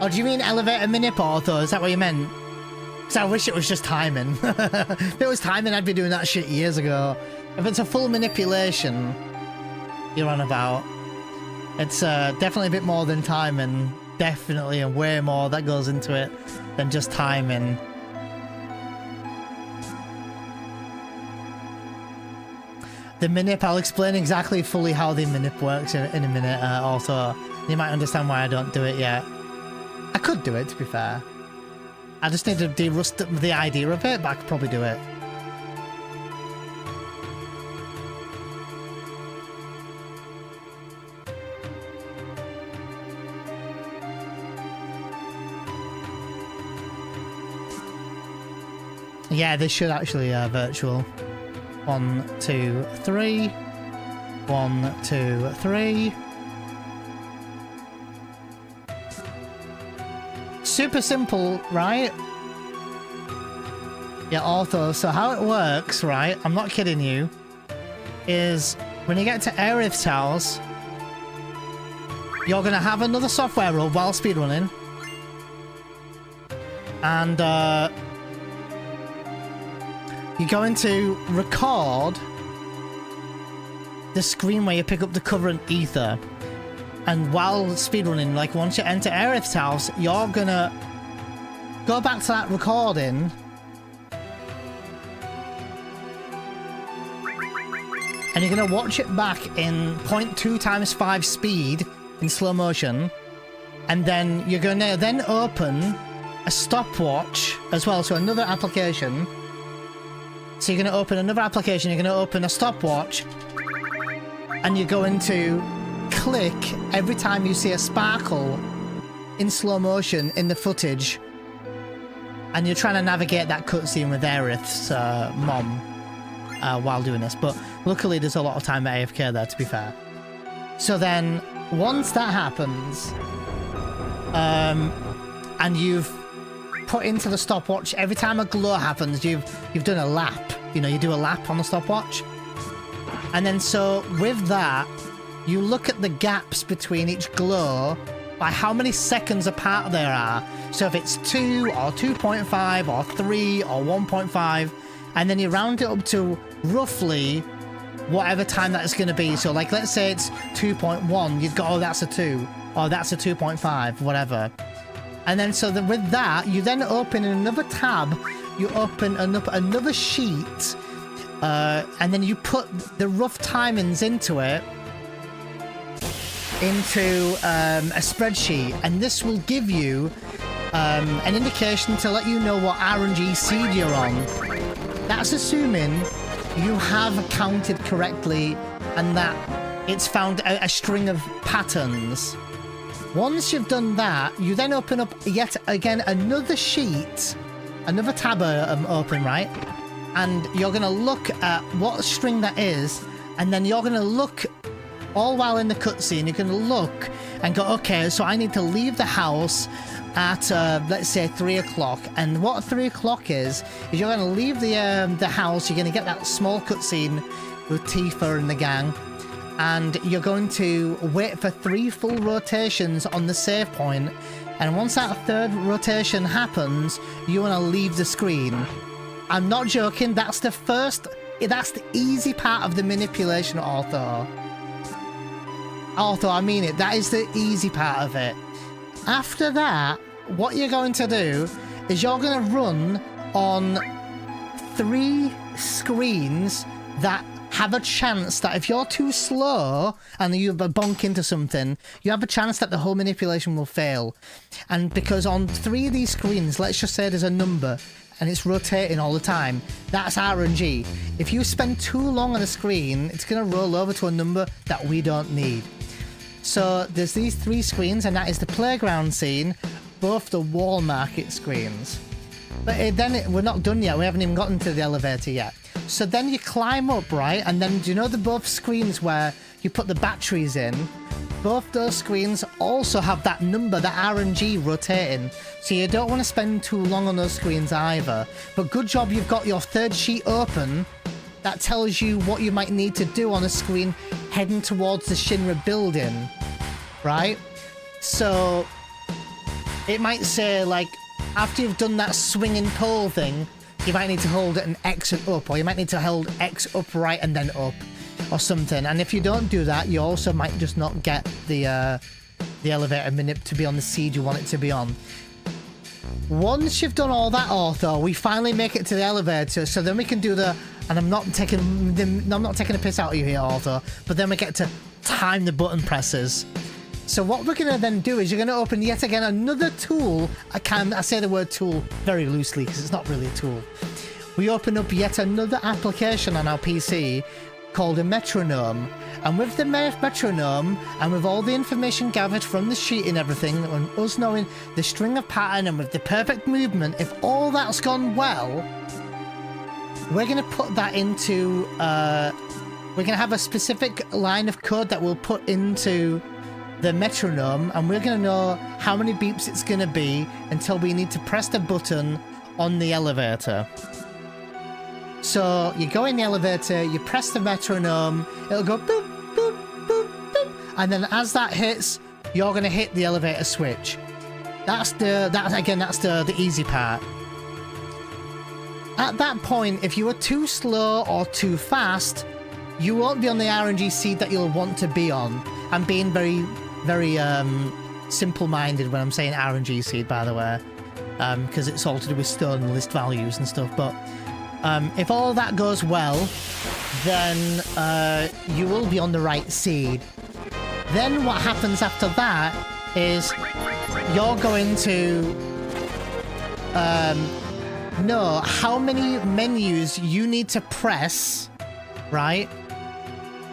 Oh, do you mean elevator minip auto? Is that what you meant? Because I wish it was just timing. If it was timing, I'd be doing that shit years ago. If it's a full manipulation you're on about, it's definitely a bit more than timing. Definitely, and way more that goes into it than just timing. The minip, I'll explain exactly fully how the minip works in a minute. Also, you might understand why I don't do it yet. I could do it, to be fair. I just need to de-rust the idea of it, but I could probably do it. Yeah, this should actually virtual. 1, 2, 3. 1, 2, 3. Super simple, right? Yeah, auto. So how it works, right? I'm not kidding you. Is when you get to Aerith's house, you're gonna have another software run while speedrunning, and you're going to record the screen where you pick up the current ether. And while speedrunning, like once you enter Aerith's house, you're gonna go back to that recording and you're gonna watch it back in 0.2 times 5 speed in slow motion, and then you're gonna then open a stopwatch as well, so another application. So you're gonna open another application, you're gonna open a stopwatch, and you're going to click every time you see a sparkle in slow motion in the footage, and you're trying to navigate that cutscene with Aerith's mom. while doing this, but luckily there's a lot of time at AFK there, to be fair. So then, once that happens, and you've put into the stopwatch, every time a glow happens, you've done a lap. You know, you do a lap on the stopwatch. And then so with that, you look at the gaps between each glow by how many seconds apart there are. So if it's 2 or 2.5 or 3 or 1.5, and then you round it up to roughly whatever time that's going to be. So like, let's say it's 2.1, you've got, oh, that's a 2, or that's a 2.5, whatever. And then so with that, you then open another tab, you open another sheet, and then you put the rough timings into it, into a spreadsheet, and this will give you an indication to let you know what RNG seed you're on. That's assuming you have counted correctly and that it's found a string of patterns. Once you've done that, you then open up yet again another sheet, another tab open, right? And you're going to look at what string that is, and then you're going to look, all while in the cutscene, you're going to look and go, okay, so I need to leave the house at, let's say, 3 o'clock. And what 3 o'clock is you're going to leave the house, you're going to get that small cutscene with Tifa and the gang, and you're going to wait for 3 full rotations on the save point, and once that 3rd rotation happens, you want to leave the screen. I'm not joking, that's the easy part of the manipulation, Arthur. I mean it, that is the easy part of it. After that, what you're going to do is you're going to run on 3 screens that have a chance that if you're too slow and you bonk into something, you have a chance that the whole manipulation will fail. And because on 3 of these screens, let's just say there's a number and it's rotating all the time, that's RNG. If you spend too long on a screen, it's going to roll over to a number that we don't need. So there's these 3 screens, and that is the playground scene, both the wall market screens. But we're not done yet, we haven't even gotten to the elevator yet. So then you climb up, right? And then, do you know the both screens where you put the batteries in? Both those screens also have that number, that RNG rotating. So you don't want to spend too long on those screens either. But good job you've got your 3rd sheet open. That tells you what you might need to do on a screen heading towards the Shinra building, right? So it might say, like, after you've done that swinging pole thing, you might need to hold an X and up, or you might need to hold X upright and then up, or something. And if you don't do that, you also might just not get the elevator minute to be on the seed you want it to be on. Once you've done all that, Arthur, we finally make it to the elevator, so then we can do the... And I'm not taking a piss out of you here, Arthur, but then we get to time the button presses. So what we're going to then do is you're going to open yet again another tool. I say the word tool very loosely because it's not really a tool. We open up yet another application on our PC called a metronome. And with the metronome, and with all the information gathered from the sheet and everything, and us knowing the string of pattern and with the perfect movement, if all that's gone well, we're going to put that into... we're going to have a specific line of code that we'll put into the metronome, and we're going to know how many beeps it's going to be until we need to press the button on the elevator. So you go in the elevator, you press the metronome, it'll go boop, boop, boop, boop, and then as that hits, you're going to hit the elevator switch. That's the easy part. At that point, if you are too slow or too fast, you won't be on the RNG seed that you'll want to be on. I'm being very, very simple-minded when I'm saying RNG seed, by the way, because it's all to do with stone and list values and stuff. But if all that goes well, then you will be on the right seed. Then what happens after that is you're going to know how many menus you need to press, right?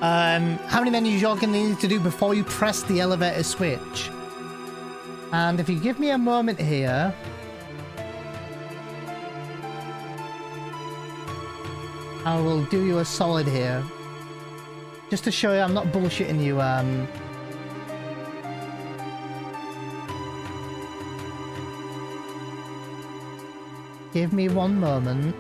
How many menus you're going to need to do before you press the elevator switch. And if you give me a moment here... I will do you a solid here. Just to show you I'm not bullshitting you, give me one moment.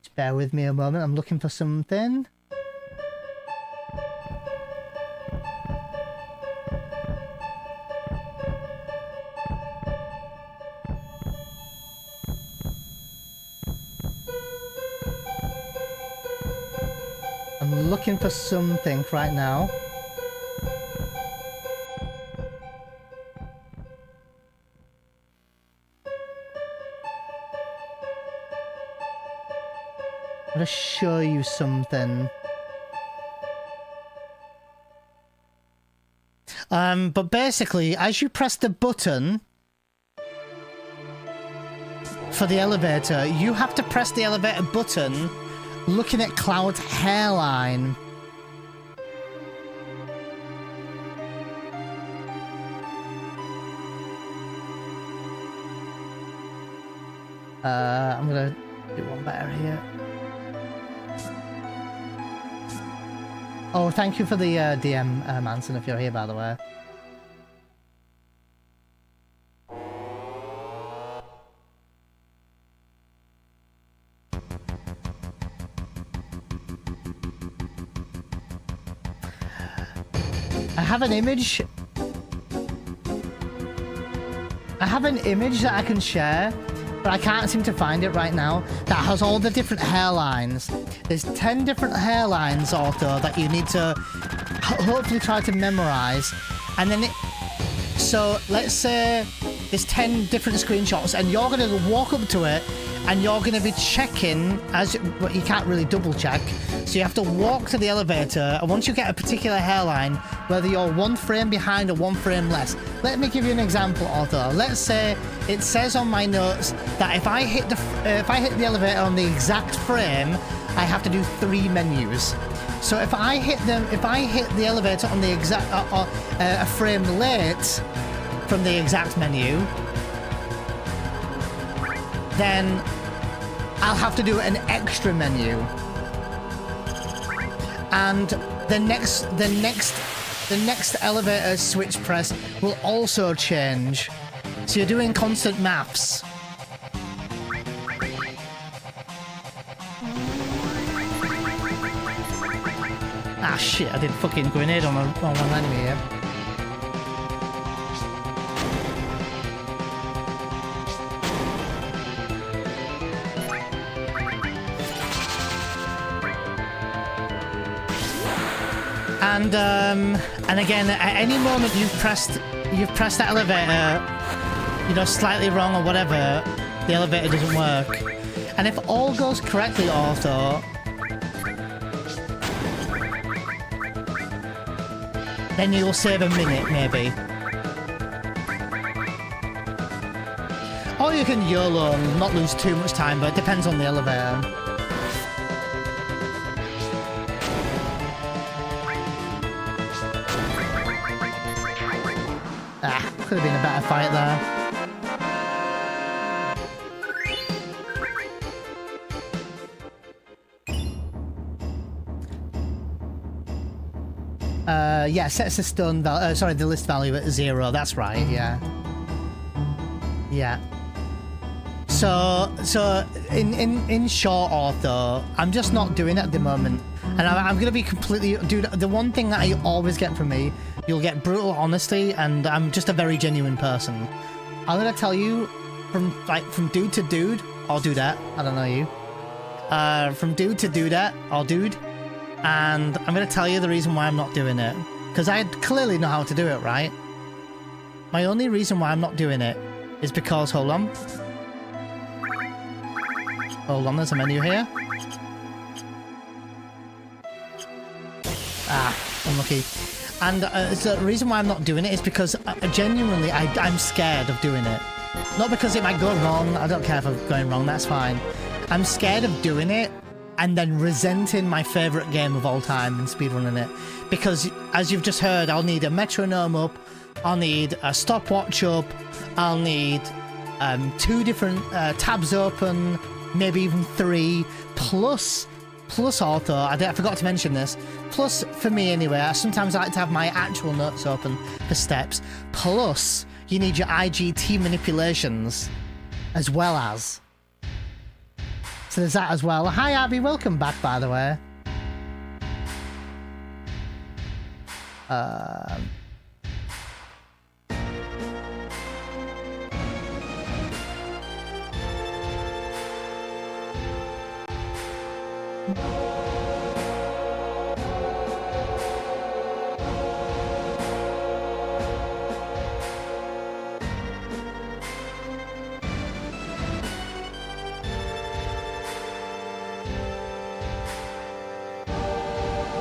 Just bear with me a moment. I'm looking for something. I'm looking for something right now. I'm gonna show you something. But basically, as you press the button for the elevator, you have to press the elevator button looking at Cloud's hairline. I'm gonna do one better here. Oh, thank you for the DM, Manson, if you're here, by the way. I have an image. I have an image that I can share, but I can't seem to find it right now, that has all the different hairlines. There's 10 different hairlines, Otto, that you need to hopefully try to memorize. And then so let's say there's 10 different screenshots, and you're going to walk up to it, and you're going to be checking, but you can't really double check. So you have to walk to the elevator, and once you get a particular hairline, whether you're one frame behind or one frame less. Let me give you an example, Otto. Let's say it says on my notes that if I hit the elevator on the exact frame, I have to do 3 menus. So if I hit the elevator on the exact a frame late from the exact menu, then I'll have to do an extra menu. And the next elevator switch press will also change. So you're doing constant maths. Ah shit, I did fucking grenade on one enemy here. And again, at any moment you've pressed that elevator, you know, slightly wrong or whatever, the elevator doesn't work. And if all goes correctly, Auto, then you'll save a minute, maybe. Or you can YOLO and not lose too much time, but it depends on the elevator. Could have been a better fight there. Yeah, sets the stun value. Sorry, the list value at 0. That's right. Yeah. Yeah. So in short, Ortho, I'm just not doing it at the moment, and I'm gonna be completely, dude. The one thing that you always get from me, you'll get brutal honesty, and I'm just a very genuine person. I'm gonna tell you from dude to dude, or dudette, I don't know you. From dude to dudette, or dude, and I'm gonna tell you the reason why I'm not doing it, because I clearly know how to do it, right? My only reason why I'm not doing it is because, hold on, there's a menu here. Ah, unlucky. And so the reason why I'm not doing it is because genuinely I'm scared of doing it. Not because it might go wrong. I don't care if I'm going wrong. That's fine. I'm scared of doing it and then resenting my favourite game of all time and speedrunning it. Because, as you've just heard, I'll need a metronome up, I'll need a stopwatch up, I'll need 2 different tabs open, maybe even 3, plus author. I forgot to mention this. Plus, for me anyway, sometimes I like to have my actual notes open for steps. Plus, you need your IGT manipulations as well as. So there's that as well. Hi Abby, welcome back by the way.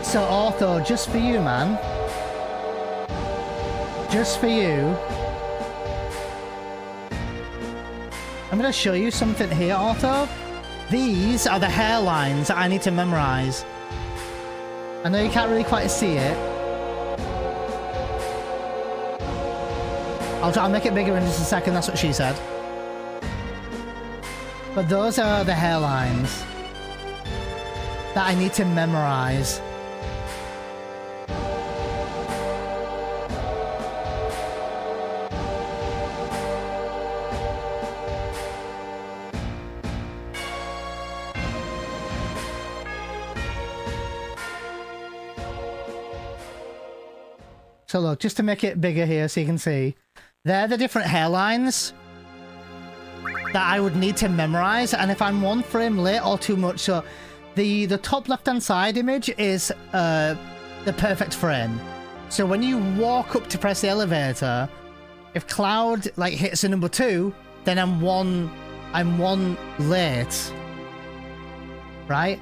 So Ortho, just for you, man. Just for you. I'm gonna show you something here, Ortho. These are the hairlines that I need to memorize. I know you can't really quite see it. I'll make it bigger in just a second, that's what she said. But those are the hairlines that I need to memorize. So look, just to make it bigger here so you can see, they're the different hairlines that I would need to memorize, and if I'm 1 frame late or too much, so the top left hand side image is the perfect frame. So when you walk up to press the elevator, if Cloud like hits a number 2, then I'm one late, right?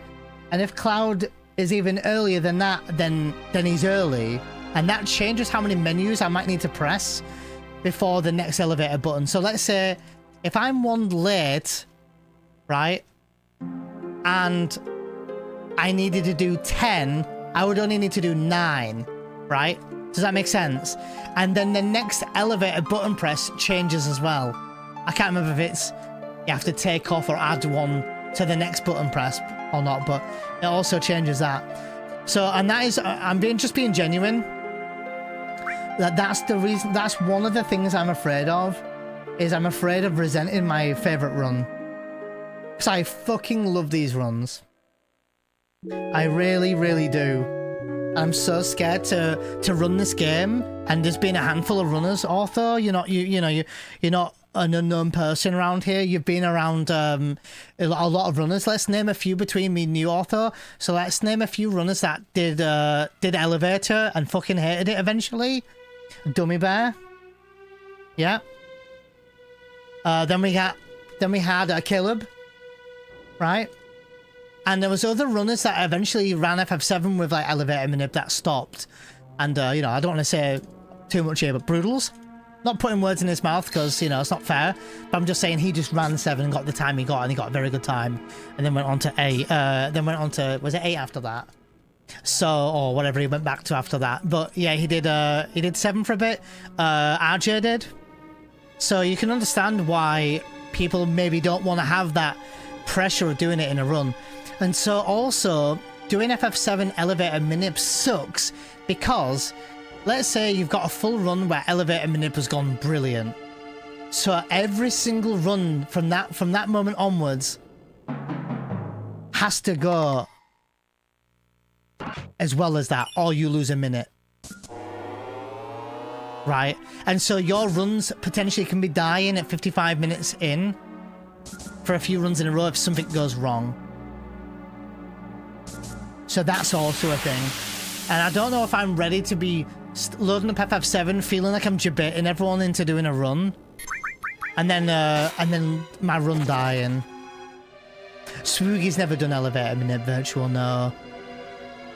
And if Cloud is even earlier than that, then he's early. And that changes how many menus I might need to press before the next elevator button. So let's say if I'm 1 late, right, and I needed to do 10, I would only need to do 9, right? Does that make sense? And then the next elevator button press changes as well. I can't remember if it's you have to take off or add 1 to the next button press or not, but it also changes that. So, and that is, I'm just being genuine. That's the reason, that's one of the things I'm afraid of, is I'm afraid of resenting my favorite run. Because I fucking love these runs. I really, really do. I'm so scared to run this game, and there's been a handful of runners. Arthur, you're not an unknown person around here. You've been around a lot of runners. Let's name a few between me and you, Arthur. So let's name a few runners that did elevator and fucking hated it eventually. Dummy Bear. Yeah. Then we had Caleb, right? And there was other runners that eventually ran FF7 with like elevator manip that stopped. And I don't want to say too much here, but Brutals. Not putting words in his mouth because, it's not fair. But I'm just saying he just ran 7 and got the time he got, and he got a very good time. And then went on to 8. Then went on to, was it 8 after that? So, or whatever he went back to after that. But yeah, he did 7 for a bit. RJ did. So you can understand why people maybe don't want to have that pressure of doing it in a run. And so also, doing FF7 elevator manip sucks because, let's say you've got a full run where elevator manip has gone brilliant. So every single run from that moment onwards has to go as well as that, or you lose a minute. Right? And so your runs potentially can be dying at 55 minutes in for a few runs in a row if something goes wrong. So that's also a thing. And I don't know if I'm ready to be loading up FF7 feeling like I'm debating everyone into doing a run. And then my run dying. Swoogy's never done elevator minute virtual, no.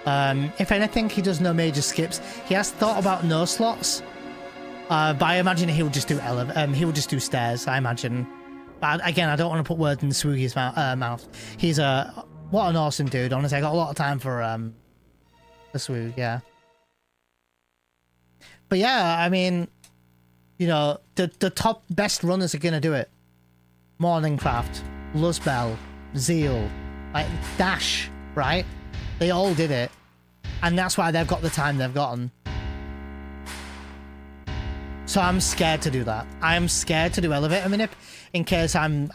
If anything, he does no major skips. He has thought about no slots. But I imagine he would just do he would just do stairs, I imagine. But again, I don't want to put words in Swoogy's mouth. He's what an awesome dude. Honestly, I got a lot of time for Swoog, yeah. But yeah, I mean, you know, the top best runners are gonna do it. Morningcraft, Luzbel, Zeal, like Dash, right? They all did it, and that's why they've got the time they've gotten. So I'm scared to do that. I am scared to do elevator manip in case in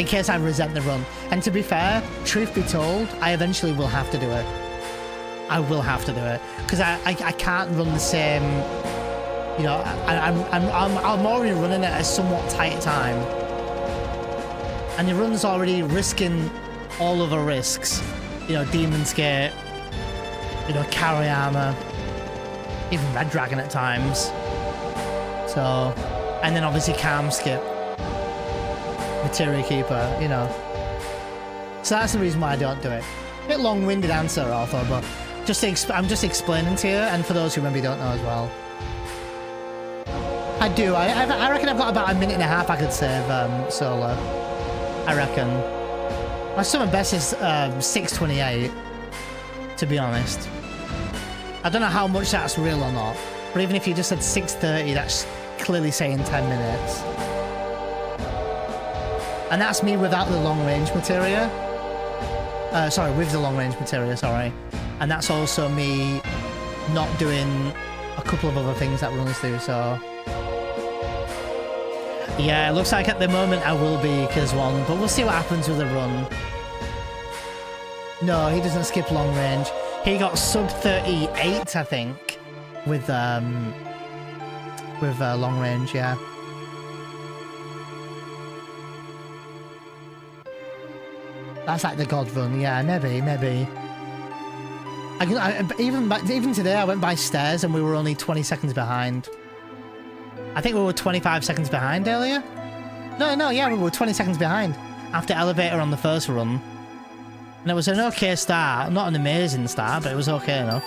case I resent the run. And to be fair, truth be told, I eventually will have to do it. I will have to do it because I can't run the same. You know, I'm already running at a somewhat tight time, and the run's already risking all of the risks. You know, Demon's Gate. You know, carry armor. Even Red Dragon at times. So, and then obviously Calm Skip. Materia Keeper, you know. So that's the reason why I don't do it. A bit long-winded answer, Arthur, but I'm just explaining to you, and for those who maybe don't know as well. I do. I reckon I've got about a minute and a half I could save solo. I reckon. My summon best is 6:28, to be honest. I don't know how much that's real or not, but even if you just said 6:30, that's clearly saying 10 minutes. And that's me without the long range materia. Sorry, with the long range materia, sorry. And that's also me not doing a couple of other things that runners do, so. Yeah, it looks like at the moment I will be Kizwan, but we'll see what happens with the run. No, he doesn't skip long range. He got sub 38, I think, with long range, yeah. That's like the God run, yeah, maybe. Even today, I went by stairs and we were only 20 seconds behind. I think we were 25 seconds behind earlier. No, yeah, we were 20 seconds behind after elevator on the first run. And it was an okay start, not an amazing start, but it was okay enough.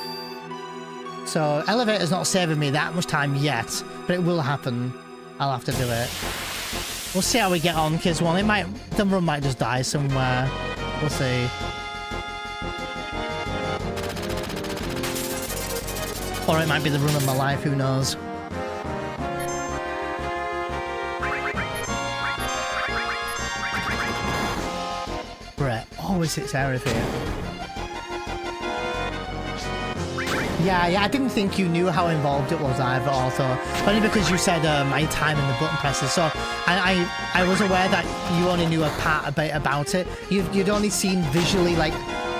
So elevator's not saving me that much time yet, but it will happen. I'll have to do it. We'll see how we get on, because the run might just die somewhere. We'll see. Or it might be the run of my life, who knows. Brett, always hits area for you. Yeah, I didn't think you knew how involved it was either, also. Only because you said my time in the button presses. So I was aware that you only knew a bit about it. You'd only seen visually like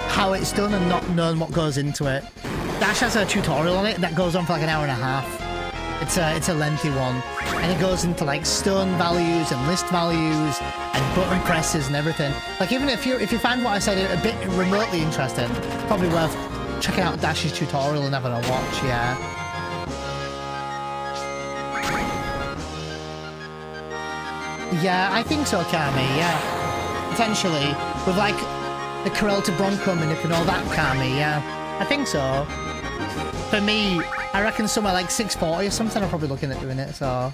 how it's done and not known what goes into it. Dash has a tutorial on it that goes on for like an hour and a half. It's a lengthy one, and it goes into like stun values and list values and button presses and everything. Like even if you find what I said a bit remotely interesting, probably worth checking out Dash's tutorial and having a watch. Yeah. Yeah, I think so, Kami. Yeah, potentially with like the Corel to Bronco manip and all that, Kami. Yeah, I think so. For me, I reckon somewhere like 640 or something. I'm probably looking at doing it, so.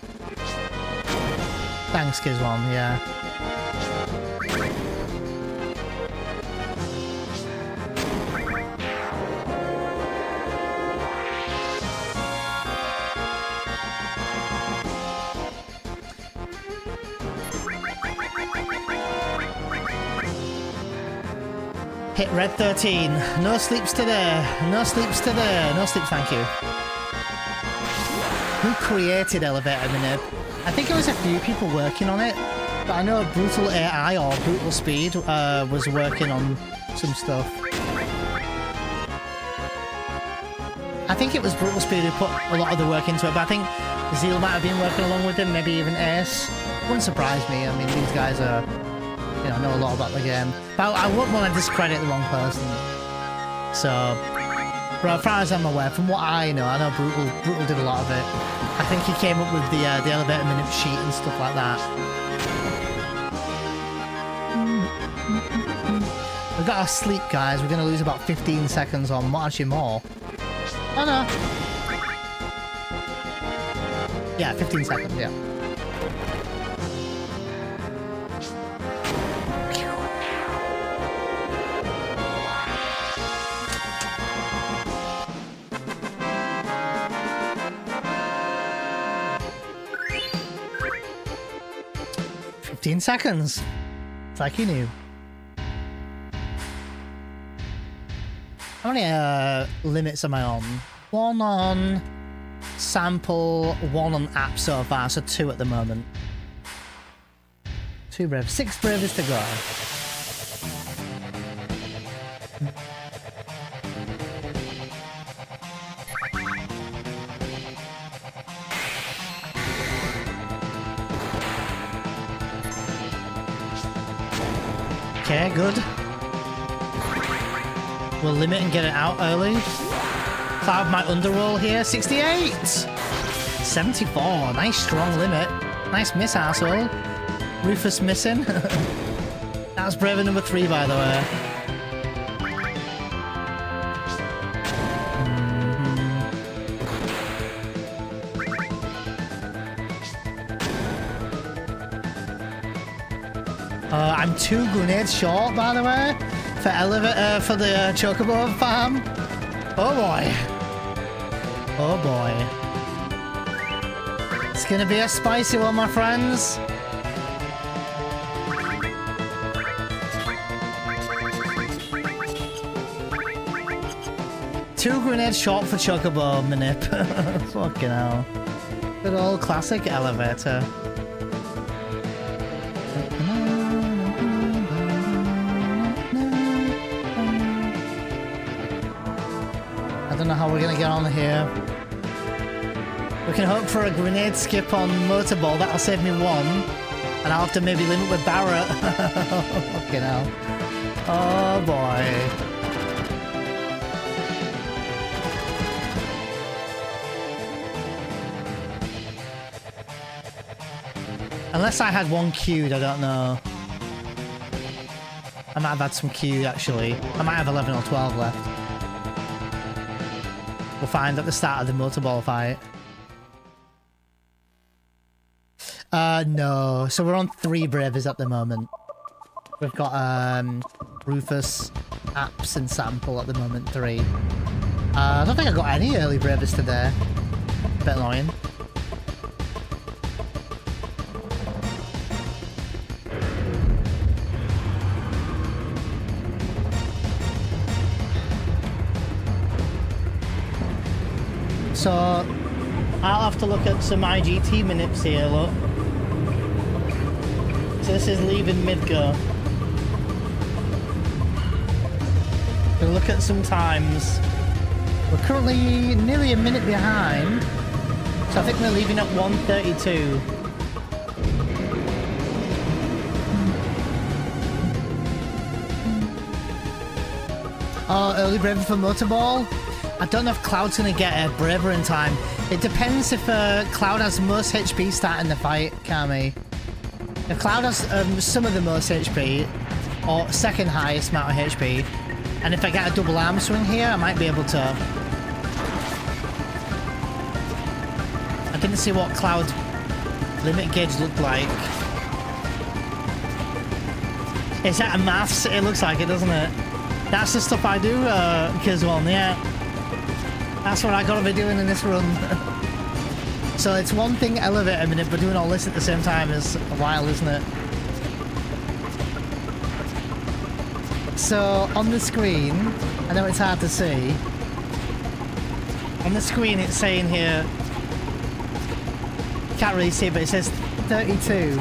Thanks, Kizwan, yeah. Hit red 13. No sleeps today. No sleeps today. No sleeps, thank you. Who created Elevator Manip? I think it was a few people working on it, but I know Brutal AI or Brutal Speed was working on some stuff. I think it was Brutal Speed who put a lot of the work into it, but I think Zeal might have been working along with him, maybe even Ace. Wouldn't surprise me. I mean, these guys are, you know a lot about the game. But I wouldn't want to discredit the wrong person. So, but as far as I'm aware, from what I know Brutal did a lot of it. I think he came up with the Elevator Manip sheet and stuff like that. We've got to sleep, guys. We're going to lose about 15 seconds on, actually more. Oh no. Yeah, 15 seconds, yeah. Seconds. It's like you knew. How many limits am I on? 1 on sample, 1 on app so far, so 2 at the moment. 2 brave, 6 braves to go. Okay, good. We'll limit and get it out early. Cloud my underroll here. 68! 74. Nice strong limit. Nice miss, arsehole. Rufus missing. That's braver number 3, by the way. I'm 2 grenades short, by the way, for the chocobo farm. Oh boy. Oh boy. It's gonna be a spicy one, my friends. Two grenades short for chocobo manip. Fucking hell. Good old classic elevator. I don't know how we're gonna get on here. We can hope for a grenade skip on motorball. That'll save me 1. And I'll have to maybe limit with Barrett. Fucking hell. Oh boy. Unless I had 1 queued, I don't know. I might have had some queued, actually. I might have 11 or 12 left. We'll find at the start of the motorball fight. No. So we're on 3 Bravers at the moment. We've got Rufus, Apps, and Sample at the moment, 3. I don't think I got any early Bravers today. A bit annoying. So, I'll have to look at some IGT manips here, look. So this is leaving mid-go. We'll look at some times. We're currently nearly a minute behind. So I think we're leaving at 1:32. Oh, early braver for motorball? I don't know if Cloud's going to get a braver in time. It depends if Cloud has most HP starting the fight, Kami. If Cloud has some of the most HP, or second highest amount of HP, and if I get a double arm swing here, I might be able to... I didn't see what Cloud limit gauge looked like. Is that a maths? It looks like it, doesn't it? That's the stuff I do, Kizwan, yeah. That's what I gotta be doing in this run. So it's one thing elevator minute, but doing all this at the same time is a while, isn't it? So on the screen, I know it's hard to see. On the screen it's saying here, can't really see it, but it says 32.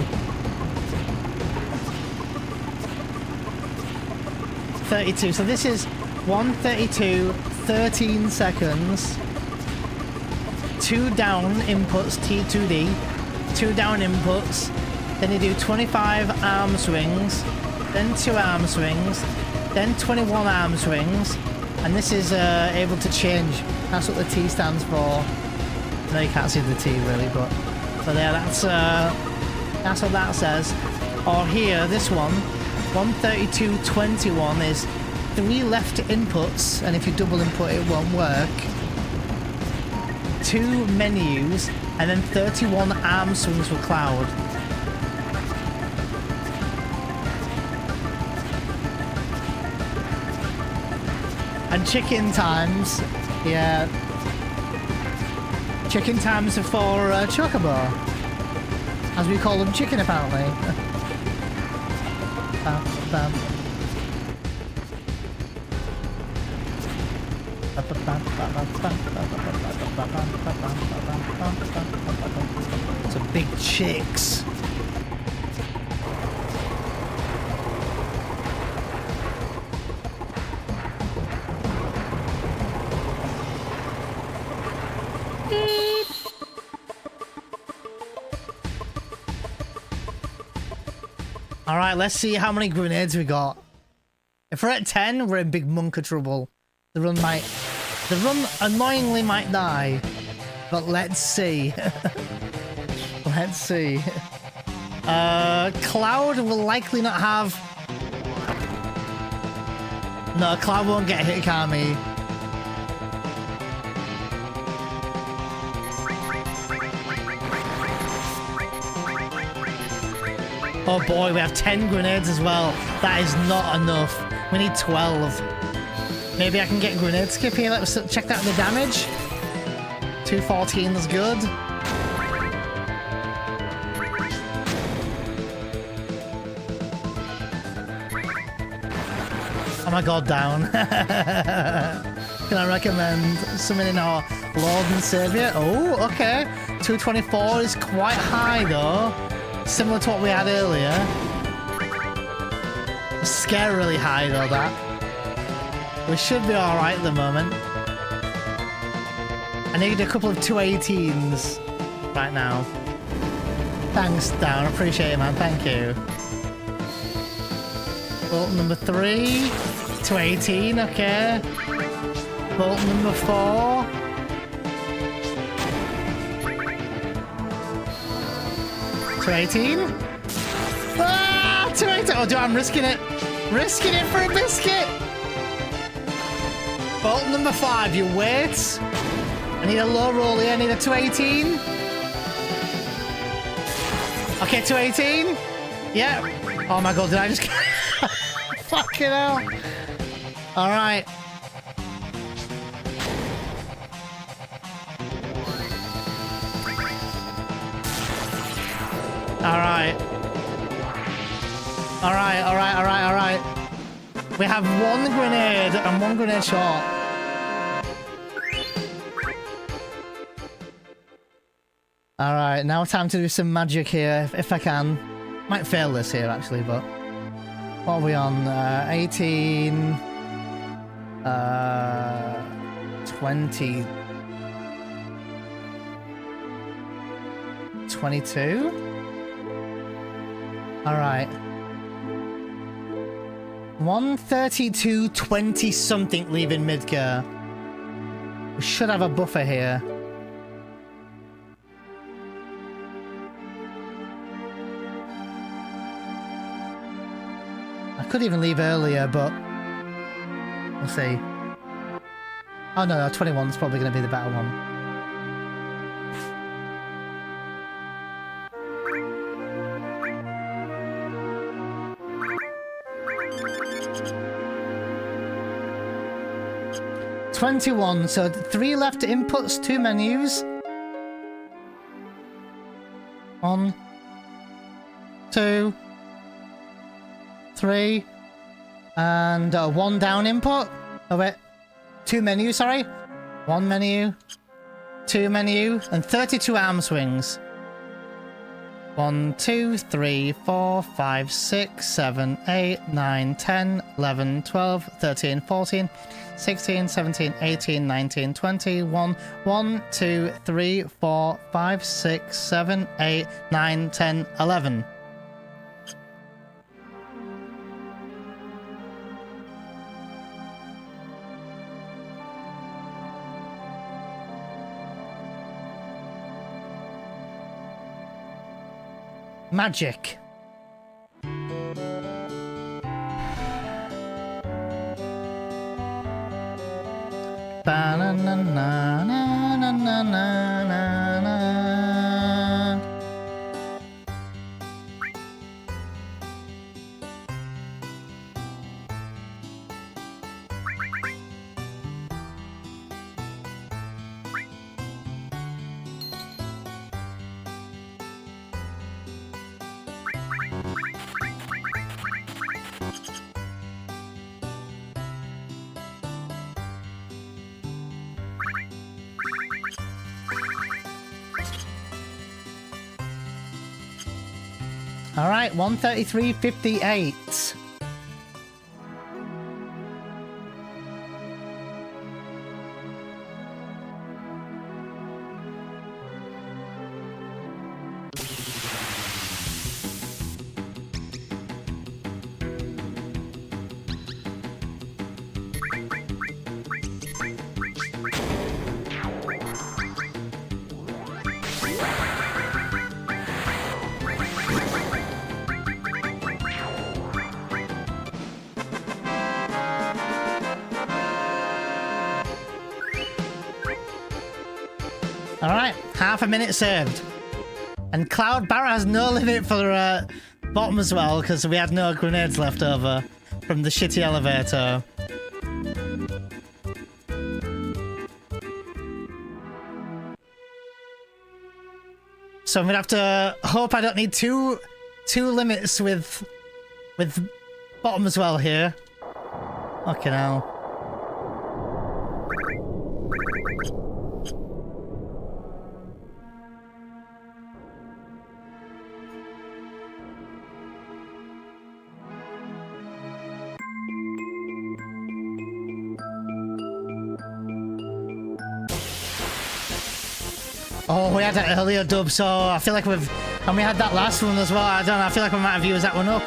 32, so this is 1:32, 13 seconds, 2 down inputs, T2D, 2 down inputs, then you do 25 arm swings, then 2 arm swings, then 21 arm swings, and this is able to change. That's what the T stands for. No, you can't see the T really, but there, that's what that says. Or here, this one, 1:32.21 is 3 left inputs, and if you double input it won't work. 2 menus, And then 31 arm swings for Cloud. And chicken times, yeah. Chicken times for Chocobo. As we call them, chicken apparently. Bam, bam. Some big chicks. All right, let's see how many grenades we got. If we're at 10, we're in big monk of trouble. The run annoyingly might die, but let's see. Let's see. Cloud will likely not have. No, Cloud won't get hit, Kami. Oh boy, we have 10 grenades as well. That is not enough. We need 12. Maybe I can get grenade skip here. Let's check out the damage. 214 is good. Oh my god, down. Can I recommend summoning our Lord and Savior? Oh, okay. 224 is quite high though. Similar to what we had earlier. Scarily high though, that. We should be alright at the moment. I need a couple of 218s right now. Thanks, Down. Appreciate it, man. Thank you. Bolt number 3. 218, okay. Bolt number 4. 218? Ah! 218! Oh, dude, I'm risking it. Risking it for a biscuit! Bolt number 5, you wait. I need a low roll here. I need a 218. Okay, 218. Yeah. Oh my god, did I just... Fucking hell. Alright. Alright. Alright. We have 1 grenade and 1 grenade shot. Alright, now time to do some magic here, if I can. Might fail this here, actually, but... What are we on? 18... 20... 22? Alright. 132, 20 something leaving mid-gear. We should have a buffer here. I could even leave earlier, but we'll see. Oh no, 21 is probably going to be the better one. $21, so 3 left inputs, 2 menus. 1, 2, 3, and 1 down input. Oh wait, 2 menus, sorry. 1 menu, 2 menu, and 32 arm swings. 1, 2, 3, 4, 5, 6, 7, 8, 9, 10, 11, 12, 13, 14, 16, 17, 18, 19, 20, 1, 2, 3, 4, 5, 6, 7, 8, 9, 10, 11. Magic. Ba na na na na na na na na. All right, 133.58. All right, half a minute served. And Cloud Barra has no limit for bottom as well, because we had no grenades left over from the shitty elevator. So I'm gonna have to hope I don't need two limits with bottom as well here. Okay, now. Oh, we had that earlier dub, so I feel like we've... And we had that last one as well. I don't know, I feel like we might have used that one up.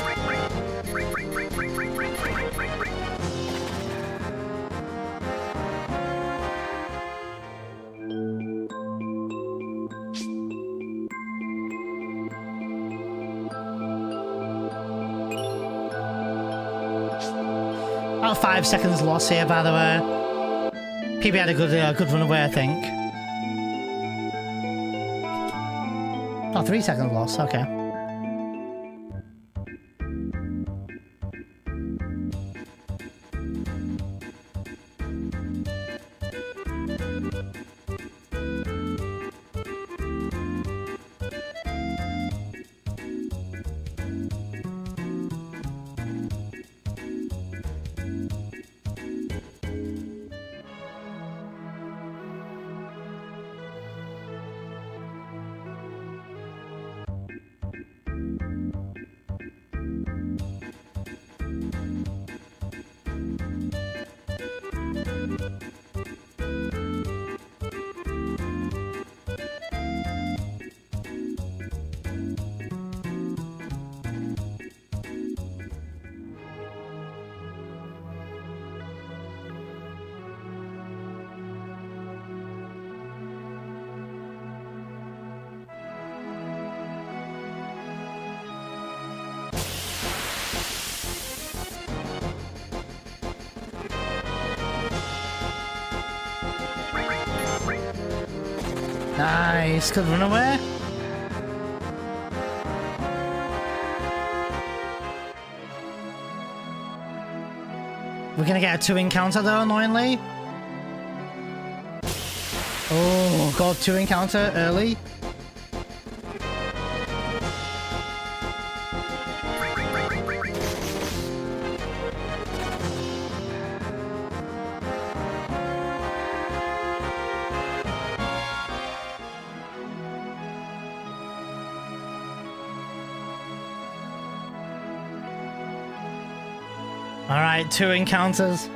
About 5 seconds loss here, by the way. PB had a good run away, I think. Oh, 3 seconds loss, okay. Nice, good run away. We're gonna get a 2 encounter though, annoyingly. Oh, god, 2 encounter early. Alright, 2 encounters.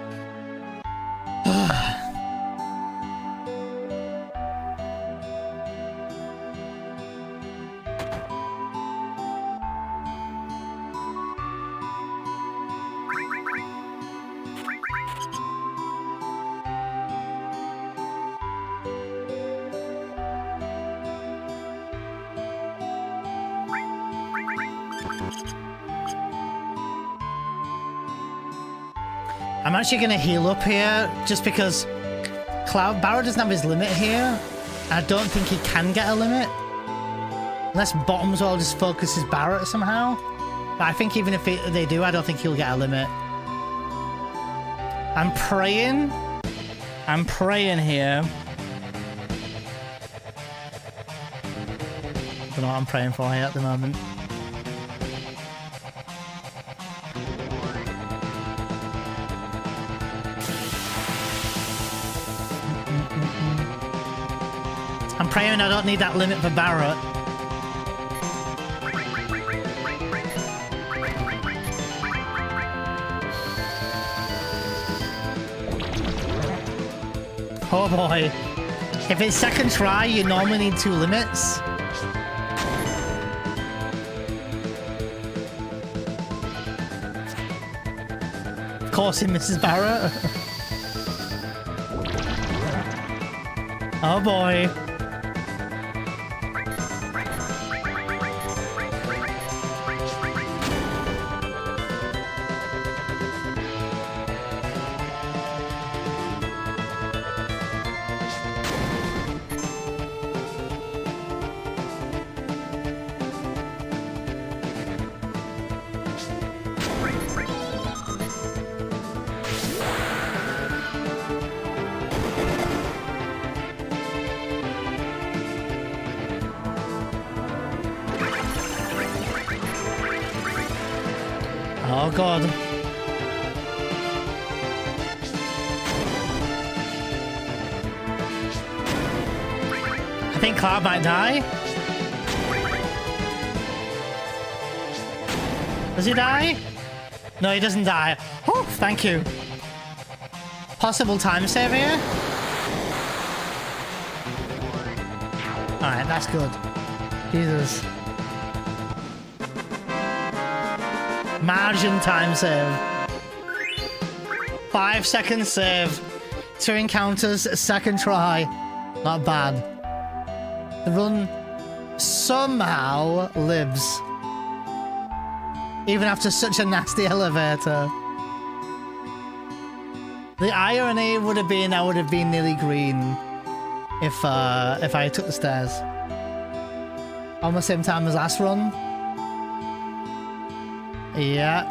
I'm actually going to heal up here, just because Cloud Barrow doesn't have his limit here. I don't think he can get a limit. Unless Bottoms will just focuses Barrett somehow. But I think even if they do, I don't think he'll get a limit. I'm praying here. I don't know what I'm praying for here at the moment. I'm praying I don't need that limit for Barrett. Oh boy. If it's second try, you normally need 2 limits. Of course he misses Barrett. Oh boy. Oh god. I think Cloud might die. Does he die? No, he doesn't die. Oh, thank you. Possible time save here? Alright, that's good. Jesus. Margin time save. 5 seconds save. 2 encounters, second try. Not bad. The run somehow lives. Even after such a nasty elevator. The irony would have been I would have been nearly green if I took the stairs. Almost same time as last run. Yeah.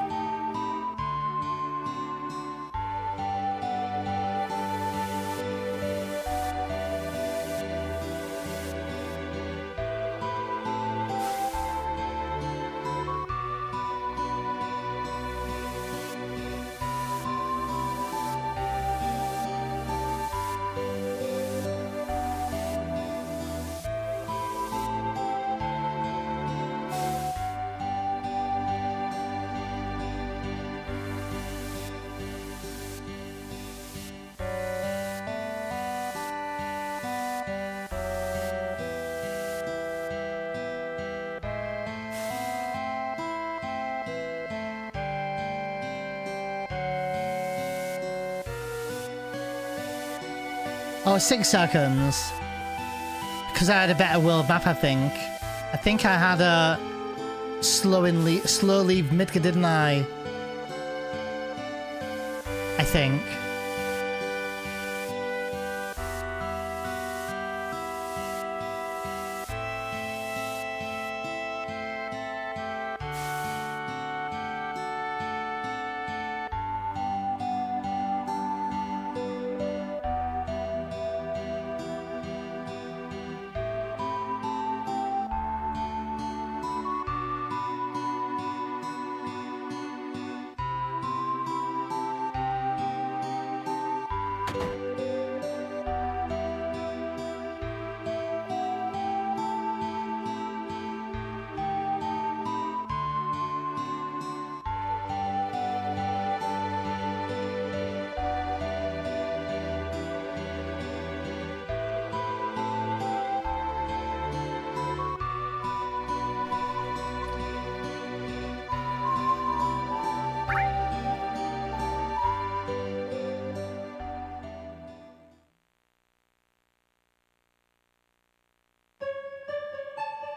Oh, 6 seconds. Because I had a better world map, I think. I think I had a slow leave Midgar, didn't I? I think.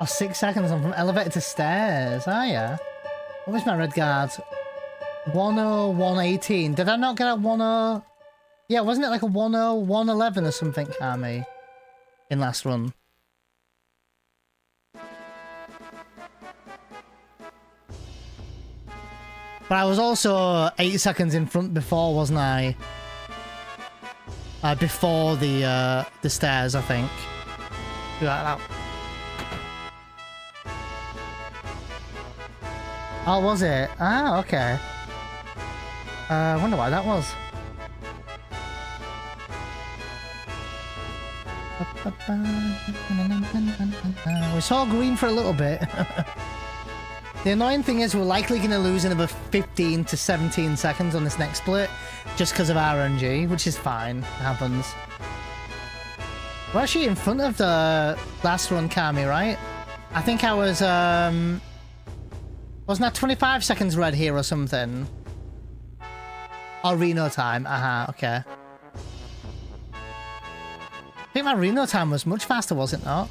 Oh, 6 seconds. I'm from elevator to stairs. Ah, yeah. What was my red guard? 10118. Did I not get a 10? Yeah, wasn't it like a 10111 or something, Kami? In last run. But I was also 8 seconds in front before, wasn't I? Before the stairs, I think. Do that. Oh, was it? Ah, okay. I wonder why that was. We saw green for a little bit. The annoying thing is we're likely going to lose another 15 to 17 seconds on this next split just because of RNG, which is fine. It happens. We're actually in front of the last one, Kami, right? I think I was, wasn't that 25 seconds red here or something? Oh, Reno time. Okay. I think my Reno time was much faster, was it not?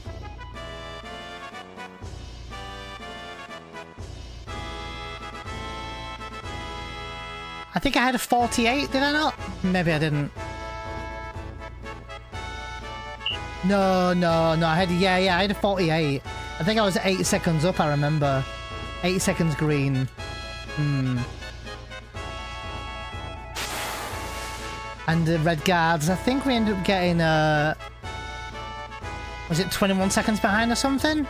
I think I had a 48, did I not? Maybe I didn't. No, I had, yeah, I had a 48. I think I was 8 seconds up, I remember. 8 seconds green. And the red guards, I think we ended up getting, was it 21 seconds behind or something?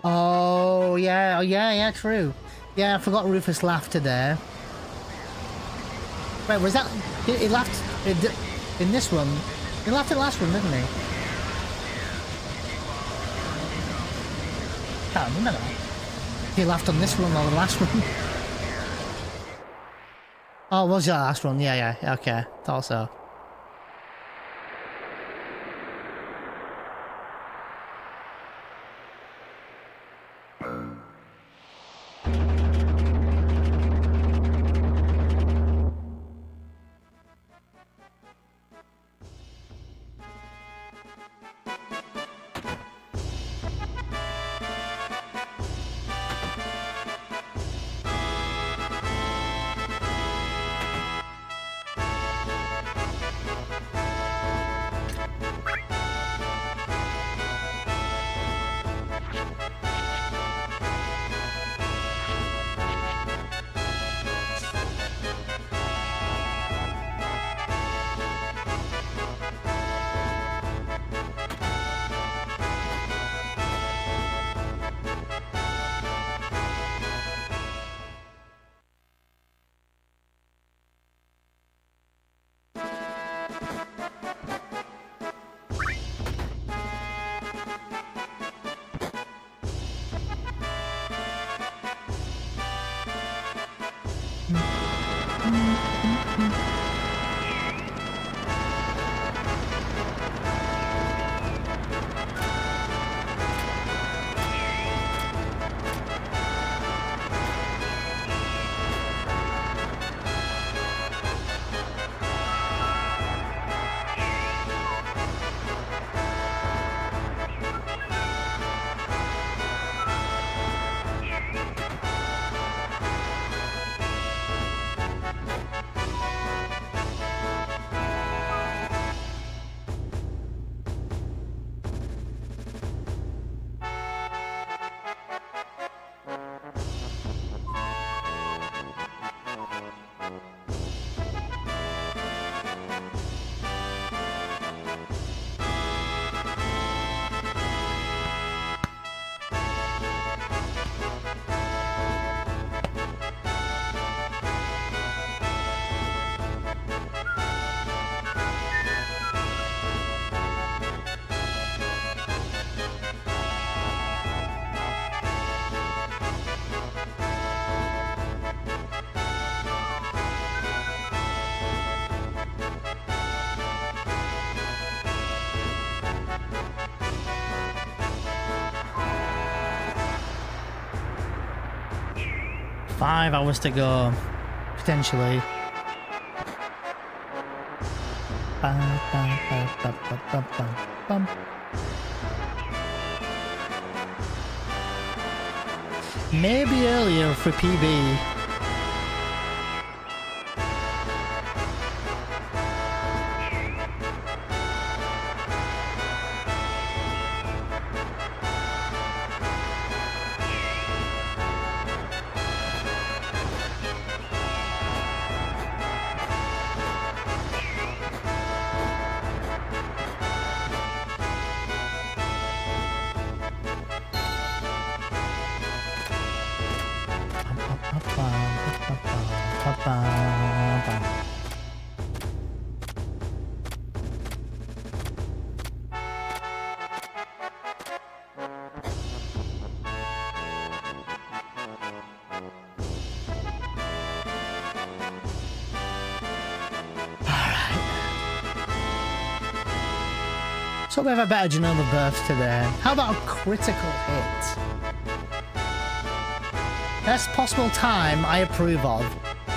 Oh, yeah, true. Yeah, I forgot Rufus laughed today. Wait, was that... He laughed in this one? He laughed at the last one, didn't he? Can't remember that. He laughed on this one or the last one. Oh, was it the last one? Yeah, okay. Thought so. Five hours to go, potentially. Maybe earlier for PB. hope we have a better Genova birth today. How about a critical hit? Best possible time I approve of.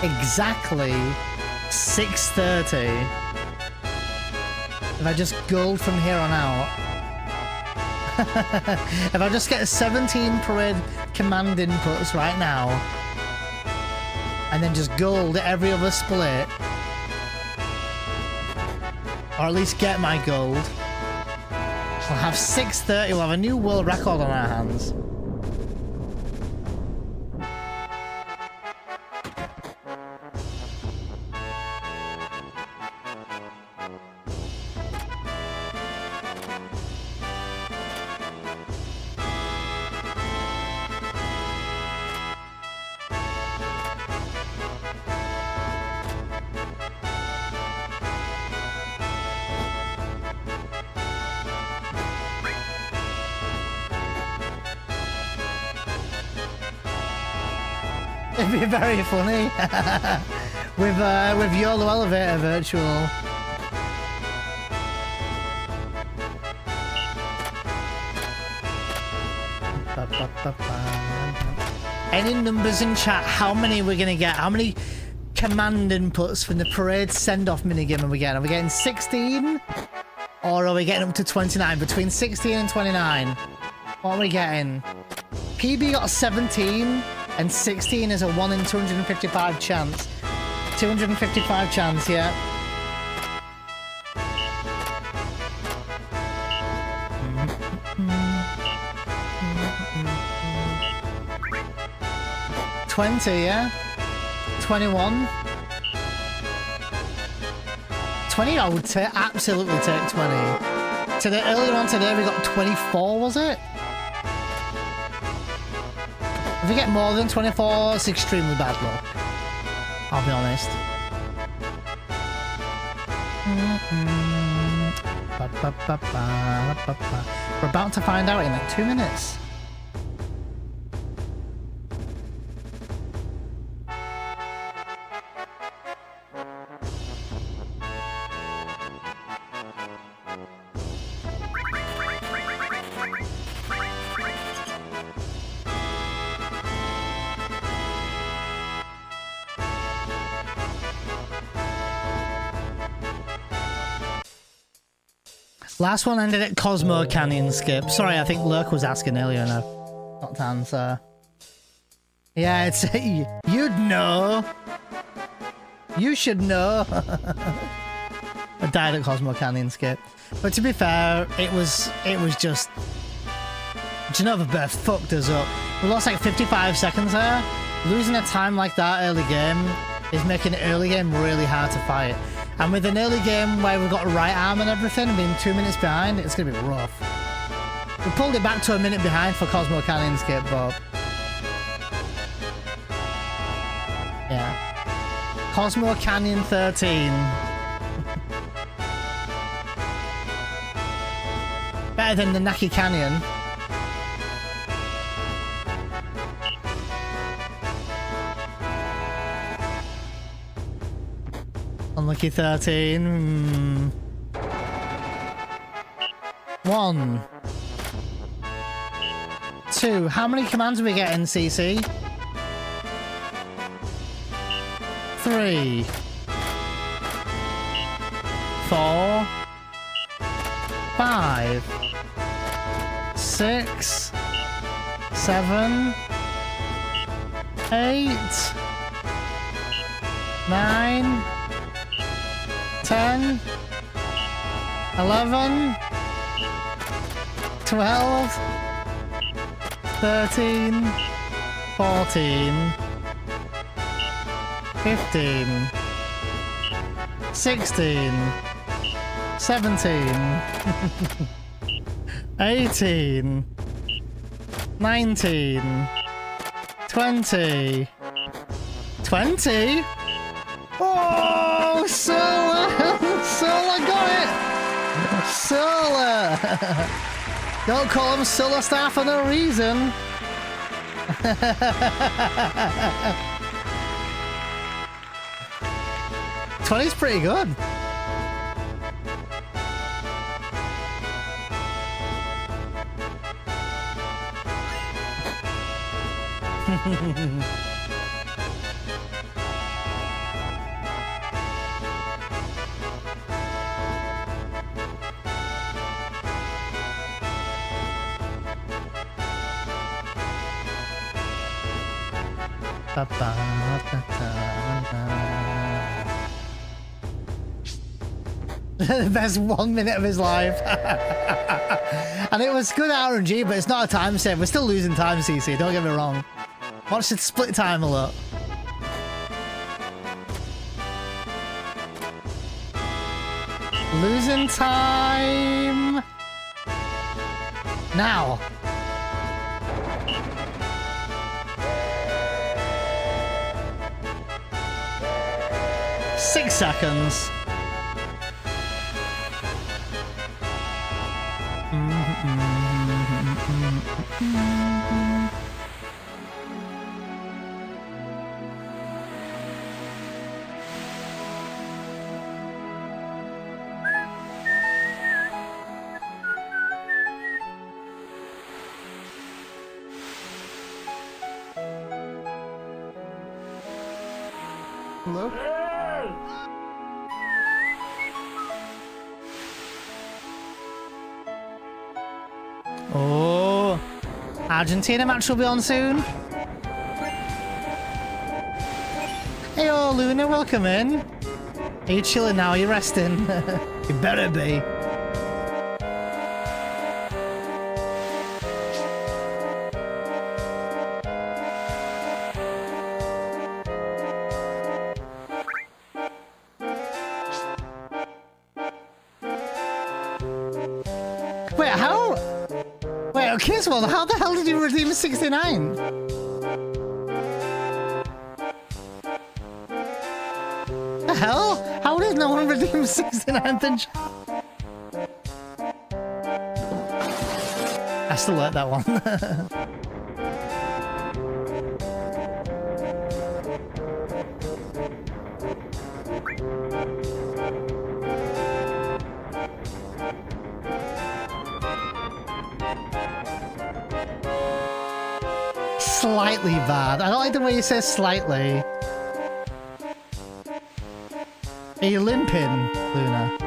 Exactly 6:30. If I just gold from here on out. If I just get 17 parade command inputs right now, and then just gold every other split, or at least get my gold, we'll have 6:30, we'll have a new world record on our hands. It'd be very funny with YOLO Elevator Virtual. Any numbers in chat? How many we're gonna get? How many command inputs from the parade send-off minigame are we getting? Are we getting 16? Or are we getting up to 29? Between 16 and 29. What are we getting? PB got 17. And 16 is a 1 in 255 chance. 255 chance, yeah. Yeah. 21. 20, I would absolutely take 20. Today, earlier on today, we got 24, was it? If we get more than 24, it's extremely bad luck. I'll be honest. We're about to find out in like 2 minutes. Last one ended at Cosmo Canyon Skip. Sorry, I think Lurk was asking earlier, no. Not to answer. Yeah, it's... You'd know. You should know. I died at Cosmo Canyon Skip. But to be fair, it was just... Genova Birth fucked us up. We lost like 55 seconds there. Losing a time like that early game is making the early game really hard to fight. And with an early game where we've got right arm and everything, and being 2 minutes behind, it's going to be rough. We pulled it back to a minute behind for Cosmo Canyon Skip, but... Yeah. Cosmo Canyon 13. Better than the Naki Canyon. Unlucky 13. 1. 2. How many commands are we getting, CC? 3. 4. 5. 6. 7. 8. 9. 10, 11, 12, 13, 14, 15, 16, 17, 18, 19, 20, 20? Oh, Solar! Solar got it! Solar! Don't call him Solar Star for no reason. 20's pretty good. The best 1 minute of his life. And it was good RNG, but it's not a time save. We're still losing time, CC, don't get me wrong. Watch it split time a lot. Losing time. Now. Six seconds. Hello? Oh, Argentina match will be on soon. Hey, Luna, welcome in. Are you chilling now? Are you resting? You better be. Wait, how? Wait, Kiswell, how the hell did you redeem 69? The hell? How did no one redeem 69th in chat? I still like that one. Slightly bad. I don't like the way you say slightly. Are you limping, Luna?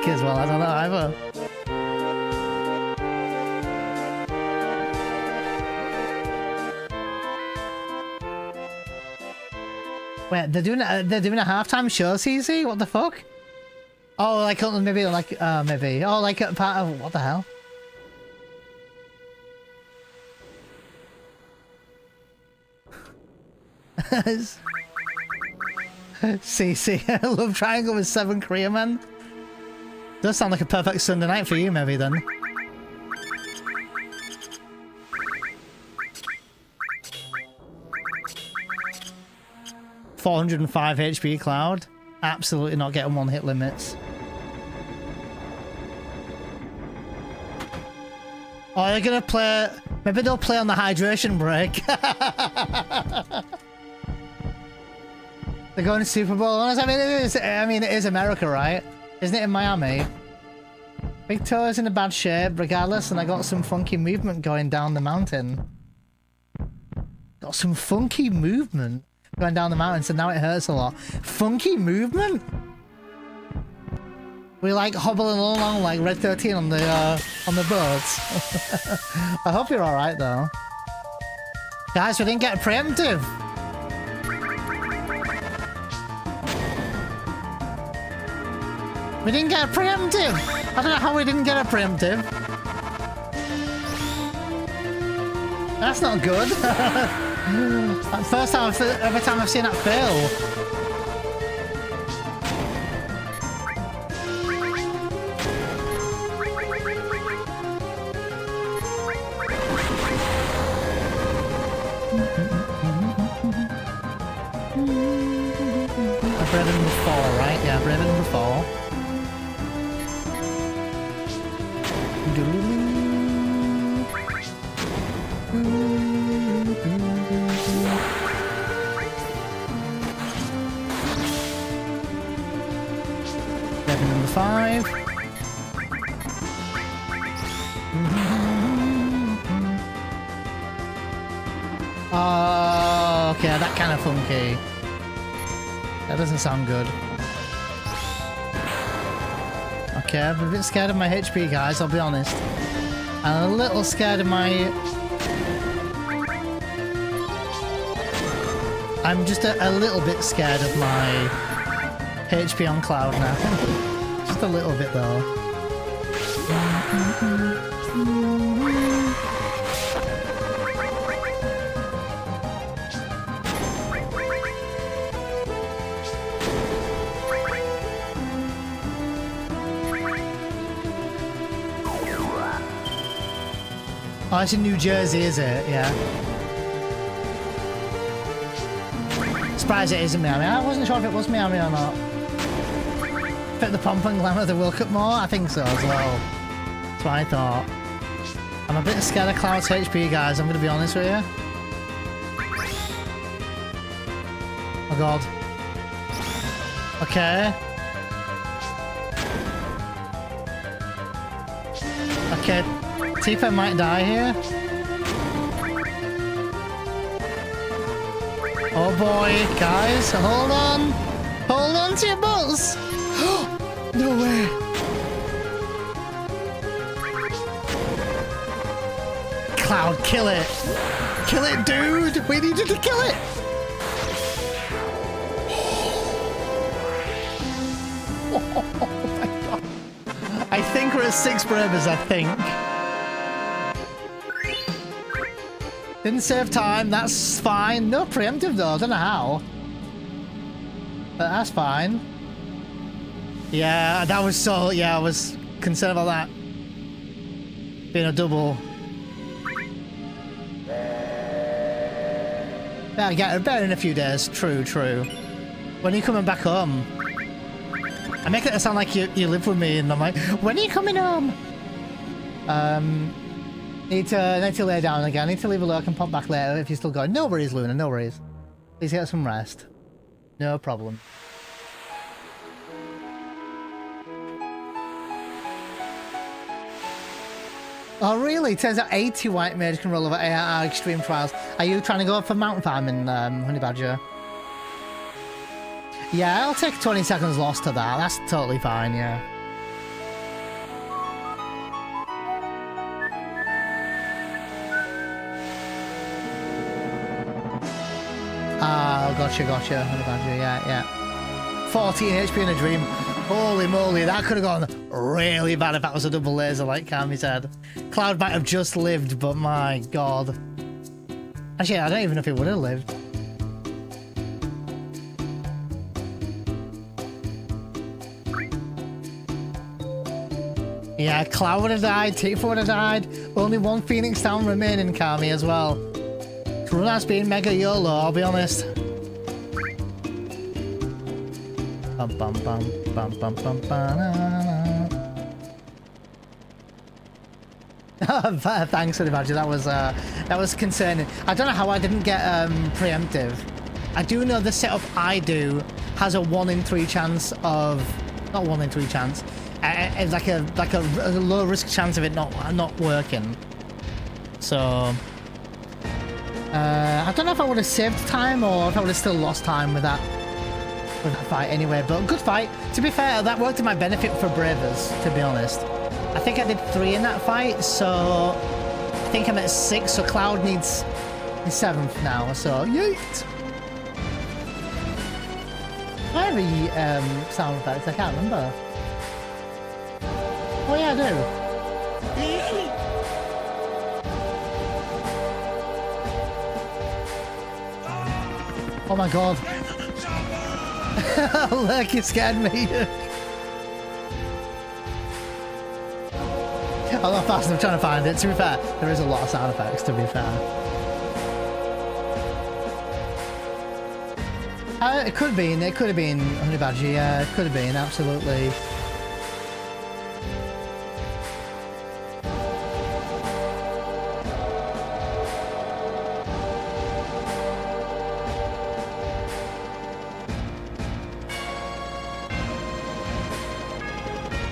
Kiswell, I don't know either. Wait, they're doing a halftime show, CC? What the fuck? Oh, like maybe maybe. Oh, like a part of what the hell? CC, love triangle with 7 Korea men. Does sound like a perfect Sunday night for you, maybe then. $405 HP Cloud. Absolutely not getting one hit limits. Oh, they're gonna play. Maybe they'll play on the hydration break. They're going to Super Bowl. I mean, it is America, right? Isn't it in Miami? Big toe is in a bad shape, regardless, and I got some funky movement going down the mountain. Got some funky movement going down the mountain, so now it hurts a lot. Funky movement? We like hobbling along like Red 13 on the boats. I hope you're alright though. Guys, we didn't get a preemptive. We didn't get a preemptive! I don't know how we didn't get a preemptive. That's not good. First time, every time I've seen that fail. Bread number 4, right? Yeah, bread number 4. Bread number 5. okay, that kind of funky. That doesn't sound good. Okay, I'm a bit scared of my HP, guys, I'll be honest. I'm a little scared of my... I'm just a little bit scared of my HP on Cloud now. Just a little bit, though. Oh, it's in New Jersey, is it? Yeah. Surprised it isn't Miami. I wasn't sure if it was Miami or not. Fit the pomp and glamour of the World Cup more? I think so as well. That's what I thought. I'm a bit scared of Cloud's HP, guys. I'm going to be honest with you. Oh, God. Okay. Okay. Tifa might die here. Oh boy, guys, hold on. Hold on to your butts. No way. Cloud, kill it. Kill it, dude. We need you to kill it. Oh my God. I think we're at 6 bravers, I think. Didn't save time, that's fine. No preemptive though, I don't know how. But that's fine. Yeah, that was so... Yeah, I was concerned about that. Being a double. Yeah, get better in a few days. True, true. When are you coming back home? I make it sound like you live with me and I'm like, when are you coming home? Need to lay down again. Need to leave a look and pop back later if you're still going. No worries, Luna, no worries. Please get some rest. No problem. Oh really? Turns out 80 white mage can roll over AR extreme trials. Are you trying to go for mountain farming, Honey Badger? Yeah, I'll take 20 seconds loss to that. That's totally fine, yeah. Ah, gotcha, Honey Badger, yeah. 14 HP in a dream. Holy moly, that could have gone really bad if that was a double laser like Kami said. Cloud might have just lived, but my God. Actually, I don't even know if he would have lived. Yeah, Cloud would have died, Tifa would have died. Only one Phoenix down remaining, Kami, as well. Runa's been mega YOLO, I'll be honest. Bum bum bum bum bum bum bum. Thanks for the badge. That was concerning. I don't know how I didn't get preemptive. I do know the setup I do has a 1 in 3 chance of, not 1 in 3 chance. It's like a low risk chance of it not working. So I don't know if I would have saved time or if I would have still lost time with that fight anyway, but good fight. To be fair, that worked to my benefit for Bravers, to be honest. I think I did 3 in that fight, so I think I'm at 6, so Cloud needs his 7th now, so yeet! Do I have any sound effects? I can't remember. Oh yeah, I do. Oh my God. Look, you scared me. I'm not fast enough trying to find it. To be fair, there is a lot of sound effects, to be fair. It could have been Honey Badger, yeah, it could have been, absolutely.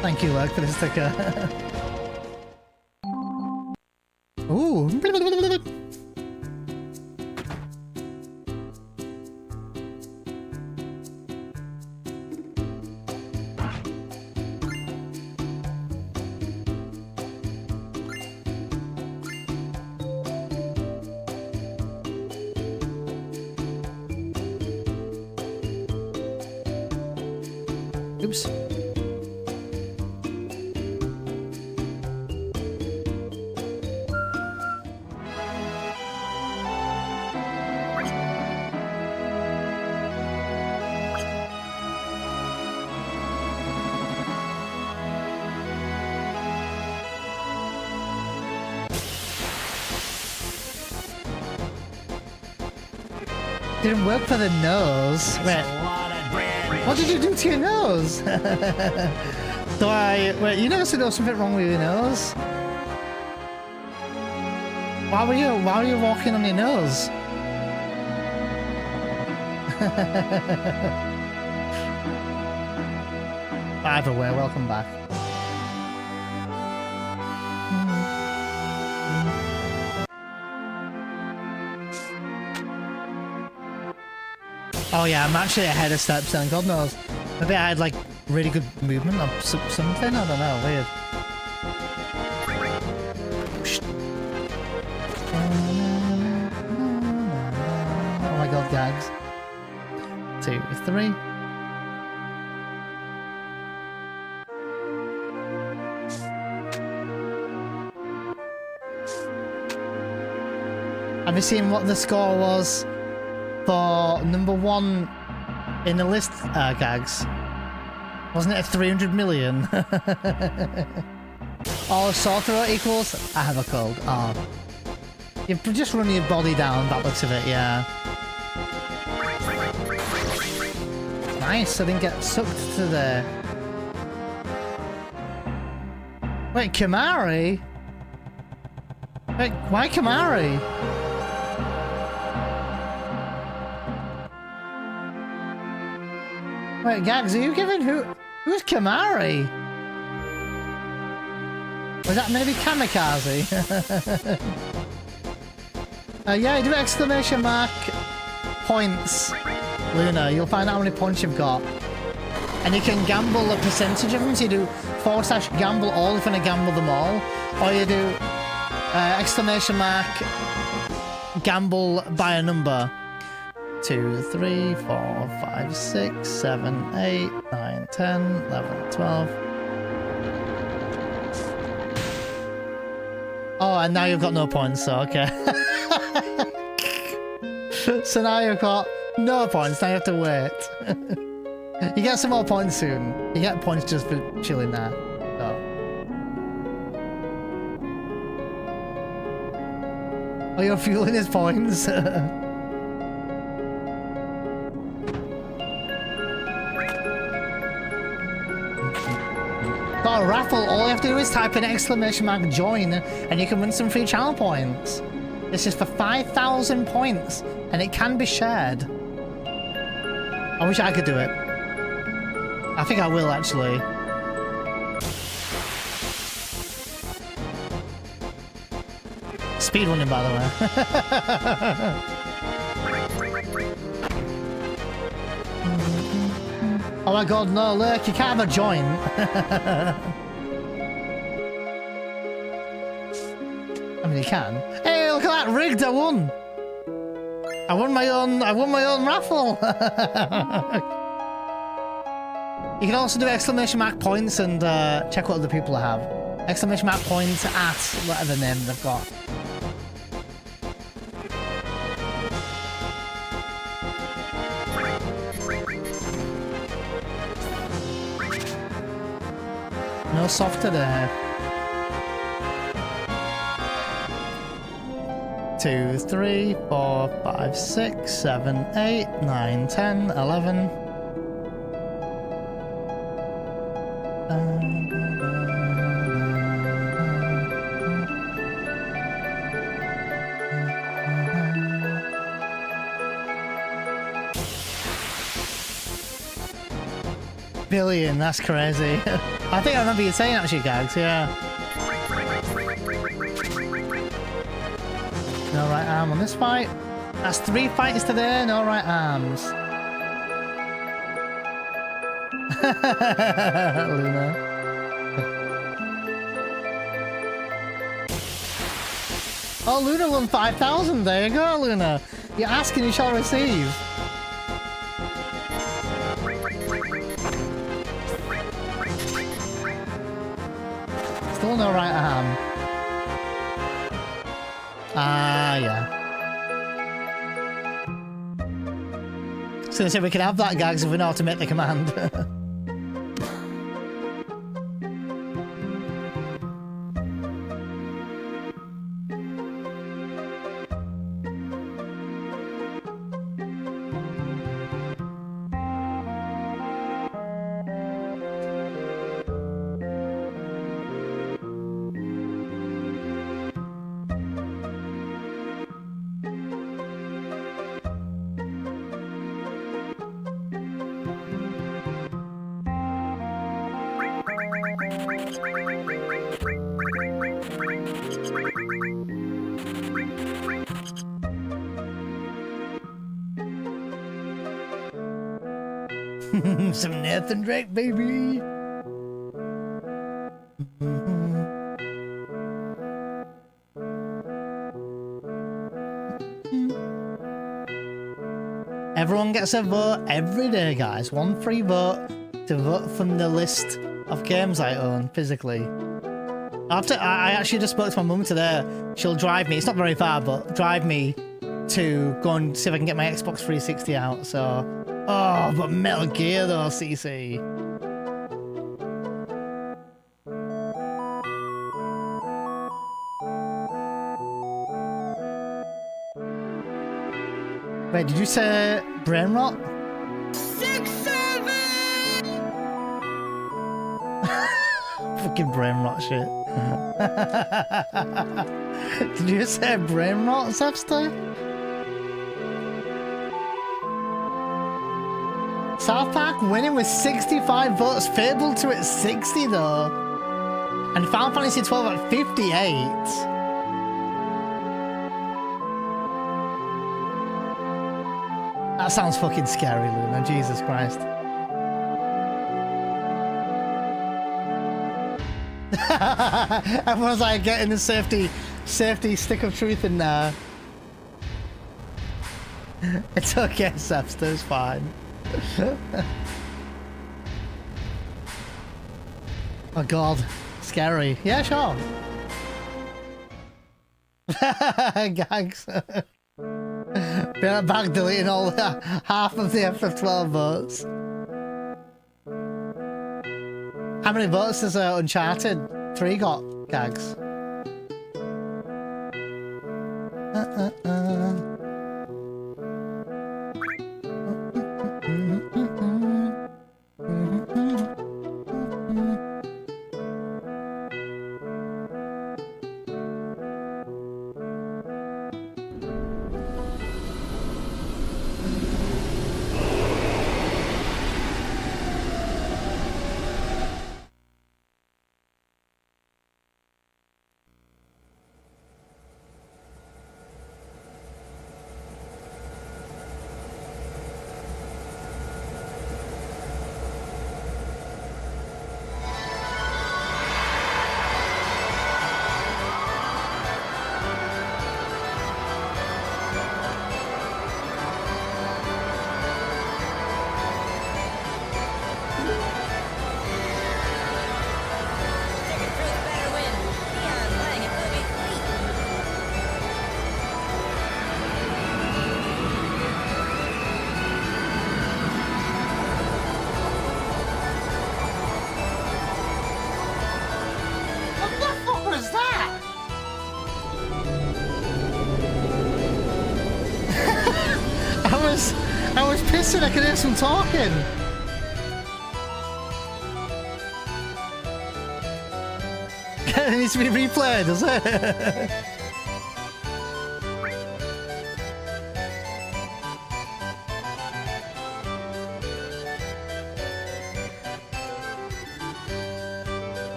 Thank you, Lurk, for the sticker. Ooh. Oops. Didn't work for the nose. Wait. What did you do to your nose? Wait, you noticed there was something wrong with your nose? Why were you walking on your nose? Either way, welcome back. Oh yeah, I'm actually ahead of steps then, God knows. Maybe I had like really good movement or something, I don't know, weird. Oh my god, gags. 2, 3. Have you seen what the score was for number 1 in the list, gags? Wasn't it a 300 million? Oh, sore throat equals I have a cold. Oh. You've just run your body down, that looks of it, yeah. Nice, I didn't get sucked to there. Wait, Kamari? Wait, why Kamari? Wait, Gags, are you giving who's Kamari? Was that maybe Kamikaze? Yeah, do exclamation mark points, Luna. You'll find out how many points you've got. And you can gamble a percentage of them. So you do / gamble all if you want to gamble them all. Or you do exclamation mark gamble by a number. 2, 3, 4, 5, 6, 7, 8, 9, 10, 11, 12. Oh, and now you've got no points, so okay. So now you've got no points, now you have to wait. You get some more points soon. You get points just for chilling there. So. Oh, you're fueling his points? Got a raffle, all you have to do is type in exclamation mark join and you can win some free channel points. This is for 5,000 points and it can be shared. I wish I could do it. I think I will actually. Speedrunning, by the way. Oh my god, no, look, you can't have a joint. I mean, you can. Hey, look at that, rigged, I won. I won my own raffle. You can also do exclamation mark points and check what other people have. Exclamation mark points at whatever name they've got. No softer there. 2, 3, 4, 5, 6, 7, 8, 9, 10, 11. Billion, that's crazy. I think I remember you saying actually, Gags, yeah. No right arm on this fight. That's 3 fights today, no right arms. Luna. Oh, Luna won 5,000, there you go, Luna. You ask and you shall receive. Still no right arm. Ah, yeah. So they say we can have that, Gags, if we know how to make the command. Some Nathan Drake, baby. Everyone gets a vote every day, guys. One free vote to vote from the list of games I own physically. I actually just spoke to my mum today. She'll drive me. It's not very far, but drive me to go and see if I can get my Xbox 360 out. So, oh, but Metal Gear though, CC. Wait, did you say brain rot? 6, 7. Fucking brain rot shit. Did you say brain rot, Zepster? South Park winning with 65 votes, Fable 2 at 60 though. And Final Fantasy 12 at 58. That sounds fucking scary, Luna. Jesus Christ. Everyone's like getting the safety stick of truth in there. It's okay, Sepster, it's fine. Oh god, scary. Yeah, sure. Gags. Back deleting all half of the FF12 votes. How many votes does Uncharted 3 got, Gags? I was pissing, I could hear some talking. It needs to be replayed, does it?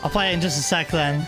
I'll play it in just a sec then.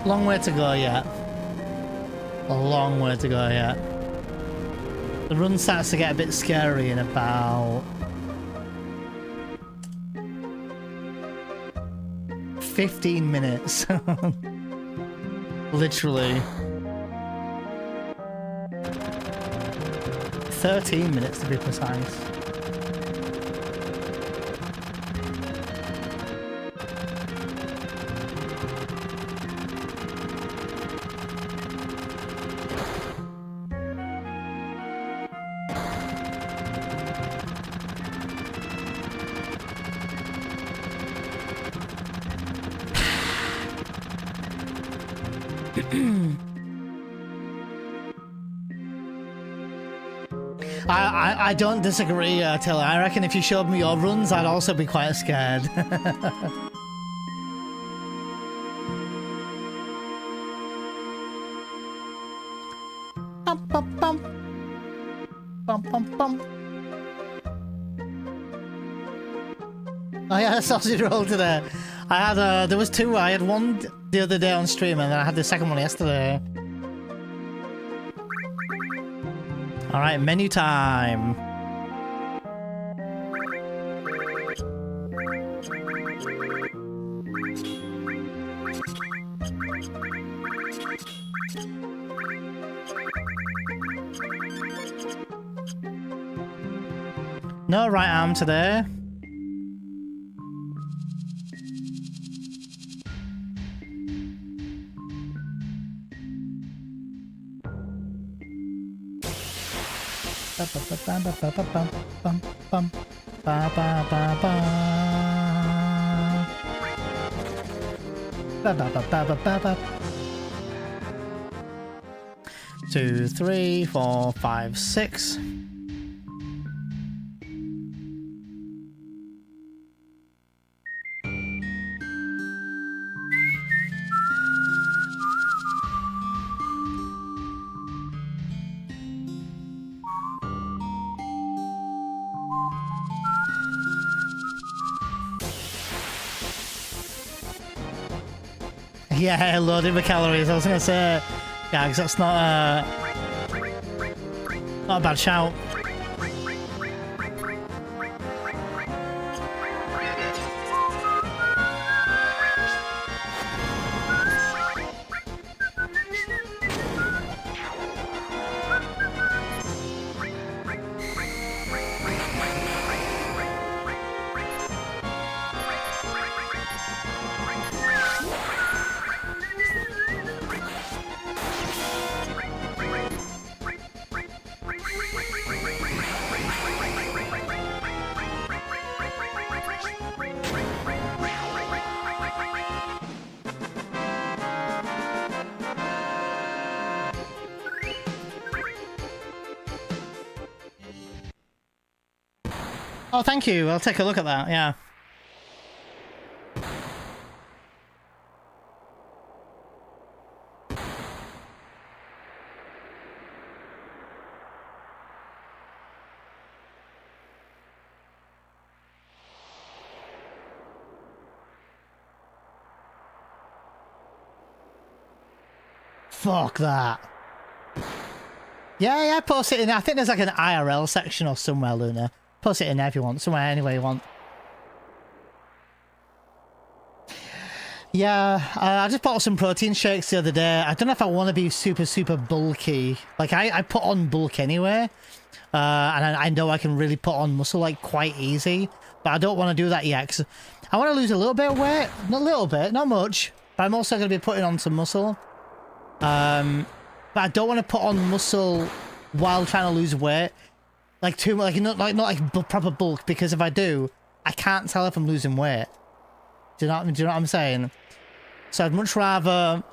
Long way to go yet. A long way to go yet. The run starts to get a bit scary in about 15 minutes. Literally. 13 minutes to be precise. I don't disagree, Taylor. I reckon if you showed me your runs, I'd also be quite scared. Bum, bum, bum. Bum, bum, bum. Oh yeah, sausage roll today. I had there was two. I had one the other day on stream, and then I had the second one yesterday. All right, menu time. No right arm today. Two, three, four, five, six. Yeah, loaded with calories. I was gonna say, yeah, because that's not a bad shout. Oh, thank you. I'll take a look at that, yeah. Fuck that. Yeah, post it in. I think there's like an IRL section or somewhere, Luna. Post it in there if you want. Somewhere, anywhere you want. Yeah, I just bought some protein shakes the other day. I don't know if I want to be super bulky. Like, I put on bulk anyway. And I know I can really put on muscle, like, quite easy. But I don't want to do that yet, because I want to lose a little bit of weight. Not a little bit, not much. But I'm also going to be putting on some muscle. But I don't want to put on muscle while trying to lose weight. Like too much, not like proper bulk, because if I do, I can't tell if I'm losing weight. Do you know what I'm saying? So I'd much rather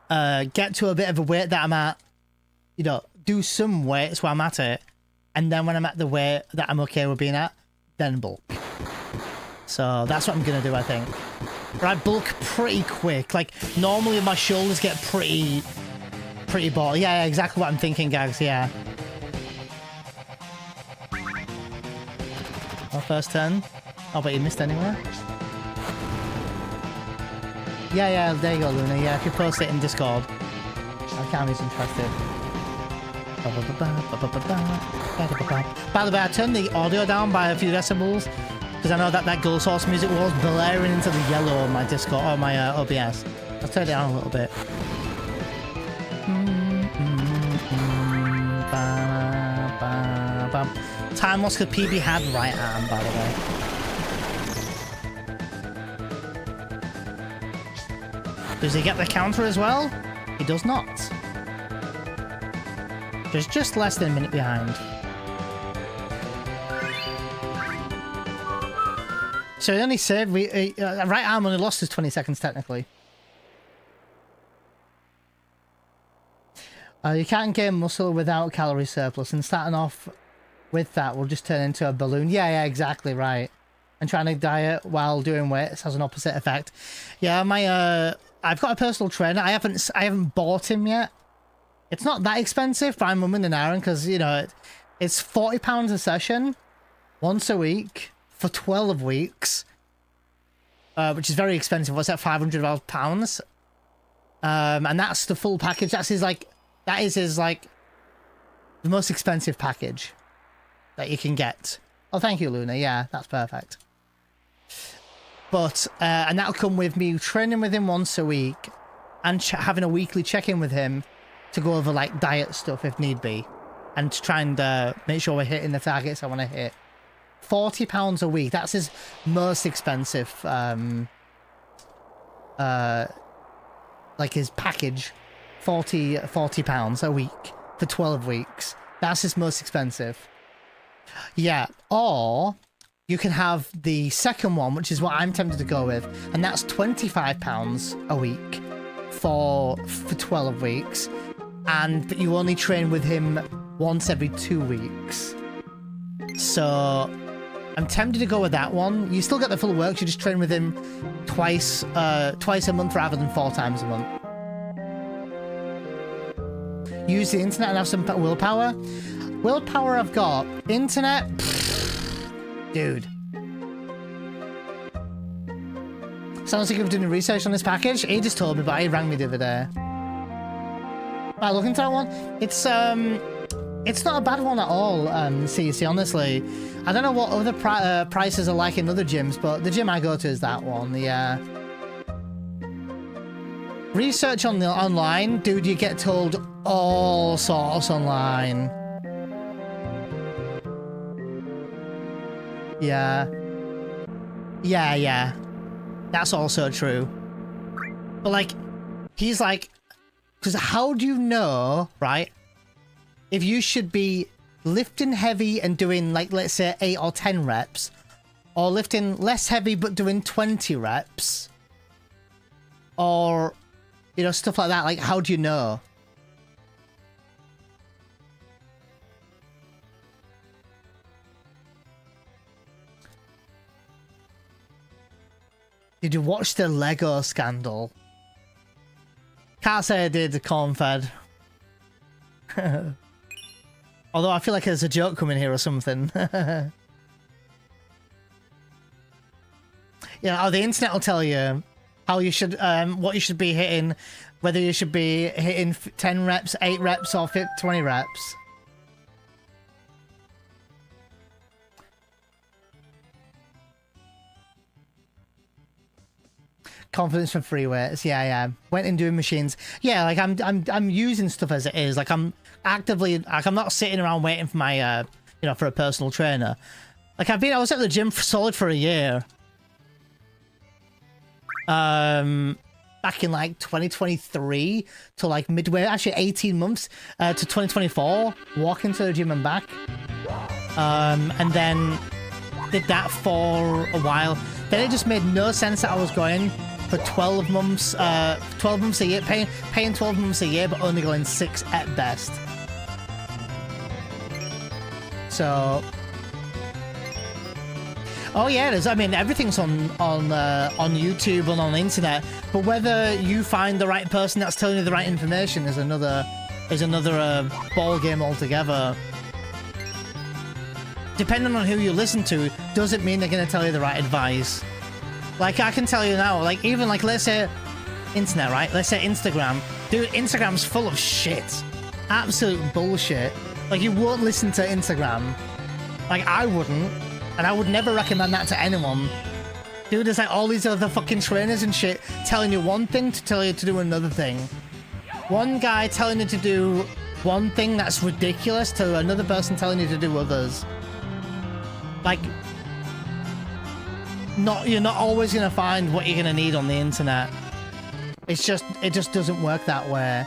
get to a bit of a weight that I'm at, you know, do some weights where I'm at it, and then when I'm at the weight that I'm okay with being at, then bulk. So that's what I'm gonna do, I think. But I bulk pretty quick. Like normally my shoulders get pretty ball. Yeah, exactly what I'm thinking, guys. Yeah. Our first turn. Oh, but he missed anyway. Yeah, there you go, Luna. Yeah, if you post it in Discord. Cammy's interested. By the way, I turned the audio down by a few decibels because I know that Ghost Horse music was blaring into the yellow on my Discord or my OBS. I'll turn it down a little bit. Time loss because PB had right arm, by the way. Does he get the counter as well? He does not. Just less than a minute behind. So he only saved. Right arm only lost his 20 seconds technically. You can't gain muscle without calorie surplus, and starting off with that will just turn into a balloon. Yeah, exactly right. And trying to diet while doing weights has an opposite effect. Yeah, I've got a personal trainer. I haven't bought him yet. It's not that expensive, but I'm umming and ahhing because, you know, it's £40 a session, once a week, for 12 weeks, which is very expensive. What's that, £500? And that's the full package. That is his, the most expensive package that you can get. Oh, thank you, Luna. Yeah, that's perfect. But, and that'll come with me training with him once a week and having a weekly check-in with him to go over, diet stuff if need be. And to try and make sure we're hitting the targets I want to hit. £40 a week. That's his most expensive, his package. £40 a week for 12 weeks. That's his most expensive. Yeah, or you can have the second one, which is what I'm tempted to go with, and that's £25 a week for 12 weeks, and you only train with him once every 2 weeks. So I'm tempted to go with that one. You still get the full works, you just train with him twice a month rather than 4 times a month. Use the internet and have some willpower. Willpower I've got. Internet? Dude. Sounds like you've done research on this package. He just told me, but he rang me the other day. Right, look into that one. It's not a bad one at all, CC, honestly. I don't know what other prices are like in other gyms, but the gym I go to is that one, yeah. Research on the online, dude, you get told all sorts online. Yeah. Yeah. That's also true. But he's because how do you know, right, if you should be lifting heavy and doing let's say 8 or 10 reps, or lifting less heavy but doing 20 reps, or stuff like that. How do you know? Did you watch the Lego scandal? Can't say I did, corn-fed. Although I feel like there's a joke coming here or something. Yeah, the internet will tell you how you should, what you should be hitting, whether you should be hitting 10 reps, 8 reps, or 20 reps. Confidence for free weights, yeah. Went in doing machines, yeah. I'm using stuff as it is. I'm actively, I'm not sitting around waiting for my, for a personal trainer. I was at the gym for a year. Back in 2023 to midway, actually 18 months to 2024, walking to the gym and back. And then did that for a while. Then it just made no sense that I was going for 12 months a year, paying 12 months a year, but only going 6 at best. So, oh yeah, there's. I mean, everything's on YouTube and on the internet. But whether you find the right person that's telling you the right information is another ball game altogether. Depending on who you listen to, doesn't mean they're gonna tell you the right advice. I can tell you now, even let's say internet, right? Let's say Instagram. Dude, Instagram's full of shit. Absolute bullshit. Like, you won't listen to Instagram. Like, I wouldn't. And I would never recommend that to anyone. Dude, there's like all these other fucking trainers and shit telling you one thing to tell you to do another thing. One guy telling you to do one thing that's ridiculous to another person telling you to do others. Like, you're not always gonna find what you're gonna need on the internet. It just doesn't work that way.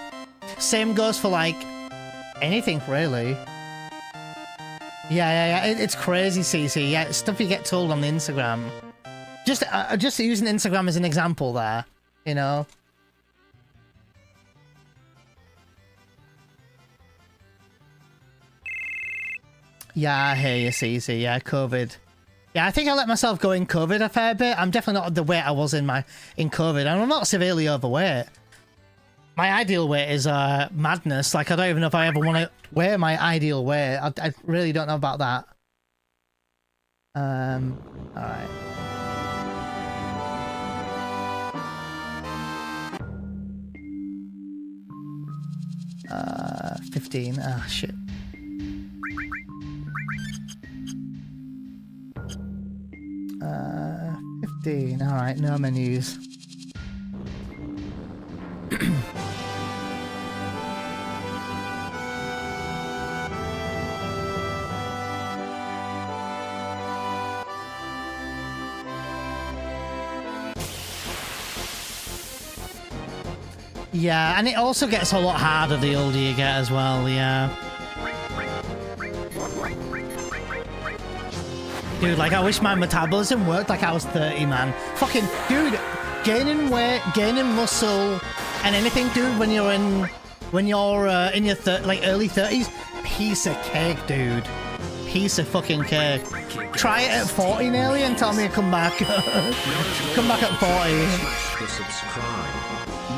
Same goes for like anything really. Yeah. It's crazy, CC. Yeah, stuff you get told on the Instagram. Just using Instagram as an example there, you know. Yeah, I hear you, CC. Yeah, COVID. Yeah, I think I let myself go in COVID a fair bit. I'm definitely not the weight I was in COVID, and I'm not severely overweight. My ideal weight is madness. Like, I don't even know if I ever want to wear my ideal weight. I really don't know about that. All right. 15. Ah, shit. Uh, 15. All right, no menus. Yeah, and it also gets a lot harder the older you get as well, yeah. Dude, like, I wish my metabolism worked like I was 30, man. Fucking, dude, gaining weight, gaining muscle, and anything, dude, when you're in your early 30s, piece of cake, dude. Piece of fucking cake. Try it at 40 nearly and tell me to come back. Come back at 40. Smash the subscribe.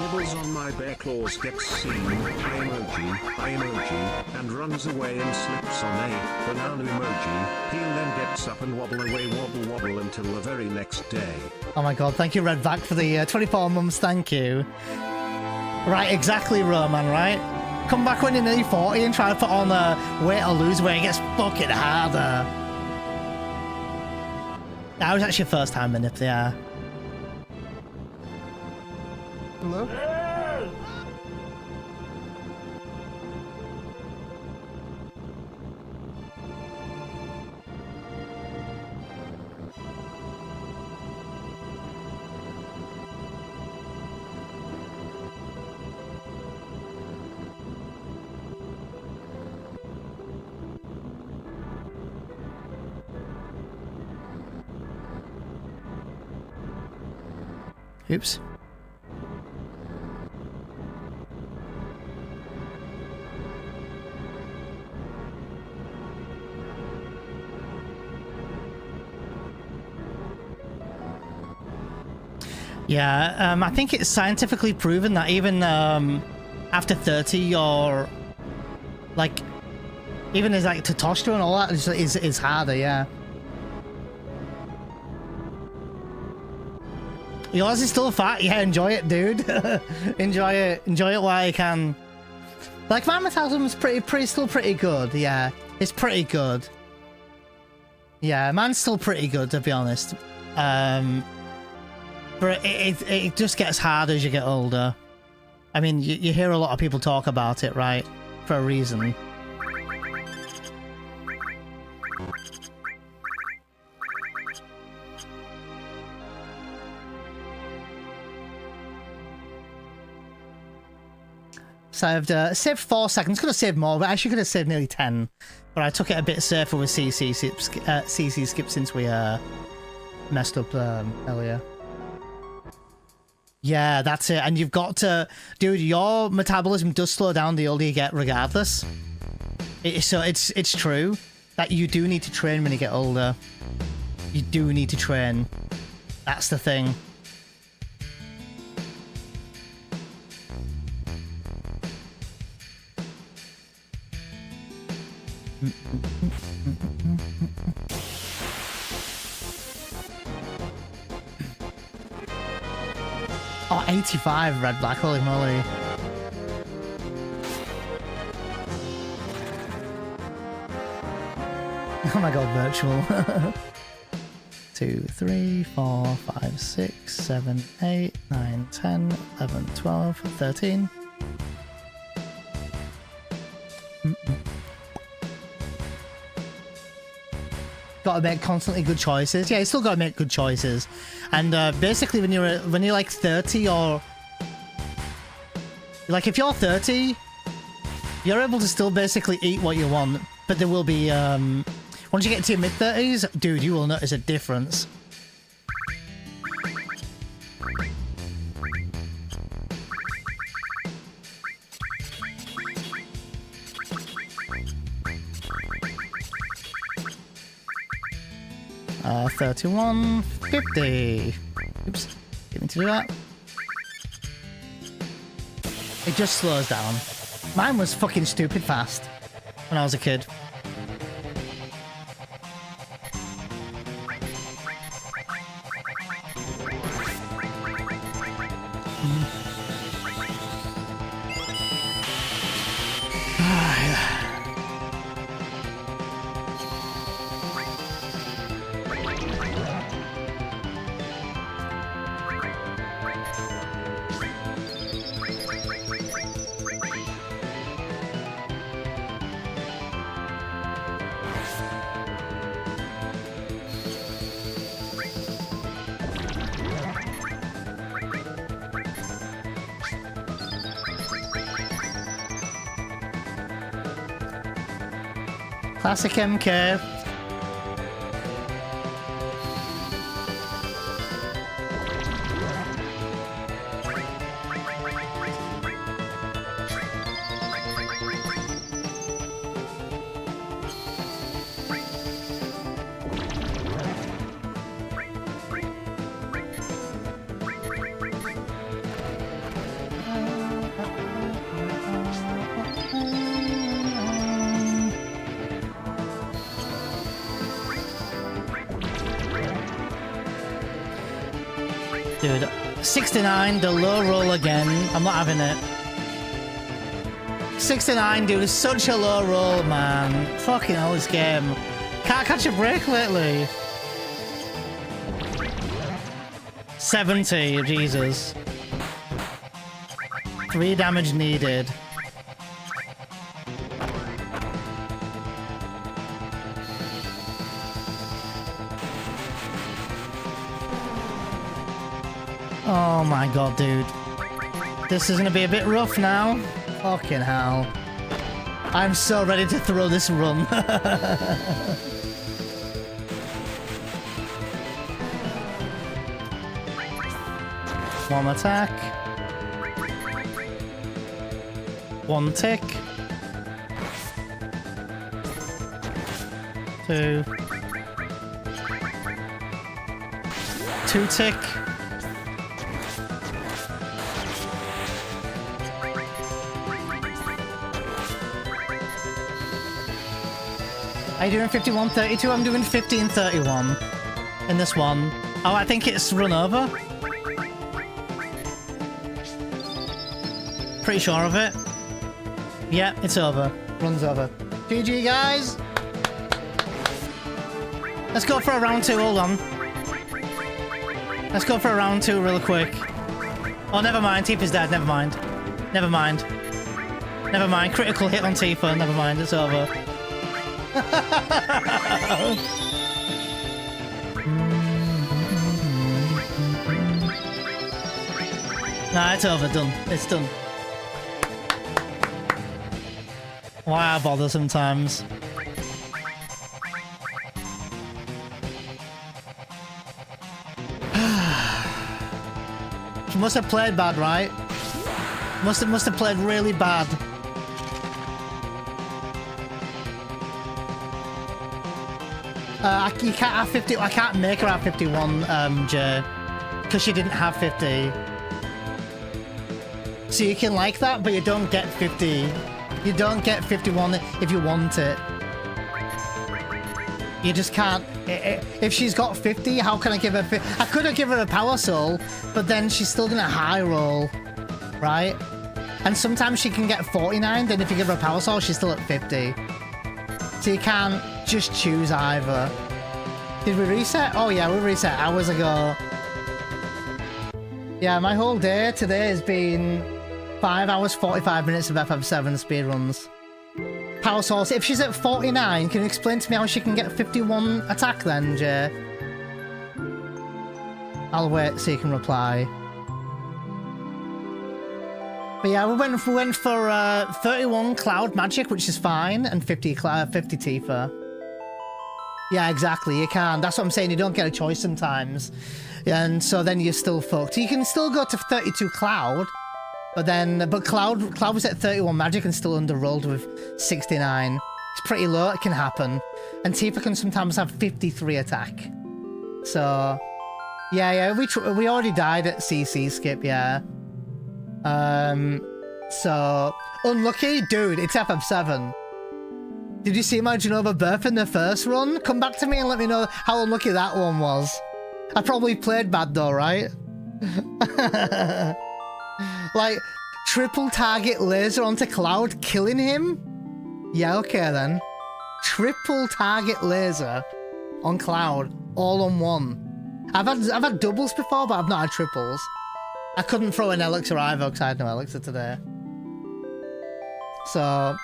Nibbles on my bear claws gets seen, eye emoji, and runs away and slips on a banana emoji. He then gets up and wobble away, wobble until the very next day. Oh my god, thank you Redvac for the 24 months, thank you. Right, exactly, Roman, right? Come back when you're nearly 40 and try to put on weight or lose weight, it gets fucking harder. That was actually your first time in it, yeah. Hello? Oops. Yeah, I think it's scientifically proven that even after 30, you're like, even as like testosterone and all that is harder, yeah. Yours is still fat, yeah, enjoy it, dude. enjoy it while you can. Like, my metabolism is still pretty good, yeah. It's pretty good. Yeah, mine's still pretty good, to be honest. But it just gets hard as you get older. I mean, you hear a lot of people talk about it, right? For a reason. So I've saved 4 seconds. Could have saved more, but I actually could have saved nearly 10. But I took it a bit safer with CC skip since we messed up earlier. Yeah, that's it. And you've got to... Dude, your metabolism does slow down the older you get regardless. So it's true that you do need to train when you get older. You do need to train. That's the thing. Oh, 85 red black, holy moly. Oh my god, virtual. 2, 3, 4, 5, 6, 7, 8, 9, 10, 11, 12, 13. Gotta make constantly good choices. Yeah, you still gotta make good choices. And basically when you're like 30 or... Like if you're 30, you're able to still basically eat what you want. But there will be... Once you get to your mid-30s, dude, you will notice a difference. Uh, 31, 50. Oops, didn't mean to do that. It just slows down. Mine was fucking stupid fast when I was a kid. Classic MK. Dude, 69, the low roll again. I'm not having it. 69, dude, is such a low roll, man. Fucking hell, this game. Can't catch a break lately. 70, Jesus. 3 damage needed. Oh my god, dude. This is gonna be a bit rough now. Fucking hell. I'm so ready to throw this run. One attack. One tick. 2. 2 tick. Are you doing 51-32? I'm doing 15-31 in this one. Oh, I think it's run over. Pretty sure of it. Yeah, it's over. Run's over. GG, guys. Let's go for a round 2. Hold on. Let's go for a round 2 real quick. Oh, never mind. Tifa's dead. Never mind. Never mind. Never mind. Critical hit on Tifa. Never mind. It's over. Nah, it's over. Done. It's done. Why I bother sometimes? She must have played bad, right? Must have played really bad. You can't have 50. I can't make her have 51, Jay, because she didn't have 50. So you can like that, but you don't get 50. You don't get 51 if you want it. You just can't. if she's got 50, how can I give her... I could have given her a power soul, but then she's still gonna high roll, right? And sometimes she can get 49, then if you give her a power soul, she's still at 50. So you can't just choose either. Did we reset? Oh yeah, we reset hours ago. Yeah, my whole day today has been 5 hours, 45 minutes of FF7 speedruns. Power source. If she's at 49, can you explain to me how she can get 51 attack then, Jay? I'll wait so you can reply. But yeah, we went for 31 Cloud Magic, which is fine, and 50 Tifa. Yeah, exactly, you can. That's what I'm saying, you don't get a choice sometimes. And so then you're still fucked. You can still go to 32 Cloud, but Cloud was at 31 Magic and still underrolled with 69. It's pretty low, it can happen. And Tifa can sometimes have 53 attack. So, yeah, we already died at CC skip, yeah. So, unlucky? Dude, it's FF7. Did you see my Genova birth in the first run? Come back to me and let me know how unlucky that one was. I probably played bad though, right? Like, triple target laser onto Cloud, killing him? Yeah, okay then. Triple target laser on Cloud, all on one. I've had doubles before, but I've not had triples. I couldn't throw an elixir either because I had no elixir today. So,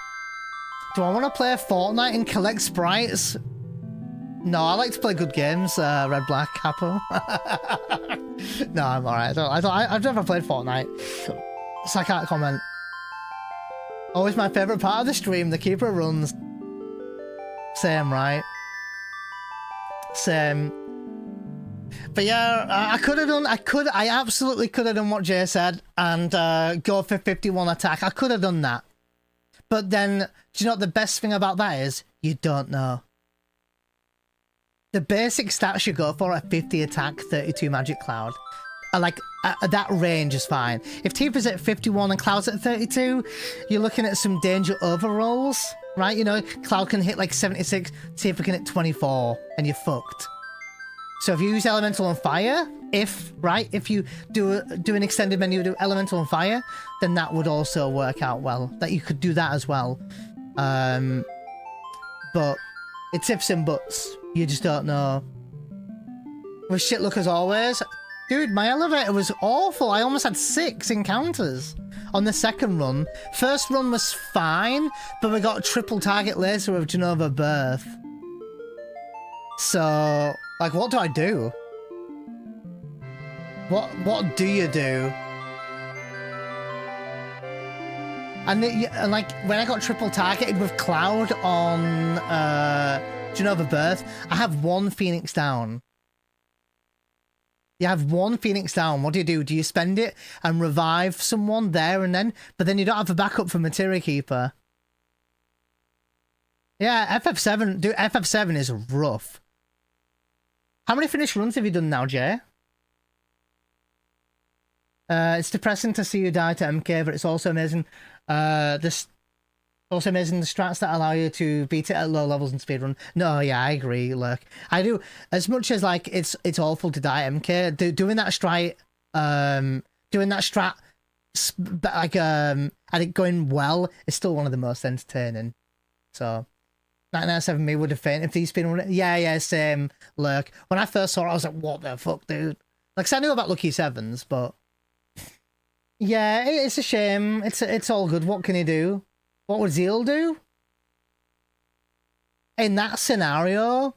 do I want to play Fortnite and collect sprites? No, I like to play good games, Red Black Capo. No, I'm alright. I've never played Fortnite, so I can't comment. Always my favourite part of the stream, the keeper runs. Same, right? Same. But yeah, I absolutely could have done what Jay said and go for 51 attack. I could have done that. But then, do you know what the best thing about that is? You don't know. The basic stats you go for are 50 attack, 32 magic Cloud. Like, that range is fine. If Tifa's at 51 and Cloud's at 32, you're looking at some danger overrolls, right? You know, Cloud can hit like 76, Tifa can hit 24, and you're fucked. So if you use Elemental on Fire, if you do an extended menu with Elemental on Fire, then that would also work out well. That you could do that as well. But it's ifs and buts. You just don't know. With shit luck as always. Dude, my elevator was awful. I almost had 6 encounters on the second run. First run was fine, but we got triple target laser with Genova Birth. So, like, what do I do? What do you do? And like, when I got triple targeted with Cloud on Genova Birth, I have 1 Phoenix down. You have 1 Phoenix down. What do? Do you spend it and revive someone there and then? But then you don't have a backup for Materia Keeper. Yeah, FF7, dude, FF7 is rough. How many finished runs have you done now, Jay? It's depressing to see you die to MK, but it's also amazing. Also amazing the strats that allow you to beat it at low levels in speedrun. No, yeah, I agree. Look, I do. As much as like it's awful to die MK, doing that strat, like and it going well is still one of the most entertaining. So 997 me would have fainted if these speedrun. Yeah, same. Look, when I first saw it, I was like, what the fuck, dude? Like, 'cause I knew about Lucky Sevens, but yeah, it's a shame. It's all good. What can he do? What would Zeal do? In that scenario,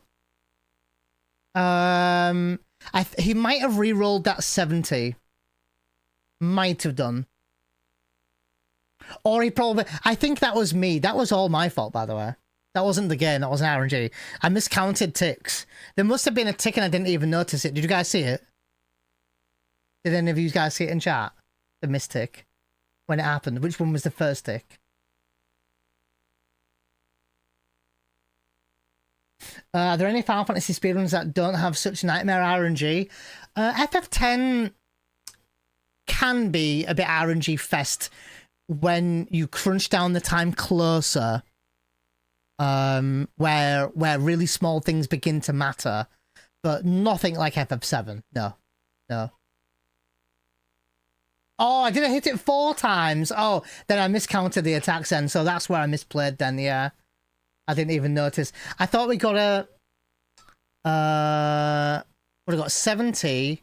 he might have re-rolled that 70. Might have done. Or he probably... I think that was me. That was all my fault, by the way. That wasn't the game. That wasn't RNG. I miscounted ticks. There must have been a tick and I didn't even notice it. Did you guys see it? Did any of you guys see it in chat? The missed tick. When it happened. Which one was the first tick? Are there any Final Fantasy speedruns that don't have such nightmare RNG? FF10 can be a bit RNG fest when you crunch down the time closer where really small things begin to matter, but nothing like FF7. No. Oh, I didn't hit it 4 times. Oh, then I miscounted the attacks then, so that's where I misplayed then, yeah. I didn't even notice. I thought we got we got 70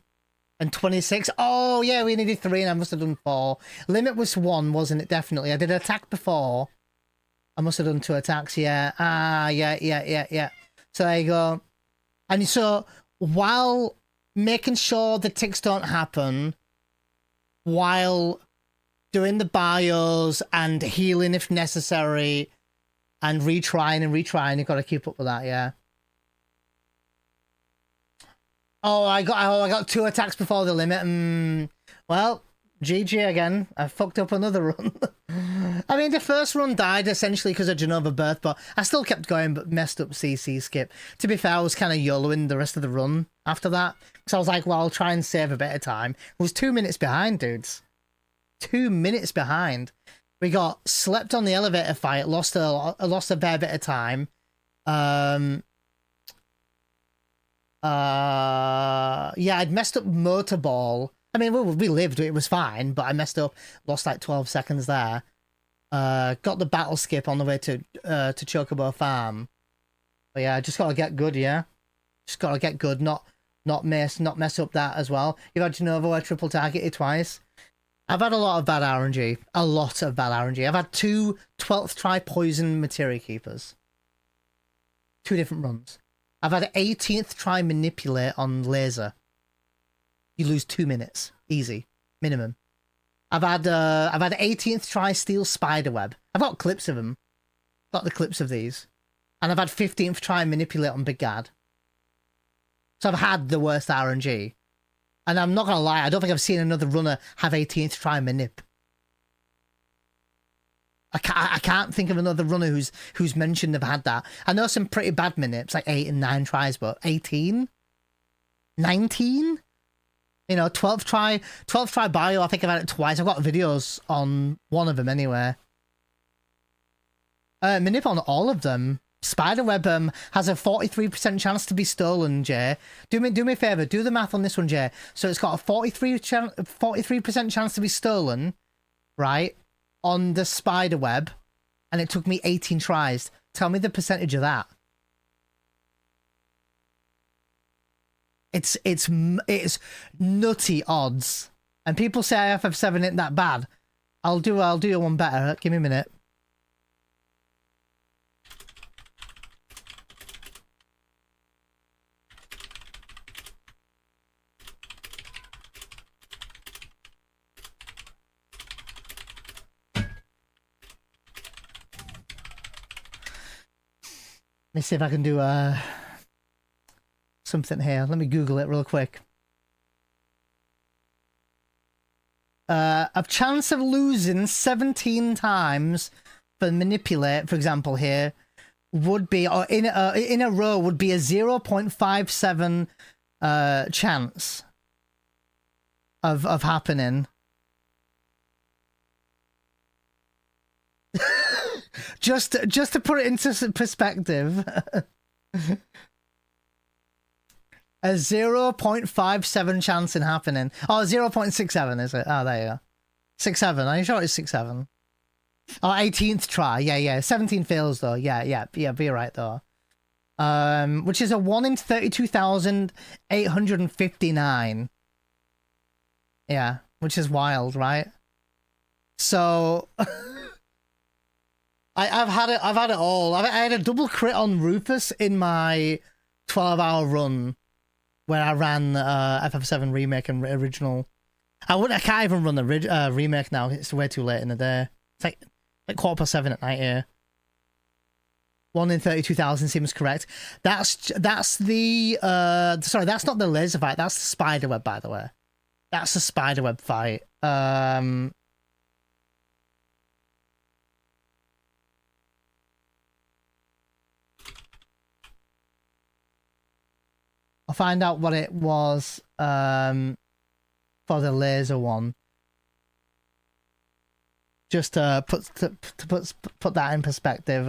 and 26. Oh, yeah, we needed 3 and I must have done 4. Limit was 1, wasn't it? Definitely. I did an attack before. I must have done 2 attacks, yeah. Ah, yeah. So there you go. And so, while making sure the ticks don't happen, while doing the bios and healing if necessary, and retrying, you've got to keep up with that, yeah. Oh, I got 2 attacks before the limit. Well, GG again. I fucked up another run. I mean, the first run died essentially because of Genova Birth, but I still kept going, but messed up CC skip. To be fair, I was kind of YOLOing the rest of the run after that. So I was like, well, I'll try and save a bit of time. It was 2 minutes behind, dudes. 2 minutes behind. We got slept on the elevator fight, lost a fair bit of time. Yeah, I'd messed up Motorball. I mean, we lived, it was fine, but I messed up, lost like 12 seconds there. Got the battle skip on the way to Chocobo Farm. But yeah, just gotta get good, yeah. Just gotta get good, not mess up that as well. You've had Genova where triple targeted twice. I've had a lot of bad RNG. A lot of bad RNG. I've had 2 12th try poison materia keepers. 2 different runs. I've had 18th try manipulate on laser. You lose 2 minutes. Easy. Minimum. I've had 18th try steal spiderweb. I've got clips of them. Got the clips of these. And I've had 15th try manipulate on Big Gad. So I've had the worst RNG. And I'm not going to lie, I don't think I've seen another runner have 18th try manip. I can't think of another runner who's mentioned they've had that. I know some pretty bad manips, like 8 and 9 tries, but 18? 19? You know, 12th try bio, I think I've had it twice. I've got videos on one of them anyway. Manip on all of them. Spiderweb has a 43% chance to be stolen, Jay. Do me a favour, do the math on this one, Jay. So it's got a 43% chance to be stolen, right, on the spiderweb, and it took me 18 tries. Tell me the percentage of that. It's nutty odds. And people say FF7 ain't that bad. I'll do one better. Give me a minute. Let me see if I can do something here. Let me Google it real quick. A chance of losing 17 times for manipulate, for example, here would be, or in a row would be a 0.57 chance of happening. Just to put it into perspective, a 0.57 chance in happening. Oh, 0.67 is it? Oh, there you go. 6-7. Are you sure it's 6-7? Oh, 18th try. Yeah. 17 fails though. Yeah. Be right though. Which is a 1 in 32,859. Yeah, which is wild, right? So. I've had it all. I had a double crit on Rufus in my 12-hour run where I ran FF7 remake and original. I can't even run the remake now. It's way too late in the day. It's like 7:15 at night here. 1 in 32,000 seems correct. That's the sorry, that's not the laser fight. That's the spiderweb, by the way. That's the spiderweb fight. I'll find out what it was for the laser one. Just to put that in perspective.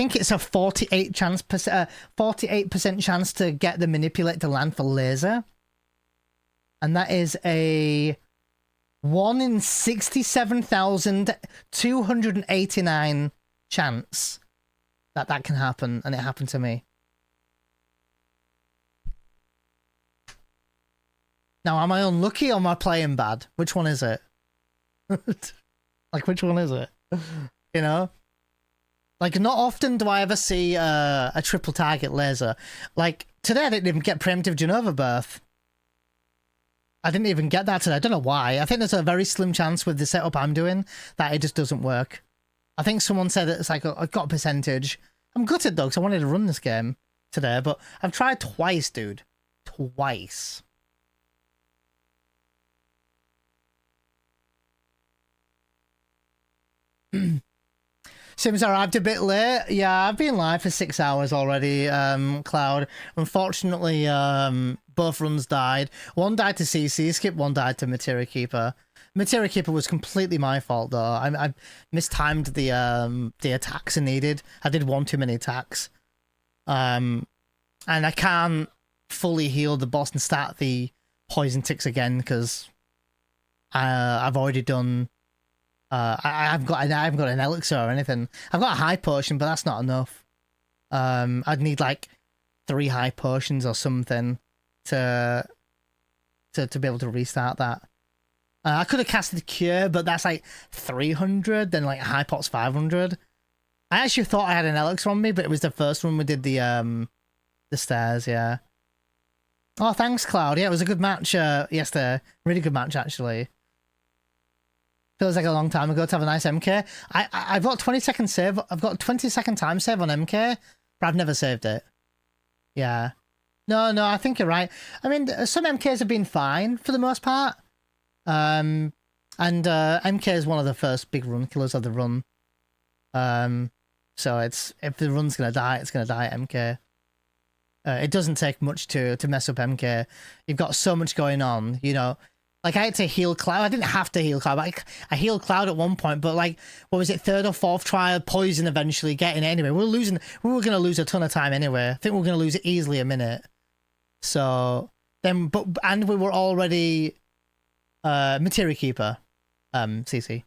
think it's a 48% chance to get the manipulate to land for laser. And that is a 1 in 67,289 chance that that can happen, and it happened to me. Now, am I unlucky or am I playing bad? Which one is it? Like, which one is it? You know? Like, not often do I ever see a triple target laser. Like, today I didn't even get preemptive Genova birth. I didn't even get that today. I don't know why. I think there's a very slim chance with the setup I'm doing that it just doesn't work. I think someone said it's like, I've got a percentage. I'm gutted though, because I wanted to run this game today, but I've tried twice, dude. Twice. Sims arrived a bit late. Yeah, I've been live for 6 hours already, Cloud. Unfortunately, both runs died. One died to CC Skip, one died to Materia Keeper. Materia Keeper was completely my fault, though. I mistimed the attacks I needed. I did one too many attacks. And I can't fully heal the boss and start the poison ticks again, because I've already done... I haven't got an elixir or anything. I've got a high potion, but that's not enough. I'd need like 3 high potions or something to be able to restart that. I could have casted Cure, but that's like 300. Then like high pot's 500. I actually thought I had an elixir on me, but it was the first one we did the stairs. Yeah. Oh, thanks, Cloud. Yeah, it was a good match yesterday. Really good match actually. Feels like a long time ago to have a nice MK. I've got 20-second save. I've got 20-second time save on MK, but I've never saved it. Yeah. No, I think you're right. I mean, some MKs have been fine for the most part. And MK is one of the first big run killers of the run. So it's, if the run's gonna die, it's gonna die at MK. It doesn't take much to mess up MK. You've got so much going on, you know. Like, I had to heal Cloud. I didn't have to heal Cloud. I healed Cloud at one point, but, like, what was it, 3rd or 4th try, poison eventually, getting it anyway. We were going to lose a ton of time anyway. I think we were going to lose it easily a minute. So, then, and we were already Materia Keeper, CC.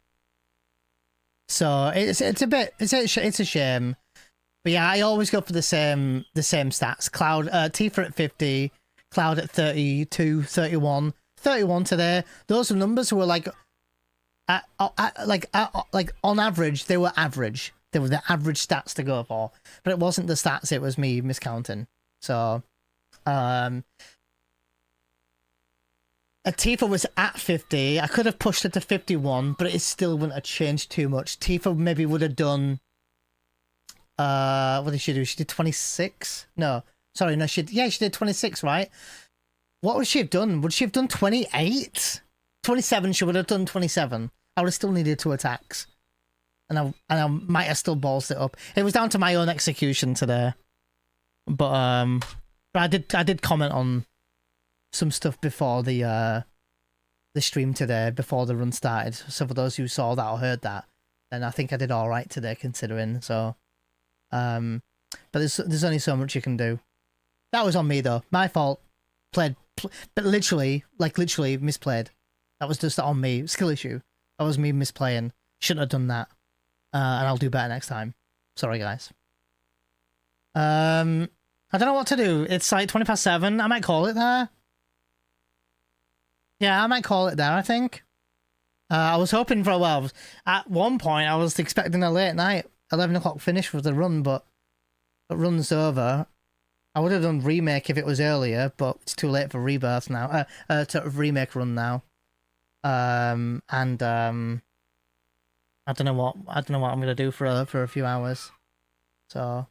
So, it's a shame. But yeah, I always go for the same stats. Cloud, Tifa at 50, Cloud at 32, 31. 31 today. Those are numbers who were like on average, they were average. They were the average stats to go for, but it wasn't the stats. It was me miscounting. So, Tifa was at 50. I could have pushed it to 51, but it still wouldn't have changed too much. Tifa maybe would have done. What did she do? She did 26. No, sorry, no. She did 26, right? What would she have done? Would she have done 28? 27, she would have done 27. I would have still needed 2 attacks. And I might have still ballsed it up. It was down to my own execution today. But I did comment on some stuff before the stream today, before the run started. So for those who saw that or heard that, then I think I did alright today considering. So but there's only so much you can do. That was on me though. My fault. But literally misplayed. That was just on me. Skill issue. That was me misplaying. Shouldn't have done that. And I'll do better next time. Sorry, guys. I don't know what to do. It's like 7:20. I might call it there. Yeah, I might call it there, I think. I was hoping for a while. At one point, I was expecting a late night, 11 o'clock finish for the run, but the run's over. I would have done remake if it was earlier, but it's too late for rebirth now. To remake run now. I don't know what I'm gonna do for a few hours. So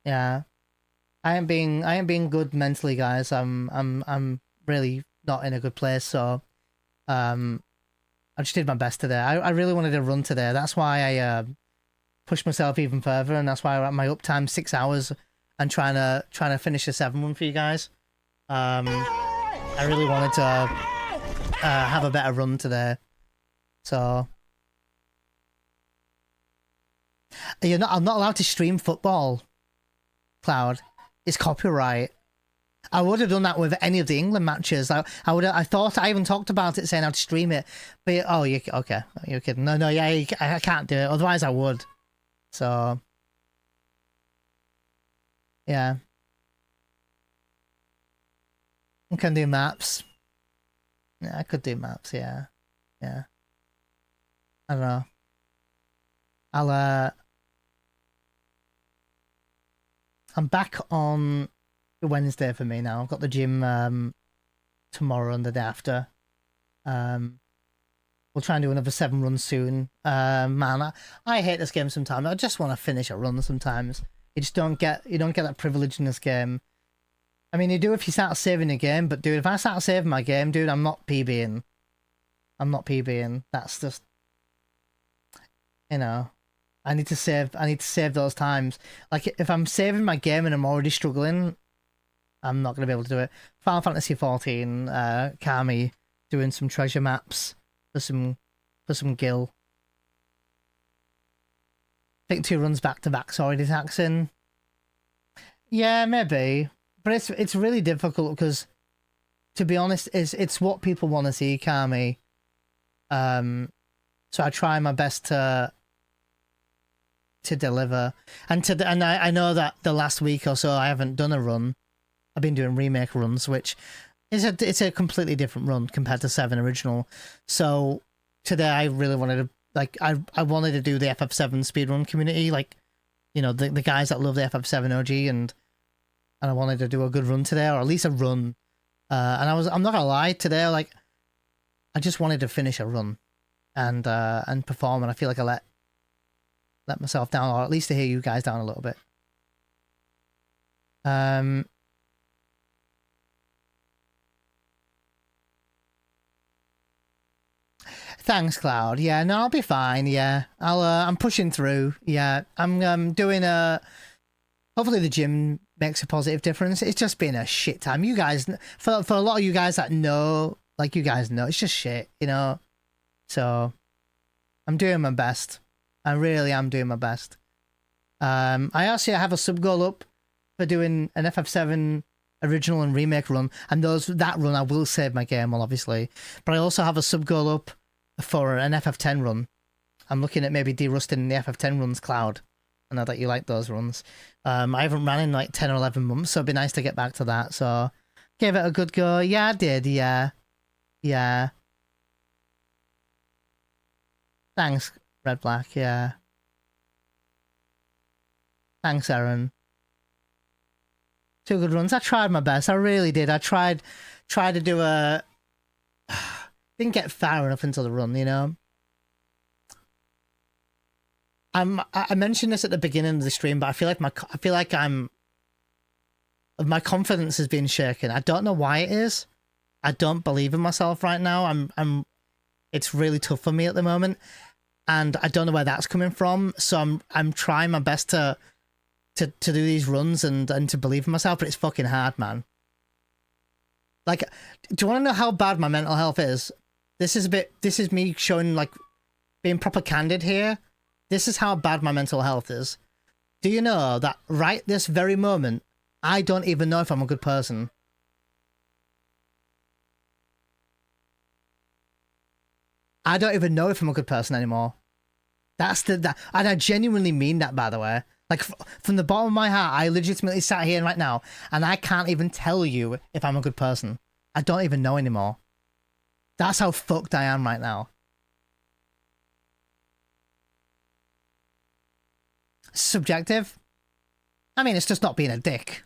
yeah, I ain't being good mentally, guys. I'm really not in a good place. So I just did my best today. I really wanted to run today. That's why I pushed myself even further, and that's why my uptime 6 hours. And trying to finish a 7-1 for you guys. I really wanted to have a better run today. So I'm not allowed to stream football, Cloud. It's copyright. I would have done that with any of the England matches. I thought I even talked about it, saying how to stream it. But okay, you're kidding. No, yeah, I can't do it. Otherwise, I would. So, yeah, I can do maps. Yeah, I could do maps. Yeah. I don't know. I'm back on Wednesday for me now. I've got the gym tomorrow and the day after. We'll try and do another 7 runs soon. Man, I hate this game sometimes. I just want to finish a run sometimes. You just don't get that privilege in this game. I mean, you do if you start saving a game, but dude, if I start saving my game, dude, I'm not PBing. That's just, I need to save those times. Like, if I'm saving my game and I'm already struggling, I'm not going to be able to do it. Final Fantasy 14, Kami doing some treasure maps for some gil. I think 2 runs back to back's already taxing. Yeah, maybe. But it's really difficult because, to be honest, it's what people want to see, Kami. So I try my best to deliver, and I know that the last week or so I haven't done a run. I've been doing remake runs, which is a completely different run compared to 7 original. So today I really wanted to I wanted to do the FF7 speedrun community, the guys that love the FF7 OG, and I wanted to do a good run today, or at least a run. And I'm not gonna lie, today I just wanted to finish a run and perform, and I feel like I let myself down, or at least to hear you guys down a little bit. Thanks, Cloud. Yeah, no, I'll be fine. Yeah, I'm pushing through. Yeah, I'm doing hopefully the gym makes a positive difference. It's just been a shit time. You guys, for a lot of you guys that know, you guys know, it's just shit, So, I'm doing my best. I really am doing my best. I actually have a sub goal up for doing an FF7 original and remake run, and that run I will save my game, well, obviously. But I also have a sub goal up for an FF10 run. I'm looking at maybe de-rusting the FF10 runs, Cloud. I know that you like those runs. I haven't ran in 10 or 11 months, so it'd be nice to get back to that. So, gave it a good go. Yeah, I did. Yeah. Thanks, Red Black. Yeah. Thanks, Aaron. 2 good runs. I tried my best. I really did. I tried to do a... Didn't get far enough into the run, I mentioned this at the beginning of the stream, but I feel like my confidence has been shaken. I don't know why it is. I don't believe in myself right now. It's really tough for me at the moment, and I don't know where that's coming from. So I'm trying my best to do these runs and to believe in myself, but it's fucking hard, man. Do you want to know how bad my mental health is? This is me showing, being proper candid here. This is how bad my mental health is. Do you know that right this very moment, I don't even know if I'm a good person? I don't even know if I'm a good person anymore. And I genuinely mean that, by the way. From the bottom of my heart, I legitimately sat here right now, and I can't even tell you if I'm a good person. I don't even know anymore. That's how fucked I am right now. Subjective? I mean, it's just not being a dick.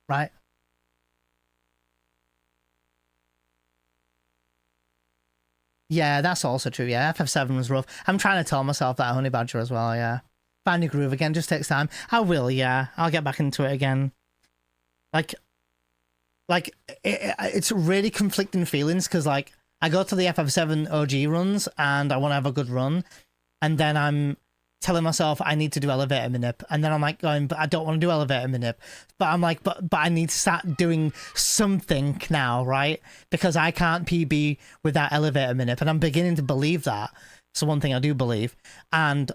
Right? Yeah, that's also true. Yeah, FF7 was rough. I'm trying to tell myself that Honey Badger as well, yeah. Find your groove again, just takes time. I will, yeah. I'll get back into it again. It's really conflicting feelings, because, I go to the FF7 OG runs, and I want to have a good run, and then I'm telling myself I need to do elevator manip, and then I'm going, but I don't want to do elevator manip, but I'm but I need to start doing something now, right? Because I can't PB without elevator manip, and I'm beginning to believe that. It's the one thing I do believe. But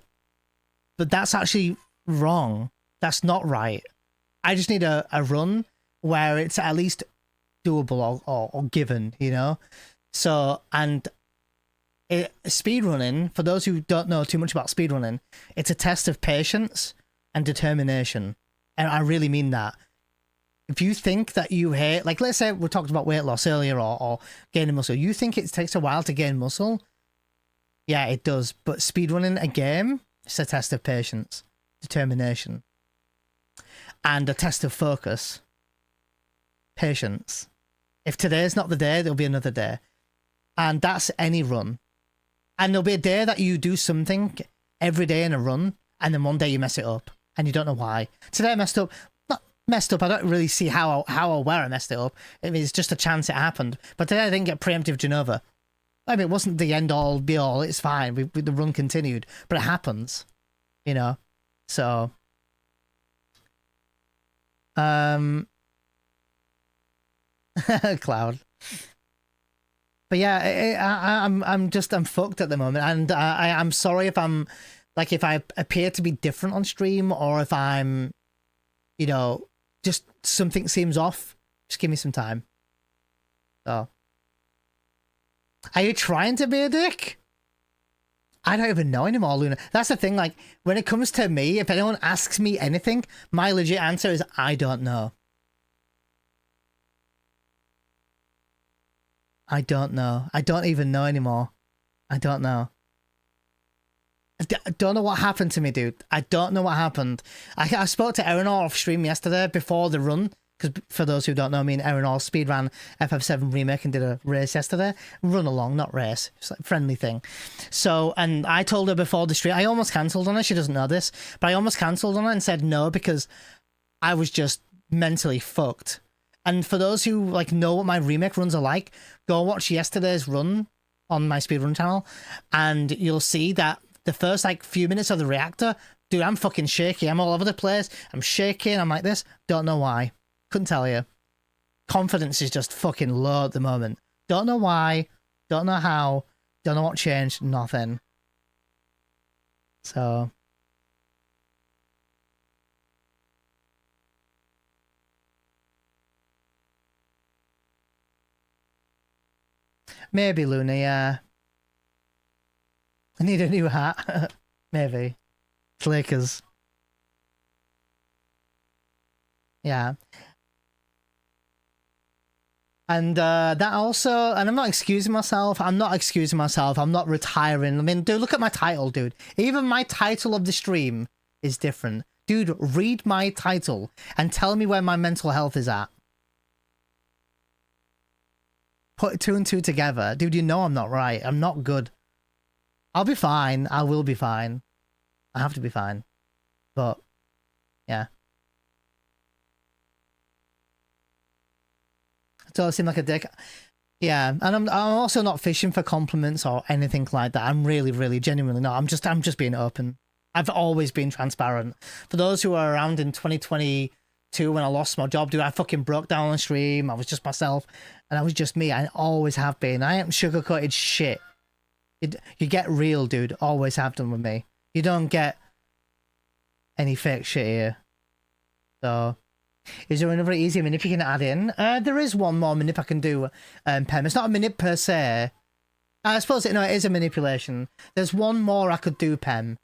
that's actually wrong. That's not right. I just need a run where it's at least doable or given, you know? So, and speedrunning, for those who don't know too much about speedrunning, it's a test of patience and determination. And I really mean that. If you think that you hate, like, let's say we talked about weight loss earlier or gaining muscle, you think it takes a while to gain muscle? Yeah, it does. But speedrunning a game, it's a test of patience, determination, and a test of focus, patience. If today's not the day, there'll be another day. And that's any run. And there'll be a day that you do something every day in a run, and then one day you mess it up, and you don't know why. Today I messed up. Not messed up, I don't really see how or where I messed it up. I mean, it's just a chance it happened. But today I didn't get preemptive Genova. I mean, it wasn't the end all be all. It's fine. The run continued, but it happens, you know. So, Cloud. But yeah, I'm fucked at the moment, and I'm sorry if I'm like if I appear to be different on stream or if I'm, you know, just something seems off. Just give me some time. So. Are you trying to be a dick? I don't even know anymore, Luna. That's the thing, like, when it comes to me, if anyone asks me anything, my legit answer is, I don't know. I don't know. I don't even know anymore. I don't know. I don't know what happened to me, dude. I don't know what happened. I spoke to Erin off stream yesterday before the run. Because for those who don't know, me and Erin all speedran FF7 remake and did a race yesterday. Run along, not race. It's like a friendly thing. So, and I told her before the stream, I almost cancelled on her. She doesn't know this, but I almost cancelled on her and said no because I was just mentally fucked. And for those who like know what my remake runs are like, go watch yesterday's run on my Speedrun channel, and you'll see that the first like few minutes of the reactor, dude, I'm fucking shaky. I'm all over the place. I'm shaking. I'm like this. Don't know why. Couldn't tell you. Confidence is just fucking low at the moment. Don't know why. Don't know how. Don't know what changed. Nothing. So. Maybe, Luna, yeah. I need a new hat. Maybe. It's Lakers. Yeah. And that also, and I'm not excusing myself. I'm not retiring. I mean, dude, look at my title, dude. Even my title of the stream is different. Dude, read my title and tell me where my mental health is at. Put two and two together. Dude, you know I'm not right. I'm not good. I'll be fine. I will be fine. I have to be fine. But, yeah. So I seem like a dick. Yeah, and I'm also not fishing for compliments or anything like that. I'm really genuinely not. I'm just being open. I've always been transparent. For those who are around in 2022 when I lost my job, dude, I fucking broke down on stream. I was just myself, and I was just me. I always have been. I ain't sugarcoated shit. You get real, dude. Always have done with me. You don't get any fake shit here. So. Is there another easier minip you can add in? There is one more minip I can do, Pem. It's not a minip per se. I suppose it is a manipulation. There's one more I could do, Pem,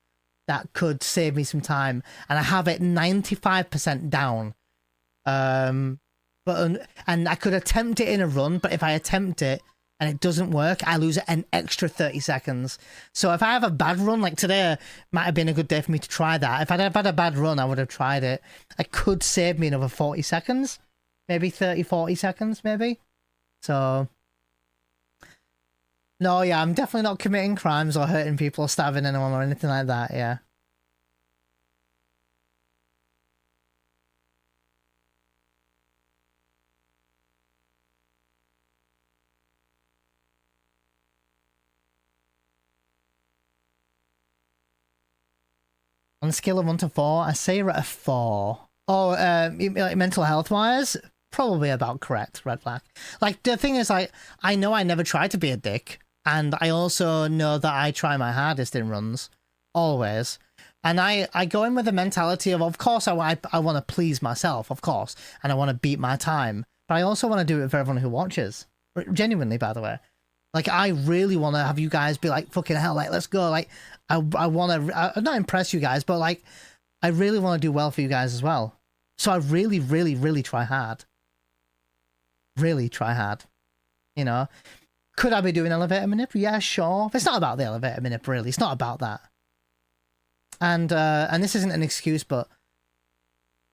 that could save me some time. And I have it 95% down. And I could attempt it in a run, but if I attempt it and it doesn't work, I lose an extra 30 seconds. So if I have a bad run, like today might have been a good day for me to try that. If I'd have had a bad run, I would have tried it. I could save me another 40 seconds. Maybe 30, 40 seconds, maybe. So, no, yeah, I'm definitely not committing crimes or hurting people or stabbing anyone or anything like that, yeah. On a scale of 1 to 4, I say you're at a 4. Oh, like mental health wise, probably about correct, red flag. Like, the thing is, like, I know I never tried to be a dick, And I also know that I try my hardest in runs, always. And I go in with the mentality of course, I want to please myself, of course, and I want to beat my time. But I also want to do it for everyone who watches. Genuinely, by the way. Like, I really want to have you guys be like, fucking hell, like, let's go. Like, I want to, not impress you guys, but like, I really want to do well for you guys as well. So I really, really, really try hard. Really try hard. You know? Could I be doing elevator manip? Yeah, sure. But it's not about the elevator manip, really. It's not about that. And this isn't an excuse, but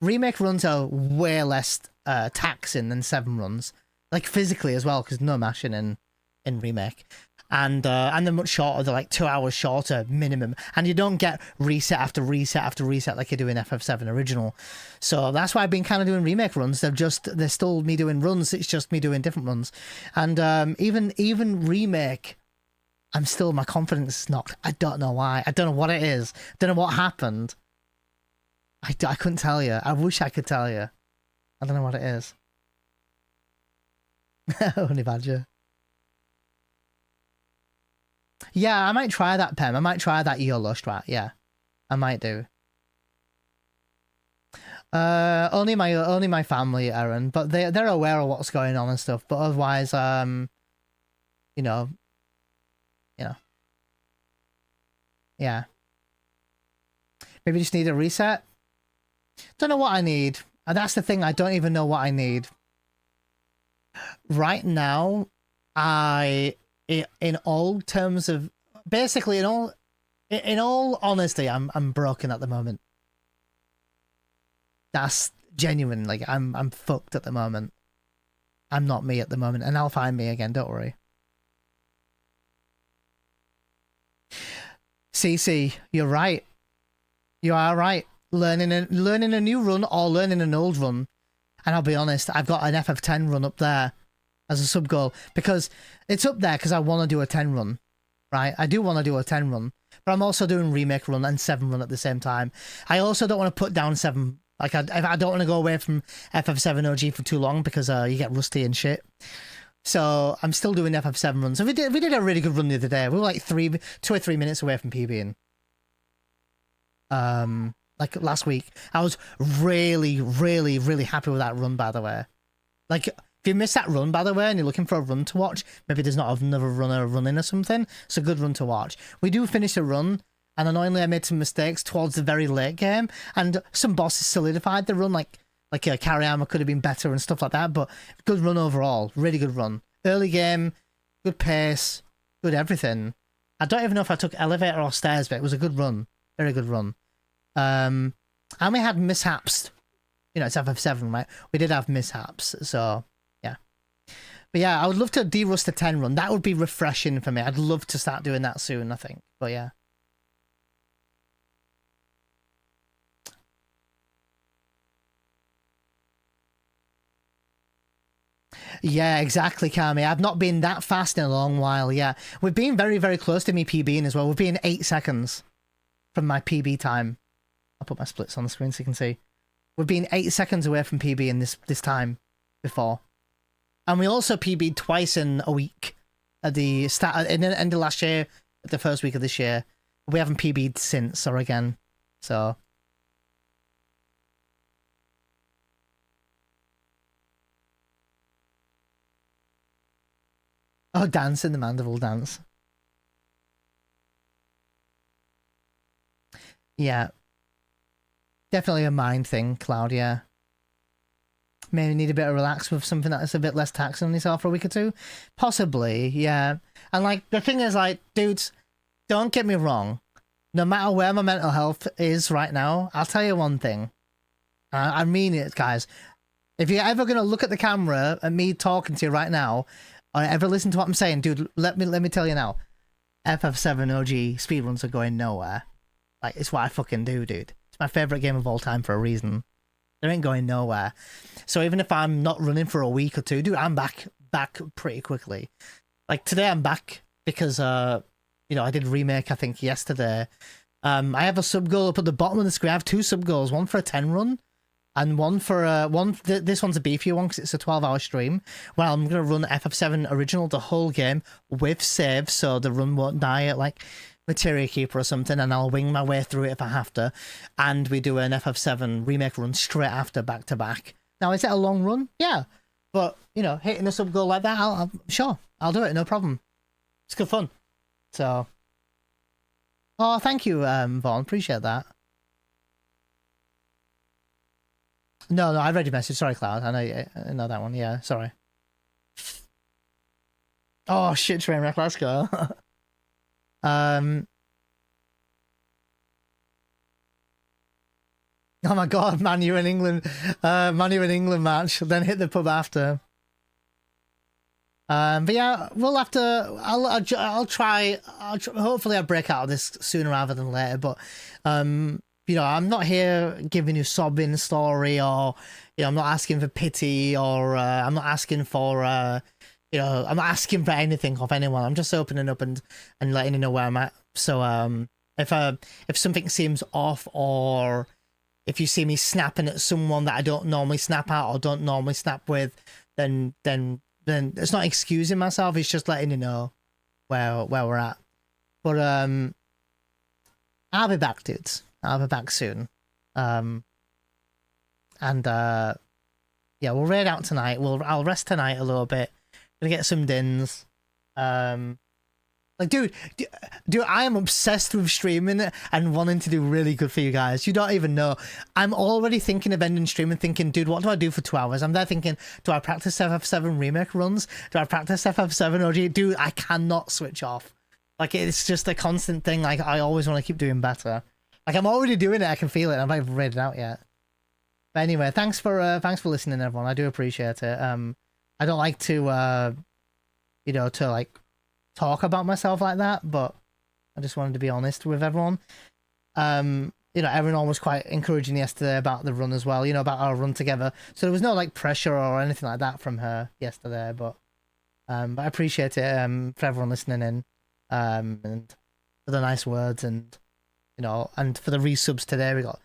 remake runs are way less taxing than 7 runs. Like, physically as well, because no mashing in remake. And they're much shorter. They're like 2 hours shorter minimum, and you don't get reset after reset after reset like you do in FF7 original. So that's why I've been kind of doing remake runs. They're still me doing runs. It's just me doing different runs. And even remake, I'm still, my confidence is knocked. I don't know why. I don't know what it is. I don't know what happened. I couldn't tell you. I wish I could tell you. I don't know what it is. Only Badger. Yeah, I might try that, Pem. I might try that YOLO strat. Yeah, I might do. Only my family, Aaron, but they're aware of what's going on and stuff. But otherwise, you know, yeah. Maybe just need a reset. Don't know what I need. And that's the thing. I don't even know what I need. Right now, in all terms of, basically in all honesty, I'm broken at the moment. That's genuine. Like, I'm fucked at the moment. I'm not me at the moment, and I'll find me again, don't worry. CC, you're right. You are right. Learning a new run or learning an old run. And I'll be honest, I've got an FF10 run up there as a sub goal, because it's up there because I want to do a 10 run, right? I do want to do a 10 run, but I'm also doing remake run and 7 run at the same time. I also don't want to put down 7. Like, I don't want to go away from FF7 OG for too long, because you get rusty and shit. So I'm still doing FF7 runs. So we did a really good run the other day. We were like 2 or 3 minutes away from PBing. Like last week. I was really, really, really happy with that run, by the way. Like, if you missed that run, by the way, and you're looking for a run to watch, maybe there's not another runner running or something, it's a good run to watch. We do finish a run, and annoyingly I made some mistakes towards the very late game, and some bosses solidified the run, like carry armor could have been better and stuff like that, but good run overall. Really good run. Early game, good pace, good everything. I don't even know if I took elevator or stairs, but it was a good run. Very good run. And we had mishaps. You know, it's FF7, right? We did have mishaps, so yeah. But yeah, I would love to de-rust a 10 run. That would be refreshing for me. I'd love to start doing that soon, I think. But yeah. Yeah, exactly, Kami. I've not been that fast in a long while, yeah. We've been very, very close to me PBing as well. We've been 8 seconds from my PB time. I'll put my splits on the screen so you can see. We've been 8 seconds away from PBing this time before. And we also PB'd twice in a week at the start, in the end of last year, at the first week of this year. We haven't PB'd since or again, so... Oh, dance in the Mandible dance. Yeah. Definitely a mind thing, Claudia. Maybe need a bit of relax with something that's a bit less taxing on yourself for a week or two. Possibly, yeah. And like, the thing is, like, dudes, don't get me wrong. No matter where my mental health is right now, I'll tell you one thing. I mean it, guys. If you're ever going to look at the camera and me talking to you right now, or ever listen to what I'm saying, dude, let me tell you now. FF7 OG speedruns are going nowhere. Like, it's what I fucking do, dude. It's my favourite game of all time for a reason. They ain't going nowhere. So even if I'm not running for a week or two, dude, I'm back pretty quickly. Like, today I'm back because, you know, I did remake, I think, yesterday. I have a sub goal up at the bottom of the screen. I have 2 sub goals, one for a 10 run and one for this one's a beefier one because it's a 12-hour stream. Well, I'm gonna run FF7 original, the whole game with saves, so the run won't die at like Materia Keeper or something, and I'll wing my way through it if I have to. And we do an FF7 remake run straight after, back to back. Now, is it a long run? Yeah, but you know, hitting a sub goal like that, sure, I'll do it, no problem. It's good fun. So, oh, thank you, Vaughn, appreciate that. No, I read your message. Sorry, Cloud. I know that one. Yeah, sorry. Oh shit, Trainwreck, let's go. Oh my god, Man U in England. Man U in England match. Then hit the pub after. But yeah, we'll have to. I'll try. Hopefully, I'll break out of this sooner rather than later. But you know, I'm not here giving you sobbing story, or you know, I'm not asking for pity, or I'm not asking for you know, I'm not asking for anything of anyone. I'm just opening up and letting you know where I'm at. So if something seems off, or if you see me snapping at someone that I don't normally snap at or don't normally snap with, then it's not excusing myself. It's just letting you know where we're at. But I'll be back, dudes. I'll be back soon. And yeah, we'll raid out tonight. I'll rest tonight a little bit. Gonna get some dins. Like, dude, I am obsessed with streaming and wanting to do really good for you guys. You don't even know. I'm already thinking of ending streaming, thinking, dude, what do I do for 2 hours? I'm there thinking, do I practice FF7 remake runs? Do I practice FF7 OG? Dude, I cannot switch off. Like, it's just a constant thing. Like, I always want to keep doing better. Like, I'm already doing it. I can feel it. I'm not even read it out yet. But anyway, thanks for listening, everyone. I do appreciate it. I don't like to, you know, to like talk about myself like that, but I just wanted to be honest with everyone. You know, everyone was quite encouraging yesterday about the run as well, you know, about our run together. So there was no like pressure or anything like that from her yesterday, but I appreciate it for everyone listening in, and for the nice words, and you know, and for the resubs today. We got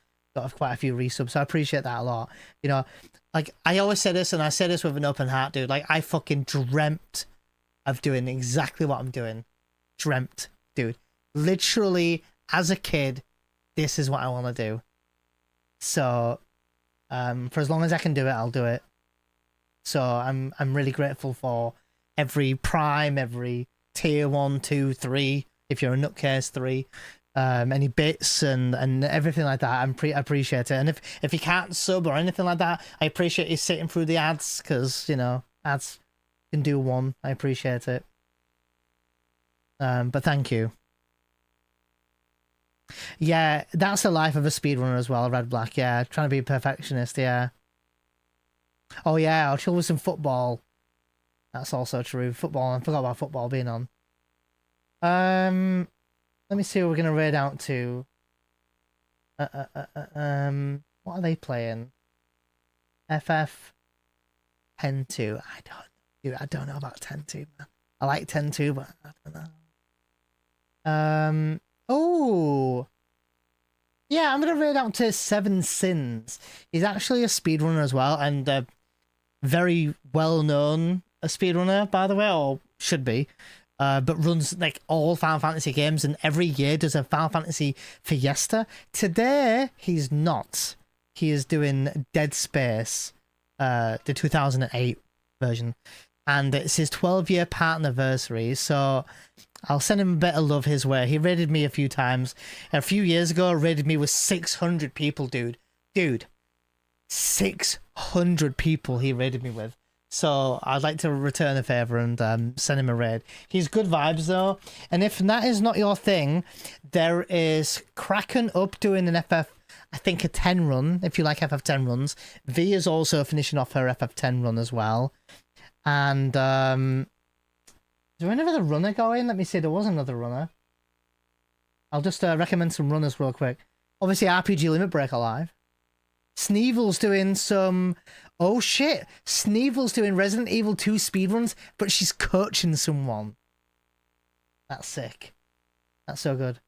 quite a few resubs, so I appreciate that a lot. You know, like I always say this, and I say this with an open heart, dude. Like I fucking dreamt of doing exactly what I'm doing. Dreamt, dude. Literally, as a kid, this is what I want to do. So, for as long as I can do it, I'll do it. So I'm really grateful for every prime, every tier 1, 2, 3. If you're a nutcase 3, any bits and everything like that. I appreciate it. And if you can't sub or anything like that, I appreciate you sitting through the ads, because you know ads can do one. I appreciate it. But thank you. Yeah, that's the life of a speedrunner as well, Red Black. Yeah, trying to be a perfectionist, yeah. Oh yeah, I'll chill with some football. That's also true. Football, I forgot about football being on. Let me see what we're going to raid out to. What are they playing? FF 10-2. I don't know about 10-2, man. I like 10-2, but I don't know. Oh, yeah, I'm gonna raid out to 7 Sins. He's actually a speedrunner as well, and a very well known speedrunner, by the way, or should be. But runs like all Final Fantasy games, and every year does a Final Fantasy Fiesta. Today he's not. He is doing Dead Space, the 2008 version, and it's his 12-year part anniversary. So I'll send him a bit of love his way. He raided me a few times. A few years ago, raided me with 600 people, dude. 600 people he raided me with. So I'd like to return a favor and send him a raid. He's good vibes though. And if that is not your thing, there is Kraken up doing an FF, I think a 10 run, if you like FF10 runs. V is also finishing off her FF10 run as well. And is there another runner going? Let me see, there was another runner. I'll just recommend some runners real quick. Obviously RPG Limit Break Alive. Sneevel's doing some... Oh shit! Sneevel's doing Resident Evil 2 speedruns, but she's coaching someone. That's sick. That's so good.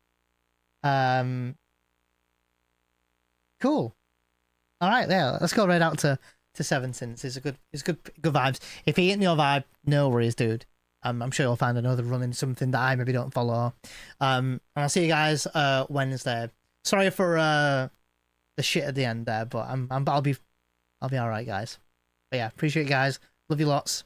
Cool. All right, yeah, let's go right out to 7 since it's good vibes. If he ain't your vibe, no worries, dude. I'm sure you'll find another running something that I maybe don't follow. And I'll see you guys Wednesday. Sorry for the shit at the end there, but I'll be all right, guys. But yeah, appreciate you guys. Love you lots.